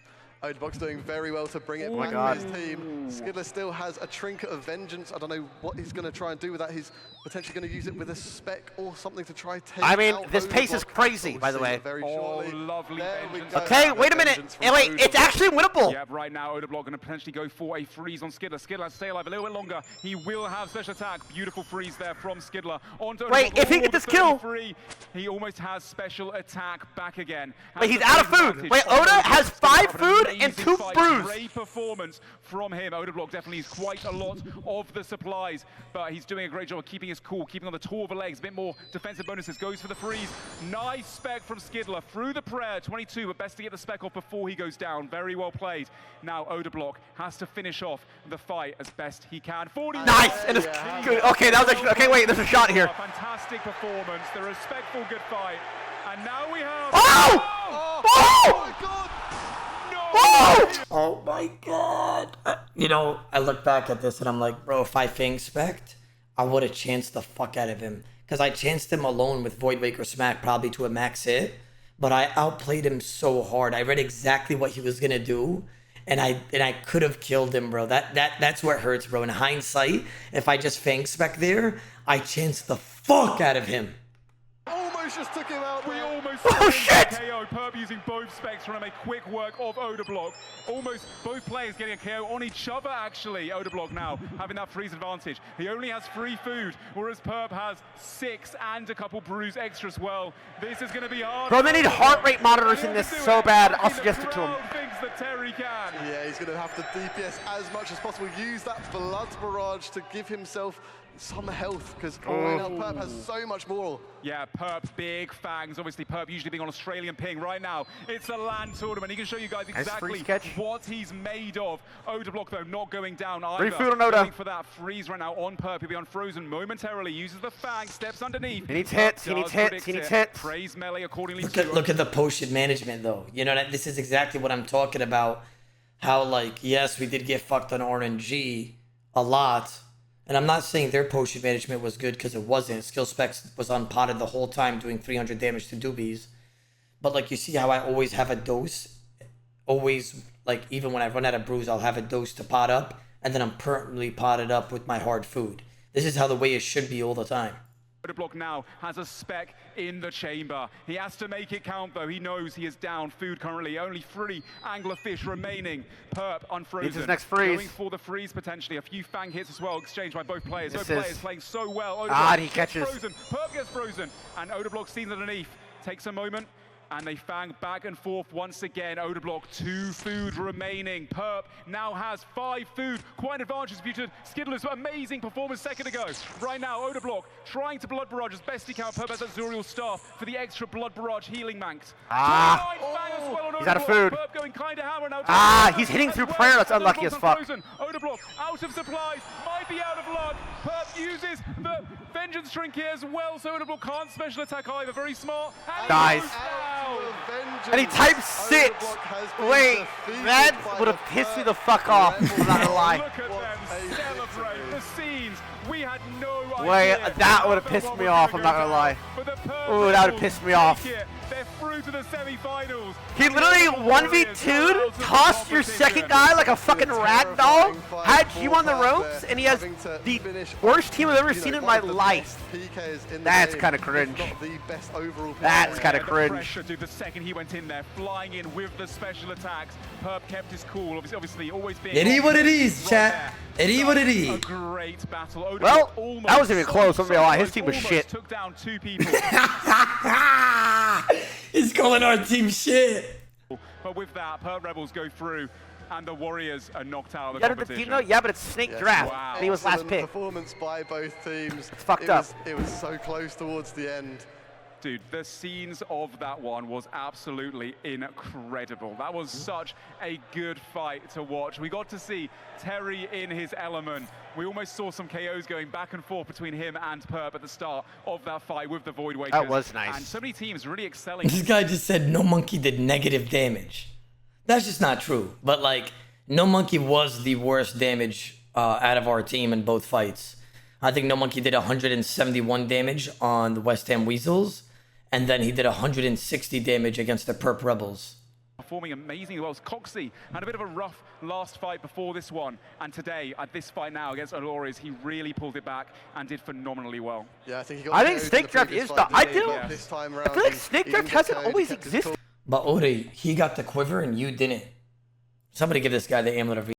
E: Odablock's doing very well to bring it back
H: God.
E: to his team. Skidler still has a trinket of vengeance. I don't know what he's going to try and do with that. He's potentially going to use it with a spec or something to try take
H: I mean,
E: out
H: this pace is
E: Odablock.
H: crazy,
E: We'll
H: by the
E: see
H: way.
E: it very
D: Oh,
E: shortly.
D: lovely
E: There we
D: vengeance.
E: go.
H: Okay, wait a minute.
E: Vengeance
H: Hey,
E: from
H: wait, it's
E: Odablock.
H: actually winnable.
D: Yeah, right now, Odablock going to potentially go for a freeze on Skidler. Skidler has to stay alive a little bit longer. He will have special attack. Beautiful freeze there from Skidler. On to
H: Wait,
D: Odablock.
H: if he
D: Oh,
H: gets this kill-
D: 33. He almost has special attack back again.
H: Wait,
D: Has
H: he's
D: the
H: out of
D: freeze
H: food.
D: advantage.
H: Wait,
D: Oh,
H: Oda has 5 food
D: Amazing
H: and 2
D: fight,
H: brews.
D: Great performance from him. Odablock definitely has quite a lot of the supplies, but he's doing a great job of keeping his cool, keeping on the taller legs, a bit more defensive bonuses, goes for the freeze. Nice spec from Skidler through the prayer, 22, but best to get the spec off before he goes down. Very well played. Now Odablock has to finish off the fight as best he can. 40.
H: Nice, and it's good. Okay, that was actually, okay, wait, there's a shot here.
D: Fantastic performance, the respectful good fight. And now we have...
H: Oh! Oh! Oh!
A: Oh my god. You know, I look back at this and I'm like, bro, if I Fang spec'd, I would have chanced the fuck out of him. Because I chanced him alone with Void Wake or Smack probably to a max hit. But I outplayed him so hard. I read exactly what he was gonna do. And I could have killed him, bro. That's where it hurts, bro. In hindsight, if I just Fang spec there, I chanced the fuck out of him.
E: Almost just took him out.
D: We almost
H: Oh, shit!
D: KO. Perp using both specs trying to make quick work of Odablock. Almost both players getting a KO on each other, actually. Odablock now having that freeze advantage. He only has 3 food, whereas Perp has 6 and a couple brews extra as well. This is going to be hard.
H: Bro, they need heart rate monitors in this so bad. I'll suggest it to him.
D: Thinks that Terry can.
E: Yeah, he's going to have to DPS as much as possible. Use that blood barrage to give himself some health, because right now Perp has so much more.
D: Yeah, Perp, big fangs. Obviously, Perp usually being on Australian ping. Right now, it's a LAN tournament. He can show you guys exactly what he's made of. Odablock, though, not going down either.
H: Free food on Oda.
D: Going for that freeze right now on Perp. He'll be unfrozen momentarily. Uses the fang, steps underneath.
H: He needs hits, he needs hits, he needs hits.
D: Praise melee accordingly.
A: Look at the potion management, though. You know, this is exactly what I'm talking about. How, like, yes, we did get fucked on RNG a lot. And I'm not saying their potion management was good, because it wasn't. Skill Specs was unpotted the whole time doing 300 damage to doobies. But like, you see how I always have a dose? Always, like, even when I run out of brews, I'll have a dose to pot up. And then I'm permanently potted up with my hard food. This is how the way it should be all the time.
D: Odablock now has a spec in the chamber. He has to make it count, though. He knows he is down food currently. Only 3 anglerfish remaining. Perp unfrozen.
H: Needs his next freeze.
D: Going for the freeze potentially. A few fang hits as well, exchanged by both players. Both
H: This
D: players playing so well.
H: Ah,
D: Odablock
H: and he catches.
D: Frozen. Perp gets frozen. And Odablock seen underneath. Takes a moment. And they fang back and forth once again. Odablock, 2 food remaining. Perp now has 5 food. Quite an advantage future. Skidler's amazing performance second ago. Right now, Odablock trying to blood barrage as best he can. Perp has that Zuriel staff for the extra blood barrage healing manx.
H: Ah. He's out of food.
D: Perp going kind of hammer now.
H: Ah, he's hitting through prayer. That's unlucky as fuck.
D: Odablock out of supplies. Might be out of luck. Perp uses the vengeance trinket as well, so Odablock can't special attack either. Very smart. And
H: Nice. And he types 6. Wait, that would have pissed me the fuck off. I'm not gonna lie.
D: Look at them celebrate the scenes. We had no idea.
H: Wait, that would have pissed me off. I'm not gonna lie. Ooh, that would have pissed me off.
D: They're through to the semi-finals.
H: He literally 1v2'd, tossed your second guy like a fucking rag doll, had you on the ropes, and he has the worst team I've ever seen in my life. That's kind of cringe. That's kind of cringe.
D: The second he went in there, flying in with the special attacks, Perp kept his cool. Obviously always being.
A: It is what it is, chat. It is what it
D: A
A: is.
D: great battle.
H: Well, that wasn't even close. I'm gonna lie, his team was shit.
D: Took down 2 people.
A: He's calling our team shit.
D: But with that, Perp Rebels go through, and the Warriors are knocked out of the
H: Yeah,
D: competition.
H: yeah, but it's Snake Draft,
D: Wow.
H: and he was last pick.
E: Performance by both teams.
H: It's fucked up.
E: It was so close towards the end.
D: Dude, the scenes of that one was absolutely incredible. That was such a good fight to watch. We got to see Terry in his element. We almost saw some KOs going back and forth between him and Perp at the start of that fight with the Void Wakers.
H: That was nice.
D: And so many teams really excelling.
A: This guy just said No Monkey did negative damage. That's just not true. But like, No Monkey was the worst damage out of our team in both fights. I think No Monkey did 171 damage on the West Ham Weasels. And then he did 160 damage against the Perp Rebels.
D: Performing amazingly well. Coxie had a bit of a rough last fight before this one, and today at this fight now against Olores, he really pulled it back and did phenomenally well.
E: Yeah, I think he got
H: Snake Draft is the. I feel like Snake Draft hasn't always existed.
A: But Ori, he got the quiver and you didn't. Somebody give this guy the amulet of.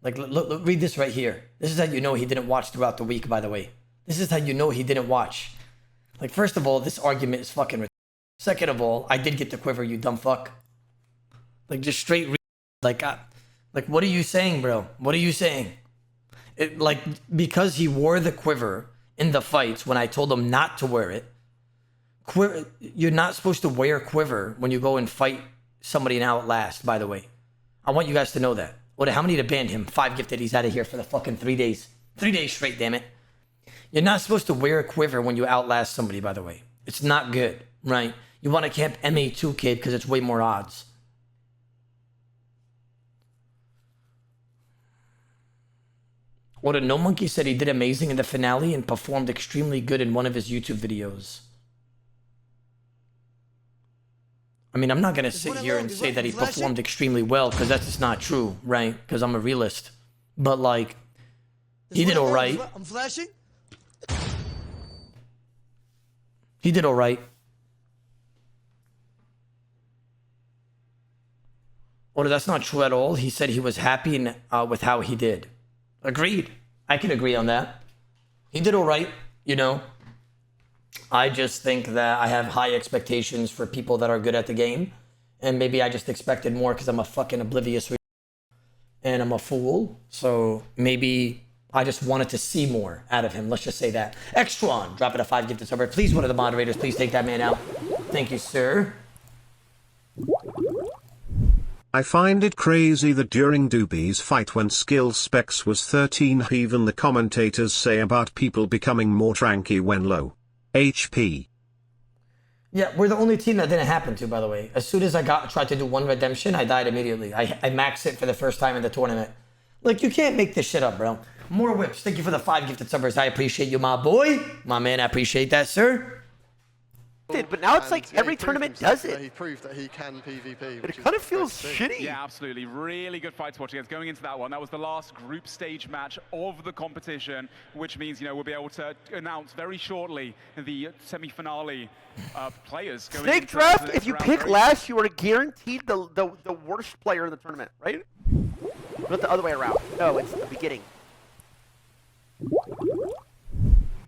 A: Like, look, read this right here. This is how you know he didn't watch throughout the week, by the way. This is how you know he didn't watch. Like, first of all, this argument is fucking ridiculous. Second of all, I did get the quiver, you dumb fuck. Like just straight like what are you saying, bro? What are you saying? Like because he wore the quiver in the fights when I told him not to wear it. You're not supposed to wear quiver when you go and fight somebody in Outlast, by the way. I want you guys to know that. How many to ban him? 5 gifted. He's out of here for the fucking 3 days. 3 days straight, damn it. You're not supposed to wear a quiver when you Outlast somebody, by the way. It's not good, right? You want to camp MA2, kid, because it's way more odds. No Monkey said he did amazing in the finale and performed extremely good in one of his YouTube videos. I mean, I'm not going to sit here and say that he performed extremely well, because that's just not true, right? Because I'm a realist. But, like, he did all right.
B: I'm flashing.
A: He did all right. That's not true at all. He said he was happy with how he did. Agreed. I can agree on that. He did all right, you know. I just think that I have high expectations for people that are good at the game. And maybe I just expected more because I'm a fucking oblivious and I'm a fool. So maybe I just wanted to see more out of him. Let's just say that. Extron, dropping a 5 gifted sub. Please, one of the moderators, please take that man out. Thank you, sir.
I: I find it crazy that during Doobie's fight when skill specs was 13, even the commentators say about people becoming more tranky when low HP.
A: Yeah, we're the only team that didn't happen to, by the way. As soon as I tried to do one redemption, I died immediately. I maxed it for the first time in the tournament. Like, you can't make this shit up, bro. More whips. Thank you for the 5 gifted subbers. I appreciate you, my boy. My man, I appreciate that, sir.
H: But now it's like every tournament does it.
E: He proved that he can PvP.
H: But it kind of feels shitty.
D: Yeah, absolutely. Really good fight to watch against. Going into that one, that was the last group stage match of the competition, which means, you know, we'll be able to announce very shortly the semi-finale players.
H: Snake draft, if you pick last, you are guaranteed the worst player in the tournament, right? Not the other way around. No, it's the beginning.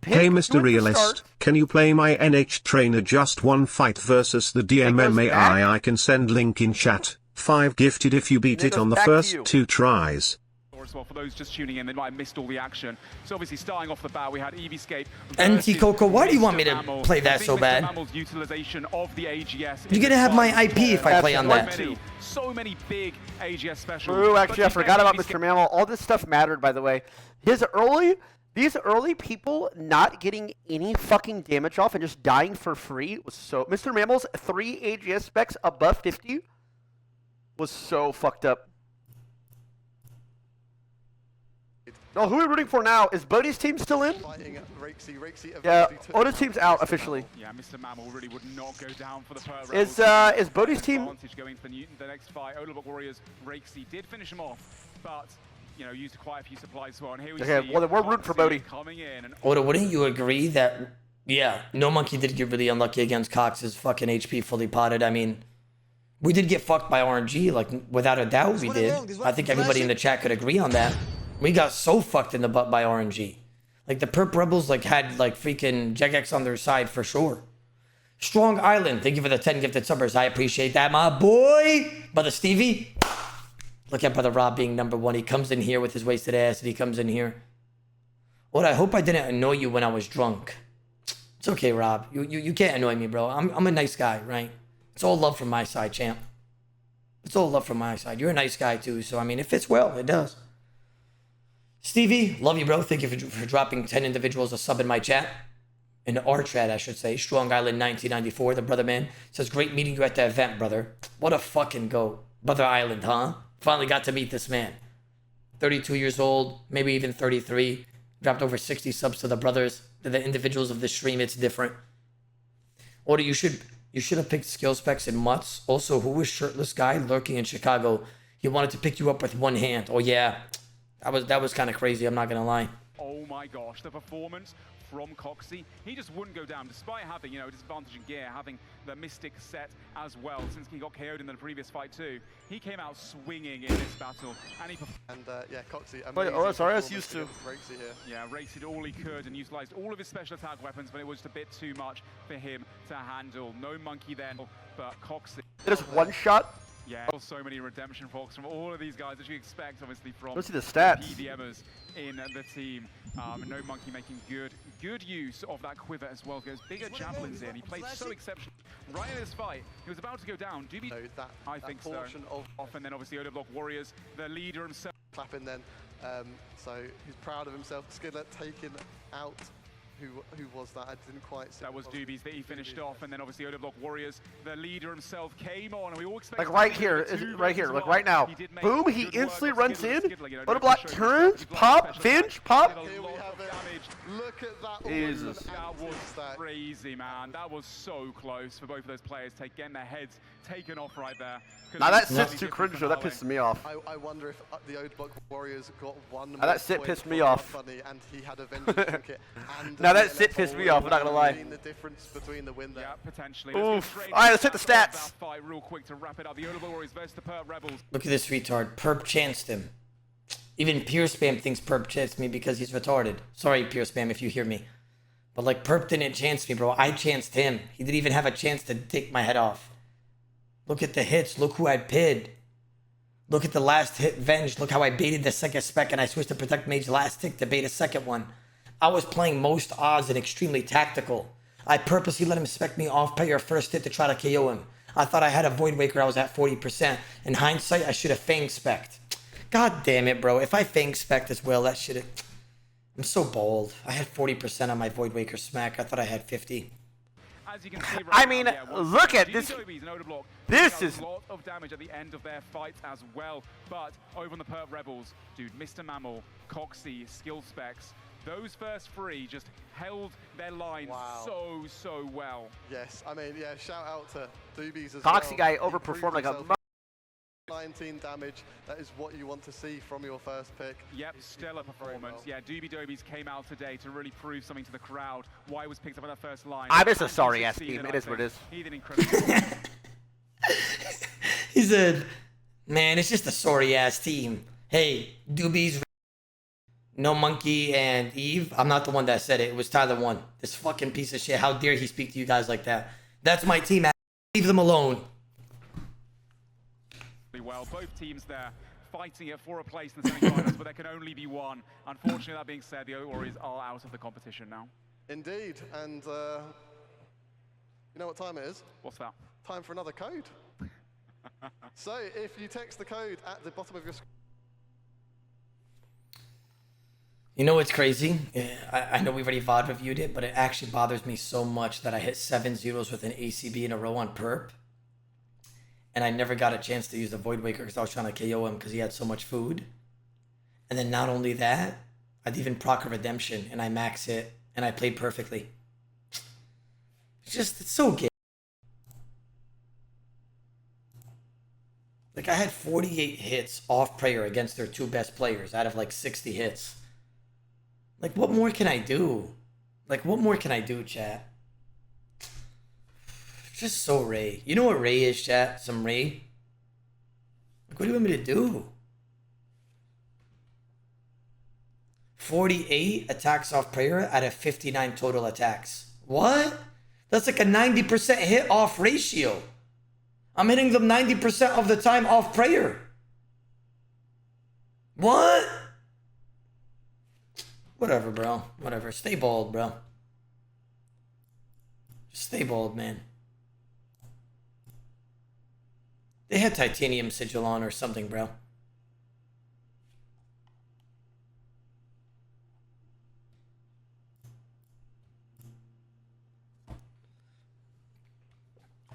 I: Hey Mr. Realist, can you play my NH trainer just one fight versus the DMM AI? I can send link in chat. 5 gifted if you beat it on the first 2 tries.
D: As well, for those just tuning in, they might have missed all the action. So obviously starting off the bat, we had EVScape.
A: NT Coco, why do you want me to play that so bad?
D: Utilization of the AGS.
A: You're gonna have my IP if I play on that.
D: So many big AGS specials.
H: Ooh, actually, I forgot about Mr. Mammal. All this stuff mattered, by the way. These early people not getting any fucking damage off and just dying for free was so... Mr. Mammal's 3 AGS specs above 50 was so fucked up. No, who are we rooting for now? Is Bodhi's team still in? Yeah, Oda's team's out officially.
D: Yeah, Mr. Mammal really would not go down for the Pert
H: Is Bodhi's team...
D: Going to the next fight. Odablock Warriors, Rhys did finish him off, but... you know, used quite a few supplies as well. And here we see
H: well, then we're rooting for Bodhi.
A: Oda, wouldn't you agree that, yeah, No Monkey did get really unlucky against Cox's fucking HP fully potted. I mean, we did get fucked by RNG, like, without a doubt we did. I think everybody in the chat could agree on that. We got so fucked in the butt by RNG. Like, the Perp Rebels, like, had, like, freaking Jagex on their side for sure. Strong Island, thank you for the 10 gifted subbers. I appreciate that, my boy. Brother Stevie. Look at Brother Rob being number 1. He comes in here with his wasted ass and he comes in here. What? I hope I didn't annoy you when I was drunk. It's okay, Rob. You can't annoy me, bro. I'm a nice guy, right? It's all love from my side, champ. It's all love from my side. You're a nice guy too, so I mean, it fits well. It does. Stevie, love you, bro. Thank you for dropping 10 individuals a sub in my chat. In our chat, I should say. Strong Island 1994, the brother man, says, great meeting you at the event, brother. What a fucking go. Brother Island, huh? Finally got to meet this man. 32 years old, maybe even 33. Dropped over 60 subs to the brothers, to the individuals of the stream. It's different. Or you should have picked skill specs and mutts. Also, who was shirtless guy lurking in Chicago? He wanted to pick you up with one hand. Oh yeah, that was kind of crazy. I'm not gonna lie.
D: Oh my gosh, the performance from Coxie. He just wouldn't go down, despite having, you know, disadvantage in gear, having the Mystic set as well, since he got KO'd in the previous fight too. He came out swinging in this battle, and he
E: yeah, Coxie.
H: Oh, sorry, I was used to.
D: Yeah, Rhys did all he could and utilized all of his special attack weapons, but it was just a bit too much for him to handle. No Monkey then, but Coxie.
H: It is one shot.
D: Yeah, so many redemption folks from all of these guys that you expect, obviously, from
H: Let's see the stats.
D: PDMers in the team. No Monkey making good use of that quiver as well. Goes bigger javelins in. He played so exceptionally. Right in this fight, he was about to go down. Doobie, I think so. Off, and then obviously Odablock Warriors, the leader himself.
E: Clapping then, so he's proud of himself. Skidlet taking out. Who was that? I didn't quite see.
D: That was Doobies that he finished off, and then obviously Odablock Warriors, the leader himself, came on, and we all expect.
H: Like right here, right here, like right now. Boom! He instantly runs in. Odablock turns, pop, Finch, pop.
E: Here we have it. Look at that.
H: Jesus.
D: That was crazy, man. That was so close for both of those players, getting their heads taken off right there.
H: Now that sit's too cringe, though. That pisses me off.
E: I wonder if the Odablock Warriors got one more
H: that sit pissed me off.
E: Funny, and he had a vengeance trinket. And
H: now that sit pissed me off. I'm not gonna lie.
E: The difference between the win there.
D: Yeah, potentially.
H: Oof. All right, let's hit the stats.
D: Fight real quick to wrap it up. The Odablock Warriors versus the Perp Rebels.
A: Look at this retard. Perp chanced him. Even Pure Spam thinks Perp chanced me because he's retarded. Sorry, Pure Spam, if you hear me. But like, Perp didn't chance me, bro. I chanced him. He didn't even have a chance to take my head off. Look at the hits. Look who I pid. Look at the last hit Venge. Look how I baited the second spec and I switched to Protect Mage last tick to bait a second one. I was playing most odds and extremely tactical. I purposely let him spec me off player first hit to try to KO him. I thought I had a Void Waker. I was at 40%. In hindsight, I should have Fang spec'd. God damn it, bro. If I Fang spec'd as well, that should have... I'm so bold. I had 40% on my Void Waker smack. I thought I had 50.
D: As you can see right
H: I mean,
D: now,
H: look at this. This is
D: a lot of damage at the end of their fights as well. But over on the Perp Rebels, dude, Mr. Mammal, Coxie, Skill Specs, those first three just held their line so well.
E: Yes, I mean, yeah, shout out to Doobies as
H: Coxie
E: well.
H: guy overperformed like a
E: 19 damage, that is what you want to see from your first pick.
D: Yep, stellar performance. Yeah, Doobie Dobies came out today to really prove something to the crowd. Why he was picked up on that first line.
H: I'm just a sorry ass team. It is what it is.
D: He did incredible.
A: He said, man, it's just a sorry ass team. Hey, Doobies, No Monkey, and Eve. I'm not the one that said it. It was Tyler One. This fucking piece of shit. How dare he speak to you guys like that? That's my team. Leave them alone.
D: Well, both teams there fighting it for a place in the semi-finals, but there can only be one. Unfortunately, that being said, the Warriors are out of the competition now.
E: Indeed, and you know what time it is?
D: What's that?
E: Time for another code. So, if you text the code at the bottom of your screen.
A: You know what's crazy? I know we've already VOD reviewed it, but it actually bothers me so much that I hit 7 zeros with an ACB in a row on Perp. And I never got a chance to use the Void Waker because I was trying to KO him because he had so much food. And then not only that, I'd even proc a redemption and I max hit and I played perfectly. It's so gay. Like I had 48 hits off prayer against their two best players out of like 60 hits. Like what more can I do? Like what more can I do, chat? Just so Ray. You know what Ray is, chat? Some Ray. Like, what do you want me to do? 48 attacks off prayer out of 59 total attacks. What? That's like a 90% hit off ratio. I'm hitting them 90% of the time off prayer. What? Whatever, bro. Whatever. Stay bold, bro. Just stay bold, man. They had titanium sigil on or something, bro.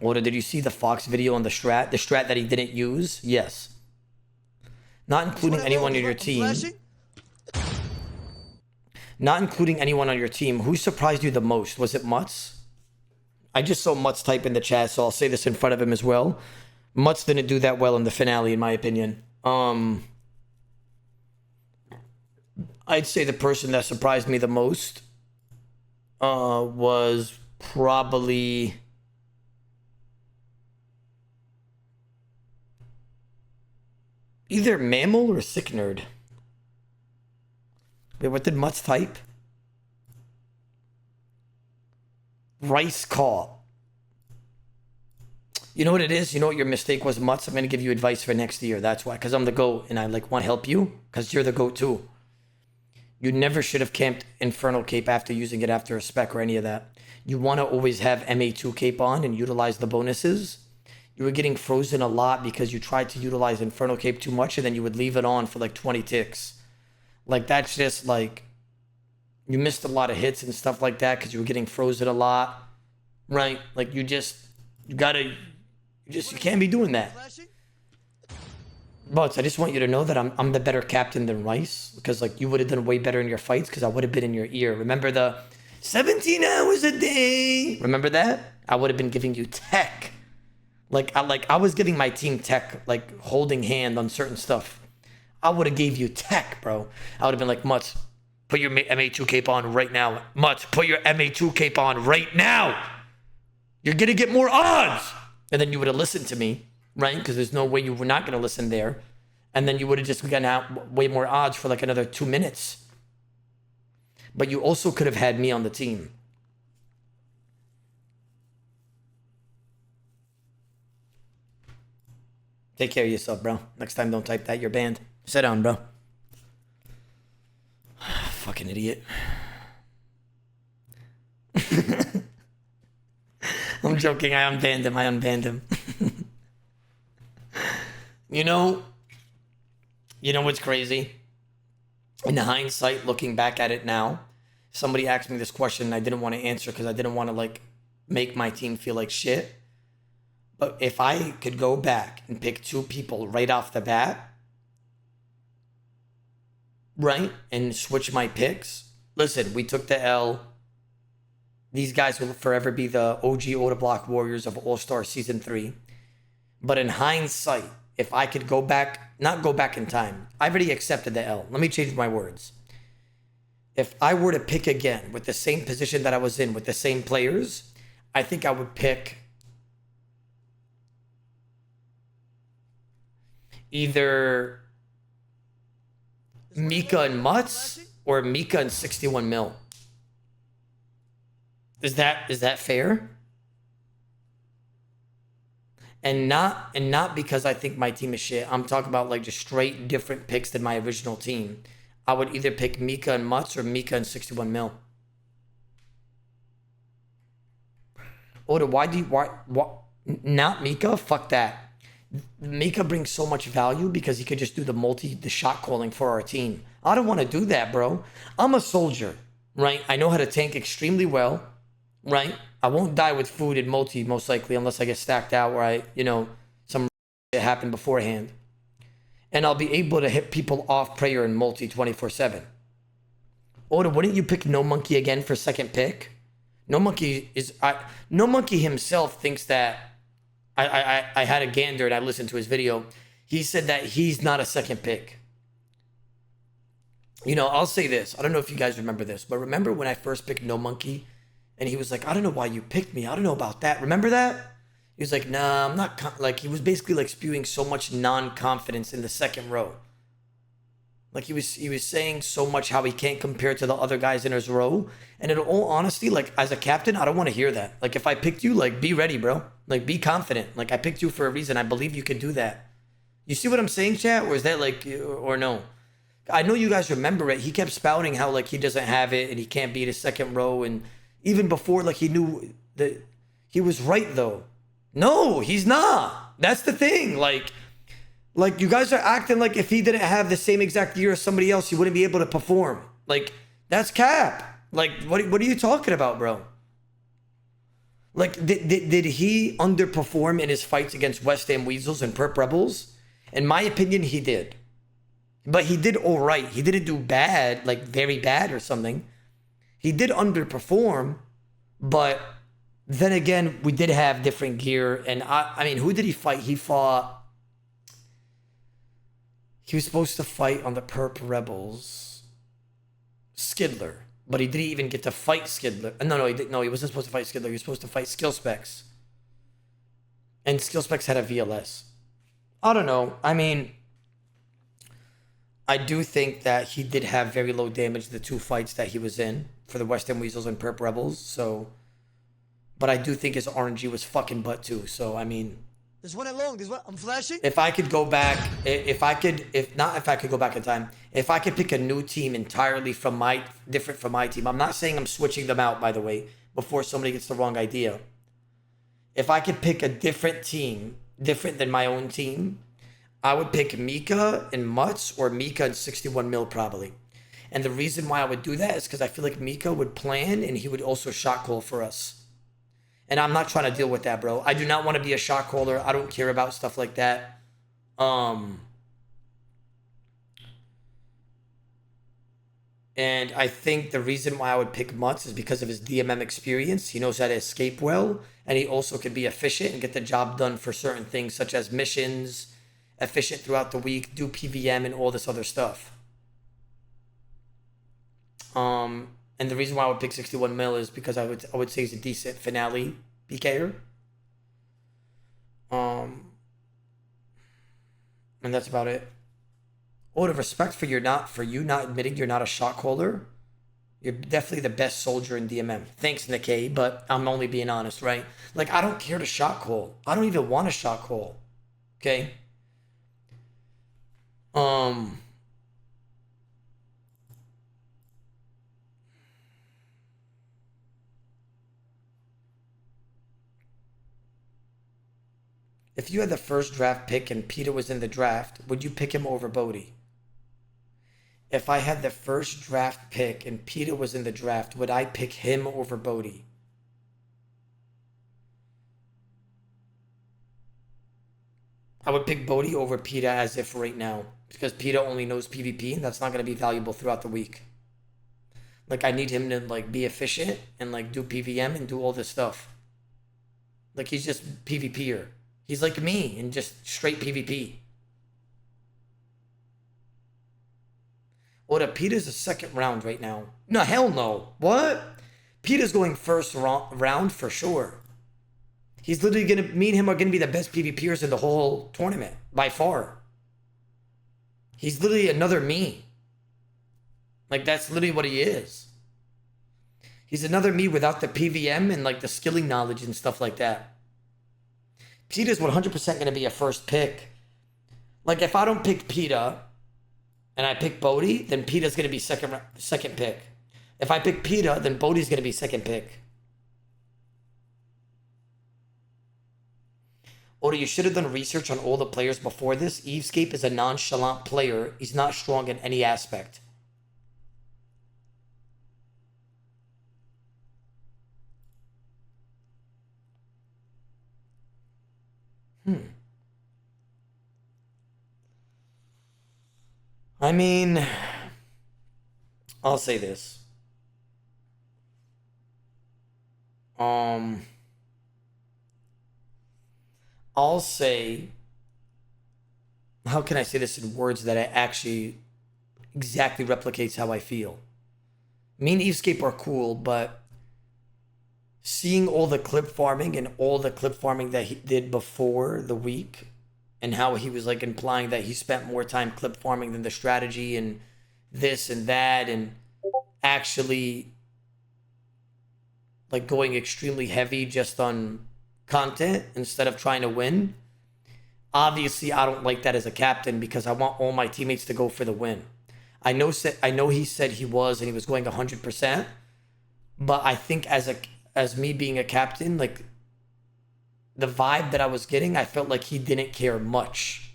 A: Oda, did you see the Fox video on the strat? The strat that he didn't use? Yes. Not including anyone on your team. Not including anyone on your team. Who surprised you the most? Was it Mutz? I just saw Mutz type in the chat, so I'll say this in front of him as well. Mutz didn't do that well in the finale, in my opinion. I'd say the person that surprised me the most was probably... either Mammal or Sick Nerd. Wait, what did Mutz type? Rhys call. You know what it is? You know what your mistake was, Mutts? I'm going to give you advice for next year. That's why. Because I'm the GOAT and I like want to help you because you're the GOAT too. You never should have camped Infernal Cape after using it after a spec or any of that. You want to always have MA2 Cape on and utilize the bonuses. You were getting frozen a lot because you tried to utilize Infernal Cape too much and then you would leave it on for like 20 ticks. Like that's just like, you missed a lot of hits and stuff like that because you were getting frozen a lot, right? Like you can't be doing that. But I just want you to know that I'm the better captain than Rhys because like you would have done way better in your fights because I would have been in your ear. Remember the 17 hours a day? Remember that? I would have been giving you tech. I was giving my team tech, like holding hand on certain stuff. I would have gave you tech, bro. I would have been like, Mutts, put your MA2 cape on right now. Mutts, put your MA2 cape on right now. You're gonna get more odds. And then you would have listened to me, right? Because there's no way you were not gonna listen there. And then you would have just gotten out way more odds for like another 2 minutes. But you also could have had me on the team. Take care of yourself, bro. Next time, don't type that. You're banned. Sit down, bro. Fucking idiot. I'm joking. I unbanned him. You know what's crazy? In hindsight, looking back at it now, somebody asked me this question and I didn't want to answer because I didn't want to like make my team feel like shit. But if I could go back and pick 2 people right off the bat, right, and switch my picks, listen, we took the L. These guys will forever be the OG Odablock Warriors of All-Star Season 3. But in hindsight, if I could go back, not go back in time, I already accepted the L. Let me change my words. If I were to pick again with the same position that I was in with the same players, I think I would pick either Mika and Mutts or Mika and 61 mil. Is that fair? And not because I think my team is shit. I'm talking about like just straight different picks than my original team. I would either pick Mika and Mutts or Mika and 61 mil. Oda, why not Mika? Fuck that. Mika brings so much value because he could just do the shot calling for our team. I don't want to do that, bro. I'm a soldier, right? I know how to tank extremely well, right? I won't die with food in multi, most likely, unless I get stacked out where some shit happened beforehand. And I'll be able to hit people off prayer in multi 24/7. Oda, wouldn't you pick No Monkey again for second pick? No Monkey himself thinks that I had a gander and I listened to his video. He said that he's not a second pick. I'll say this. I don't know if you guys remember this, but remember when I first picked No Monkey and he was like, I don't know why you picked me. I don't know about that. Remember that? He was like, nah, I'm not. He was basically like spewing so much non-confidence in the second row. Like he was saying so much how he can't compare to the other guys in his row. And in all honesty, like as a captain, I don't want to hear that. Like if I picked you, like be ready, bro. Like be confident. Like I picked you for a reason. I believe you can do that. You see what I'm saying, chat? Or is that like, or no? I know you guys remember it. He kept spouting how like he doesn't have it and he can't beat his second row. And even before, like he knew that he was right though. No, he's not. That's the thing. Like you guys are acting like if he didn't have the same exact year as somebody else, he wouldn't be able to perform. Like, that's cap. Like, what are you talking about, bro? Like, did he underperform in his fights against West Ham Weasels and Perp Rebels? In my opinion, he did. But he did all right. He didn't do bad, like very bad or something. He did underperform, but then again, we did have different gear. And I mean, who did he fight? He was supposed to fight on the Perp Rebels Skidler, but he didn't even get to fight Skidler. No, he didn't. No, he wasn't supposed to fight Skidler. He was supposed to fight Skill Specs. And Skill Specs had a VLS. I don't know. I mean, I do think that he did have very low damage the 2 fights that he was in for the Western Weasels and Perp Rebels. So, but I do think his RNG was fucking butt too. So I mean,
B: This one along. This one. I'm flashing.
A: if I could go back, if I could go back in time, if I could pick a new team entirely different from my team. I'm not saying I'm switching them out, by the way, before somebody gets the wrong idea. If I could pick a different team, different than my own team, I would pick Mika and Mutz or Mika and 61 mil probably. And the reason why I would do that is because I feel like Mika would plan and he would also shot call for us. And I'm not trying to deal with that, bro. I do not want to be a shot caller. I don't care about stuff like that. And I think the reason why I would pick Mutz is because of his DMM experience. He knows how to escape well, and he also can be efficient and get the job done for certain things, such as missions, efficient throughout the week, do PVM, and all this other stuff. And the reason why I would pick 61 mil is because I would say he's a decent finale PKer. And that's about it. Out of respect for you not admitting you're not a shot caller, you're definitely the best soldier in DMM. Thanks, Nikkei, but I'm only being honest, right? Like, I don't care to shot call. I don't even want to shot call. Okay? If you had the first draft pick and Peter was in the draft, would you pick him over Bodhi? If I had the first draft pick and Peter was in the draft, would I pick him over Bodhi? I would pick Bodhi over Peter as if right now, because Peter only knows PvP and that's not going to be valuable throughout the week. Like, I need him to like be efficient and like do PVM and do all this stuff. Like, he's just PvPer. He's like me and just straight PvP. Oda, Peter's a second round right now. No, hell no. What? Peter's going first round for sure. He's literally going to, me and him are going to be the best PvPers in the whole tournament, by far. He's literally another me. Like, that's literally what he is. He's another me without the PVM and like the skilling knowledge and stuff like that. Peter's 100% going to be a first pick. Like, if I don't pick Peter and I pick Bodhi, then Peter's going to be second pick. If I pick Peter, then Bodhi's going to be second pick. Oda, you should have done research on all the players before this. EVScape is a nonchalant player. He's not strong in any aspect. I mean, I'll say this. I'll say, how can I say this in words that actually exactly replicates how I feel? Me and EVScape are cool, but seeing all the clip farming and all the clip farming that he did before the week, and how he was like implying that he spent more time clip farming than the strategy and this and that, and actually like going extremely heavy just on content instead of trying to win. Obviously, I don't like that as a captain because I want all my teammates to go for the win. I know he said he was and he was going 100%, but I think as me being a captain, like, the vibe that I was getting, I felt like he didn't care much.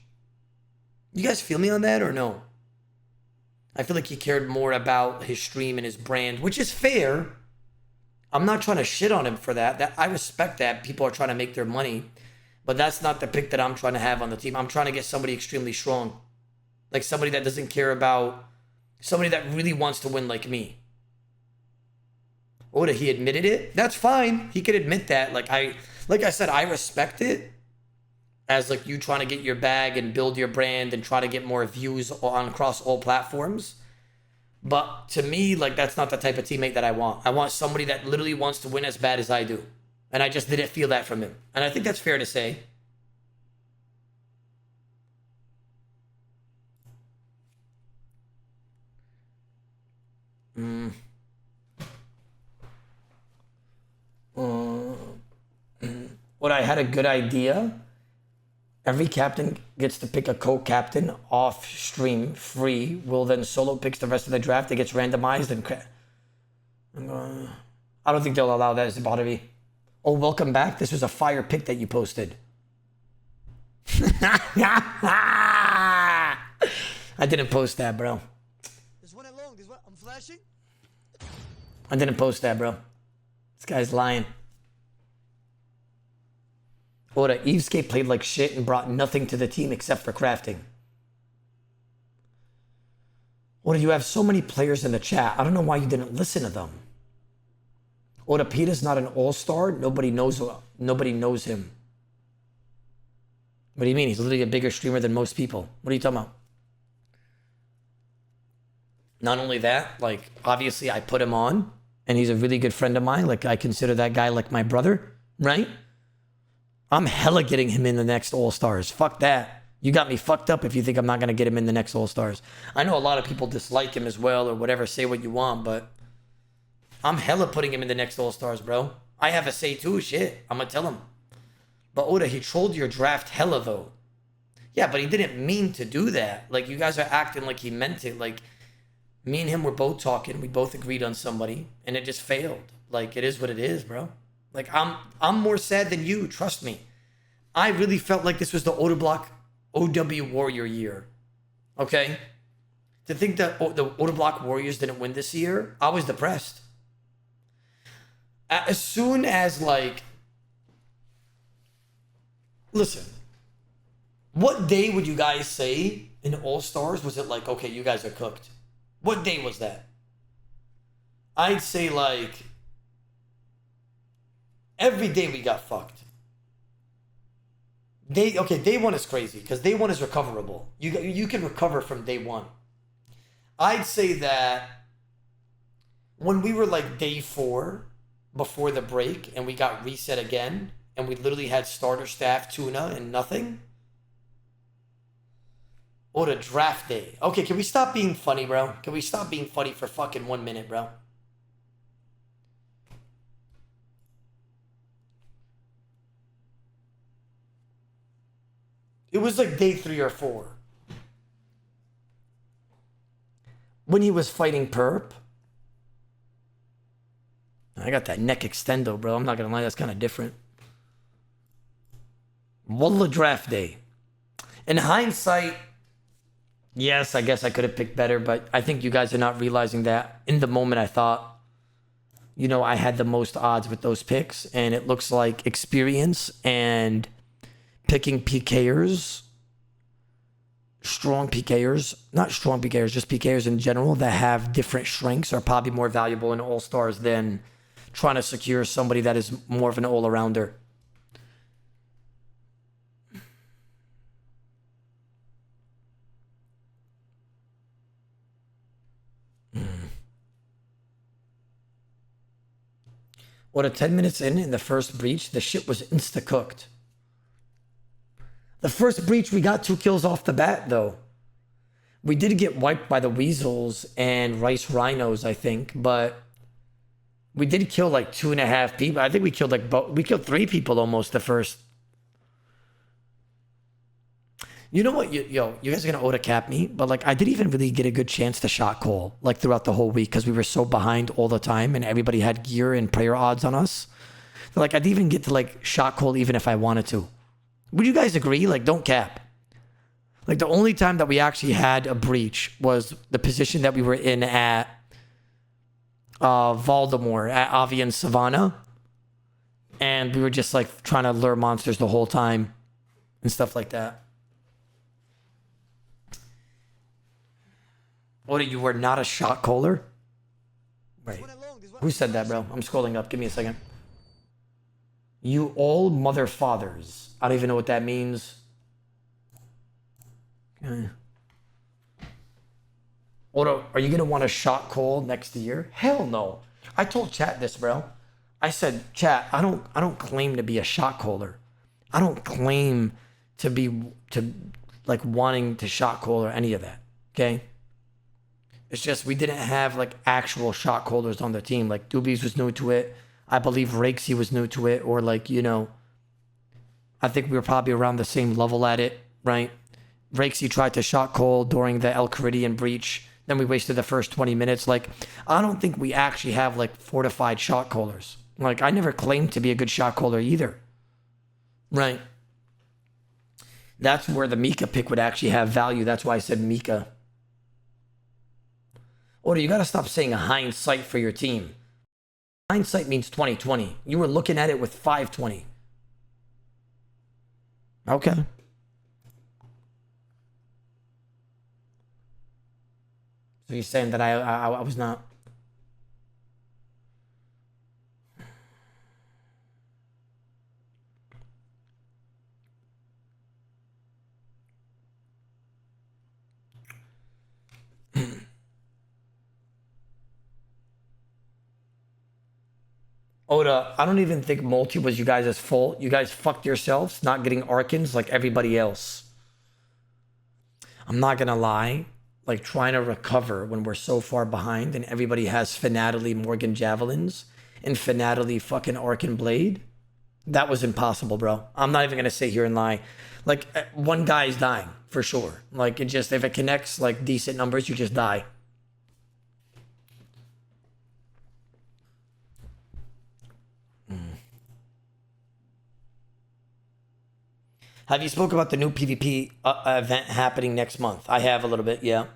A: You guys feel me on that or no? I feel like he cared more about his stream and his brand, which is fair. I'm not trying to shit on him for that. I respect that. People are trying to make their money, but that's not the pick that I'm trying to have on the team. I'm trying to get somebody extremely strong. Like somebody that doesn't care about, somebody that really wants to win like me. Oda, he admitted it. That's fine. He could admit that. Like I said, I respect it as like you trying to get your bag and build your brand and try to get more views on across all platforms. But to me, like, that's not the type of teammate that I want. I want somebody that literally wants to win as bad as I do. And I just didn't feel that from him. And I think that's fair to say. What I had a good idea. Every captain gets to pick a co-captain off stream free. Will then solo picks the rest of the draft. It gets randomized and I don't think they'll allow that as a bot of me. Oh, welcome back. This was a fire pick that you posted. I didn't post that, bro.
B: There's one along. There's one. I'm flashing.
A: I didn't post that, bro. This guy's lying. Oda, EVScape played like shit and brought nothing to the team except for crafting. Oda, you have so many players in the chat. I don't know why you didn't listen to them. Oda, Peter's not an all-star. Nobody knows him. What do you mean? He's literally a bigger streamer than most people. What are you talking about? Not only that, like, obviously I put him on, and he's a really good friend of mine. Like, I consider that guy like my brother, right? I'm hella getting him in the next All-Stars. Fuck that. You got me fucked up if you think I'm not going to get him in the next All-Stars. I know a lot of people dislike him as well or whatever. Say what you want, but I'm hella putting him in the next All-Stars, bro. I have a say too. Shit. I'm going to tell him. But Oda, he trolled your draft hella though. Yeah, but he didn't mean to do that. Like, you guys are acting like he meant it. Like, me and him were both talking. We both agreed on somebody, and it just failed. Like, it is what it is, bro. Like, I'm more sad than you, trust me. I really felt like this was the Odablock OW Warrior year. Okay? To think that the Odablock Warriors didn't win this year, I was depressed. As soon as, like... Listen. What day would you guys say in All-Stars was it like, okay, you guys are cooked? What day was that? I'd say, like... Every day we got fucked. Day one is crazy because day one is recoverable. You can recover from day one. I'd say that when we were like day 4 before the break and we got reset again and we literally had starter staff, tuna, and nothing. Or the draft day. Okay, can we stop being funny, bro? Can we stop being funny for fucking 1 minute, bro? It was like day 3 or 4. When he was fighting Perp. I got that neck extendo, bro. I'm not gonna lie, that's kind of different. Wallah draft day. In hindsight, yes, I guess I could have picked better, but I think you guys are not realizing that. In the moment, I thought, you know, I had the most odds with those picks, and it looks like experience and picking PKers, strong PKers, not strong PKers, just PKers in general that have different strengths are probably more valuable in All-Stars than trying to secure somebody that is more of an all-arounder. What, 10 minutes in the first breach, the shit was insta-cooked. The first breach, we got 2 kills off the bat, though. We did get wiped by the Weasels and Rice Rhinos, I think, but we did kill like 2.5 people. I think we killed we killed 3 people almost the first. You know what, you guys are gonna Oda cap me, but like I didn't even really get a good chance to shot call like throughout the whole week because we were so behind all the time and everybody had gear and prayer odds on us. So, like I didn't even get to like shot call even if I wanted to. Would you guys agree? Like, don't cap. Like, the only time that we actually had a breach was the position that we were in at Voldemort, at Avi and Savannah. And we were just, like, trying to lure monsters the whole time and stuff like that. What, you were not a shot caller? Right. Who said that, bro? I'm scrolling up. Give me a second. You all mother fathers. I don't even know what that means. Okay. Oda, are you gonna want a shot call next year? Hell no. I told chat this, bro. I said, chat, I don't claim to be a shot caller. I don't claim to like wanting to shot call or any of that. Okay. It's just we didn't have like actual shot callers on the team. Like Doobies was new to it. I believe Rakesy was new to it, or like, you know, I think we were probably around the same level at it, right? Rakesy tried to shot call during the El Caridian breach. Then we wasted the first 20 minutes. Like, I don't think we actually have, like, fortified shot callers. Like, I never claimed to be a good shot caller either. Right? That's where the Mika pick would actually have value. That's why I said Mika. Oda, you got to stop saying hindsight for your team. Hindsight means 2020. You were looking at it with 520. Okay. So you're saying that I was not... Oda, I don't even think multi was you guys' fault. You guys fucked yourselves not getting Arkans like everybody else. I'm not gonna lie. Like, trying to recover when we're so far behind and everybody has Fanatally Morgan Javelins and Fanatally fucking Arcan Blade. That was impossible, bro. I'm not even gonna sit here and lie. Like, one guy is dying, for sure. Like, it just, if it connects, like, decent numbers, you just die. Have you spoke about the new PvP event happening next month? I have a little bit, yeah.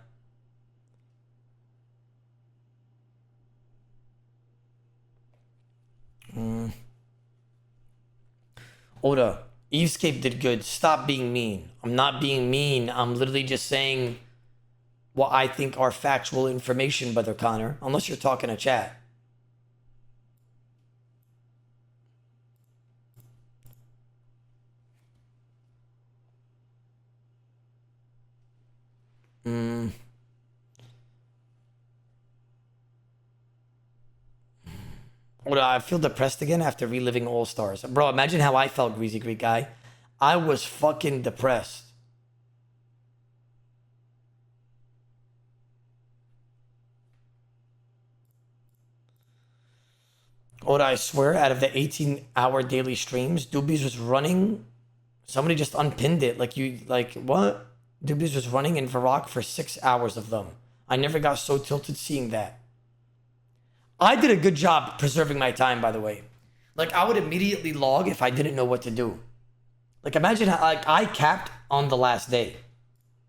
A: Oda, EVScape did good. Stop being mean. I'm not being mean. I'm literally just saying what I think are factual information, Brother Connor. Unless you're talking to chat. Oda, I feel depressed again after reliving All Stars. Bro, imagine how I felt, Greasy Greek guy. I was fucking depressed. Oda, I swear, out of the 18-hour daily streams, Doobies was running. Somebody just unpinned it. Like, you, like, what? Doobies was running in Varrock for 6 hours of them. I never got so tilted seeing that. I did a good job preserving my time, by the way. Like, I would immediately log if I didn't know what to do. Like, imagine how, like, I capped on the last day.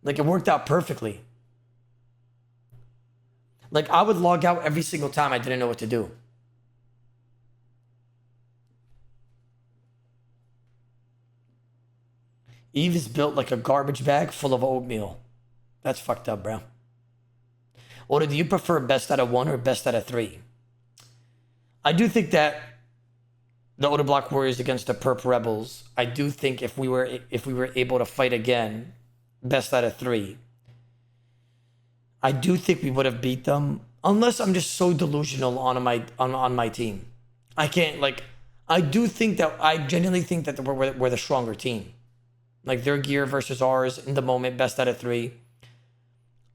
A: Like, it worked out perfectly. Like, I would log out every single time I didn't know what to do. Eve is built like a garbage bag full of oatmeal. That's fucked up, bro. Or do you prefer best out of 1 or best out of 3? I do think that the Odablock Warriors against the Perp Rebels, I do think if we were able to fight again, best out of 3, I do think we would have beat them. Unless I'm just so delusional on my team. I can't, like, I genuinely think that we're the stronger team. Like, their gear versus ours in the moment, best out of 3.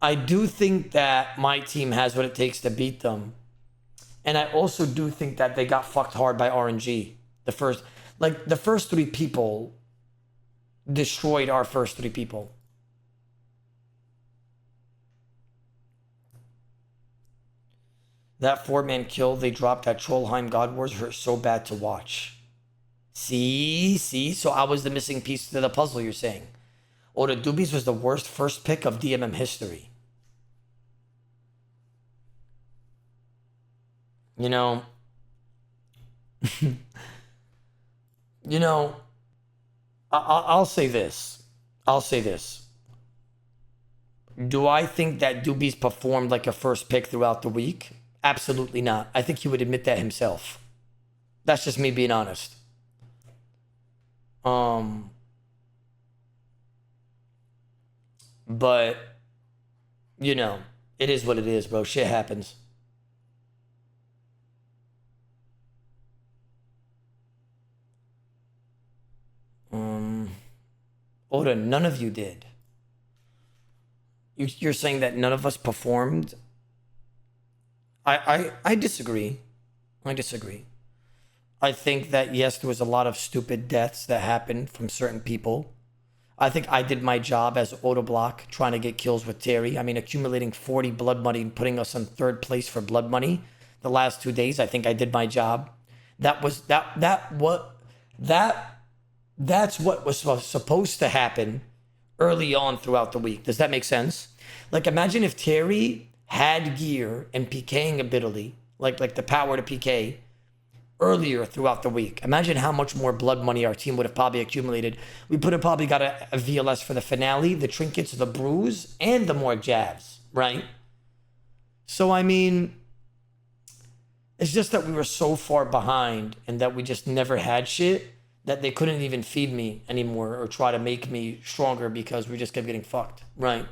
A: I do think that my team has what it takes to beat them. And I also do think that they got fucked hard by RNG. The first 3 people destroyed our first 3 people. That 4-man kill they dropped at Trollheim God Wars hurt so bad to watch. See? So I was the missing piece to the puzzle, you're saying. Oda Doobies was the worst first pick of DMM history. You know, I'll say this. Do I think that Doobies performed like a first pick throughout the week? Absolutely not. I think he would admit that himself. That's just me being honest. But, you know, it is what it is, bro. Shit happens. Oda, none of you did. You're saying that none of us performed? I disagree. I think that, yes, there was a lot of stupid deaths that happened from certain people. I think I did my job as Odablock, trying to get kills with Terry. I mean, accumulating 40 blood money and putting us in 3rd place for blood money the last 2 days. I think I did my job. That's what was supposed to happen early on throughout the week. Does that make sense? Like, imagine if Terry had gear and PKing ability, like the power to PK, earlier throughout the week. Imagine how much more blood money our team would have probably accumulated. We would have probably got a VLS for the finale, the trinkets, the brews, and the more jabs, right? So, I mean, it's just that we were so far behind and that we just never had shit that they couldn't even feed me anymore or try to make me stronger because we just kept getting fucked, right?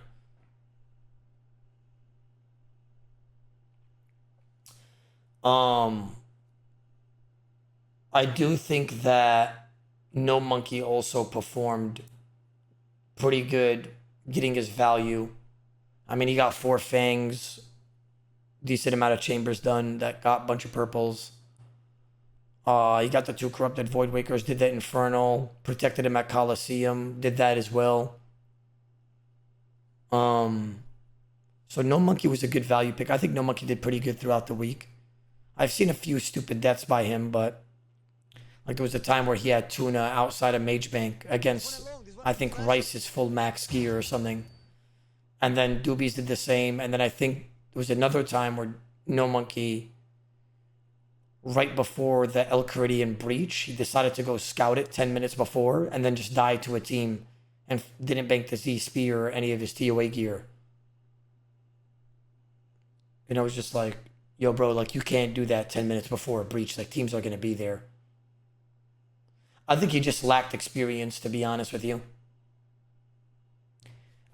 A: I do think that No Monkey also performed pretty good, getting his value. I mean, he got 4 fangs, decent amount of chambers done, that got a bunch of purples. He got the 2 corrupted Void Wakers, did that Infernal, protected him at Coliseum, did that as well. So No Monkey was a good value pick. I think No Monkey did pretty good throughout the week. I've seen a few stupid deaths by him, but like there was a time where he had Tuna outside of Mage Bank against, I think, Rhys's full max gear or something. And then Doobies did the same. And then I think there was another time where No Monkey, right before the El Caridian breach, he decided to go scout it 10 minutes before and then just died to a team and didn't bank the Z Spear or any of his TOA gear. And I was just like, yo, bro, like, you can't do that 10 minutes before a breach. Like, teams are going to be there. I think he just lacked experience, to be honest with you.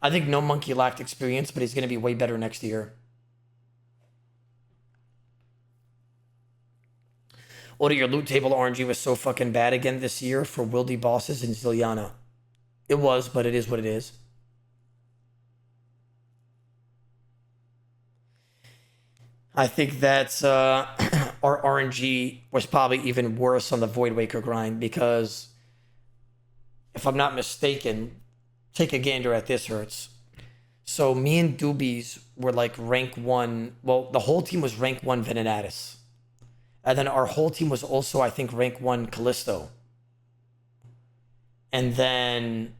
A: I think No Monkey lacked experience, but he's going to be way better next year. Order your loot table RNG was so fucking bad again this year for Wildy bosses and Ziliana. It was, but it is what it is. I think that's our RNG was probably even worse on the Void Waker grind because, if I'm not mistaken, take a gander at this, Hurts. So me and Doobies were like rank 1. Well, the whole team was rank 1 Venenatis. And then our whole team was also, I think, rank 1 Callisto. And then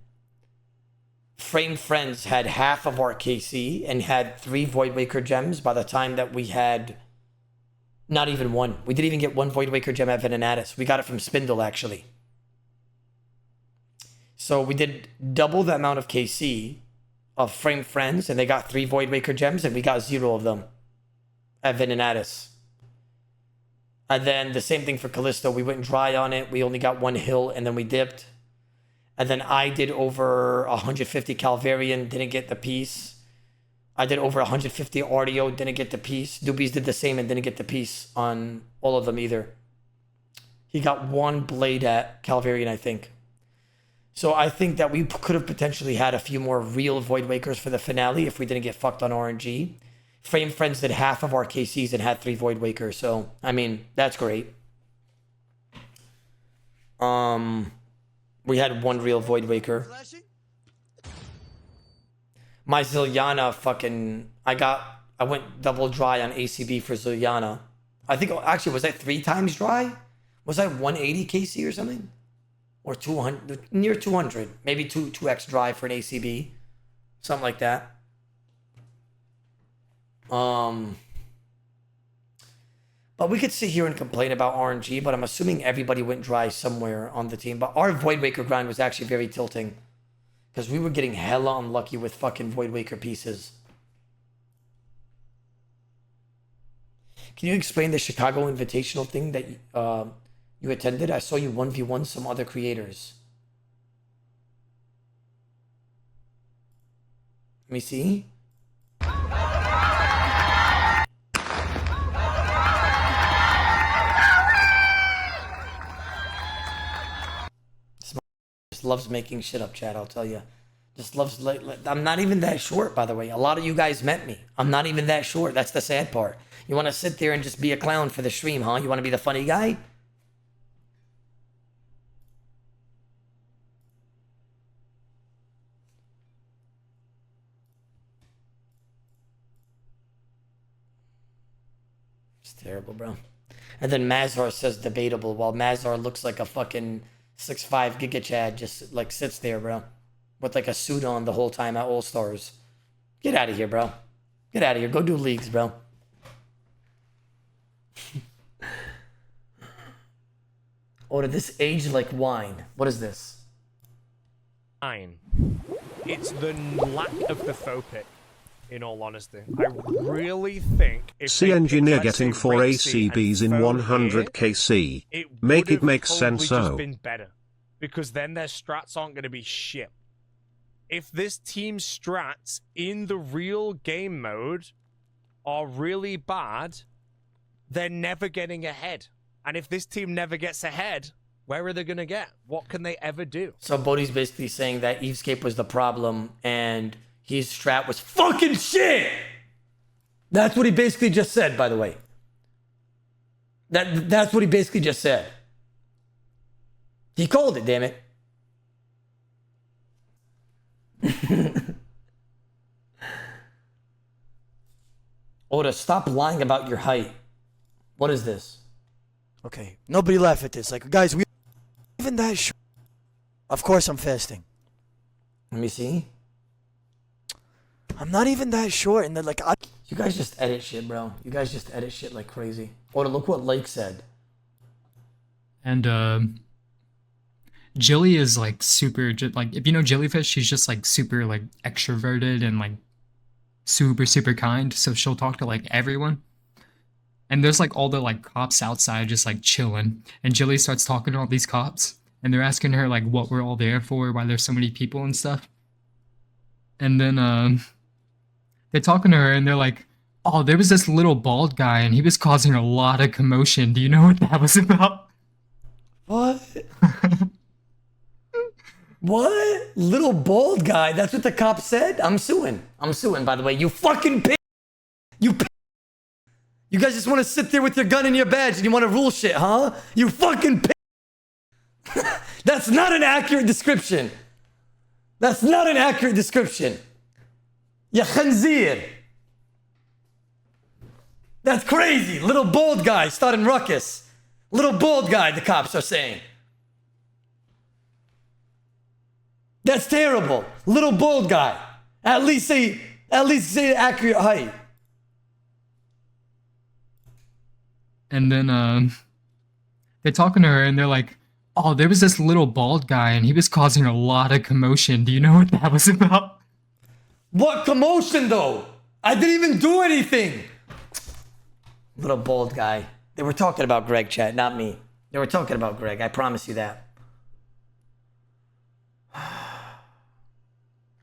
A: Frame Friends had half of our KC and had 3 Void Waker gems by the time that we had not even 1. We didn't even get 1 Void Waker gem at Venenatis. We got it from Spindle, actually. So we did double the amount of KC of Frame Friends, and they got 3 Void Waker gems, and we got 0 of them at Venenatis. And then the same thing for Callisto. We went dry on it. We only got 1 hill, and then we dipped. And then I did over 150 Calvarian, didn't get the piece. I did over 150 Audio, didn't get the piece. Doobies did the same and didn't get the piece on all of them either. He got 1 blade at Calvarian, I think. So I think that we could have potentially had a few more real Void Wakers for the finale if we didn't get fucked on RNG. Frame Friends did half of our KCs and had 3 Void Wakers. So, I mean, that's great. We had 1 real Void Waker. My Ziliana fucking... I went double dry on ACB for Ziliana. I think, actually, was that 3 times dry? Was that 180 KC or something? Or 200, near 200. Maybe 2x dry for an ACB. Something like that. But we could sit here and complain about RNG, but I'm assuming everybody went dry somewhere on the team. But our Void Waker grind was actually very tilting. Because we were getting hella unlucky with fucking Void Waker pieces. Can you explain the Chicago Invitational thing that you attended? I saw you 1v1 some other creators. Let me see. Just loves making shit up, Chad, I'll tell you. Just loves... I'm not even that short, by the way. A lot of you guys met me. I'm not even that short. That's the sad part. You want to sit there and just be a clown for the stream, huh? You want to be the funny guy? It's terrible, bro. And then Mazhar says debatable, while Mazhar looks like a fucking 6'5" Giga Chad, just like sits there, bro, with like a suit on the whole time at All Stars. Get out of here, bro. Get out of here. Go do leagues, bro. Oh, did this age like wine? What is this?
J: Fine. It's the lack of the faux pick, in all honesty. I really think if
I: C engineer getting 4 ACBs in 100 KC. Make it make sense.
J: Just been better, because then their strats aren't going to be shit. If this team's strats in the real game mode are really bad, they're never getting ahead. And if this team never gets ahead, where are they going to get? What can they ever do?
A: So Bodhi's basically saying that EVScape was the problem and his strat was fucking shit. That's what he basically just said, by the way. That's what he basically just said. He called it, damn it. Oda, stop lying about your height. What is this?
B: Okay, nobody laugh at this. Like, guys, we even that short. Of course I'm fasting.
A: Let me see.
B: I'm not even that short, and then like
A: you guys just edit shit, bro. You guys just edit shit like crazy. Oda, look what Lake said.
K: And Jilly is like super, like if you know Jellyfish, she's just like super like extroverted and like super kind. So she'll talk to like everyone. And there's like all the like cops outside just like chilling. And Jilly starts talking to all these cops. And they're asking her like what we're all there for, why there's so many people and stuff. And then they're talking to her and they're like, oh, there was this little bald guy and he was causing a lot of commotion. Do you know what that was about?
A: What? What? Little bald guy? That's what the cop said? I'm suing. I'm suing, by the way. You fucking pig. You pig. You guys just want to sit there with your gun and your badge and you want to rule shit, huh? You fucking pig. That's not an accurate description. That's not an accurate description. Ya khanzir. That's crazy. Little bald guy starting ruckus. Little bald guy, the cops are saying. That's terrible. Little bald guy. At least say the accurate height.
K: And then they're talking to her and they're like, oh, there was this little bald guy and he was causing a lot of commotion. Do you know what that was about?
A: What commotion though? I didn't even do anything. Little bald guy. They were talking about Greg, chat, not me. They were talking about Greg. I promise you that.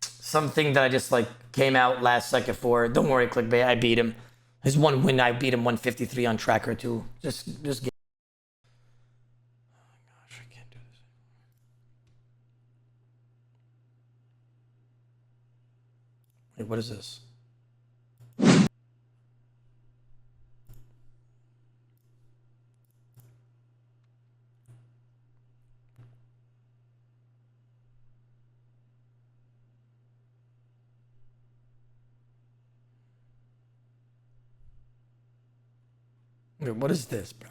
A: Something that I just like came out last second for. Don't worry, clickbait. I beat him. His one win, I beat him 153 on tracker too. Just get. Oh my gosh, I can't do this. Wait, what is this? Wait, what is this, bro?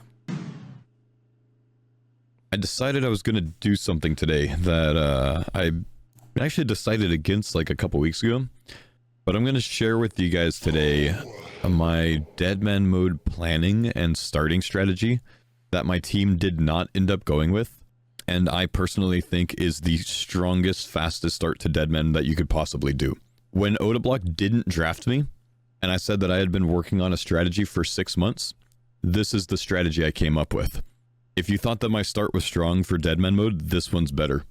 L: I decided I was going to do something today that I actually decided against like a couple weeks ago. But I'm going to share with you guys today my Deadman mode planning and starting strategy that my team did not end up going with. And I personally think is the strongest, fastest start to Deadman that you could possibly do. When Odablock didn't draft me, and I said that I had been working on a strategy for 6 months, this is the strategy I came up with. If you thought that my start was strong for Deadman mode, this one's better.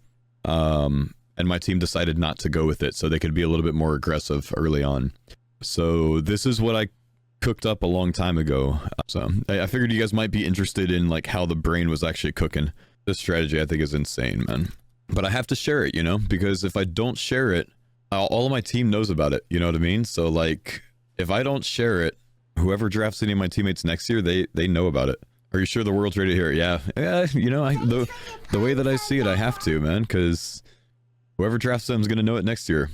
L: And my team decided not to go with it so they could be a little bit more aggressive early on. So this is what I cooked up a long time ago. So I figured you guys might be interested in like how the brain was actually cooking. This strategy I think is insane, man. But I have to share it, you know, because if I don't share it, all of my team knows about it, you know what I mean? So like, if I don't share it, whoever drafts any of my teammates next year, they know about it. Are you sure the world's ready to hear it? Yeah, you know, the way that I see it, I have to, man, because whoever drafts them is going to know it next year.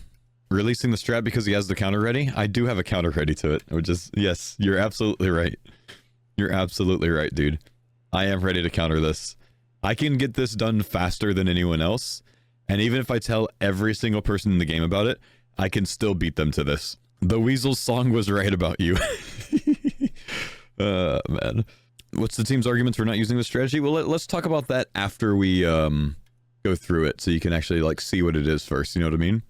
L: Releasing the strat because he has the counter ready? I do have a counter ready to it, which is, yes, you're absolutely right. You're absolutely right, dude. I am ready to counter this. I can get this done faster than anyone else. And even if I tell every single person in the game about it, I can still beat them to this. The Weasel's song was right about you. Man. What's the team's arguments for not using this strategy? Well, let's talk about that after we go through it so you can actually like see what it is first. You know what I mean?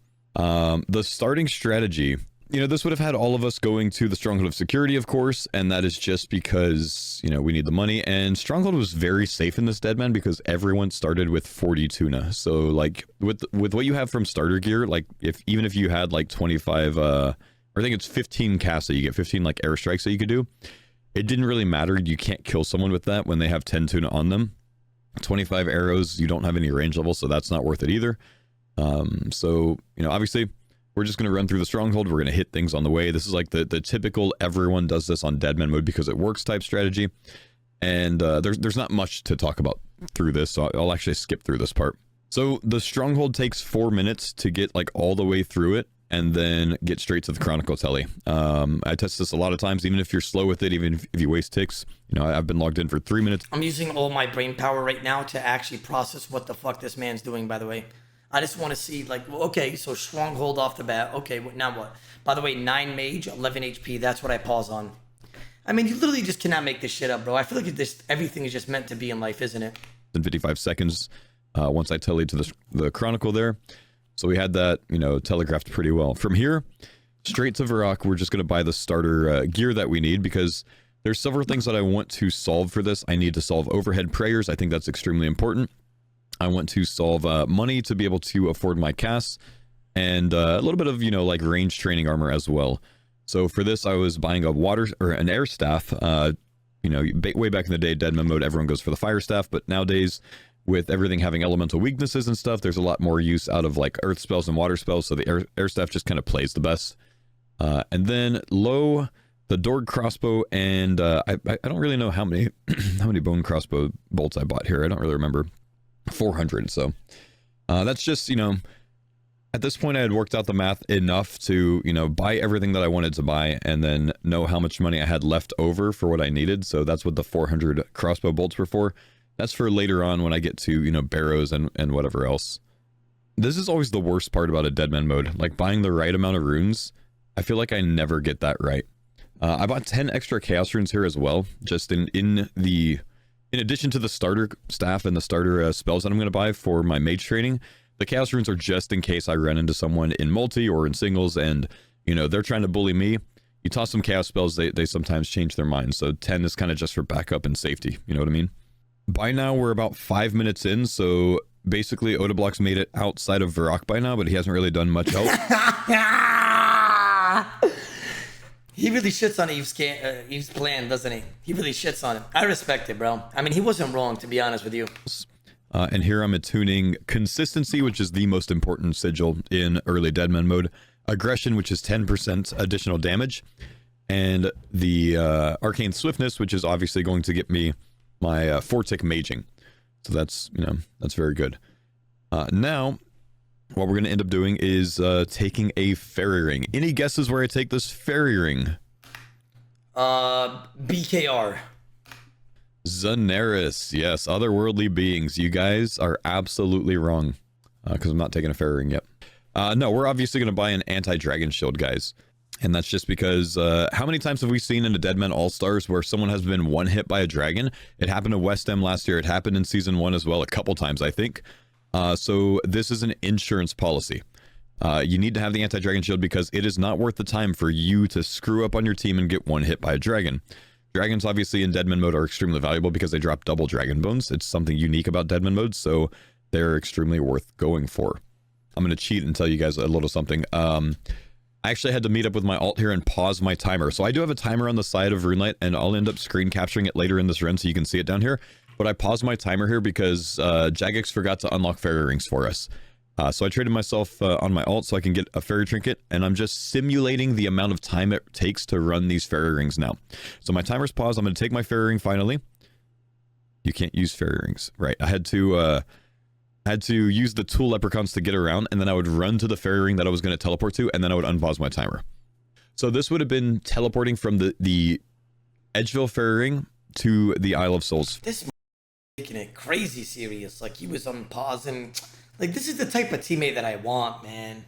L: The starting strategy, you know, this would have had all of us going to the Stronghold of Security, of course, and that is just because, you know, we need the money. And Stronghold was very safe in this Deadman because everyone started with 40 tuna. So like with what you have from starter gear, like even if you had like 25, I think it's 15 casts that you get, 15 like airstrikes that you could do. It didn't really matter. You can't kill someone with that when they have 10 tuna on them. 25 arrows, you don't have any range level, so that's not worth it either. So, you know, obviously, we're just going to run through the Stronghold. We're going to hit things on the way. This is like the typical everyone does this on Deadman mode because it works type strategy. And there's not much to talk about through this, so I'll actually skip through this part. So the Stronghold takes 4 minutes to get like all the way through it and then get straight to the Chronicle Telly. I test this a lot of times, even if you're slow with it, even if you waste ticks. You know, I've been logged in for 3 minutes.
A: I'm using all my brain power right now to actually process what the fuck this man's doing, by the way. I just want to see, like, okay, so Stronghold off the bat. Okay, now what? By the way, 9 mage, 11 HP. That's what I pause on. I mean, you literally just cannot make this shit up, bro. I feel like everything is just meant to be in life, isn't it?
L: In 55 seconds, once I tellied to the Chronicle there. So we had that, you know, telegraphed pretty well. From here, straight to Varrock, we're just going to buy the starter gear that we need because there's several things that I want to solve for this. I need to solve overhead prayers. I think that's extremely important. I want to solve money to be able to afford my casts and a little bit of, you know, like range training armor as well. So for this, I was buying an air staff. You know, way back in the day, Deadman mode, everyone goes for the fire staff, but nowadays, with everything having elemental weaknesses and stuff, there's a lot more use out of like earth spells and water spells, so the air staff just kind of plays the best. And then low, the Dorg crossbow, and I don't really know how many how many bone crossbow bolts I bought here. I don't really remember. 400. So that's just, you know, at this point I had worked out the math enough to, you know, buy everything that I wanted to buy and then know how much money I had left over for what I needed. So that's what the 400 crossbow bolts were for. That's for later on when I get to, you know, barrows and whatever else. This is always the worst part about a Deadman mode, like buying the right amount of runes. I feel like I never get that right. I bought 10 extra chaos runes here as well, just in addition to the starter staff and the starter spells that I'm going to buy for my mage training. The chaos runes are just in case I run into someone in multi or in singles and, you know, they're trying to bully me. You toss some chaos spells, they sometimes change their minds. So 10 is kind of just for backup and safety. You know what I mean? By now, we're about 5 minutes in, so basically Odablock's made it outside of Varrock by now, but he hasn't really done much else.
A: He really shits on Eve's plan, doesn't he? He really shits on it. I respect it, bro. I mean, he wasn't wrong, to be honest with you.
L: And here I'm attuning consistency, which is the most important sigil in early Deadman mode. Aggression, which is 10% additional damage. And the arcane swiftness, which is obviously going to get me my 4-tick maging. So that's, you know, that's very good. Now, what we're going to end up doing is taking a fairy ring. Any guesses where I take this fairy ring?
A: BKR.
L: Xanaris. Yes, otherworldly beings. You guys are absolutely wrong. Because I'm not taking a fairy ring yet. No, we're obviously going to buy an anti-dragon shield, guys. And that's just because, how many times have we seen in the Deadman All-Stars where someone has been one hit by a dragon? It happened to West Em last year. It happened in Season 1 as well a couple times, I think. So this is an insurance policy. You need to have the anti-dragon shield because it is not worth the time for you to screw up on your team and get one hit by a dragon. Dragons, obviously, in Deadman mode are extremely valuable because they drop double dragon bones. It's something unique about Deadman mode, so they're extremely worth going for. I'm going to cheat and tell you guys a little something. I actually had to meet up with my alt here and pause my timer. So I do have a timer on the side of RuneLight, and I'll end up screen capturing it later in this run so you can see it down here. But I paused my timer here because Jagex forgot to unlock fairy rings for us. So I traded myself on my alt so I can get a fairy trinket, and I'm just simulating the amount of time it takes to run these fairy rings now. So my timer's paused. I'm going to take my fairy ring finally. You can't use fairy rings. Right. I had to use the tool leprechauns to get around, and then I would run to the fairy ring that I was going to teleport to, and then I would unpause my timer. So this would have been teleporting from the Edgeville ferrying to the Isle of Souls.
A: This making it crazy serious. Like he was on pause and like this is the type of teammate that I want, man.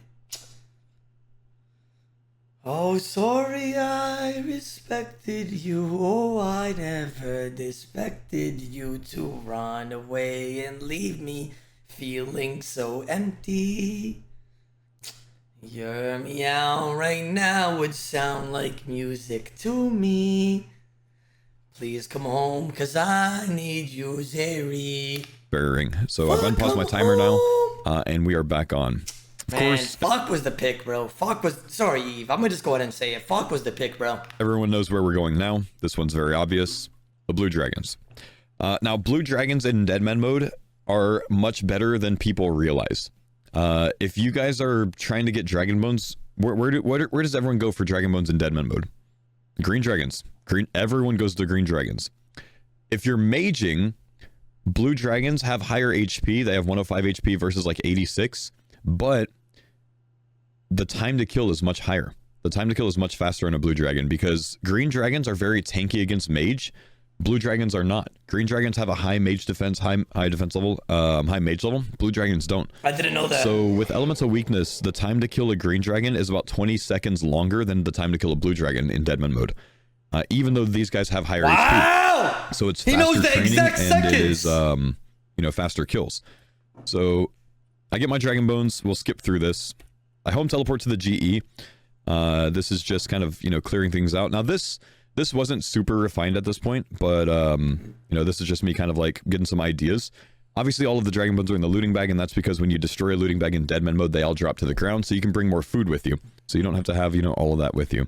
A: Oh, sorry, I respected you. Oh, I never expected you to run away and leave me feeling so empty. Your meow right now would sound like music to me. Please come home, cause I need you, Zeri.
L: Ferrying. So I've unpaused my timer now, and we are back on. Of
A: Man,
L: course,
A: fuck was the pick, bro. Fuck was... Sorry, Eve. I'm gonna just go ahead and say it. Fuck was the pick, bro.
L: everyone knows where we're going now. This one's very obvious. The Blue Dragons. Now, Blue Dragons in Deadman mode are much better than people realize. If you guys are trying to get Dragon Bones, where does everyone go for Dragon Bones in Deadman mode? Green Dragons. Everyone goes to Green Dragons. If you're maging, Blue Dragons have higher HP. They have 105 HP versus like 86. But the time to kill is much higher. The time to kill is much faster on a Blue Dragon because Green Dragons are very tanky against Mage. Blue Dragons are not. Green Dragons have a high Mage defense, high defense level, high Mage level. Blue Dragons don't.
A: I didn't know that.
L: So with Elemental Weakness, the time to kill a Green Dragon is about 20 seconds longer than the time to kill a Blue Dragon in Deadman mode. Even though these guys have higher HP. So it's faster
A: knows the
L: training
A: exact
L: and
A: seconds.
L: it is, faster kills. So I get my Dragon Bones. We'll skip through this. I home teleport to the GE. This is just kind of, clearing things out. Now this wasn't super refined at this point, but, this is just me kind of like getting some ideas. Obviously, all of the Dragon Bones are in the looting bag, and that's because when you destroy a looting bag in Deadman mode, they all drop to the ground, so you can bring more food with you. So you don't have to have, all of that with you.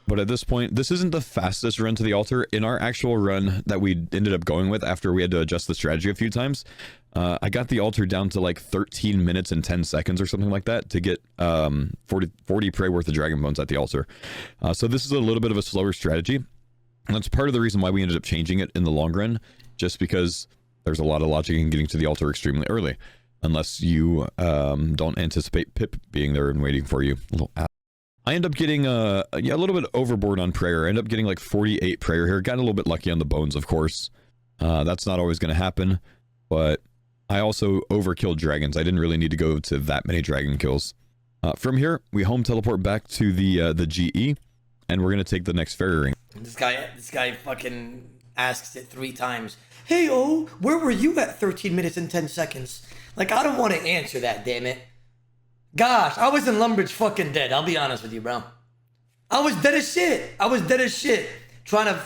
L: But at this point, this isn't the fastest run to the altar. In our actual run that we ended up going with after we had to adjust the strategy a few times, I got the altar down to like 13 minutes and 10 seconds or something like that to get 40 prey worth of Dragon Bones at the altar. So this is a little bit of a slower strategy. And that's part of the reason why we ended up changing it in the long run, just because there's a lot of logic in getting to the altar extremely early, unless you don't anticipate Pip being there and waiting for you. I end up getting a little bit overboard on prayer. I end up getting like 48 prayer here. Got a little bit lucky on the bones, of course. That's not always going to happen, but I also overkilled dragons. I didn't really need to go to that many dragon kills. From here, we home teleport back to the GE, and we're going to take the next ferry ring.
A: This guy fucking asks it 3 times. Hey, where were you at 13 minutes and 10 seconds? Like, I don't want to answer that, damn it. Gosh, I was in Lumbridge fucking dead. I'll be honest with you, bro. I was dead as shit. Trying to...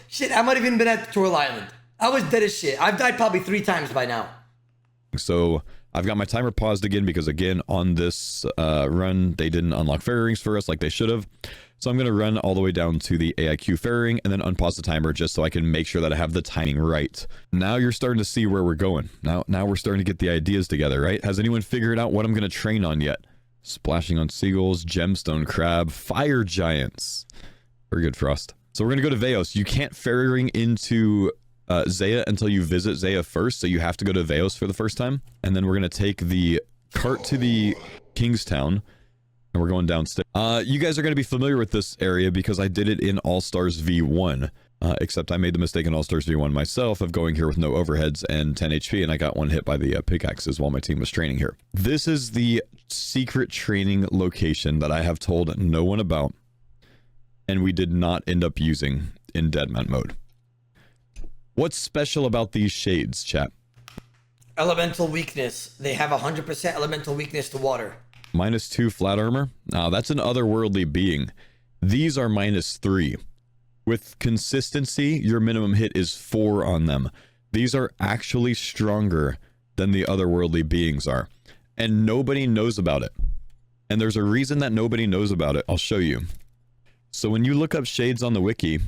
A: Shit, I might have even been at Tutorial Island. I was dead as shit. I've died probably 3 times by now.
L: So I've got my timer paused again because, again, on this run, they didn't unlock ferry rings for us like they should have. So I'm going to run all the way down to the AIQ ferry ring and then unpause the timer just so I can make sure that I have the timing right. Now you're starting to see where we're going. Now we're starting to get the ideas together, right? Has anyone figured out what I'm going to train on yet? Splashing on seagulls, gemstone crab, fire giants. Very good, Frost. So we're going to go to Veos. You can't ferry ring into Zaya until you visit Zaya first, so you have to go to Veos for the first time. And then we're going to take the cart to the Kingstown. And we're going downstairs. You guys are going to be familiar with this area because I did it in All-Stars V1. Except I made the mistake in All-Stars V1 myself of going here with no overheads and 10 HP, and I got 1 hit by the pickaxes while my team was training here. This is the secret training location that I have told no one about, and we did not end up using in Deadman mode. What's special about these shades, chat?
A: Elemental weakness. They have 100% elemental weakness to water.
L: -2 flat armor. Now that's an otherworldly being. These are -3. With consistency, your minimum hit is 4 on them. These are actually stronger than the otherworldly beings are. And nobody knows about it. And there's a reason that nobody knows about it. I'll show you. So when you look up shades on the wiki,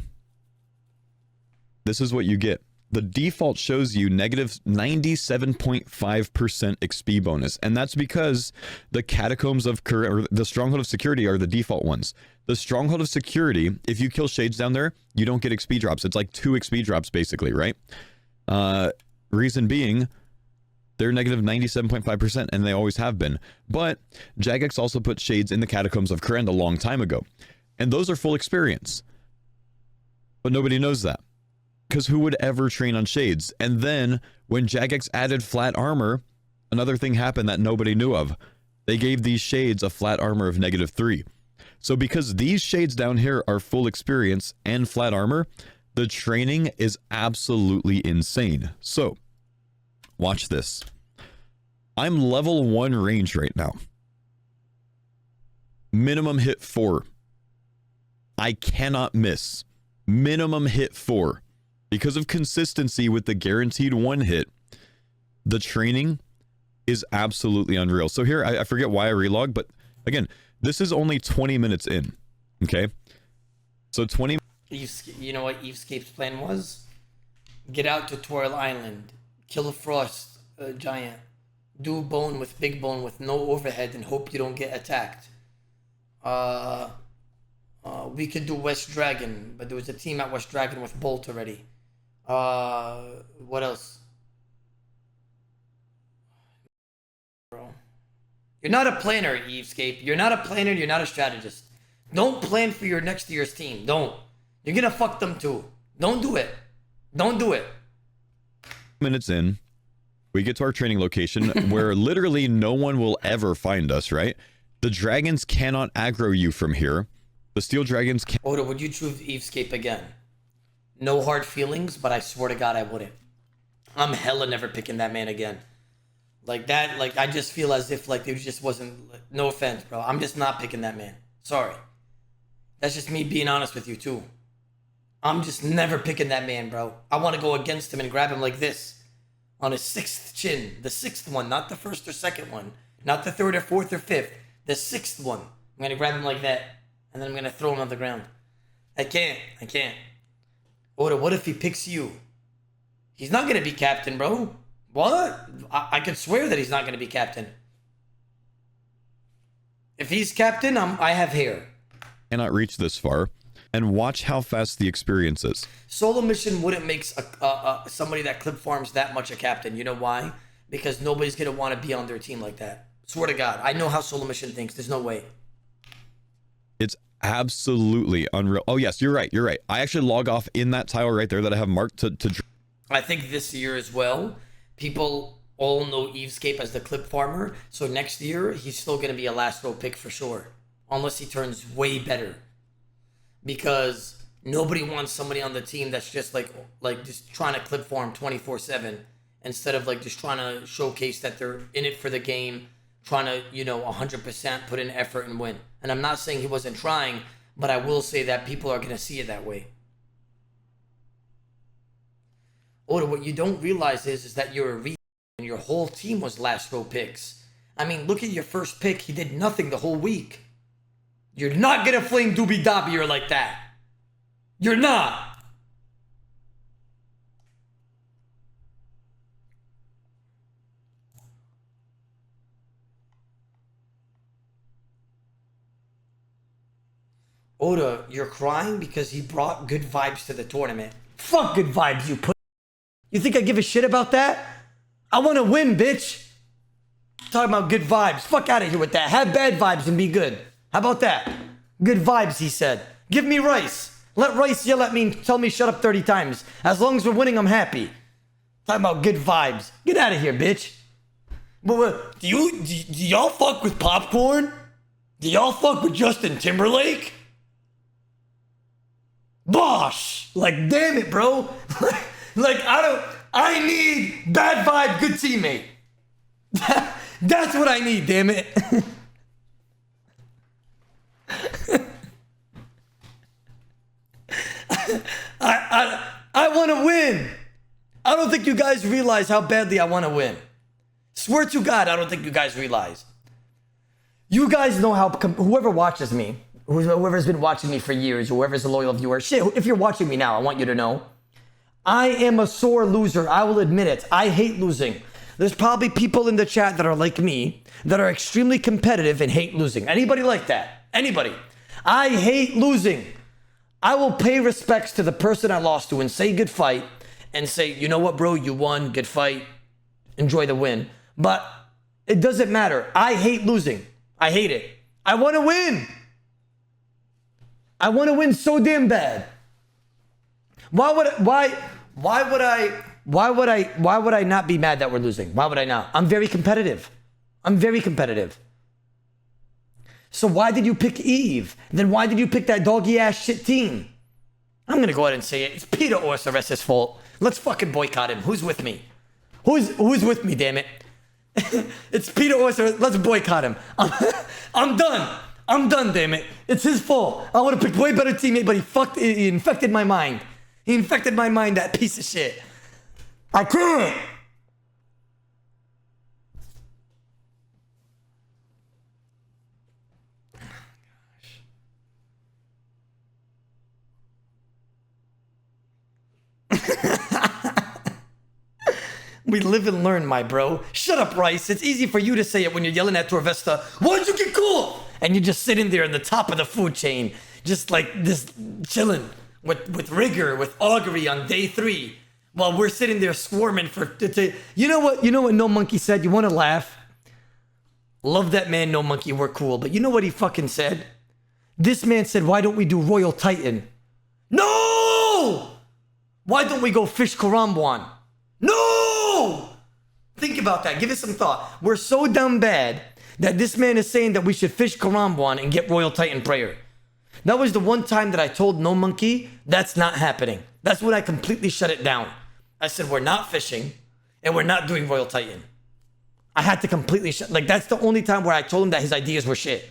L: this is what you get. The default shows you negative 97.5% XP bonus. And that's because the catacombs of or the stronghold of security are the default ones. The stronghold of security, if you kill shades down there, you don't get XP drops. It's like 2 XP drops basically, right? Reason being, they're negative 97.5%, and they always have been. But Jagex also put shades in the catacombs of Kourend a long time ago. And those are full experience. But nobody knows that. Because who would ever train on shades? And then when Jagex added flat armor, another thing happened that nobody knew of. They gave these shades a flat armor of -3. So because these shades down here are full experience and flat armor, the training is absolutely insane. So watch this. I'm level 1 range right now. Minimum hit 4. I cannot miss. Minimum hit 4. Because of consistency with the guaranteed 1 hit, the training is absolutely unreal. So here, I forget why I relog, but again, this is only 20 minutes in. Okay? So 20...
A: You know what EVScape's plan was? Get out Tutorial Island, kill a Frost giant, do bone with big bone with no overhead and hope you don't get attacked. We could do West Dragon, but there was a team at West Dragon with Bolt already. What else? Bro. You're not a planner, EVScape. You're not a planner, you're not a strategist. Don't plan for your next year's team. Don't. You're gonna fuck them too. Don't do it. Don't do it.
L: Minutes in, we get to our training location where literally no one will ever find us, right? The dragons cannot aggro you from here. The steel dragons can't.
A: Oda, would you choose EVScape again? No hard feelings, but I swear to God I wouldn't. I'm hella never picking that man again. Like that, like I just feel as if like there just wasn't, no offense, bro. I'm just not picking that man. Sorry. That's just me being honest with you too. I'm just never picking that man, bro. I want to go against him and grab him like this. On his 6th chin. The 6th one, not the 1st or 2nd one. Not the 3rd or 4th or 5th. The 6th one. I'm going to grab him like that. And then I'm going to throw him on the ground. I can't. Oda, what if he picks you? He's not going to be captain, bro. What? I could swear that he's not going to be captain. If he's captain, I have hair.
L: Cannot reach this far. And watch how fast the experience is.
A: Solo mission wouldn't make somebody that clip farms that much a captain. You know why? Because nobody's going to want to be on their team like that. Swear to God. I know how solo mission thinks. There's no way.
L: It's absolutely unreal. Oh, yes, you're right. I actually log off in that tile right there that I have marked to
A: I think this year as well, people all know EVScape as the clip farmer. So next year, he's still going to be a last row pick for sure. Unless he turns way better. Because nobody wants somebody on the team that's just like just trying to clip farm 24/7 instead of like just trying to showcase that they're in it for the game, trying to, 100% put in effort and win. And I'm not saying he wasn't trying, but I will say that people are going to see it that way. Oda, what you don't realize is that you're a Rhys and your whole team was last row picks. I mean, look at your first pick. He did nothing the whole week. You're not going to flame Doobie Dobbier like that. You're not. Oda, you're crying because he brought good vibes to the tournament. Fuck good vibes, you put. You think I give a shit about that? I want to win, bitch. Talking about good vibes. Fuck out of here with that. Have bad vibes and be good. How about that? Good vibes, he said. Give me Rhys. Let Rhys yell at me and tell me shut up 30 times. As long as we're winning, I'm happy. Talking about good vibes. Get out of here, bitch. But do y'all fuck with Popcorn? Do y'all fuck with Justin Timberlake? Bosh! Like, damn it, bro. I need bad vibe, good teammate. That's what I need, damn it. I want to win. I don't think you guys realize how badly I want to win. Swear to God, I don't think you guys realize. You guys know how, whoever watches me, whoever's been watching me for years, whoever's a loyal viewer, shit, if you're watching me now, I want you to know, I am a sore loser. I will admit it. I hate losing. There's probably people in the chat that are like me, that are extremely competitive and hate losing. Anybody like that? Anybody? I hate losing. I will pay respects to the person I lost to and say good fight and say, you know what, bro, you won, good fight, enjoy the win. But it doesn't matter. I hate losing. I hate it. I want to win. I want to win so damn bad. Why would I not be mad that we're losing? Why would I not? I'm very competitive. I'm very competitive. So why did you pick Eve? Then why did you pick that doggy ass shit team? I'm gonna go ahead and say it. It's Peter Orsares' fault. Let's fucking boycott him. Who's with me? Who's with me, damn it? It's Peter Orsares. Let's boycott him. I'm done. I'm done, damn it. It's his fault. I would have picked way better teammate, but he infected my mind. He infected my mind, that piece of shit. I can't. We live and learn, my bro. Shut up, Rhys. It's easy for you to say it when you're yelling at Torvesta. Why'd you get cool? And you're just sitting there in the top of the food chain, just like this, chilling with Rigor, with Augury on day 3, while we're sitting there swarming for. You know what? You know what No Monkey said? You want to laugh? Love that man, No Monkey. We're cool, but you know what he fucking said? This man said, "Why don't we do Royal Titan?" No! Why don't we go fish Karambuan? No! Think about that. Give it some thought. We're so dumb bad that this man is saying that we should fish Karambuan and get Royal Titan prayer. That was the one time that I told No Monkey that's not happening. That's when I completely shut it down. I said, we're not fishing and we're not doing Royal Titan. I had to completely shut, like, that's the only time where I told him that his ideas were shit.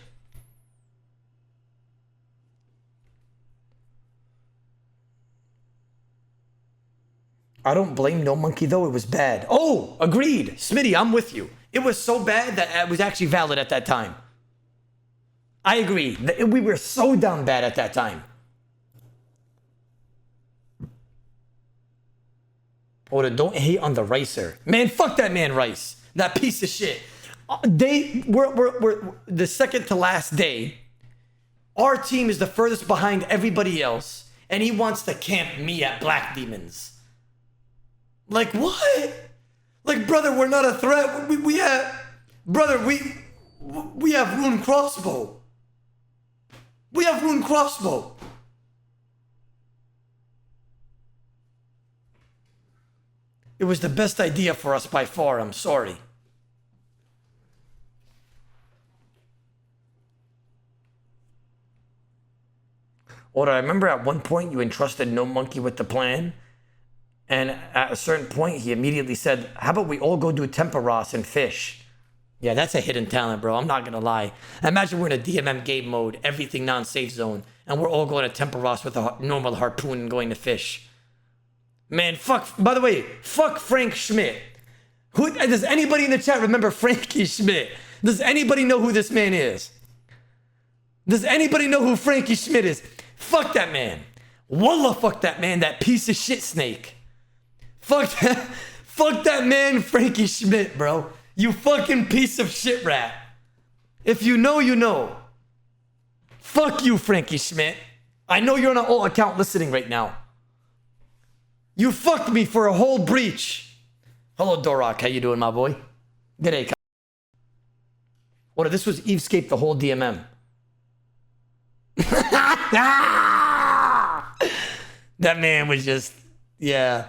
A: I don't blame No Monkey though, it was bad. Oh, agreed. Smitty, I'm with you. It was so bad that it was actually valid at that time. I agree. We were so damn bad at that time. Oda, don't hate on the Ricer. Man, fuck that man, Rhys. That piece of shit. We're the second to last day. Our team is the furthest behind everybody else, and he wants to camp me at Black Demons. Like, what? Like, brother, we're not a threat. We have... Brother, we have Rune Crossbow. We have Rune Crossbow. It was the best idea for us by far, I'm sorry. Oda, I remember at one point you entrusted No Monkey with the plan. And at a certain point, he immediately said, how about we all go do Temperos and fish? Yeah, that's a hidden talent, bro. I'm not going to lie. Imagine we're in a DMM game mode, everything non-safe zone, and we're all going to Temperos with a normal harpoon and going to fish. Man, fuck. By the way, fuck Frank Schmidt. Does anybody in the chat remember Frankie Schmidt? Does anybody know who this man is? Does anybody know who Frankie Schmidt is? Fuck that man. Wallah, fuck that man, that piece of shit snake. Fuck that man, Frankie Schmidt, bro. You fucking piece of shit rat. If you know, you know. Fuck you, Frankie Schmidt. I know you're on an alt account listening right now. You fucked me for a whole breach. Hello, Dorok. How you doing, my boy? G'day. What if this was EVScape the whole DMM? That man was just, yeah.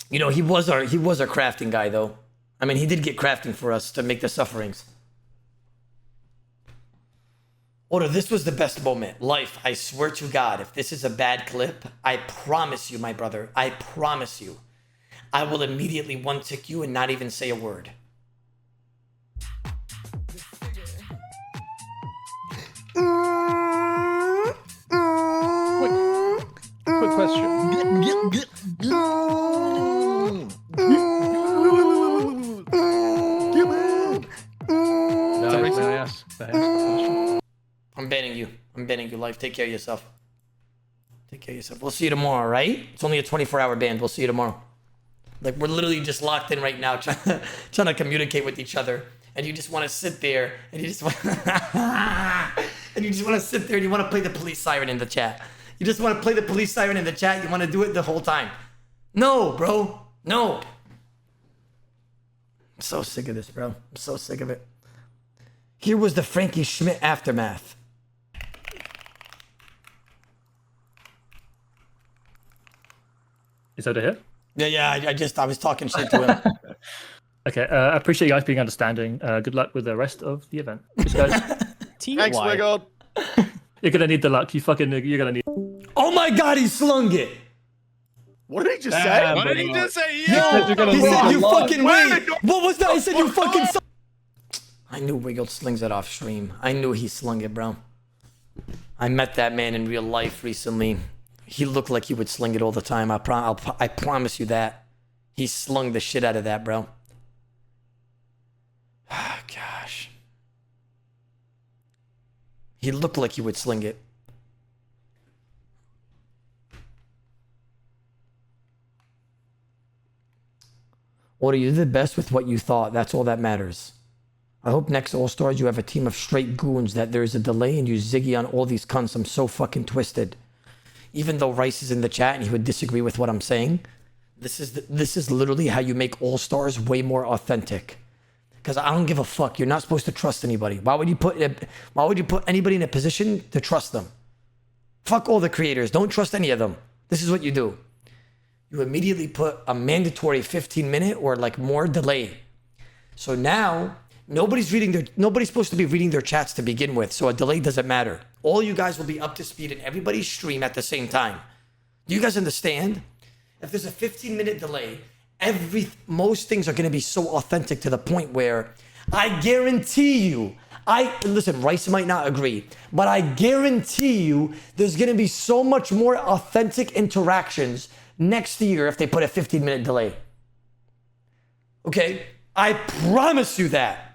A: You know, he was our crafting guy, though. I mean, he did get crafting for us to make the sufferings. Oda, this was the best moment. Life, I swear to God, if this is a bad clip, I promise you, my brother, I promise you, I will immediately one-tick you and not even say a word.
M: Quick question.
A: I'm banning you. I'm banning you, Life. Take care of yourself. Take care of yourself. We'll see you tomorrow, right? It's only a 24-hour ban. We'll see you tomorrow. Like, we're literally just locked in right now trying to communicate with each other. And you just want to sit there and you just want and you just want to sit there and you want to play the police siren in the chat. You just want to play the police siren in the chat. You want to do it the whole time. No, bro. No. I'm so sick of this, bro. I'm so sick of it. Here was the Frankie Schmidt aftermath.
N: Is Oda here?
A: Yeah. I was talking shit to him.
N: Okay. I appreciate you guys being understanding. Good luck with the rest of the event. Just guys.
C: Thanks, my God.
N: You're gonna need the luck. You're gonna need.
A: Oh my God, he slung it.
C: What did he just say?
M: What did he just say?
A: Yo, he said you fucking wait. What was that? He said you fucking. I knew Wiggle slings it off stream. I knew he slung it, bro. I met that man in real life recently. He looked like he would sling it all the time. I promise you that. He slung the shit out of that, bro. Ah, gosh. He looked like he would sling it. Or you did the best with what you thought. That's all that matters. I hope next All-Stars you have a team of straight goons that there's a delay and you ziggy on all these cunts. I'm so fucking twisted. Even though Rhys is in the chat and he would disagree with what I'm saying, this is literally how you make All-Stars way more authentic. Because I don't give a fuck. You're not supposed to trust anybody. Why would you put anybody in a position to trust them? Fuck all the creators. Don't trust any of them. This is what you do. You immediately put a mandatory 15-minute or like more delay. So now nobody's supposed to be reading their chats to begin with. So a delay doesn't matter. All you guys will be up to speed in everybody's stream at the same time. Do you guys understand? If there's a 15-minute delay, most things are going to be so authentic to the point where I guarantee you, listen, Rhys might not agree, but I guarantee you there's going to be so much more authentic interactions next year if they put a 15-minute delay. Okay? I promise you that.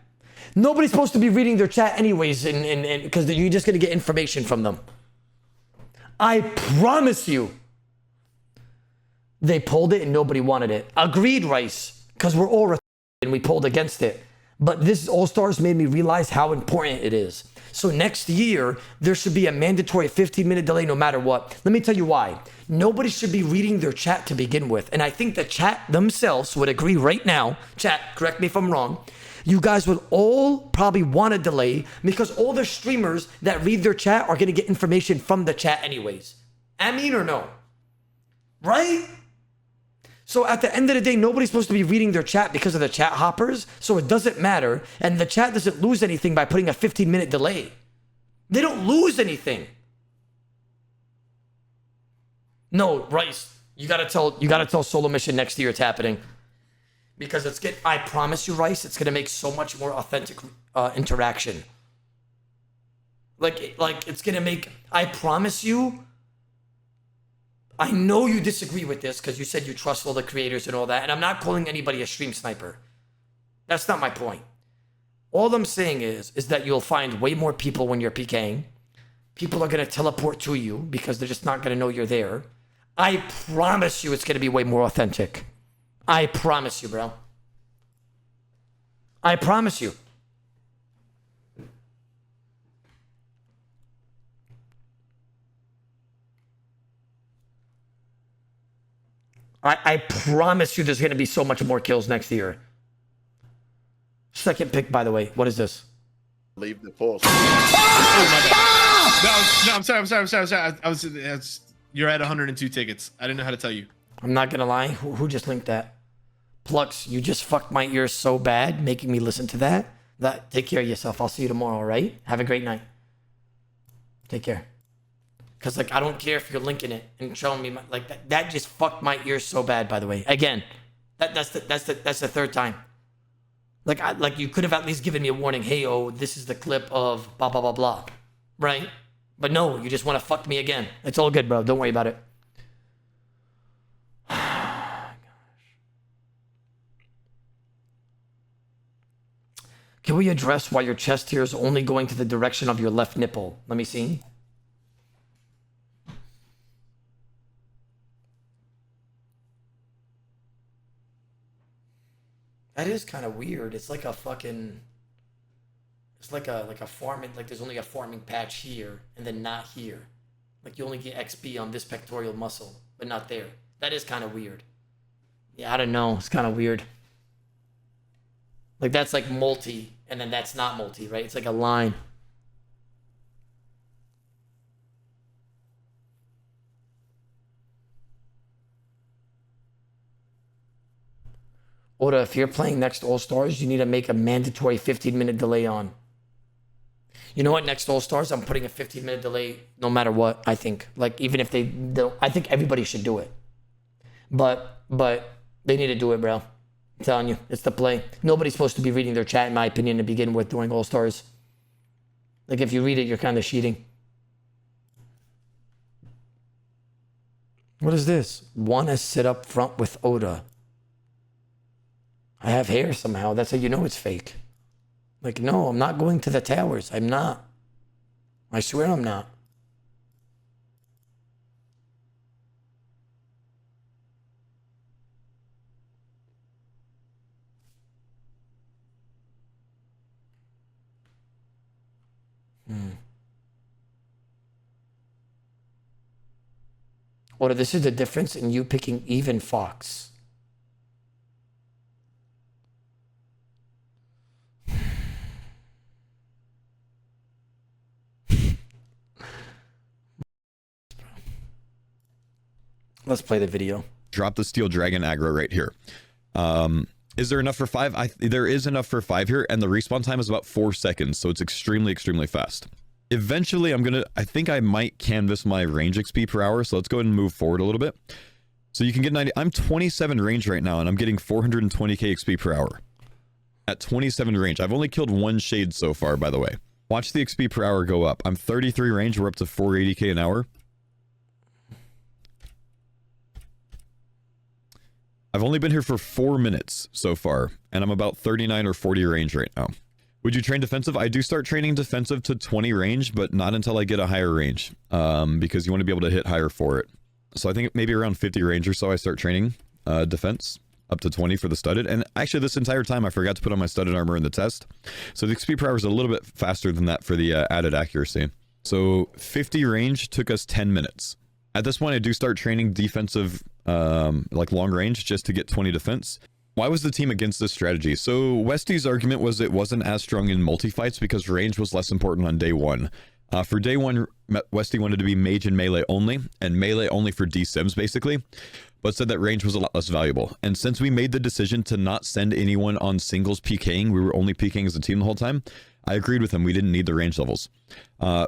A: Nobody's supposed to be reading their chat anyways because you're just going to get information from them. I promise you. They pulled it and nobody wanted it. Agreed, Rhys, because we're all and we pulled against it. But this All-Stars made me realize how important it is. So next year, there should be a mandatory 15-minute delay no matter what. Let me tell you why. Nobody should be reading their chat to begin with. And I think the chat themselves would agree right now. Chat, correct me if I'm wrong. You guys would all probably want a delay because all the streamers that read their chat are going to get information from the chat anyways. I mean or no? Right? So at the end of the day, nobody's supposed to be reading their chat because of the chat hoppers. So it doesn't matter. And the chat doesn't lose anything by putting a 15-minute delay. They don't lose anything. No, Rhys, you gotta tell Solo Mission next year it's happening. Because I promise you, Rhys, it's gonna make so much more authentic interaction. Like it's gonna make, I promise you, I know you disagree with this because you said you trust all the creators and all that, and I'm not calling anybody a stream sniper. That's not my point. All I'm saying is that you'll find way more people when you're PKing. People are going to teleport to you because they're just not going to know you're there. I promise you it's going to be way more authentic. I promise you, bro. I promise you. I promise you there's going to be so much more kills next year. Second pick, by the way. What is this?
C: Leave the pause.
M: No, I'm sorry. You're at 102 tickets. I didn't know how to tell you.
A: I'm not going to lie. Who just linked that? Plux, you just fucked my ears so bad, making me listen to that. Take care of yourself. I'll see you tomorrow, all right? Have a great night. Take care. Because, like, I don't care if you're linking it and showing me, that just fucked my ears so bad, by the way. Again, that's the third time. Like, you could have at least given me a warning. Hey, this is the clip of blah, blah, blah, blah. Right? But no, you just want to fuck me again. It's all good, bro. Don't worry about it. Can we address why your chest hair is only going to the direction of your left nipple? Let me see. That is kind of weird. It's like a fucking... It's like a farming... Like there's only a farming patch here and then not here. Like you only get XP on this pectoral muscle, but not there. That is kind of weird. Yeah, I don't know. It's kind of weird. Like that's like multi, and then that's not multi, right? It's like a line. Oda, if you're playing next All-Stars, you need to make a mandatory 15-minute delay on. You know what? Next All-Stars, I'm putting a 15-minute delay no matter what, I think. Like, even if they don't, I think everybody should do it. But they need to do it, bro. I'm telling you, it's the play. Nobody's supposed to be reading their chat, in my opinion, to begin with during All-Stars. Like, if you read it, you're kind of cheating. What is this? Wanna sit up front with Oda. I have hair somehow. That's how you know it's fake. Like, no, I'm not going to the towers. I'm not. I swear I'm not. Oda, this is the difference in you picking Eve and Fox. Let's play the video.
L: Drop the Steel Dragon aggro right here. Is there enough for 5? There is enough for 5 here, and the respawn time is about 4 seconds, so it's extremely, extremely fast. Eventually, I think I might canvas my range XP per hour, so let's go ahead and move forward a little bit. So you can get 90. I'm 27 range right now, and I'm getting 420k XP per hour. At 27 range. I've only killed 1 shade so far, by the way. Watch the XP per hour go up. I'm 33 range, we're up to 480k an hour. I've only been here for 4 minutes so far, and I'm about 39 or 40 range right now. Would you train defensive? I do start training defensive to 20 range, but not until I get a higher range, because you want to be able to hit higher for it. So I think maybe around 50 range or so I start training defense, up to 20 for the studded. And actually this entire time I forgot to put on my studded armor in the test. So the XP per hour is a little bit faster than that for the added accuracy. So 50 range took us 10 minutes. At this point I do start training defensive like long range just to get 20 defense. Why was the team against this strategy? So Westy's argument was it wasn't as strong in multi-fights because range was less important on day 1. For day 1, Westy wanted to be mage and melee only, and melee only for D-Sims basically, but said that range was a lot less valuable. And since we made the decision to not send anyone on singles PKing, we were only PKing as a team the whole time, I agreed with him, we didn't need the range levels.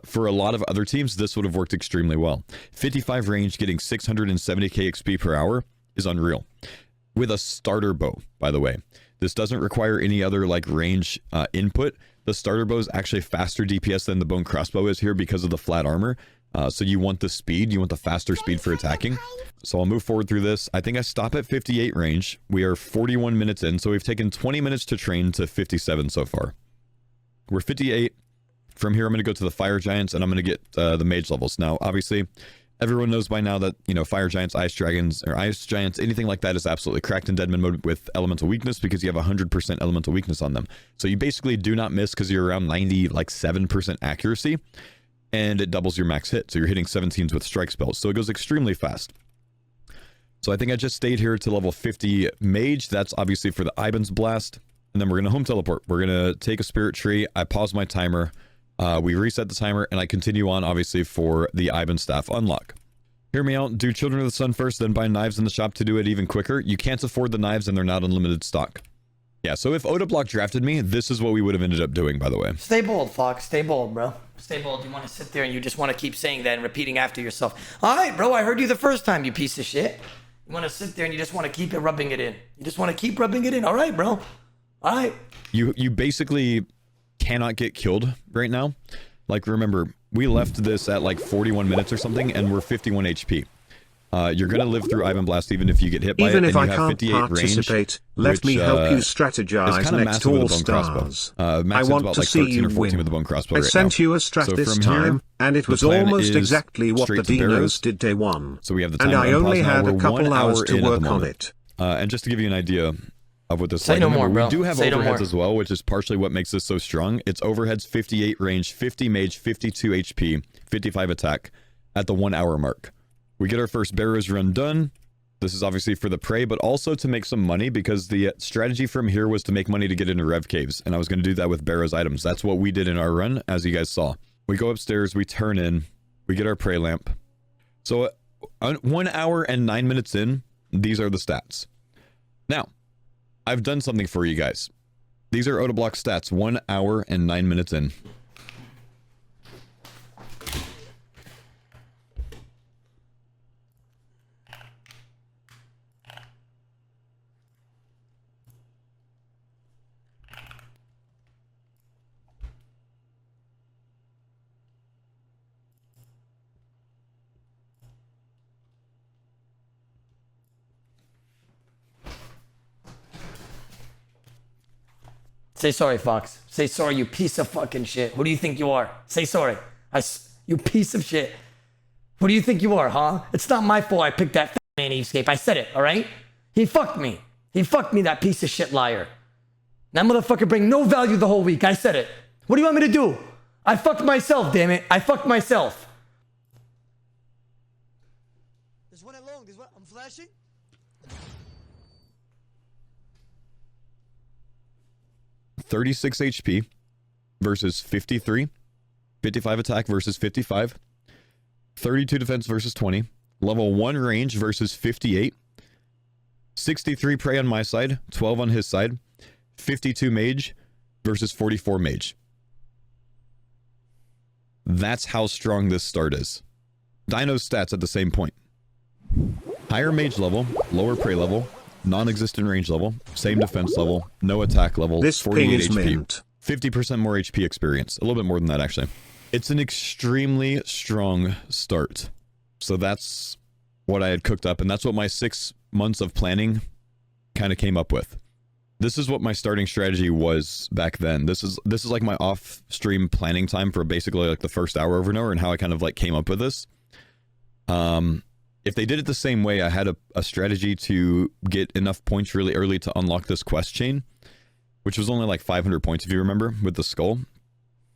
L: For a lot of other teams, this would have worked extremely well. 55 range getting 670k XP per hour is unreal. With a starter bow, by the way. This doesn't require any other like range input. The starter bow is actually faster DPS than the bone crossbow is here because of the flat armor. So you want the speed, you want the faster speed for attacking. So I'll move forward through this. I think I stop at 58 range. We are 41 minutes in, so we've taken 20 minutes to train to 57 so far. We're 58. From here, I'm going to go to the fire giants, and I'm going to get the mage levels. Now, obviously, everyone knows by now that, you know, fire giants, ice dragons, or ice giants, anything like that is absolutely cracked in Deadman mode with elemental weakness because you have 100% elemental weakness on them. So you basically do not miss because you're around 7% accuracy, and it doubles your max hit. So you're hitting 17s with strike spells. So it goes extremely fast. So I think I just stayed here to level 50 mage. That's obviously for the Iban's blast. And then we're going to home teleport. We're going to take a spirit tree. I pause my timer. We reset the timer, and I continue on, obviously, for the Iban staff unlock. Hear me out. Do Children of the Sun first, then buy knives in the shop to do it even quicker. You can't afford the knives, and they're not unlimited stock. Yeah, so if Odablock drafted me, this is what we would have ended up doing, by the way.
A: Stay bold, Fox. Stay bold, bro. Stay bold. You want to sit there and you just want to keep saying that and repeating after yourself. All right, bro, I heard you the first time, you piece of shit. You want to sit there and you just want to keep it rubbing it in. You just want to keep rubbing it in. All right, bro. All right.
L: You basically cannot get killed right now. Like, remember, we left this at like 41 minutes or something, and we're 51 HP. You're gonna live through Iban Blast even if you get hit by it.
I: Even if I
L: and you have
I: can't
L: 58
I: participate,
L: range,
I: let me help you
L: is
I: strategize
L: kinda
I: next
L: massive with
I: All
L: the bone crossbow.
I: Stars.
L: Max
I: I
L: hit's
I: want
L: about
I: to
L: like
I: see
L: 13
I: you
L: or 14
I: win.
L: with the bone crossbow
I: I
L: right
I: sent
L: now.
I: you a strat
L: So
I: this
L: from here,
I: time, and it
L: the
I: was
L: plan
I: almost
L: is
I: exactly what the
L: straight to Barrows.
I: Dinos did day 1.
L: So we have the
I: and
L: timer
I: I
L: on pause
I: only
L: now.
I: had
L: We're
I: a
L: 1
I: couple hours
L: hour
I: to
L: in at
I: work
L: the
I: on
L: moment.
I: it.
L: And just to give you an idea of what this is
A: Say
L: like,
A: no
L: remember,
A: more, bro.
L: we do have
A: Say no
L: overheads
A: more.
L: as well, which is partially what makes this so strong. It's overheads 58 range, 50 mage, 52 HP, 55 attack at the 1 hour mark. We get our first Barrows run done. This is obviously for the prey, but also to make some money because the strategy from here was to make money to get into Rev Caves. And I was going to do that with Barrows items. That's what we did in our run, as you guys saw. We go upstairs, we turn in, we get our prey lamp. So 1 hour and 9 minutes in, these are the stats. Now, I've done something for you guys. These are Odablock stats, 1 hour and 9 minutes in.
A: Say sorry, Fox. Say sorry, you piece of fucking shit. Who do you think you are? Say sorry. You piece of shit. Who do you think you are, huh? It's not my fault I picked that man EVScape. I said it, all right? He fucked me. He fucked me, that piece of shit liar. That motherfucker bring no value the whole week. I said it. What do you want me to do? I fucked myself, damn it. I fucked myself.
B: There's one at long. There's one. I'm flashing.
L: 36 HP versus 53. 55 attack versus 55. 32 defense versus 20. Level 1 range versus 58. 63 prey on my side, 12 on his side. 52 mage versus 44 mage. That's how strong this start is. Dino's stats at the same point. Higher mage level, lower prey level, non-existent range level, same defense level, no attack level,
I: this
L: 48
I: is
L: HP.
I: mint.
L: 50% more HP experience. A little bit more than that, actually. It's an extremely strong start. So that's what I had cooked up, and that's what my 6 months of planning kind of came up with. This is what my starting strategy was back then. This is like my off-stream planning time for basically like the first hour over and over, and how I kind of like came up with this. If they did it the same way, I had a strategy to get enough points really early to unlock this quest chain, which was only like 500 points if you remember, with the skull,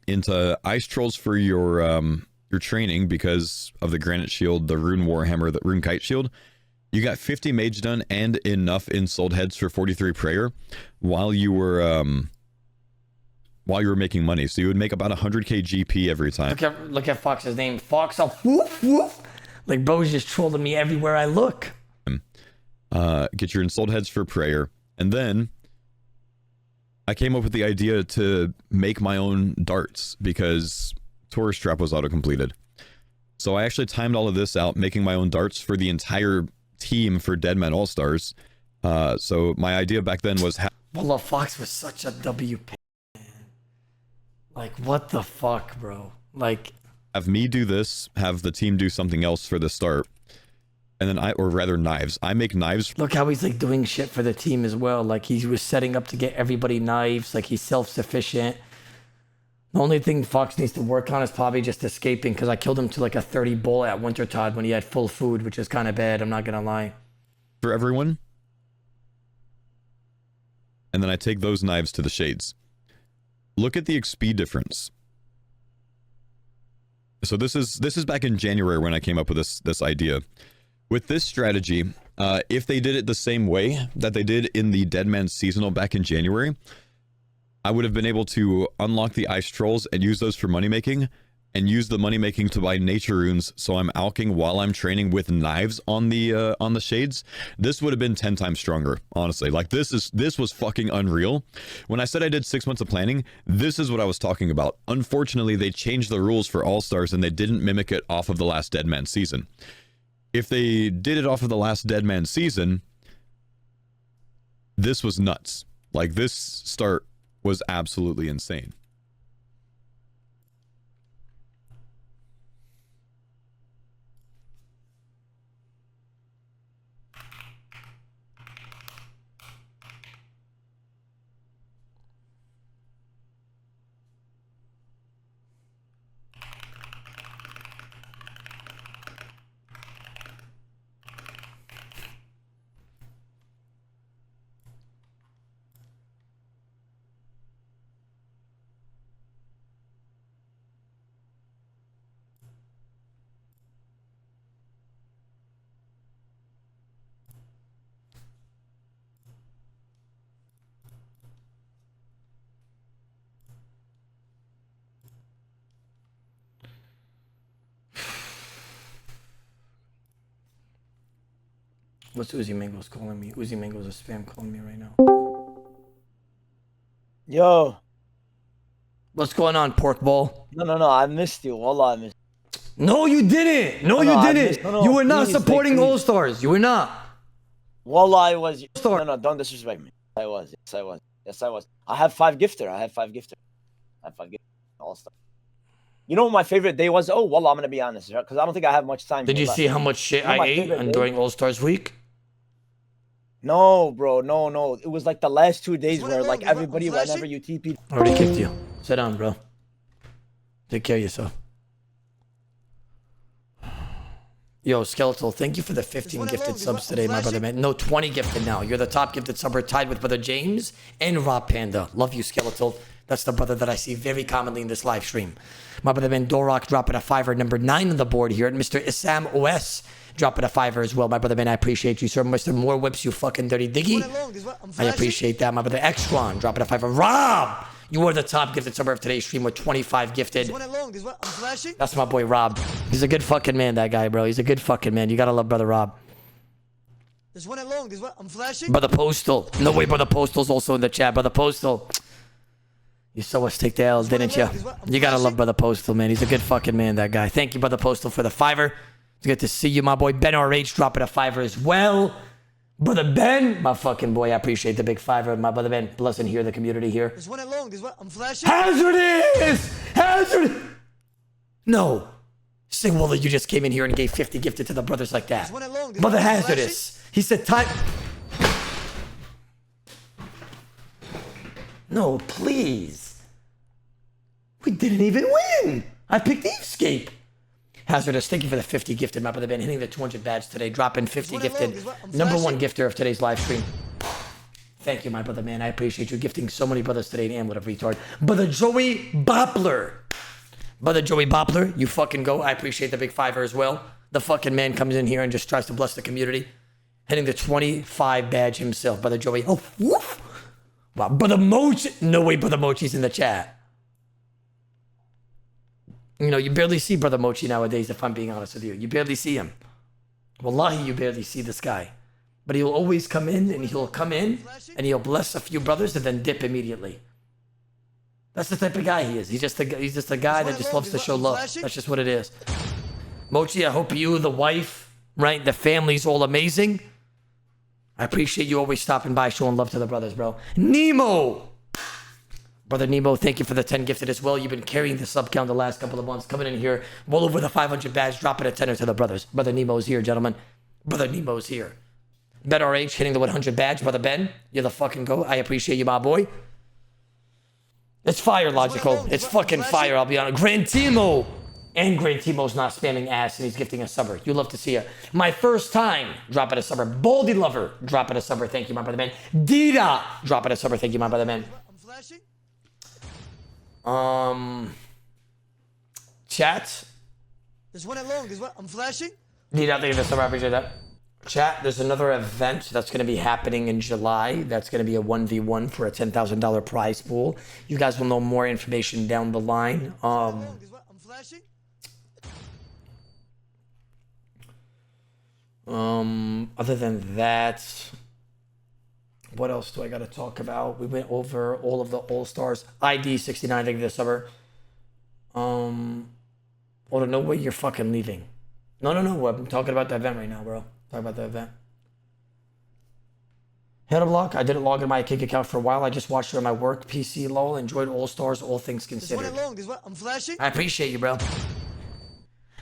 L: into ice trolls for your training because of the granite shield, the rune warhammer, the rune kite shield. You got 50 mage done and enough in sold heads for 43 prayer while you were making money. So you would make about 100k GP every time.
A: Look at Fox's name. Fox, woof, woof. Like, bro's just trolling me everywhere I look.
L: Get your ensouled heads for prayer. And then I came up with the idea to make my own darts because Tourist Trap was auto-completed. So I actually timed all of this out, making my own darts for the entire team for Deadman All-Stars. So my idea back then was...
A: Wallah, Fox was such a WP, man. Like, what the fuck, bro? Like...
L: Have me do this, have the team do something else for the start, and then or rather knives. I make knives.
A: Look how he's like doing shit for the team as well. Like he was setting up to get everybody knives. Like he's self-sufficient. The only thing Fox needs to work on is probably just escaping, because I killed him to like a 30 bull at Wintertide when he had full food, which is kind of bad. I'm not gonna lie.
L: For everyone. And then I take those knives to the shades. Look at the XP difference. So this is back in January when I came up with this idea. With this strategy, if they did it the same way that they did in the Deadman seasonal back in January, I would have been able to unlock the ice trolls and use those for money making, and use the money making to buy nature runes, so I'm alching while I'm training with knives on the shades. This would have been 10 times stronger, honestly. Like this was fucking unreal. When I said I did 6 months of planning, this is what I was talking about. Unfortunately, they changed the rules for All-Stars and they didn't mimic it off of the last Deadman season. If they did it off of the last Deadman season, this was nuts. Like this start was absolutely insane.
A: What's Oozymangoes calling me? Oozymangoes is spam calling me right now.
B: Yo.
A: What's going on, pork ball?
B: No, I missed you. Wallah, I missed you.
A: No, you didn't. No, you didn't. You were not supporting All Stars. You were not.
B: Wallah, I was. No, don't disrespect me. I was. Yes, I was. I have 5 gifter. All Star. You know what my favorite day was? Oh, Wallah, I'm going to be honest. Because I don't think I have much time.
A: Did you see how much shit I ate during All Stars week?
B: No, bro. No. It was like the last 2 days where like everybody, whenever you TP.
A: I already kicked you. Sit down, bro. Take care of yourself. Yo, Skeletal, thank you for the 15 gifted subs today, my brother, man. No, 20 gifted now. You're the top gifted subber, tied with Brother James and Rob Panda. Love you, Skeletal. That's the brother that I see very commonly in this live stream. My brother, man, Dorok dropping a 5er, number 9 on the board here. And Mr. Isam OS dropping a 5er as well. My brother, man, I appreciate you, sir. Mr. More Whips, you fucking dirty diggy. I appreciate that. My brother, Extron dropping a 5er. Rob! You are the top gifted subber of today's stream with 25 gifted. That's my boy, Rob. He's a good fucking man, that guy, bro. He's a good fucking man. You gotta love Brother Rob.
B: I'm flashing.
A: Brother Postal. No way, Brother Postal's also in the chat. Brother Postal. You saw us take the L, didn't you? You gotta love Brother Postal, man. He's a good fucking man, that guy. Thank you, Brother Postal, for the 5er. It's good to see you, my boy. Ben RH dropping a 5er as well. Brother Ben, my fucking boy, I appreciate the big 5er. My brother Ben, blessing here, the community here.
B: I'm flashing.
A: Hazardous! No. Say, Willa, you just came in here and gave 50 gifted to the brothers like that. Brother Hazardous. He said time. No, please. We didn't even win. I picked EVScape. Hazardous, thank you for the 50 gifted, my brother Ben. Hitting the 200 badge today, dropping 50 gifted. Number 1 gifter of today's live stream. Thank you, my brother, man. I appreciate you gifting so many brothers today. Damn, what a retard. Brother Joey Boppler. Brother Joey Boppler, you fucking go. I appreciate the big 5er as well. The fucking man comes in here and just tries to bless the community. Hitting the 25 badge himself. Brother Joey. Oh, woof. Wow, Brother Mochi. No way, Brother Mochi's in the chat. You know, you barely see Brother Mochi nowadays, if I'm being honest with you. You barely see him. Wallahi, you barely see this guy. But he'll always come in, and he'll bless a few brothers and then dip immediately. That's the type of guy he is. He's just a guy that just loves to show love. That's just what it is. Mochi, I hope you, the wife, right, the family's all amazing. I appreciate you always stopping by, showing love to the brothers, bro. Nemo! Brother Nemo, thank you for the 10 gifted as well. You've been carrying the sub count the last couple of months. Coming in here, well over the 500 badge, dropping a 10er to the brothers. Brother Nemo's here, gentlemen. Brother Nemo's here. Ben RH hitting the 100 badge. Brother Ben, you're the fucking go. I appreciate you, my boy. It's fire, Logical. It's fucking fire, I'll be honest. Grand Timo! And Grand Timo's not spamming ass and he's gifting a subber. You love to see it. My first time dropping a subber. Baldy Lover dropping a subber. Thank you, my brother man. Dita dropping a subber. Thank you, my brother man. Chat.
B: There's one at long. I'm flashing.
A: Need nothing to sub. I appreciate that. Chat. There's another event that's going to be happening in July. That's going to be a 1v1 for a $10,000 prize pool. You guys will know more information down the line.
B: I'm flashing.
A: Other than that, what else do I got to talk about? We went over all of the All-Stars. ID 69, thank you for the summer. Hold on, no way you're fucking leaving. No, I'm talking about the event right now, bro. Talking about the event. Odablock, I didn't log in my Kick account for a while. I just watched it on my work PC, lol. Enjoyed All-Stars, all things considered.
B: I'm flashing.
A: I appreciate you, bro.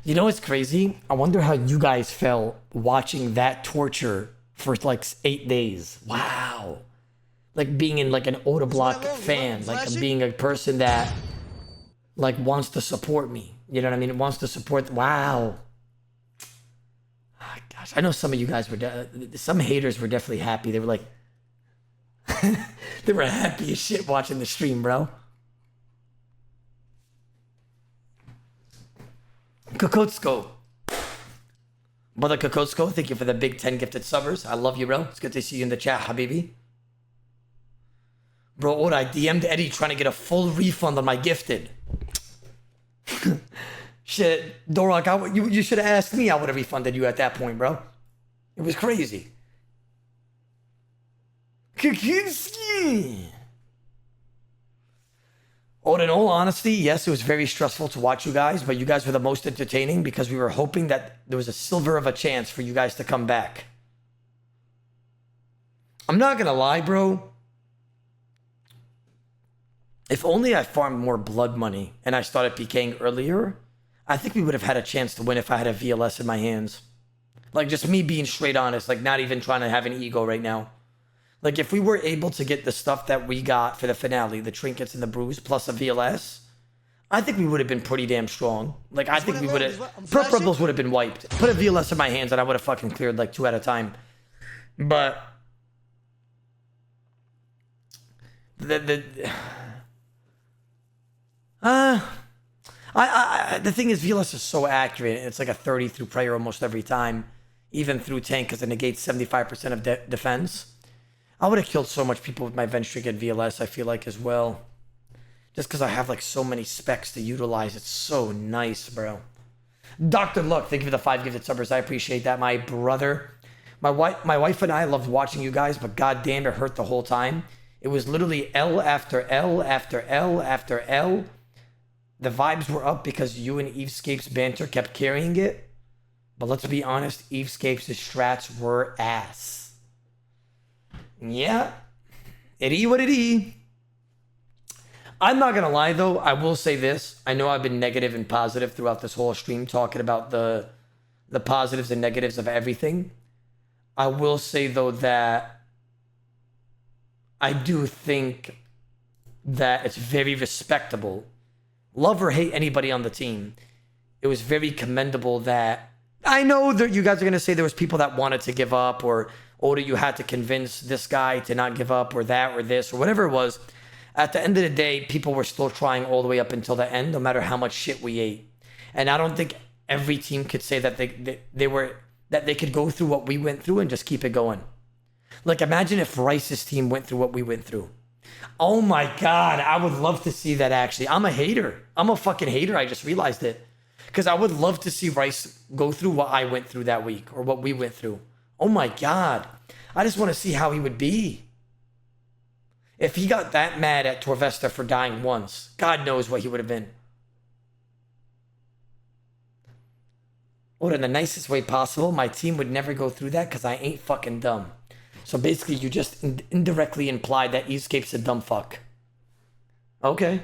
A: You know what's crazy? I wonder how you guys felt watching that torture for like 8 days. Wow. Like being in like an Odablock fan. Like being a person that like wants to support me. You know what I mean? It wants to support. Wow. Oh, gosh, I know some of you guys were, some haters were definitely happy. They were like, they were happy as shit watching the stream, bro. Kokotsko. Brother Kokotsko, thank you for the big 10 gifted subbers. I love you, bro. It's good to see you in the chat, Habibi. Bro, what I DM'd Eddie trying to get a full refund on my gifted. Shit, Dorok, you should have asked me. I would have refunded you at that point, bro. It was crazy. Kakinski. Oh, in all honesty, yes, it was very stressful to watch you guys, but you guys were the most entertaining because we were hoping that there was a silver of a chance for you guys to come back. I'm not gonna lie, bro. If only I farmed more blood money and I started PKing earlier, I think we would have had a chance to win if I had a VLS in my hands. Like, just me being straight honest, like, not even trying to have an ego right now. Like, if we were able to get the stuff that we got for the finale, the trinkets and the brews, plus a VLS, I think we would have been pretty damn strong. Like, I think we would have... Perp Rebels would have been wiped. Put a VLS in my hands and I would have fucking cleared, like, 2 at a time. But... The thing is, VLS is so accurate. It's like a 30 through prayer almost every time, even through tank, because it negates 75% of defense. I would have killed so much people with my Ventric at VLS, I feel like, as well. Just because I have like so many specs to utilize. It's so nice, bro. Dr. Luck, thank you for the 5 gifted subbers. I appreciate that, my brother. My wife and I loved watching you guys, but goddamn, it hurt the whole time. It was literally L after L after L after L. The vibes were up because you and EVScape's banter kept carrying it. But let's be honest, EVScape's strats were ass. Yeah. It is what it is. I'm not going to lie, though. I will say this. I know I've been negative and positive throughout this whole stream, talking about the positives and negatives of everything. I will say, though, that I do think that it's very respectable. Love or hate anybody on the team, it was very commendable that... I know that you guys are going to say there was people that wanted to give up, or Oda, you had to convince this guy to not give up, or that, or this, or whatever it was. At the end of the day, people were still trying all the way up until the end, no matter how much shit we ate. And I don't think every team could say that they could go through what we went through and just keep it going. Like, imagine if Rhys's team went through what we went through. Oh my God, I would love to see that, actually. I'm a hater. I'm a fucking hater. I just realized it. Because I would love to see Rhys go through what I went through that week, or what we went through. Oh my God. I just want to see how he would be. If he got that mad at Torvesta for dying once, God knows what he would have been. Or in the nicest way possible, my team would never go through that because I ain't fucking dumb. So basically, you just indirectly implied that EVScape's a dumb fuck. Okay.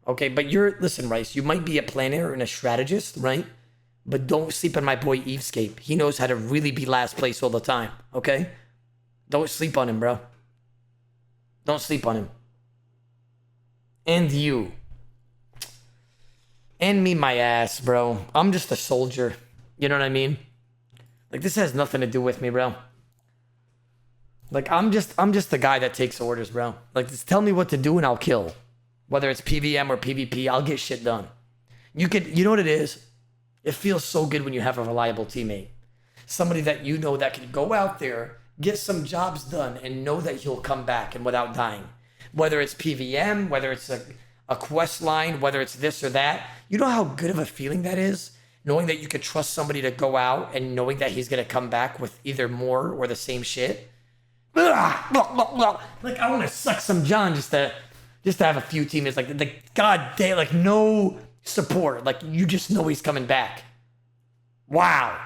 A: Okay, but listen, Rhys, you might be a planner and a strategist, right? But don't sleep on my boy EVScape. He knows how to really be last place all the time, okay? Don't sleep on him, bro. Don't sleep on him. And you. And me, my ass, bro. I'm just a soldier. You know what I mean? Like, this has nothing to do with me, bro. Like, I'm just the guy that takes orders, bro. Like, just tell me what to do and I'll kill. Whether it's PVM or PvP, I'll get shit done. You know what it is? It feels so good when you have a reliable teammate. Somebody that you know that can go out there, get some jobs done, and know that he'll come back and without dying. Whether it's PVM, whether it's a quest line, whether it's this or that. You know how good of a feeling that is? Knowing that you could trust somebody to go out and knowing that he's going to come back with either more or the same shit. Like, I want to suck some John just to have a few teammates. Like, God damn, like, no support. Like, you just know he's coming back. Wow.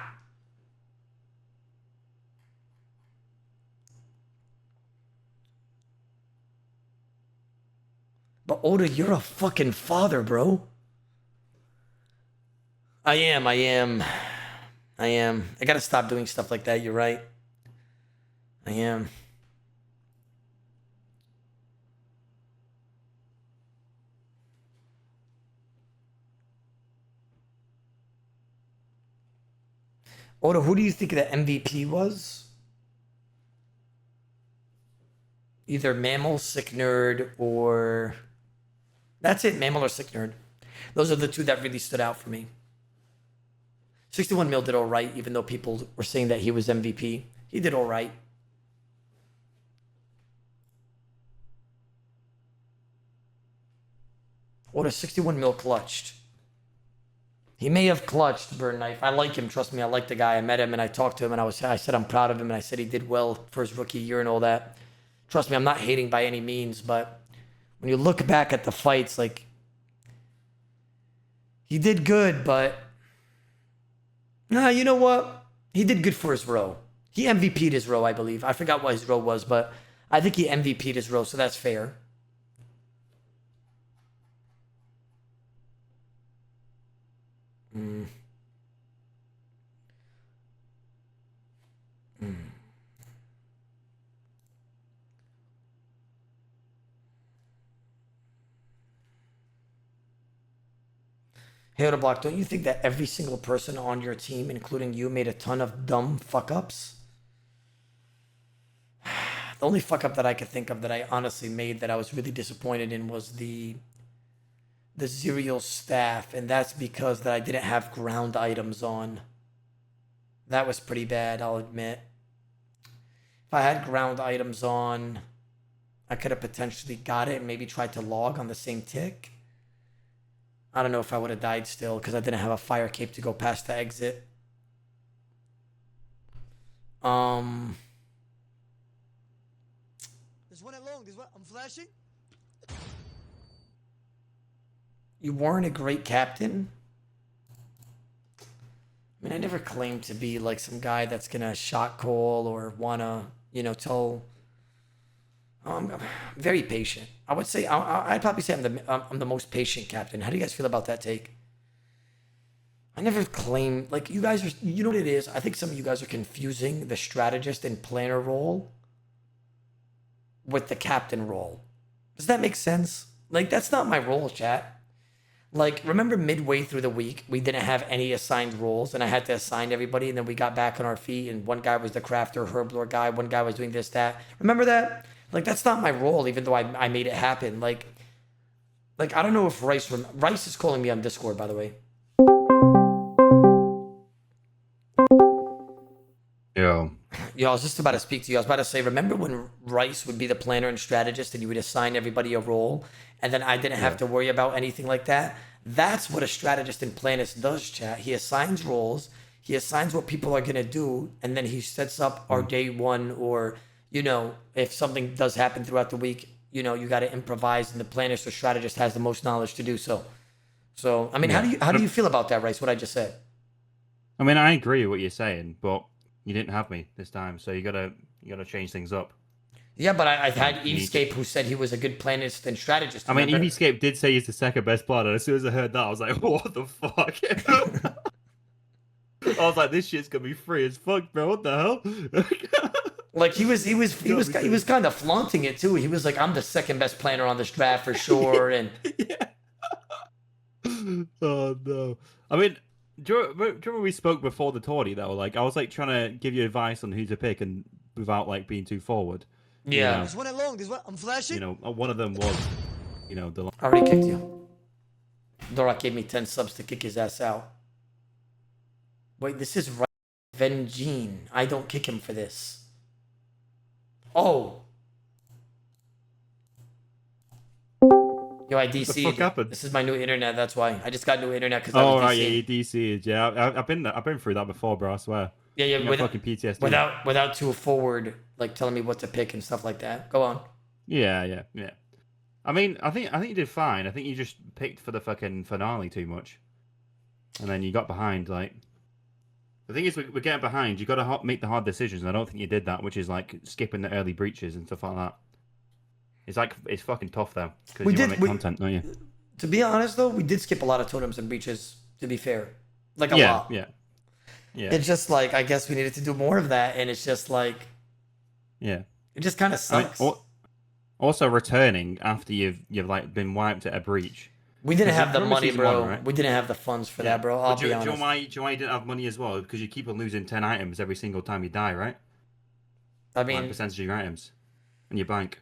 A: But Oda, you're a fucking father, bro. I am. I gotta stop doing stuff like that, you're right. I am. Oda, who do you think the MVP was? Either Mammal, Sick Nerd, or... That's it, Mammal or Sick Nerd. Those are the two that really stood out for me. 61 Mil did all right, even though people were saying that he was MVP. He did all right. Oda, 61 Mil clutched. He may have clutched, Burn Knife. I like him, trust me. I like the guy. I met him and I talked to him and I said I'm proud of him and I said he did well for his rookie year and all that. Trust me, I'm not hating by any means, but when you look back at the fights, like, he did good, but you know what? He did good for his row. He MVP'd his row, I believe. I forgot what his row was, but I think he MVP'd his row, so that's fair. Hey, Odablock, don't you think that every single person on your team, including you, made a ton of dumb fuck-ups? The only fuck-up that I could think of that I honestly made that I was really disappointed in was the Zerial staff, and that's because that I didn't have ground items on. That was pretty bad, I'll admit. If I had ground items on, I could have potentially got it and maybe tried to log on the same tick. I don't know if I would have died still because I didn't have a fire cape to go past the exit.
B: There's one at long. There's one. I'm flashing.
A: You weren't a great captain. I mean, I never claimed to be like some guy that's gonna shot call or wanna, you know, tell. I'm very patient. I would say I'd probably say I'm the most patient captain. How do you guys feel about that take? I never claim like you guys are. You know what it is? I think some of you guys are confusing the strategist and planner role with the captain role. Does that make sense? Like that's not my role, chat. Like remember midway through the week we didn't have any assigned roles and I had to assign everybody and then we got back on our feet and one guy was the crafter, herblore guy, one guy was doing this, that. Remember that? Like, that's not my role, even though I made it happen. Like, I don't know if Rhys is calling me on Discord, by the way.
O: Yo,
A: I was just about to speak to you. I was about to say, remember when Rhys would be the planner and strategist and you would assign everybody a role and then I didn't have to worry about anything like that? That's what a strategist and planner does, chat. He assigns roles, he assigns what people are going to do, and then he sets up our day one or... You know, if something does happen throughout the week, you know, you got to improvise, and the planner or strategist has the most knowledge to do so. So, I mean, how do you feel about that, Rhys? What I just said?
O: I mean, I agree with what you're saying, but you didn't have me this time, so you gotta change things up.
A: Yeah, but I had EVScape who said he was a good planner and strategist.
O: I mean, EVScape did say he's the second best planner. As soon as I heard that, I was like, what the fuck? I was like, this shit's gonna be free as fuck, bro. What the hell?
A: Like he was kind of flaunting it too. He was like, I'm the second best planner on this draft for sure. And
O: oh no. I mean, do you remember we spoke before the tourney though? Like I was like trying to give you advice on who to pick and without like being too forward.
A: Yeah.
O: You know?
B: There's one at long. There's one. I'm flashing.
O: You know, one of them was, you know, the.
A: I already kicked you. Dorak gave me 10 subs to kick his ass out. Wait, this is Vengine. I don't kick him for this. Oh. Yo, I DC'd.
O: What the fuck happened?
A: This is my new internet, that's why. I just got new internet because I
O: Oh
A: was
O: right,
A: DC'd.
O: yeah, you DC'd. Yeah, I've been through that before, bro. I swear.
A: Yeah,
O: You got
A: without,
O: fucking PTSD.
A: without too forward, like telling me what to pick and stuff like that. Go on.
O: Yeah. I mean, I think you did fine. I think you just picked for the fucking finale too much, and then you got behind. Like, the thing is, we're getting behind. You got to make the hard decisions, and I don't think you did that, which is like skipping the early breaches and stuff like that. It's fucking tough though, because you want to make content, don't you?
A: To be honest though, we did skip a lot of totems and breaches. To be fair, like a lot.
O: Yeah.
A: It's just like I guess we needed to do more of that, and it's just like,
O: yeah,
A: it just kind of sucks.
O: I mean, also returning after you've like been wiped at a breach.
A: We didn't have the money, bro.
O: Right?
A: We didn't have the funds for that, bro. I'll be honest.
O: Do you know why you didn't have money as well? Because you keep on losing 10 items every single time you die, right?
A: I mean,
O: percentage of your items and your bank.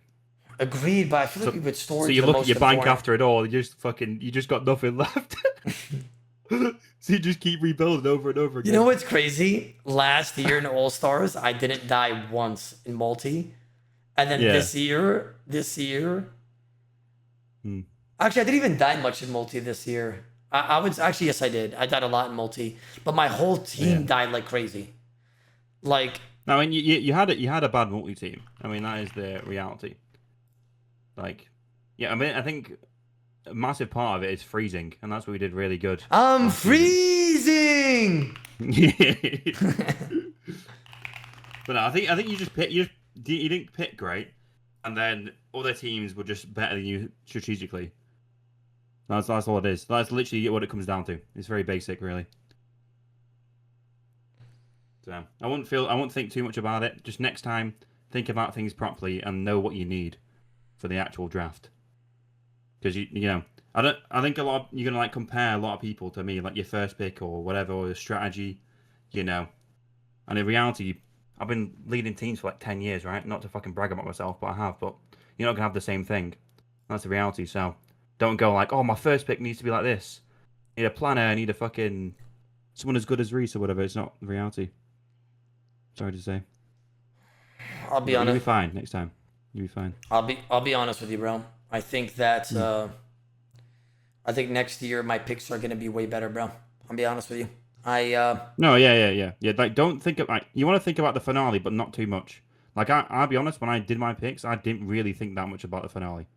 A: Agreed, but I feel like we would store.
O: So you look at your bank after it all, you just got nothing left. So you just keep rebuilding over and over again.
A: You know what's crazy? Last year in All Stars, I didn't die once in multi, and then this year. Actually, I didn't even die much in multi this year. I was actually, yes, I did. I died a lot in multi, but my whole team died like crazy. Like,
O: I mean, you had a bad multi team. I mean, that is the reality. Like, Yeah, I mean, I think a massive part of it is freezing, and that's what we did really good.
A: I'm freezing.
O: But no, I think you just pick you didn't pick great, and then other teams were just better than you strategically. That's all it is. That's literally what it comes down to. It's very basic, really. So I won't think too much about it. Just next time, think about things properly and know what you need for the actual draft. Because you know, I think you're gonna like compare a lot of people to me, like your first pick or whatever, or your strategy, you know. And in reality, I've been leading teams for like 10 years, right? Not to fucking brag about myself, but I have. But you're not gonna have the same thing. That's the reality. So don't go like, oh, my first pick needs to be like this. I need a planner. I need a fucking someone as good as Rhys or whatever. It's not the reality. Sorry to say.
A: I'll be honest.
O: You'll be fine next time. You'll be fine.
A: I'll be honest with you, bro. I think that I think next year my picks are gonna be way better, bro. I'll be honest with you.
O: No, yeah. Like, don't think of you want to think about the finale, but not too much. Like, I'll be honest. When I did my picks, I didn't really think that much about the finale.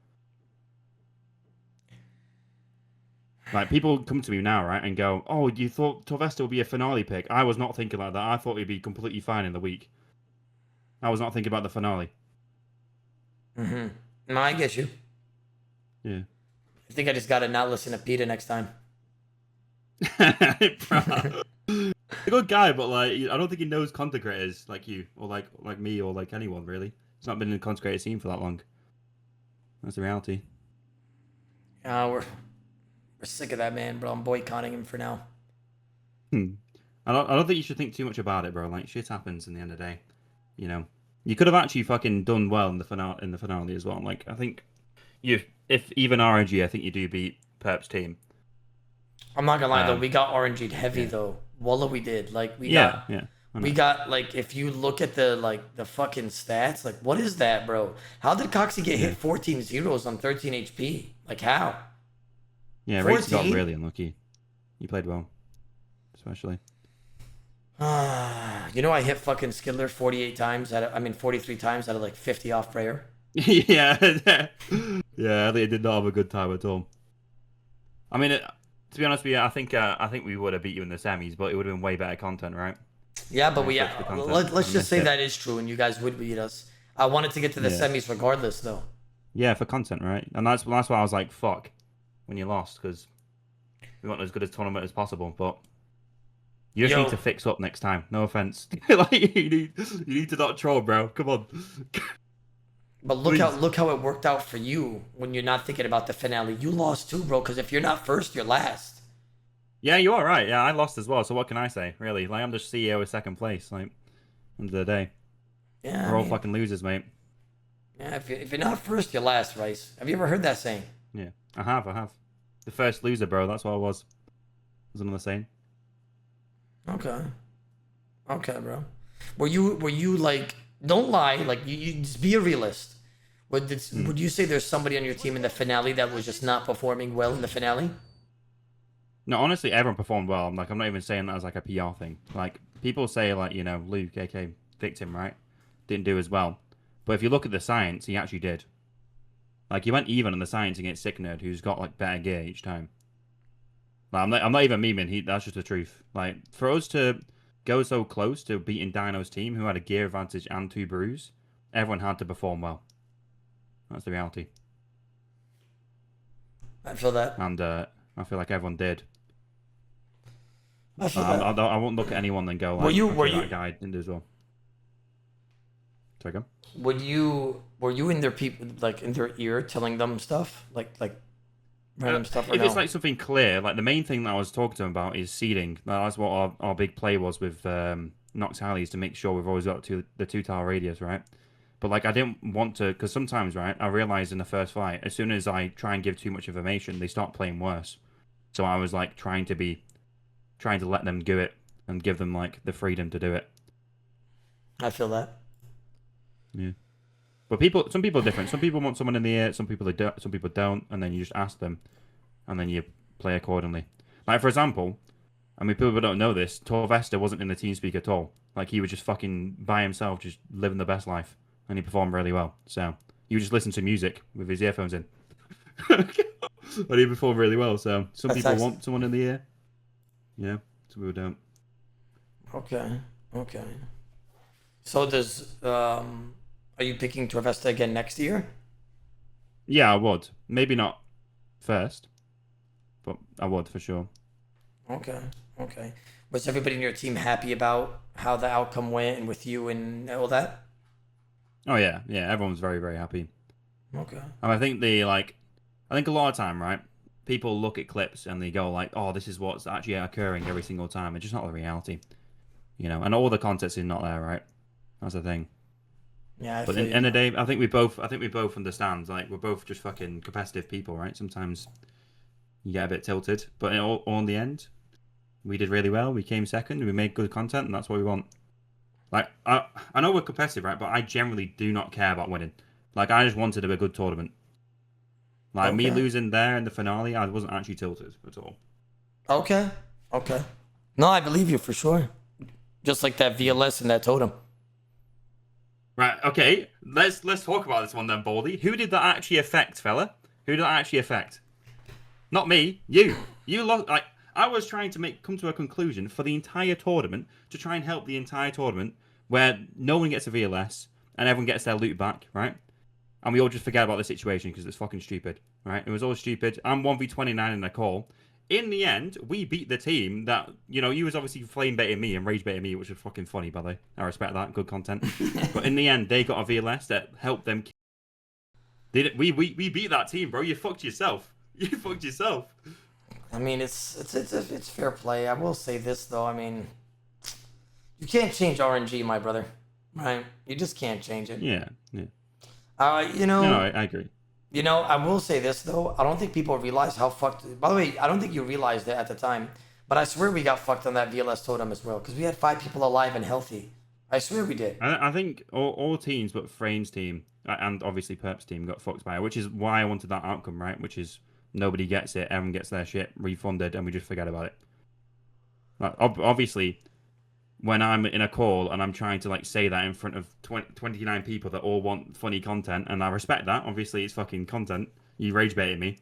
O: Like, people come to me now, right, and go, "Oh, you thought Torvesta would be a finale pick?" I was not thinking like that. I thought he'd be completely fine in the week. I was not thinking about the finale.
A: No, I get you.
O: Yeah.
A: I think I just gotta not listen to PETA next time.
O: A good guy, but like I don't think he knows content creators like you or like me or like anyone really. He's not been in the content creator scene for that long. That's the reality.
A: We're sick of that man, bro. I'm boycotting him for now.
O: I don't think you should think too much about it, bro. Like shit happens in the end of the day. You know, you could have actually fucking done well in the finale as well. Like I think if even RNG, I think you do beat Perp's team.
A: I'm not gonna lie though, we got RNG'd heavy though. Wallah, we did. Like we got like if you look at the fucking stats, like what is that, bro? How did Coxie get hit 14 zeros on 13 HP? Like how?
O: Yeah, Rhys got really unlucky. You played well, especially.
A: You know I hit fucking Skidler 48 times. 43 times out of like 50 off prayer.
O: yeah, they did not have a good time at all. I mean, to be honest with you, I think we would have beat you in the semis, but it would have been way better content, right?
A: Yeah, but let's just say that is true, and you guys would beat us. I wanted to get to the semis regardless, though.
O: Yeah, for content, right? And that's why I was like, fuck, when you lost, because we want as good a tournament as possible, but you just need to fix up next time. No offense, like you need to not troll, bro. Come on.
A: But look how it worked out for you when you're not thinking about the finale. You lost too, bro, because if you're not first, you're last.
O: Yeah, you are right. Yeah, I lost as well. So what can I say, really? Like, I'm just CEO of second place, like, end of the day.
A: Yeah,
O: we're all fucking losers, mate.
A: Yeah, if you're not first, you're last, Rhys. Have you ever heard that saying?
O: Yeah, I have. The first loser, bro. That's what I was. Was another saying.
A: Okay, bro. Were you like? Don't lie. Like you just be a realist. Would you say there's somebody on your team in the finale that was just not performing well in the finale?
O: No, honestly, everyone performed well. I'm not even saying that as like a PR thing. Like people say, like Luke, aka Victim, right, didn't do as well. But if you look at the science, he actually did. Like he went even on the science against Sick Nerd, who's got like better gear each time. Like, I'm not even memeing. That's just the truth. Like for us to go so close to beating Dino's team, who had a gear advantage and 2 brews, everyone had to perform well. That's the reality.
A: I feel that.
O: And I feel like everyone did.
A: I feel that.
O: I won't look at anyone and go, like,
A: were you
O: that guy didn't do as well. Sorry, go.
A: Were you in their in their ear telling them stuff? Like random stuff or
O: if
A: no?
O: it's like something clear, like the main thing that I was talking to him about is seeding. That's what our big play was with Nox Halley, is to make sure we've always got the 2-tile radius, right? But like I didn't want to, because sometimes, right, I realized in the first fight, as soon as I try and give too much information, they start playing worse. So I was like trying to let them do it and give them like the freedom to do it.
A: I feel that.
O: Yeah. But some people are different. Some people want someone in the air, some people don't, and then you just ask them, and then you play accordingly. Like for example, I mean, people don't know this, Torvesta wasn't in the TeamSpeak at all. Like he was just fucking by himself, just living the best life, and he performed really well. So you just listen to music with his earphones in. But he performed really well. So some
A: That's
O: people
A: excellent.
O: want someone in the year. Yeah, some people don't.
A: Okay. Okay. So does are you picking Torvesta again next year?
O: Yeah, I would. Maybe not first, but I would for sure.
A: Okay. Okay. Was everybody in your team happy about how the outcome went and with you and all that?
O: Oh yeah, yeah. Everyone's very, very happy.
A: Okay.
O: And I think I think a lot of time, right? People look at clips and they go like, "Oh, this is what's actually occurring every single time." It's just not the reality, you know. And all the context is not there, right? That's the thing.
A: Yeah.
O: But at the end of the day, I think we both understand. Like we're both just fucking competitive people, right? Sometimes you get a bit tilted, but all in the end, we did really well. We came second. We made good content, and that's what we want. Like I know we're competitive, right? But I generally do not care about winning. Like I just wanted a good tournament. Like me losing there in the finale, I wasn't actually tilted at all.
A: Okay. Okay. No, I believe you for sure. Just like that VLS and that totem.
O: Right. Okay. Let's talk about this one then, Baldy. Who did that actually affect, fella? Who did that actually affect? Not me. You. You lost. Like I was trying to come to a conclusion for the entire tournament to try and help the entire tournament where no one gets a VLS and everyone gets their loot back, right? And we all just forget about the situation because it's fucking stupid, right? It was all stupid. I'm 1v29 in a call. In the end, we beat the team that, you know, you was obviously flame baiting me and rage baiting me, which was fucking funny, by the way. I respect that. Good content. But in the end, they got a VLS that helped them. We beat that team, bro. You fucked yourself. You fucked yourself.
A: I mean, it's fair play. I will say this though. I mean, you can't change RNG, my brother. Right? You just can't change it.
O: Yeah. Yeah.
A: You know.
O: No, I agree.
A: You know, I will say this though. I don't think people realize how fucked. By the way, I don't think you realized it at the time, but I swear we got fucked on that VLS totem as well because we had 5 people alive and healthy. I swear we did.
O: I think all teams but Frane's team and obviously Perp's team got fucked by it, which is why I wanted that outcome, right? Which is nobody gets it, everyone gets their shit refunded, and we just forget about it. Like, obviously, when I'm in a call and I'm trying to like say that in front of 29 people that all want funny content, and I respect that. Obviously, it's fucking content. You rage baited me,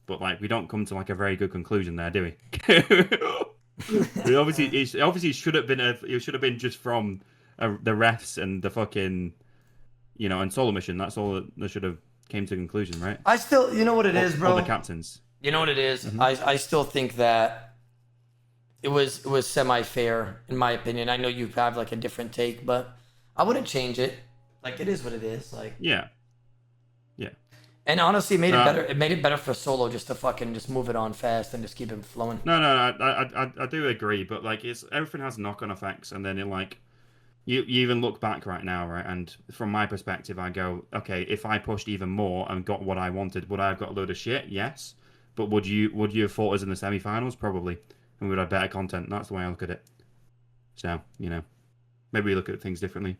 O: but like we don't come to like a very good conclusion there, do we? It should have been it should have been just from the refs and the fucking, you know, and solo mission. That's all that should have came to conclusion, right?
A: I still, you know what it is, bro.
O: All the captains.
A: You know what it is.
O: Mm-hmm.
A: I still think that it was semi-fair in my opinion. I know you have like a different take, but I wouldn't change it. Like it is what it is. Like
O: yeah.
A: And honestly, it made it better. It made it better for solo just to fucking just move it on fast and just keep it flowing.
O: No, I do agree, but like it's everything has knock-on effects, and then it like you even look back right now, right? And from my perspective, I go, okay, if I pushed even more and got what I wanted, would I have got a load of shit? Yes, but would you have fought us in the semi-finals? Probably, and we would have better content. That's the way I look at it. So you know, maybe we look at things differently.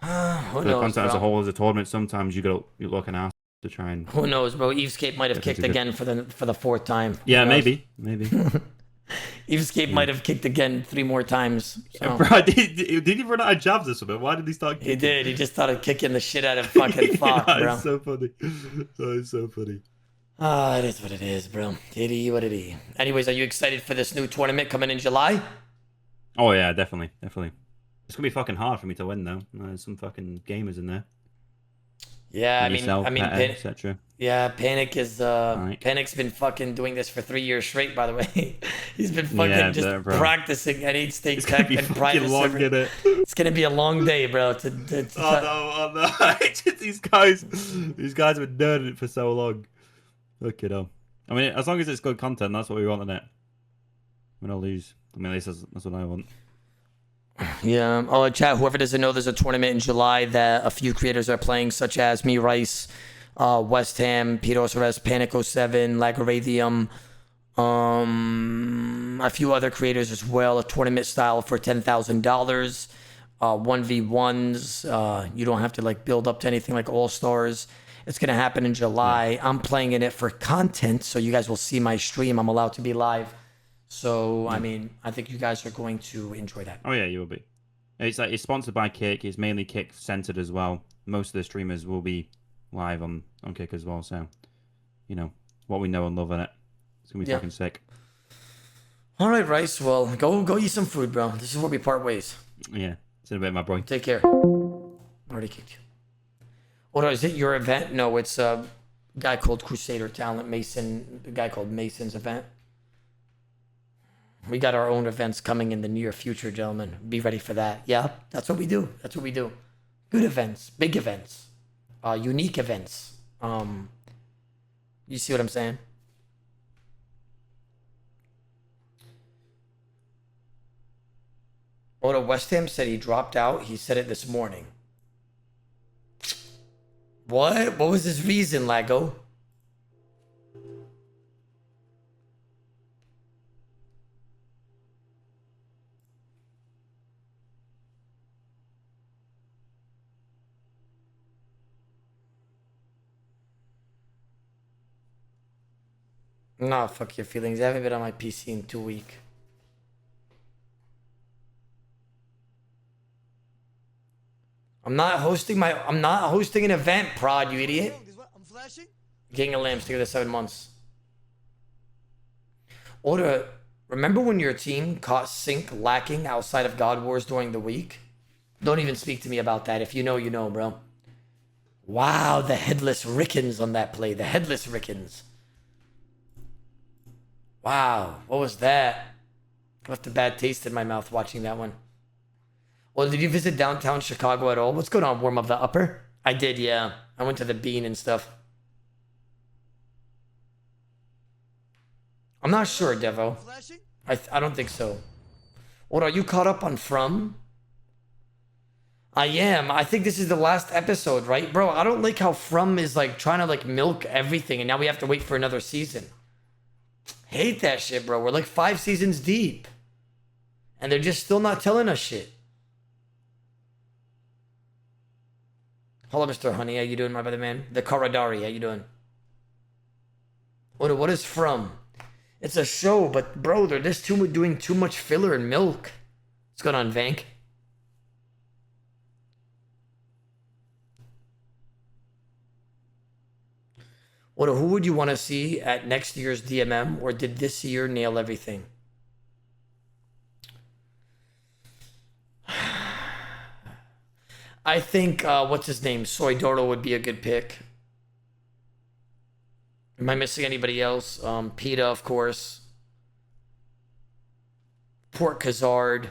A: Who
O: the
A: knows,
O: content as
A: bro?
O: a whole, as a tournament, sometimes you look an ass to try and.
A: Who knows, bro? EVScape might have kicked again for the 4th time.
O: Yeah,
A: Who knows?
O: maybe.
A: EVScape might have kicked again 3 more times. So.
O: Bro, did he run out of jabs or something? Why did he start kicking?
A: He did. He just started kicking the shit out of fucking Faux, bro.
O: It's so funny. That is so funny.
A: Ah, it is what it is, bro. It is what it is. Anyways, are you excited for this new tournament coming in July?
O: Oh yeah, definitely. It's gonna be fucking hard for me to win though. There's some fucking gamers in there.
A: Yeah,
O: and yourself,
A: I mean,
O: etc.
A: Yeah, Panic is Panic's been fucking doing this for 3 years straight. By the way, he's been fucking just practicing at 8 State Tech and private server. It's gonna be a long day, bro.
O: Oh no! these guys have been nerding it for so long. Look it up. I mean, as long as it's good content, that's what we want in it. We're not lose. I mean, at least that's what I want.
A: Yeah. Oh, chat. Whoever doesn't know, there's a tournament in July that a few creators are playing, such as me, Rhys, West Ham, Peter Osiris, Panic 07, Lagaradium, a few other creators as well. A tournament style for $10,000, 1v1s. You don't have to like build up to anything like All Stars. It's gonna happen in July. Yeah. I'm playing in it for content, so you guys will see my stream. I'm allowed to be live. So, I mean, I think you guys are going to enjoy that.
O: Oh, yeah, you will be. It's sponsored by Kick. It's mainly Kick-centered as well. Most of the streamers will be live on Kick as well, so you know, what we know and love in it. It's gonna be fucking sick.
A: All right, Rhys. Well, go eat some food, bro. This is where we part ways.
O: Yeah. See you in a bit, my boy.
A: Take care. Already kicked you. What is it? Your event? No, it's a guy called Crusader Talent Mason. A guy called Mason's event. We got our own events coming in the near future, gentlemen. Be ready for that. Yeah, that's what we do. That's what we do. Good events, big events, unique events. You see what I'm saying? Oda West Ham said he dropped out. He said it this morning. What? What was his reason, Lago? Nah, fuck your feelings. I haven't been on my PC in 2 weeks. I'm not hosting an event, Prod, you idiot.
B: I'm flashing.
A: King of Lambs together 7 months. Oda, remember when your team caught Sync lacking outside of God Wars during the week? Don't even speak to me about that. If you know, you know, bro. Wow, the headless Rickens on that play. The headless Rickens. Wow, what was that? Left a bad taste in my mouth watching that one. Well, did you visit downtown Chicago at all? What's going on, Warm Up the Upper? I did, yeah. I went to the Bean and stuff. I'm not sure, Devo. I don't think so. What, are you caught up on From? I am. I think this is the last episode, right? Bro, I don't like how From is like trying to like milk everything and now we have to wait for another season. Hate that shit, bro. We're like 5 seasons deep. And they're just still not telling us shit. Hello, Mr. Honey. How you doing, my brother, man? The Karadari. How you doing? What is From? It's a show, but bro, they're just doing too much filler and milk. What's going on, Vank? Who would you want to see at next year's DMM, or did this year nail everything? I think, what's his name? Soydoro would be a good pick. Am I missing anybody else? PETA, of course. Port Kazard.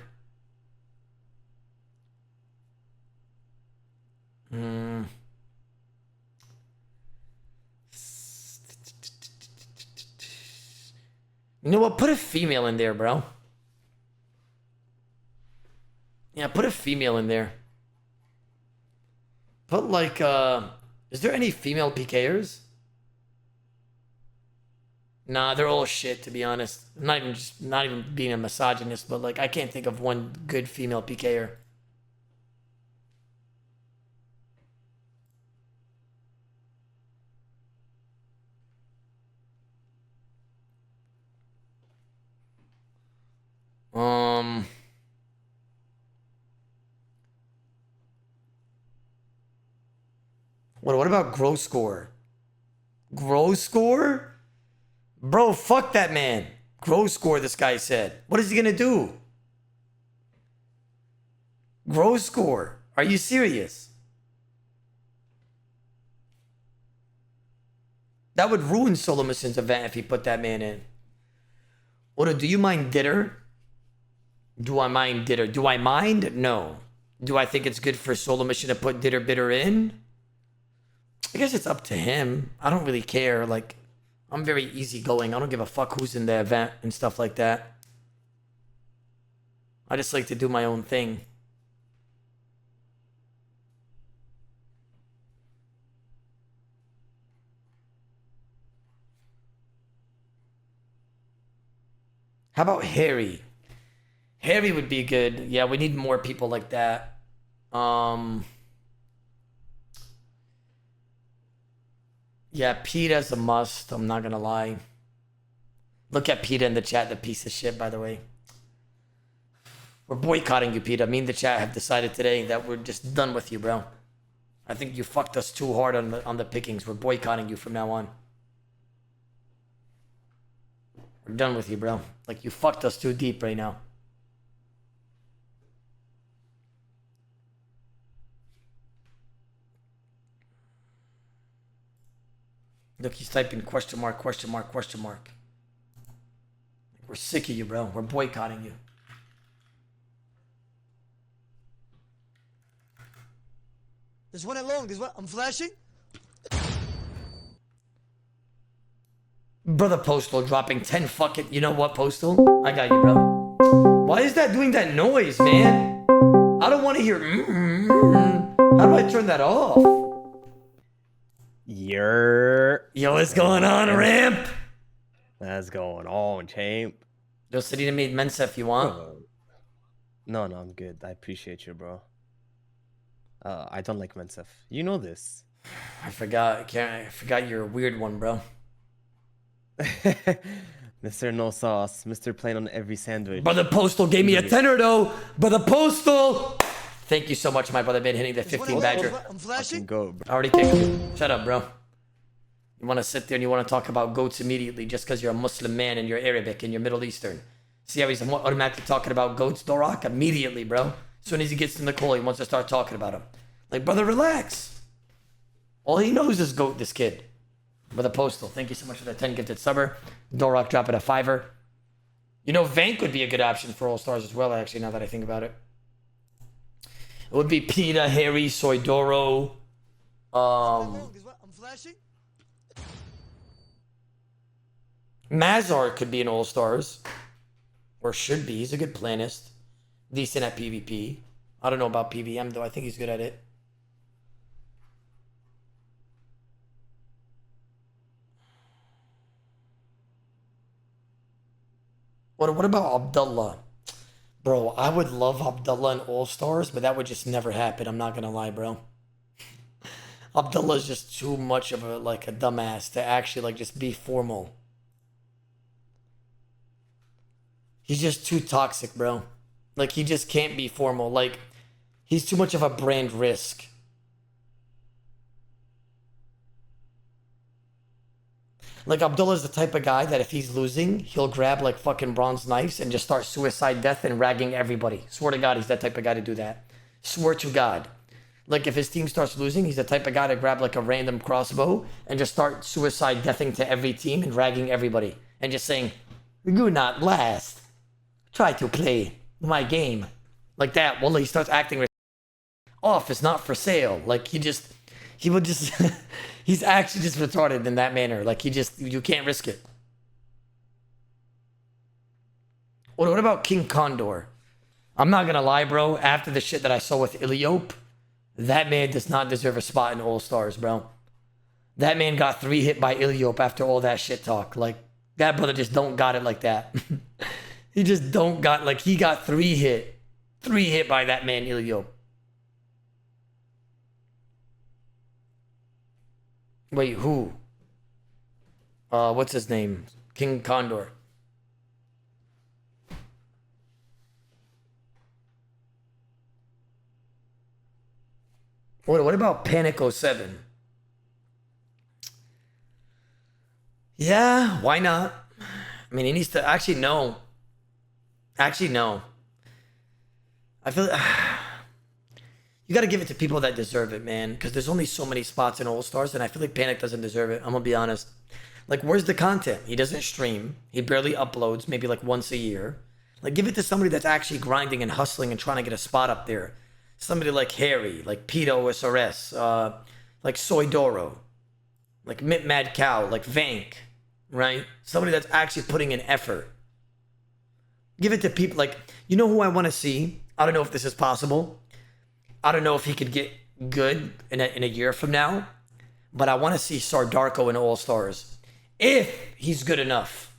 A: You know what? Put a female in there, bro. Yeah, put a female in there. Put like, is there any female PKers? Nah, they're all shit, to be honest. I'm not even being a misogynist, but like, I can't think of one good female PKer. What about Grow Score? Grow Score? Bro, fuck that man. Grow Score, this guy said. What is he gonna do? Grow Score. Are you serious? That would ruin Solo Mission's event if he put that man in. Oda, do you mind Ditter? Do I mind Ditter? Do I mind? No. Do I think it's good for Solo Mission to put Ditter Bitter in? I guess it's up to him. I don't really care. Like, I'm very easygoing. I don't give a fuck who's in the event and stuff like that. I just like to do my own thing. How about Harry? Harry would be good. Yeah, we need more people like that. Yeah, PETA's a must. I'm not gonna lie. Look at PETA in the chat, the piece of shit, by the way. We're boycotting you, PETA. Me and the chat have decided today that we're just done with you, bro. I think you fucked us too hard on the pickings. We're boycotting you from now on. We're done with you, bro. Like, you fucked us too deep right now. Look, he's typing question mark, question mark, question mark. We're sick of you, bro. We're boycotting you.
B: There's one at long. There's one. I'm flashing.
A: Brother Postal dropping 10 fucking... You know what, Postal? I got you, bro. Why is that doing that noise, man? I don't want to hear... How do I turn that off?
P: Yo,
A: what's going on, Ramp?
P: What's going on, champ?
A: Yo, Serena made Mensa if you want.
P: No, I'm good. I appreciate you, bro. I don't like Mensef. You know this.
A: I forgot. I forgot you're a weird one, bro.
P: Mr. No Sauce. Mr. Plain on every sandwich.
A: Brother Postal gave me a tenner, though. Brother Postal! Thank you so much, my brother, man, hitting the 15 badger.
B: I'm flashing.
P: Go, bro.
A: I already kicked you. Shut up, bro. You want to sit there and you want to talk about goats immediately just because you're a Muslim man and you're Arabic and you're Middle Eastern. See how he's automatically talking about goats, Dorak? Immediately, bro. As soon as he gets in the call, he wants to start talking about him. Like, brother, relax. All he knows is goat, this kid. Brother Postal, thank you so much for the 10 gifted subber. Dorak dropping a 5er. You know, Vank would be a good option for All-Stars as well, actually, now that I think about it. It would be Pita, Harry, Soydoro.
B: I'm flashing.
A: Mazar could be an All-Stars. Or should be. He's a good planist. Decent at PvP. I don't know about PVM, though. I think he's good at it. What about Abdullah? Bro, I would love Abdullah in All-Stars, but that would just never happen. I'm not gonna lie, bro. Abdullah's just too much of a dumbass to actually just be formal. He's just too toxic, bro. Like, he just can't be formal. Like, he's too much of a brand risk. Like, Abdullah's the type of guy that if he's losing, he'll grab fucking bronze knives and just start suicide death and ragging everybody. Swear to God, he's that type of guy to do that. Swear to God. Like, if his team starts losing, he's the type of guy to grab a random crossbow and just start suicide deathing to every team and ragging everybody. And just saying, "You not last. Try to play my game." Like that. Well, he starts acting off. It's not for sale. Like, he would just... He's actually just retarded in that manner. Like, you can't risk it. What about King Condor? I'm not gonna lie, bro. After the shit that I saw with Iliope, that man does not deserve a spot in All-Stars, bro. That man got 3 hit by Iliope after all that shit talk. Like, that brother just don't got it like that. He just don't got, he got 3 hit. 3 hit by that man, Iliope. Wait, who? What's his name? King Condor. What about Panic 07? Yeah, why not? I mean, he needs to... Actually, no. Actually, no. I feel... You got to give it to people that deserve it, man. Because there's only so many spots in All-Stars, and I feel like Panic doesn't deserve it. I'm going to be honest. Like, where's the content? He doesn't stream. He barely uploads, maybe once a year. Like, give it to somebody that's actually grinding and hustling and trying to get a spot up there. Somebody like Harry, like Pito SRS, like Soydoro, like Mint Mad Cow, like Vank, right? Somebody that's actually putting in effort. Give it to people you know who I want to see? I don't know if this is possible. I don't know if he could get good in a year from now, but I want to see Sardarko in All-Stars. If he's good enough.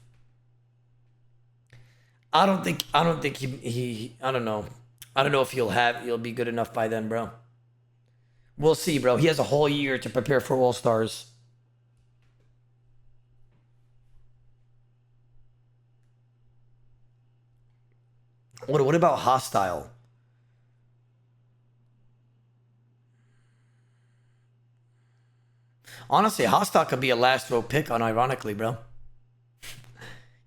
A: I don't think he I don't know. I don't know if he'll be good enough by then, bro. We'll see, bro. He has a whole year to prepare for All-Stars. What about Hostile? Honestly, Hostile could be a last row pick unironically, bro.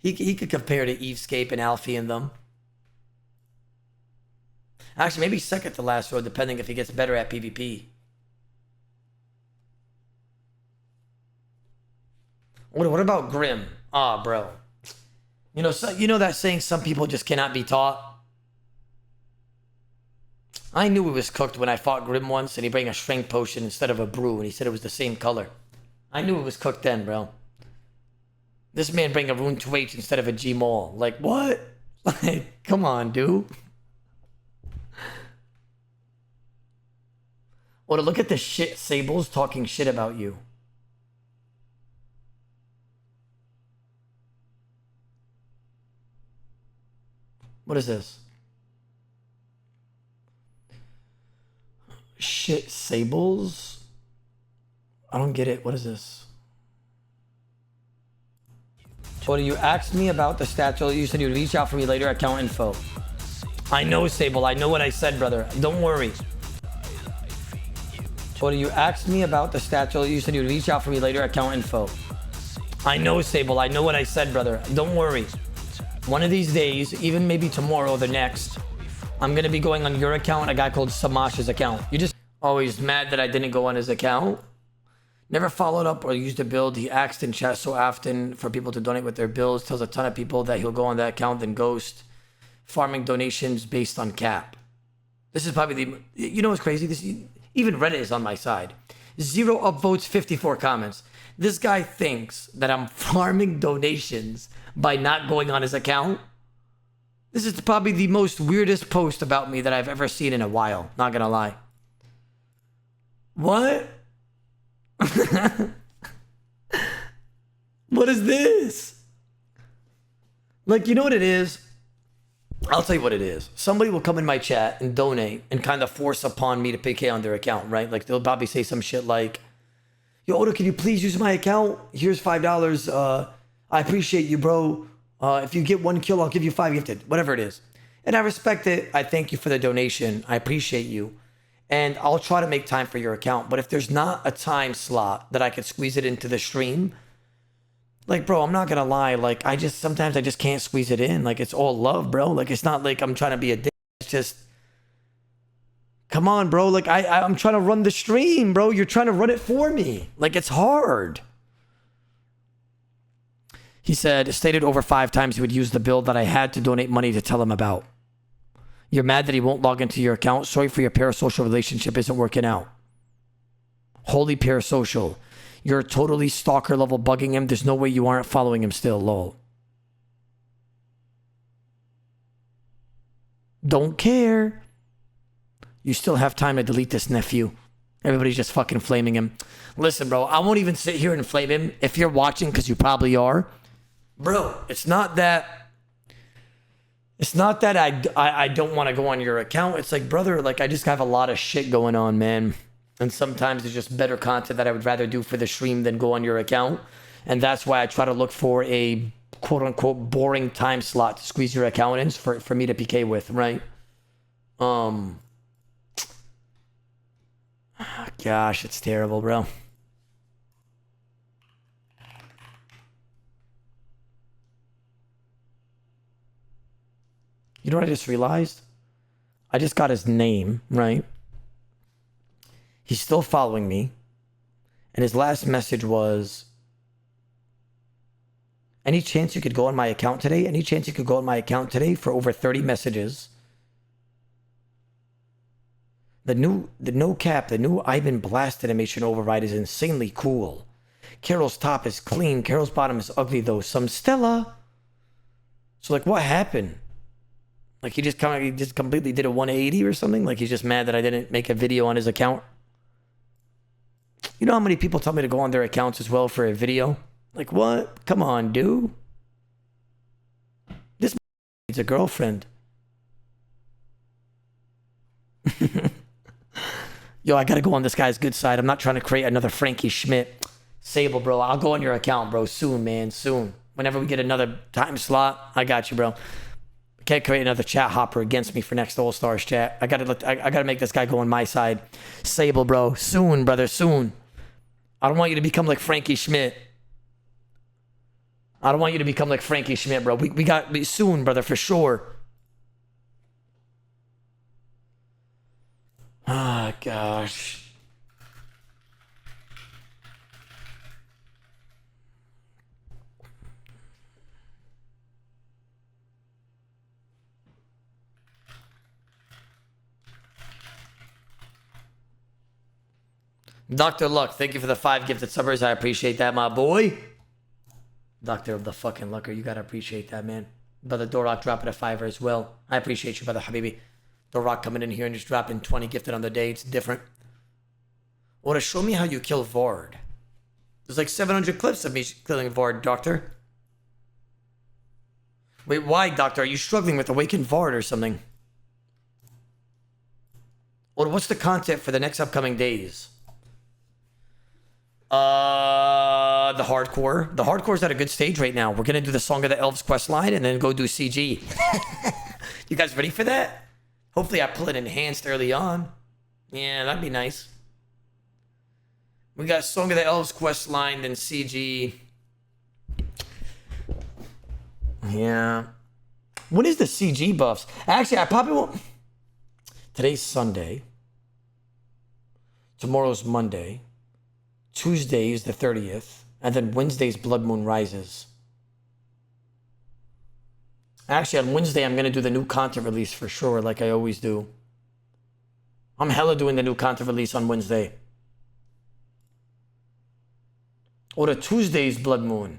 A: He could compare to EVScape and Alfie and them. Actually, maybe second to last road, depending if he gets better at PvP. What about Grim? Ah, bro. You know that saying, some people just cannot be taught? I knew he was cooked when I fought Grim once and he bring a strength potion instead of a brew and he said it was the same color. I knew it was cooked then, bro. This man bring a rune 2H instead of a G-Mall. Like, what? Like, come on, dude. Or to look at the shit Sables talking shit about you. What is this? Shit Sables? I don't get it. What is this? What do you asked me about the statue? You said you'd reach out for me later. Account info. I know, Sable. I know what I said, brother. Don't worry. What do you asked me about the statue? You said you'd reach out for me later. Account info. I know, Sable. I know what I said, brother. Don't worry. One of these days, even maybe tomorrow or the next, I'm gonna be going on your account, a guy called Samash's account. You just always mad that I didn't go on his account. Never followed up or used a build. He asked in chat so often for people to donate with their bills. Tells a ton of people that he'll go on that account, then ghost. Farming donations based on cap. This is probably the... You know what's crazy? Even Reddit is on my side. 0 upvotes, 54 comments. This guy thinks that I'm farming donations by not going on his account. This is probably the most weirdest post about me that I've ever seen in a while. Not gonna lie. What? What is this? Like, you know what it is? I'll tell you what it is. Somebody will come in my chat and donate and kind of force upon me to PK on their account, right? Like, they'll probably say some shit like, yo, Oda, can you please use my account? Here's $5. I appreciate you, bro. If you get 1 kill, I'll give you 5 gifted. Whatever it is. And I respect it. I thank you for the donation. I appreciate you. And I'll try to make time for your account. But if there's not a time slot that I could squeeze it into the stream, like, bro, I'm not gonna lie. Like, sometimes I just can't squeeze it in. Like, it's all love, bro. Like, it's not like I'm trying to be a dick. It's just, come on, bro. Like, I'm trying to run the stream, bro. You're trying to run it for me. Like, it's hard. He said, stated over 5 times he would use the build that I had to donate money to tell him about. You're mad that he won't log into your account. Sorry for your parasocial relationship isn't working out. Holy parasocial. You're totally stalker level bugging him. There's no way you aren't following him still, lol. Don't care. You still have time to delete this, nephew. Everybody's just fucking flaming him. Listen, bro, I won't even sit here and flame him. If you're watching, because you probably are. Bro, it's not that I don't want to go on your account. It's like, brother, like, I just have a lot of shit going on, man. And sometimes there's just better content that I would rather do for the stream than go on your account. And that's why I try to look for a quote-unquote boring time slot to squeeze your account in for me to PK with, right? Gosh, it's terrible, bro. You know what I just realized? I just got his name, right? He's still following me. And his last message was, any chance you could go on my account today? Any chance you could go on my account today for over 30 messages? The no cap, the new Ivan Blast animation override is insanely cool. Carol's top is clean. Carol's bottom is ugly though. Some Stella. So like, what happened? Like, he just completely did a 180 or something? Like, he's just mad that I didn't make a video on his account? You know how many people tell me to go on their accounts as well for a video? Like, what? Come on, dude. This needs a girlfriend. Yo, I gotta go on this guy's good side. I'm not trying to create another Frankie Schmidt. Sable, bro. I'll go on your account, bro. Soon, man. Soon. Whenever we get another time slot, I got you, bro. Can't create another chat hopper against me for next All-Stars chat. I gotta make this guy go on my side. Sable, bro. Soon, brother. Soon. I don't want you to become like Frankie Schmidt. I don't want you to become like Frankie Schmidt, bro. We got soon, brother, for sure. Ah, gosh. Dr. Luck, thank you for the 5 gifted subbers. I appreciate that, my boy. Doctor of the fucking Lucker, you gotta appreciate that, man. Brother Dorok dropping a 5er as well. I appreciate you, brother Habibi. Dorok coming in here and just dropping 20 gifted on the day. It's different. Or to show me how you kill Vard. There's like 700 clips of me killing Vard, Doctor. Wait, why, Doctor? Are you struggling with Awakened Vard or something? Or what's the content for the next upcoming days? The hardcore. The hardcore's at a good stage right now. We're gonna do the Song of the Elves quest line and then go do CG. You guys ready for that? Hopefully I pull it enhanced early on. Yeah, that'd be nice. We got Song of the Elves quest line, then CG. Yeah. When is the CG buffs? Actually, I probably won't. Today's Sunday. Tomorrow's Monday. Tuesday is the 30th, and then Wednesday's Blood Moon Rises. Actually, on Wednesday, I'm going to do the new content release for sure, like I always do. I'm hella doing the new content release on Wednesday. Or the Tuesday's Blood Moon.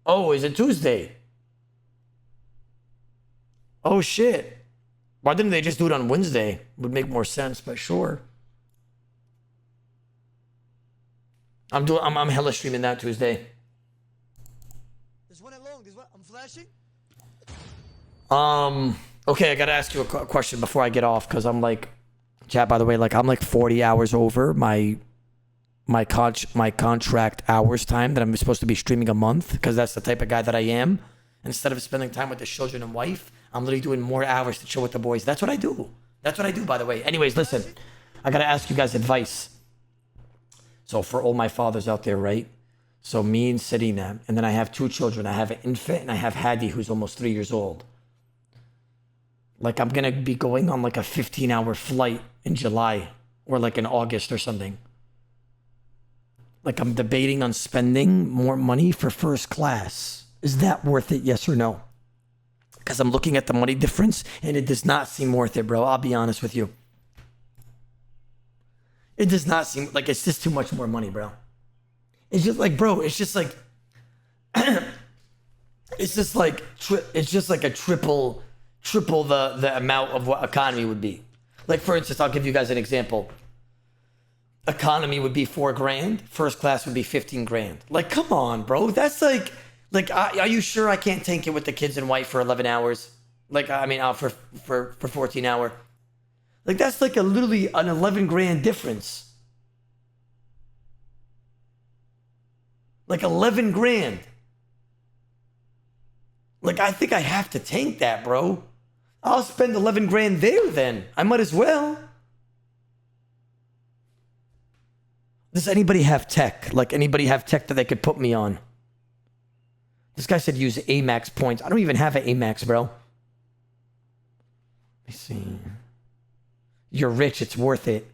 A: Oh, is it Tuesday? Oh, shit. Why didn't they just do it on Wednesday? Would make more sense, but sure. I'm hella streaming that Tuesday.
B: There's one along. There's one. I'm flashing.
A: Okay, I gotta ask you a question before I get off, because I'm like, chat. By the way, like I'm like 40 hours over my contract hours time that I'm supposed to be streaming a month, because that's the type of guy that I am. Instead of spending time with the children and wife, I'm literally doing more hours to chill with the boys. That's what I do. That's what I do, by the way. Anyways, listen, I gotta ask you guys advice. So for all my fathers out there, right? So me and Serena, and then I have 2 children. I have an infant and I have Hadi, who's almost 3 years old. Like I'm gonna be going on like a 15-hour flight in July or like in August or something. Like I'm debating on spending more money for first class. Is that worth it, yes or no? Because I'm looking at the money difference and it does not seem worth it, bro. I'll be honest with you. It does not seem like it's just too much more money, bro. It's just like, bro, it's just like, it's just like a triple the amount of what economy would be. Like, for instance, I'll give you guys an example. Economy would be $4,000. First class would be 15 grand. Like, come on, bro. That's like, are you sure I can't tank it with the kids and wife for 11 hours? Like, I mean, for 14 hour. Like, that's like literally an 11 grand difference. Like 11 grand. Like, I think I have to tank that, bro. I'll spend 11 grand there then. I might as well. Does anybody have tech? Like, anybody have tech that they could put me on? This guy said use Amax points. I don't even have an Amax, bro. Let me see. You're rich, it's worth it.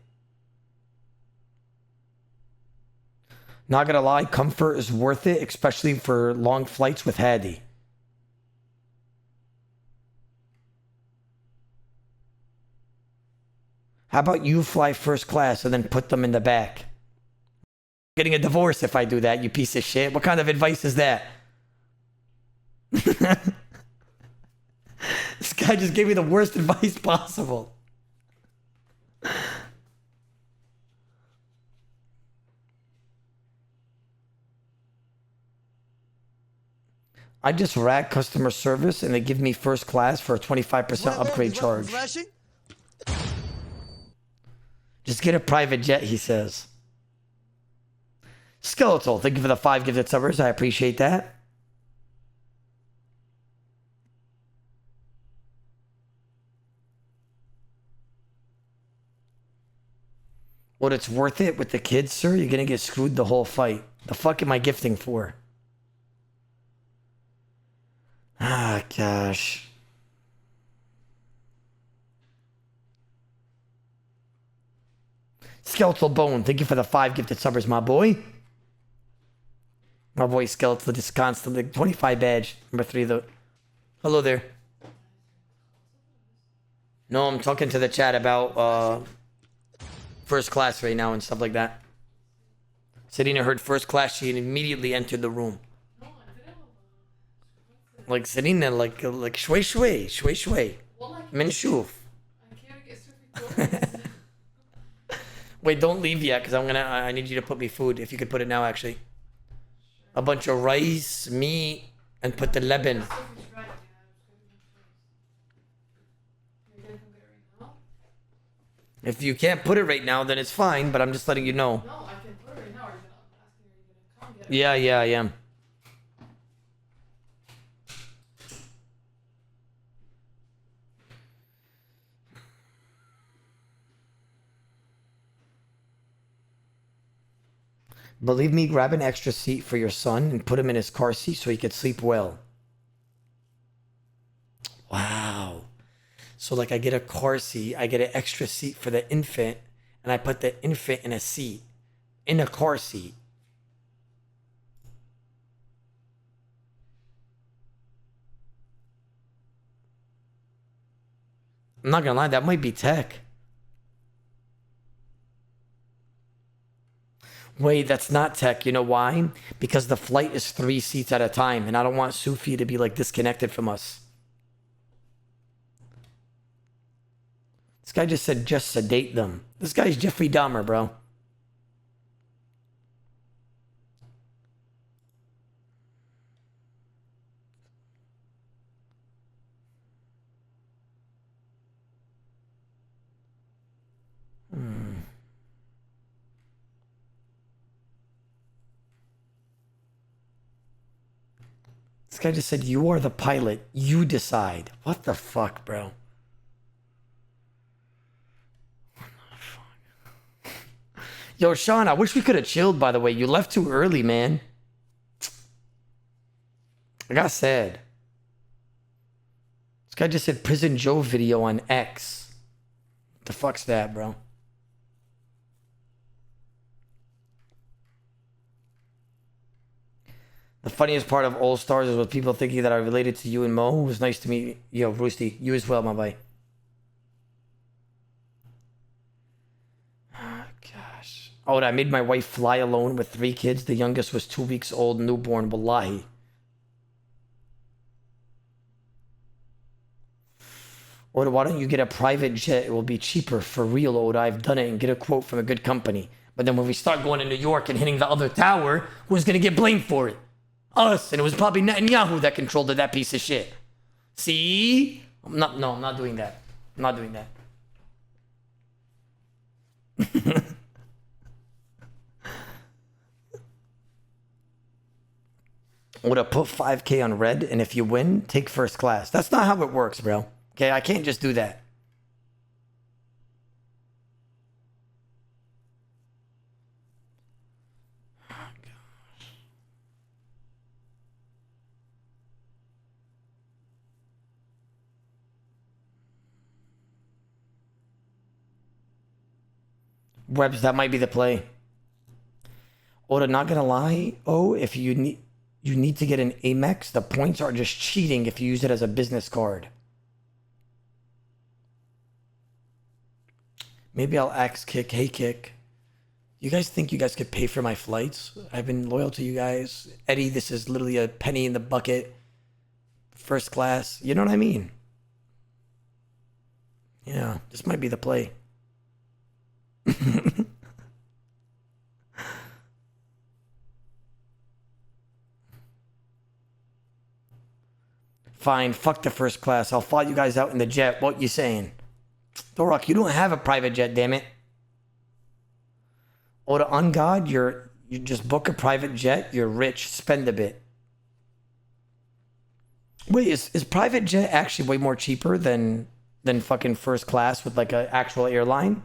A: Not gonna lie, comfort is worth it, especially for long flights with Hadi. How about you fly first class and then put them in the back? Getting a divorce if I do that, you piece of shit. What kind of advice is that? This guy just gave me the worst advice possible. I just rack customer service and they give me first class for a 25% upgrade charge. Just get a private jet, he says. Skeletal, thank you for the 5 gifted subbers. I appreciate that. What, it's worth it with the kids, sir? You're gonna get screwed the whole fight. The fuck am I gifting for? Ah, gosh. Skeletal Bone, thank you for the 5 gifted subbers, my boy. My boy Skeletal just constantly 25 badge. Number 3 though. Hello there. No, I'm talking to the chat about first class right now and stuff like that. Selena heard first class, she immediately entered the room. Like Selena, like shway shway, shway shway. Min shuf. Wait, don't leave yet, because I need you to put me food. If you could put it now, actually. A bunch of rice, meat, and put the leban. If you can't put it right now, then it's fine, but I'm just letting you know.
G: No, I can put it right now. I'm asking, are you gonna come get it?
A: Yeah, I am. Believe me, grab an extra seat for your son and put him in his car seat so he could sleep well. Wow. So like I get a car seat, I get an extra seat for the infant, and I put the infant in a seat, in a car seat. I'm not gonna lie, that might be tech. Wait, that's not tech. You know why? Because the flight is 3 seats at a time, and I don't want Sufi to be like disconnected from us. This guy just said just sedate them. This guy's Jeffrey Dahmer, bro. This guy just said, you are the pilot. You decide. What the fuck, bro? Yo, Sean, I wish we could have chilled, by the way. You left too early, man. I got sad. This guy just said Prison Joe video on X. What the fuck's that, bro? The funniest part of All Stars is with people thinking that I related to you and Mo. It was nice to meet you. Yo, Roosty, you as well, my boy. Oh, gosh. Oh, and I made my wife fly alone with 3 kids. The youngest was 2 weeks old, newborn, wallahi. Oda, why don't you get a private jet? It will be cheaper. For real, Oda. I've done it and get a quote from a good company. But then when we start going to New York and hitting the other tower, who's going to get blamed for it? Us. And it was probably Netanyahu that controlled that piece of shit. See? I'm not doing that. I'm not doing that. Oda, put 5K on red, and if you win, take first class. That's not how it works, bro. Okay, I can't just do that. Webs, that might be the play. Oda, not gonna lie. Oh, if you need to get an Amex, the points are just cheating if you use it as a business card. Maybe I'll ask Kick. Hey, Kick. You guys think you guys could pay for my flights? I've been loyal to you guys. Eddie, this is literally a penny in the bucket. First class. You know what I mean? Yeah, this might be the play. Fine, fuck the first class. I'll fly you guys out in the jet. What you saying? Dorok, you don't have a private jet, damn it. Or to on God, you just book a private jet. You're rich. Spend a bit. Wait, is private jet actually way more cheaper than fucking first class with like an actual airline?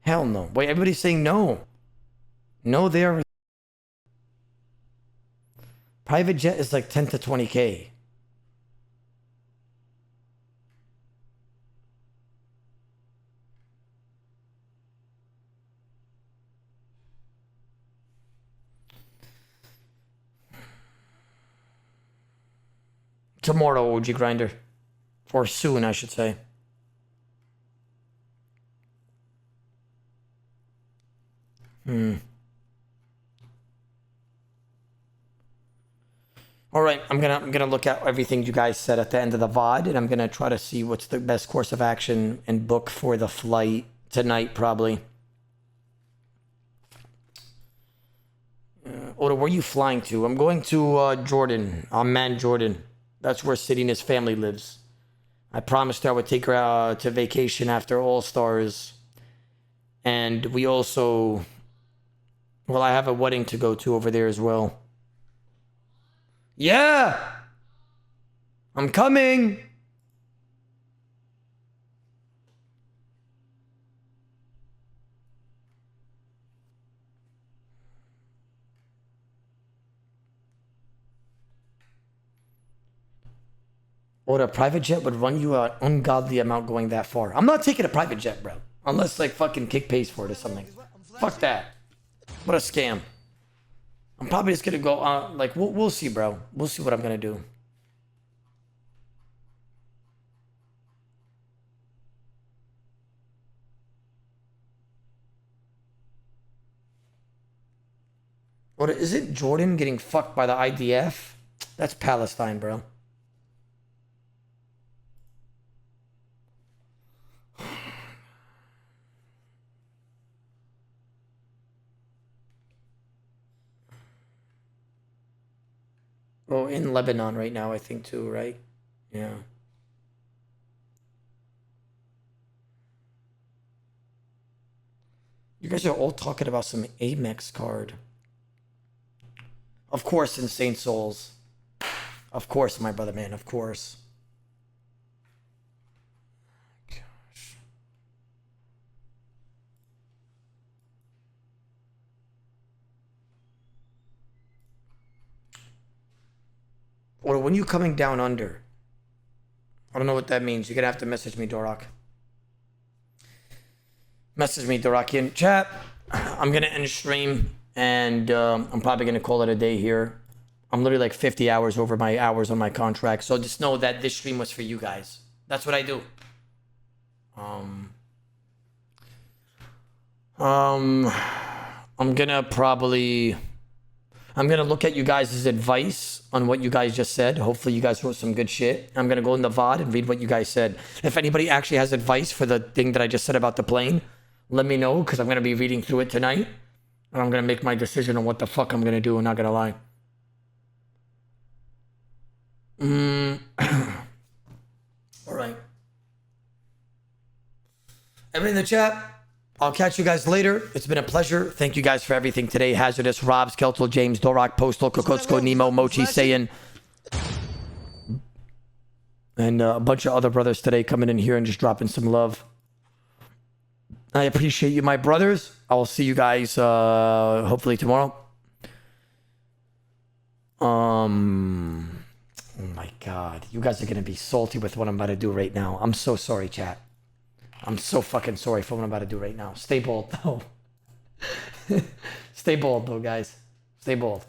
A: Hell no. Wait, everybody's saying no. No, they are. Private jet is like 10 to 20K. Tomorrow, OG Grinder. Or soon, I should say. All right, I'm gonna look at everything you guys said at the end of the VOD, and I'm gonna try to see what's the best course of action and book for the flight tonight, probably. Oda, where are you flying to? I'm going to Jordan, Amman, Jordan. That's where City and his family lives. I promised her I would take her to vacation after All Stars, and we also, well, I have a wedding to go to over there as well. Yeah! I'm coming! Or a private jet would run you an ungodly amount going that far. I'm not taking a private jet, bro. Unless, like, fucking Kick pays for it or something. Fuck that. What a scam. I'm probably just gonna go on, like, we'll see, bro. We'll see what I'm gonna do. What is it? Jordan getting fucked by the IDF? That's Palestine, bro. Oh, in Lebanon right now, I think, too, right? Yeah. You guys are all talking about some Amex card. Of course, Insane Souls. Of course, my brother, man, of course. Gosh. Or when you coming down under? I don't know what that means. You're gonna have to message me, Dorak. Message me, Doraki, in chat. I'm gonna end stream, and I'm probably gonna call it a day here. I'm literally like 50 hours over my hours on my contract, so just know that this stream was for you guys. That's what I do. I'm gonna look at you guys' advice on what you guys just said. Hopefully you guys wrote some good shit. I'm gonna go in the VOD and read what you guys said. If anybody actually has advice for the thing that I just said about the plane, let me know, because I'm gonna be reading through it tonight. And I'm gonna make my decision on what the fuck I'm gonna do, I'm not gonna lie. Alright. Everybody in the chat, I'll catch you guys later. It's been a pleasure. Thank you guys for everything today. Hazardous, Rob, Skeltel, James, Dorak, Postal, Kokotsko, Nemo, Mochi, Saiyan. And a bunch of other brothers today coming in here and just dropping some love. I appreciate you, my brothers. I will see you guys hopefully tomorrow. Oh my God. You guys are going to be salty with what I'm about to do right now. I'm so sorry, chat. I'm so fucking sorry for what I'm about to do right now. Stay bold, though. Stay bold, though, guys. Stay bold.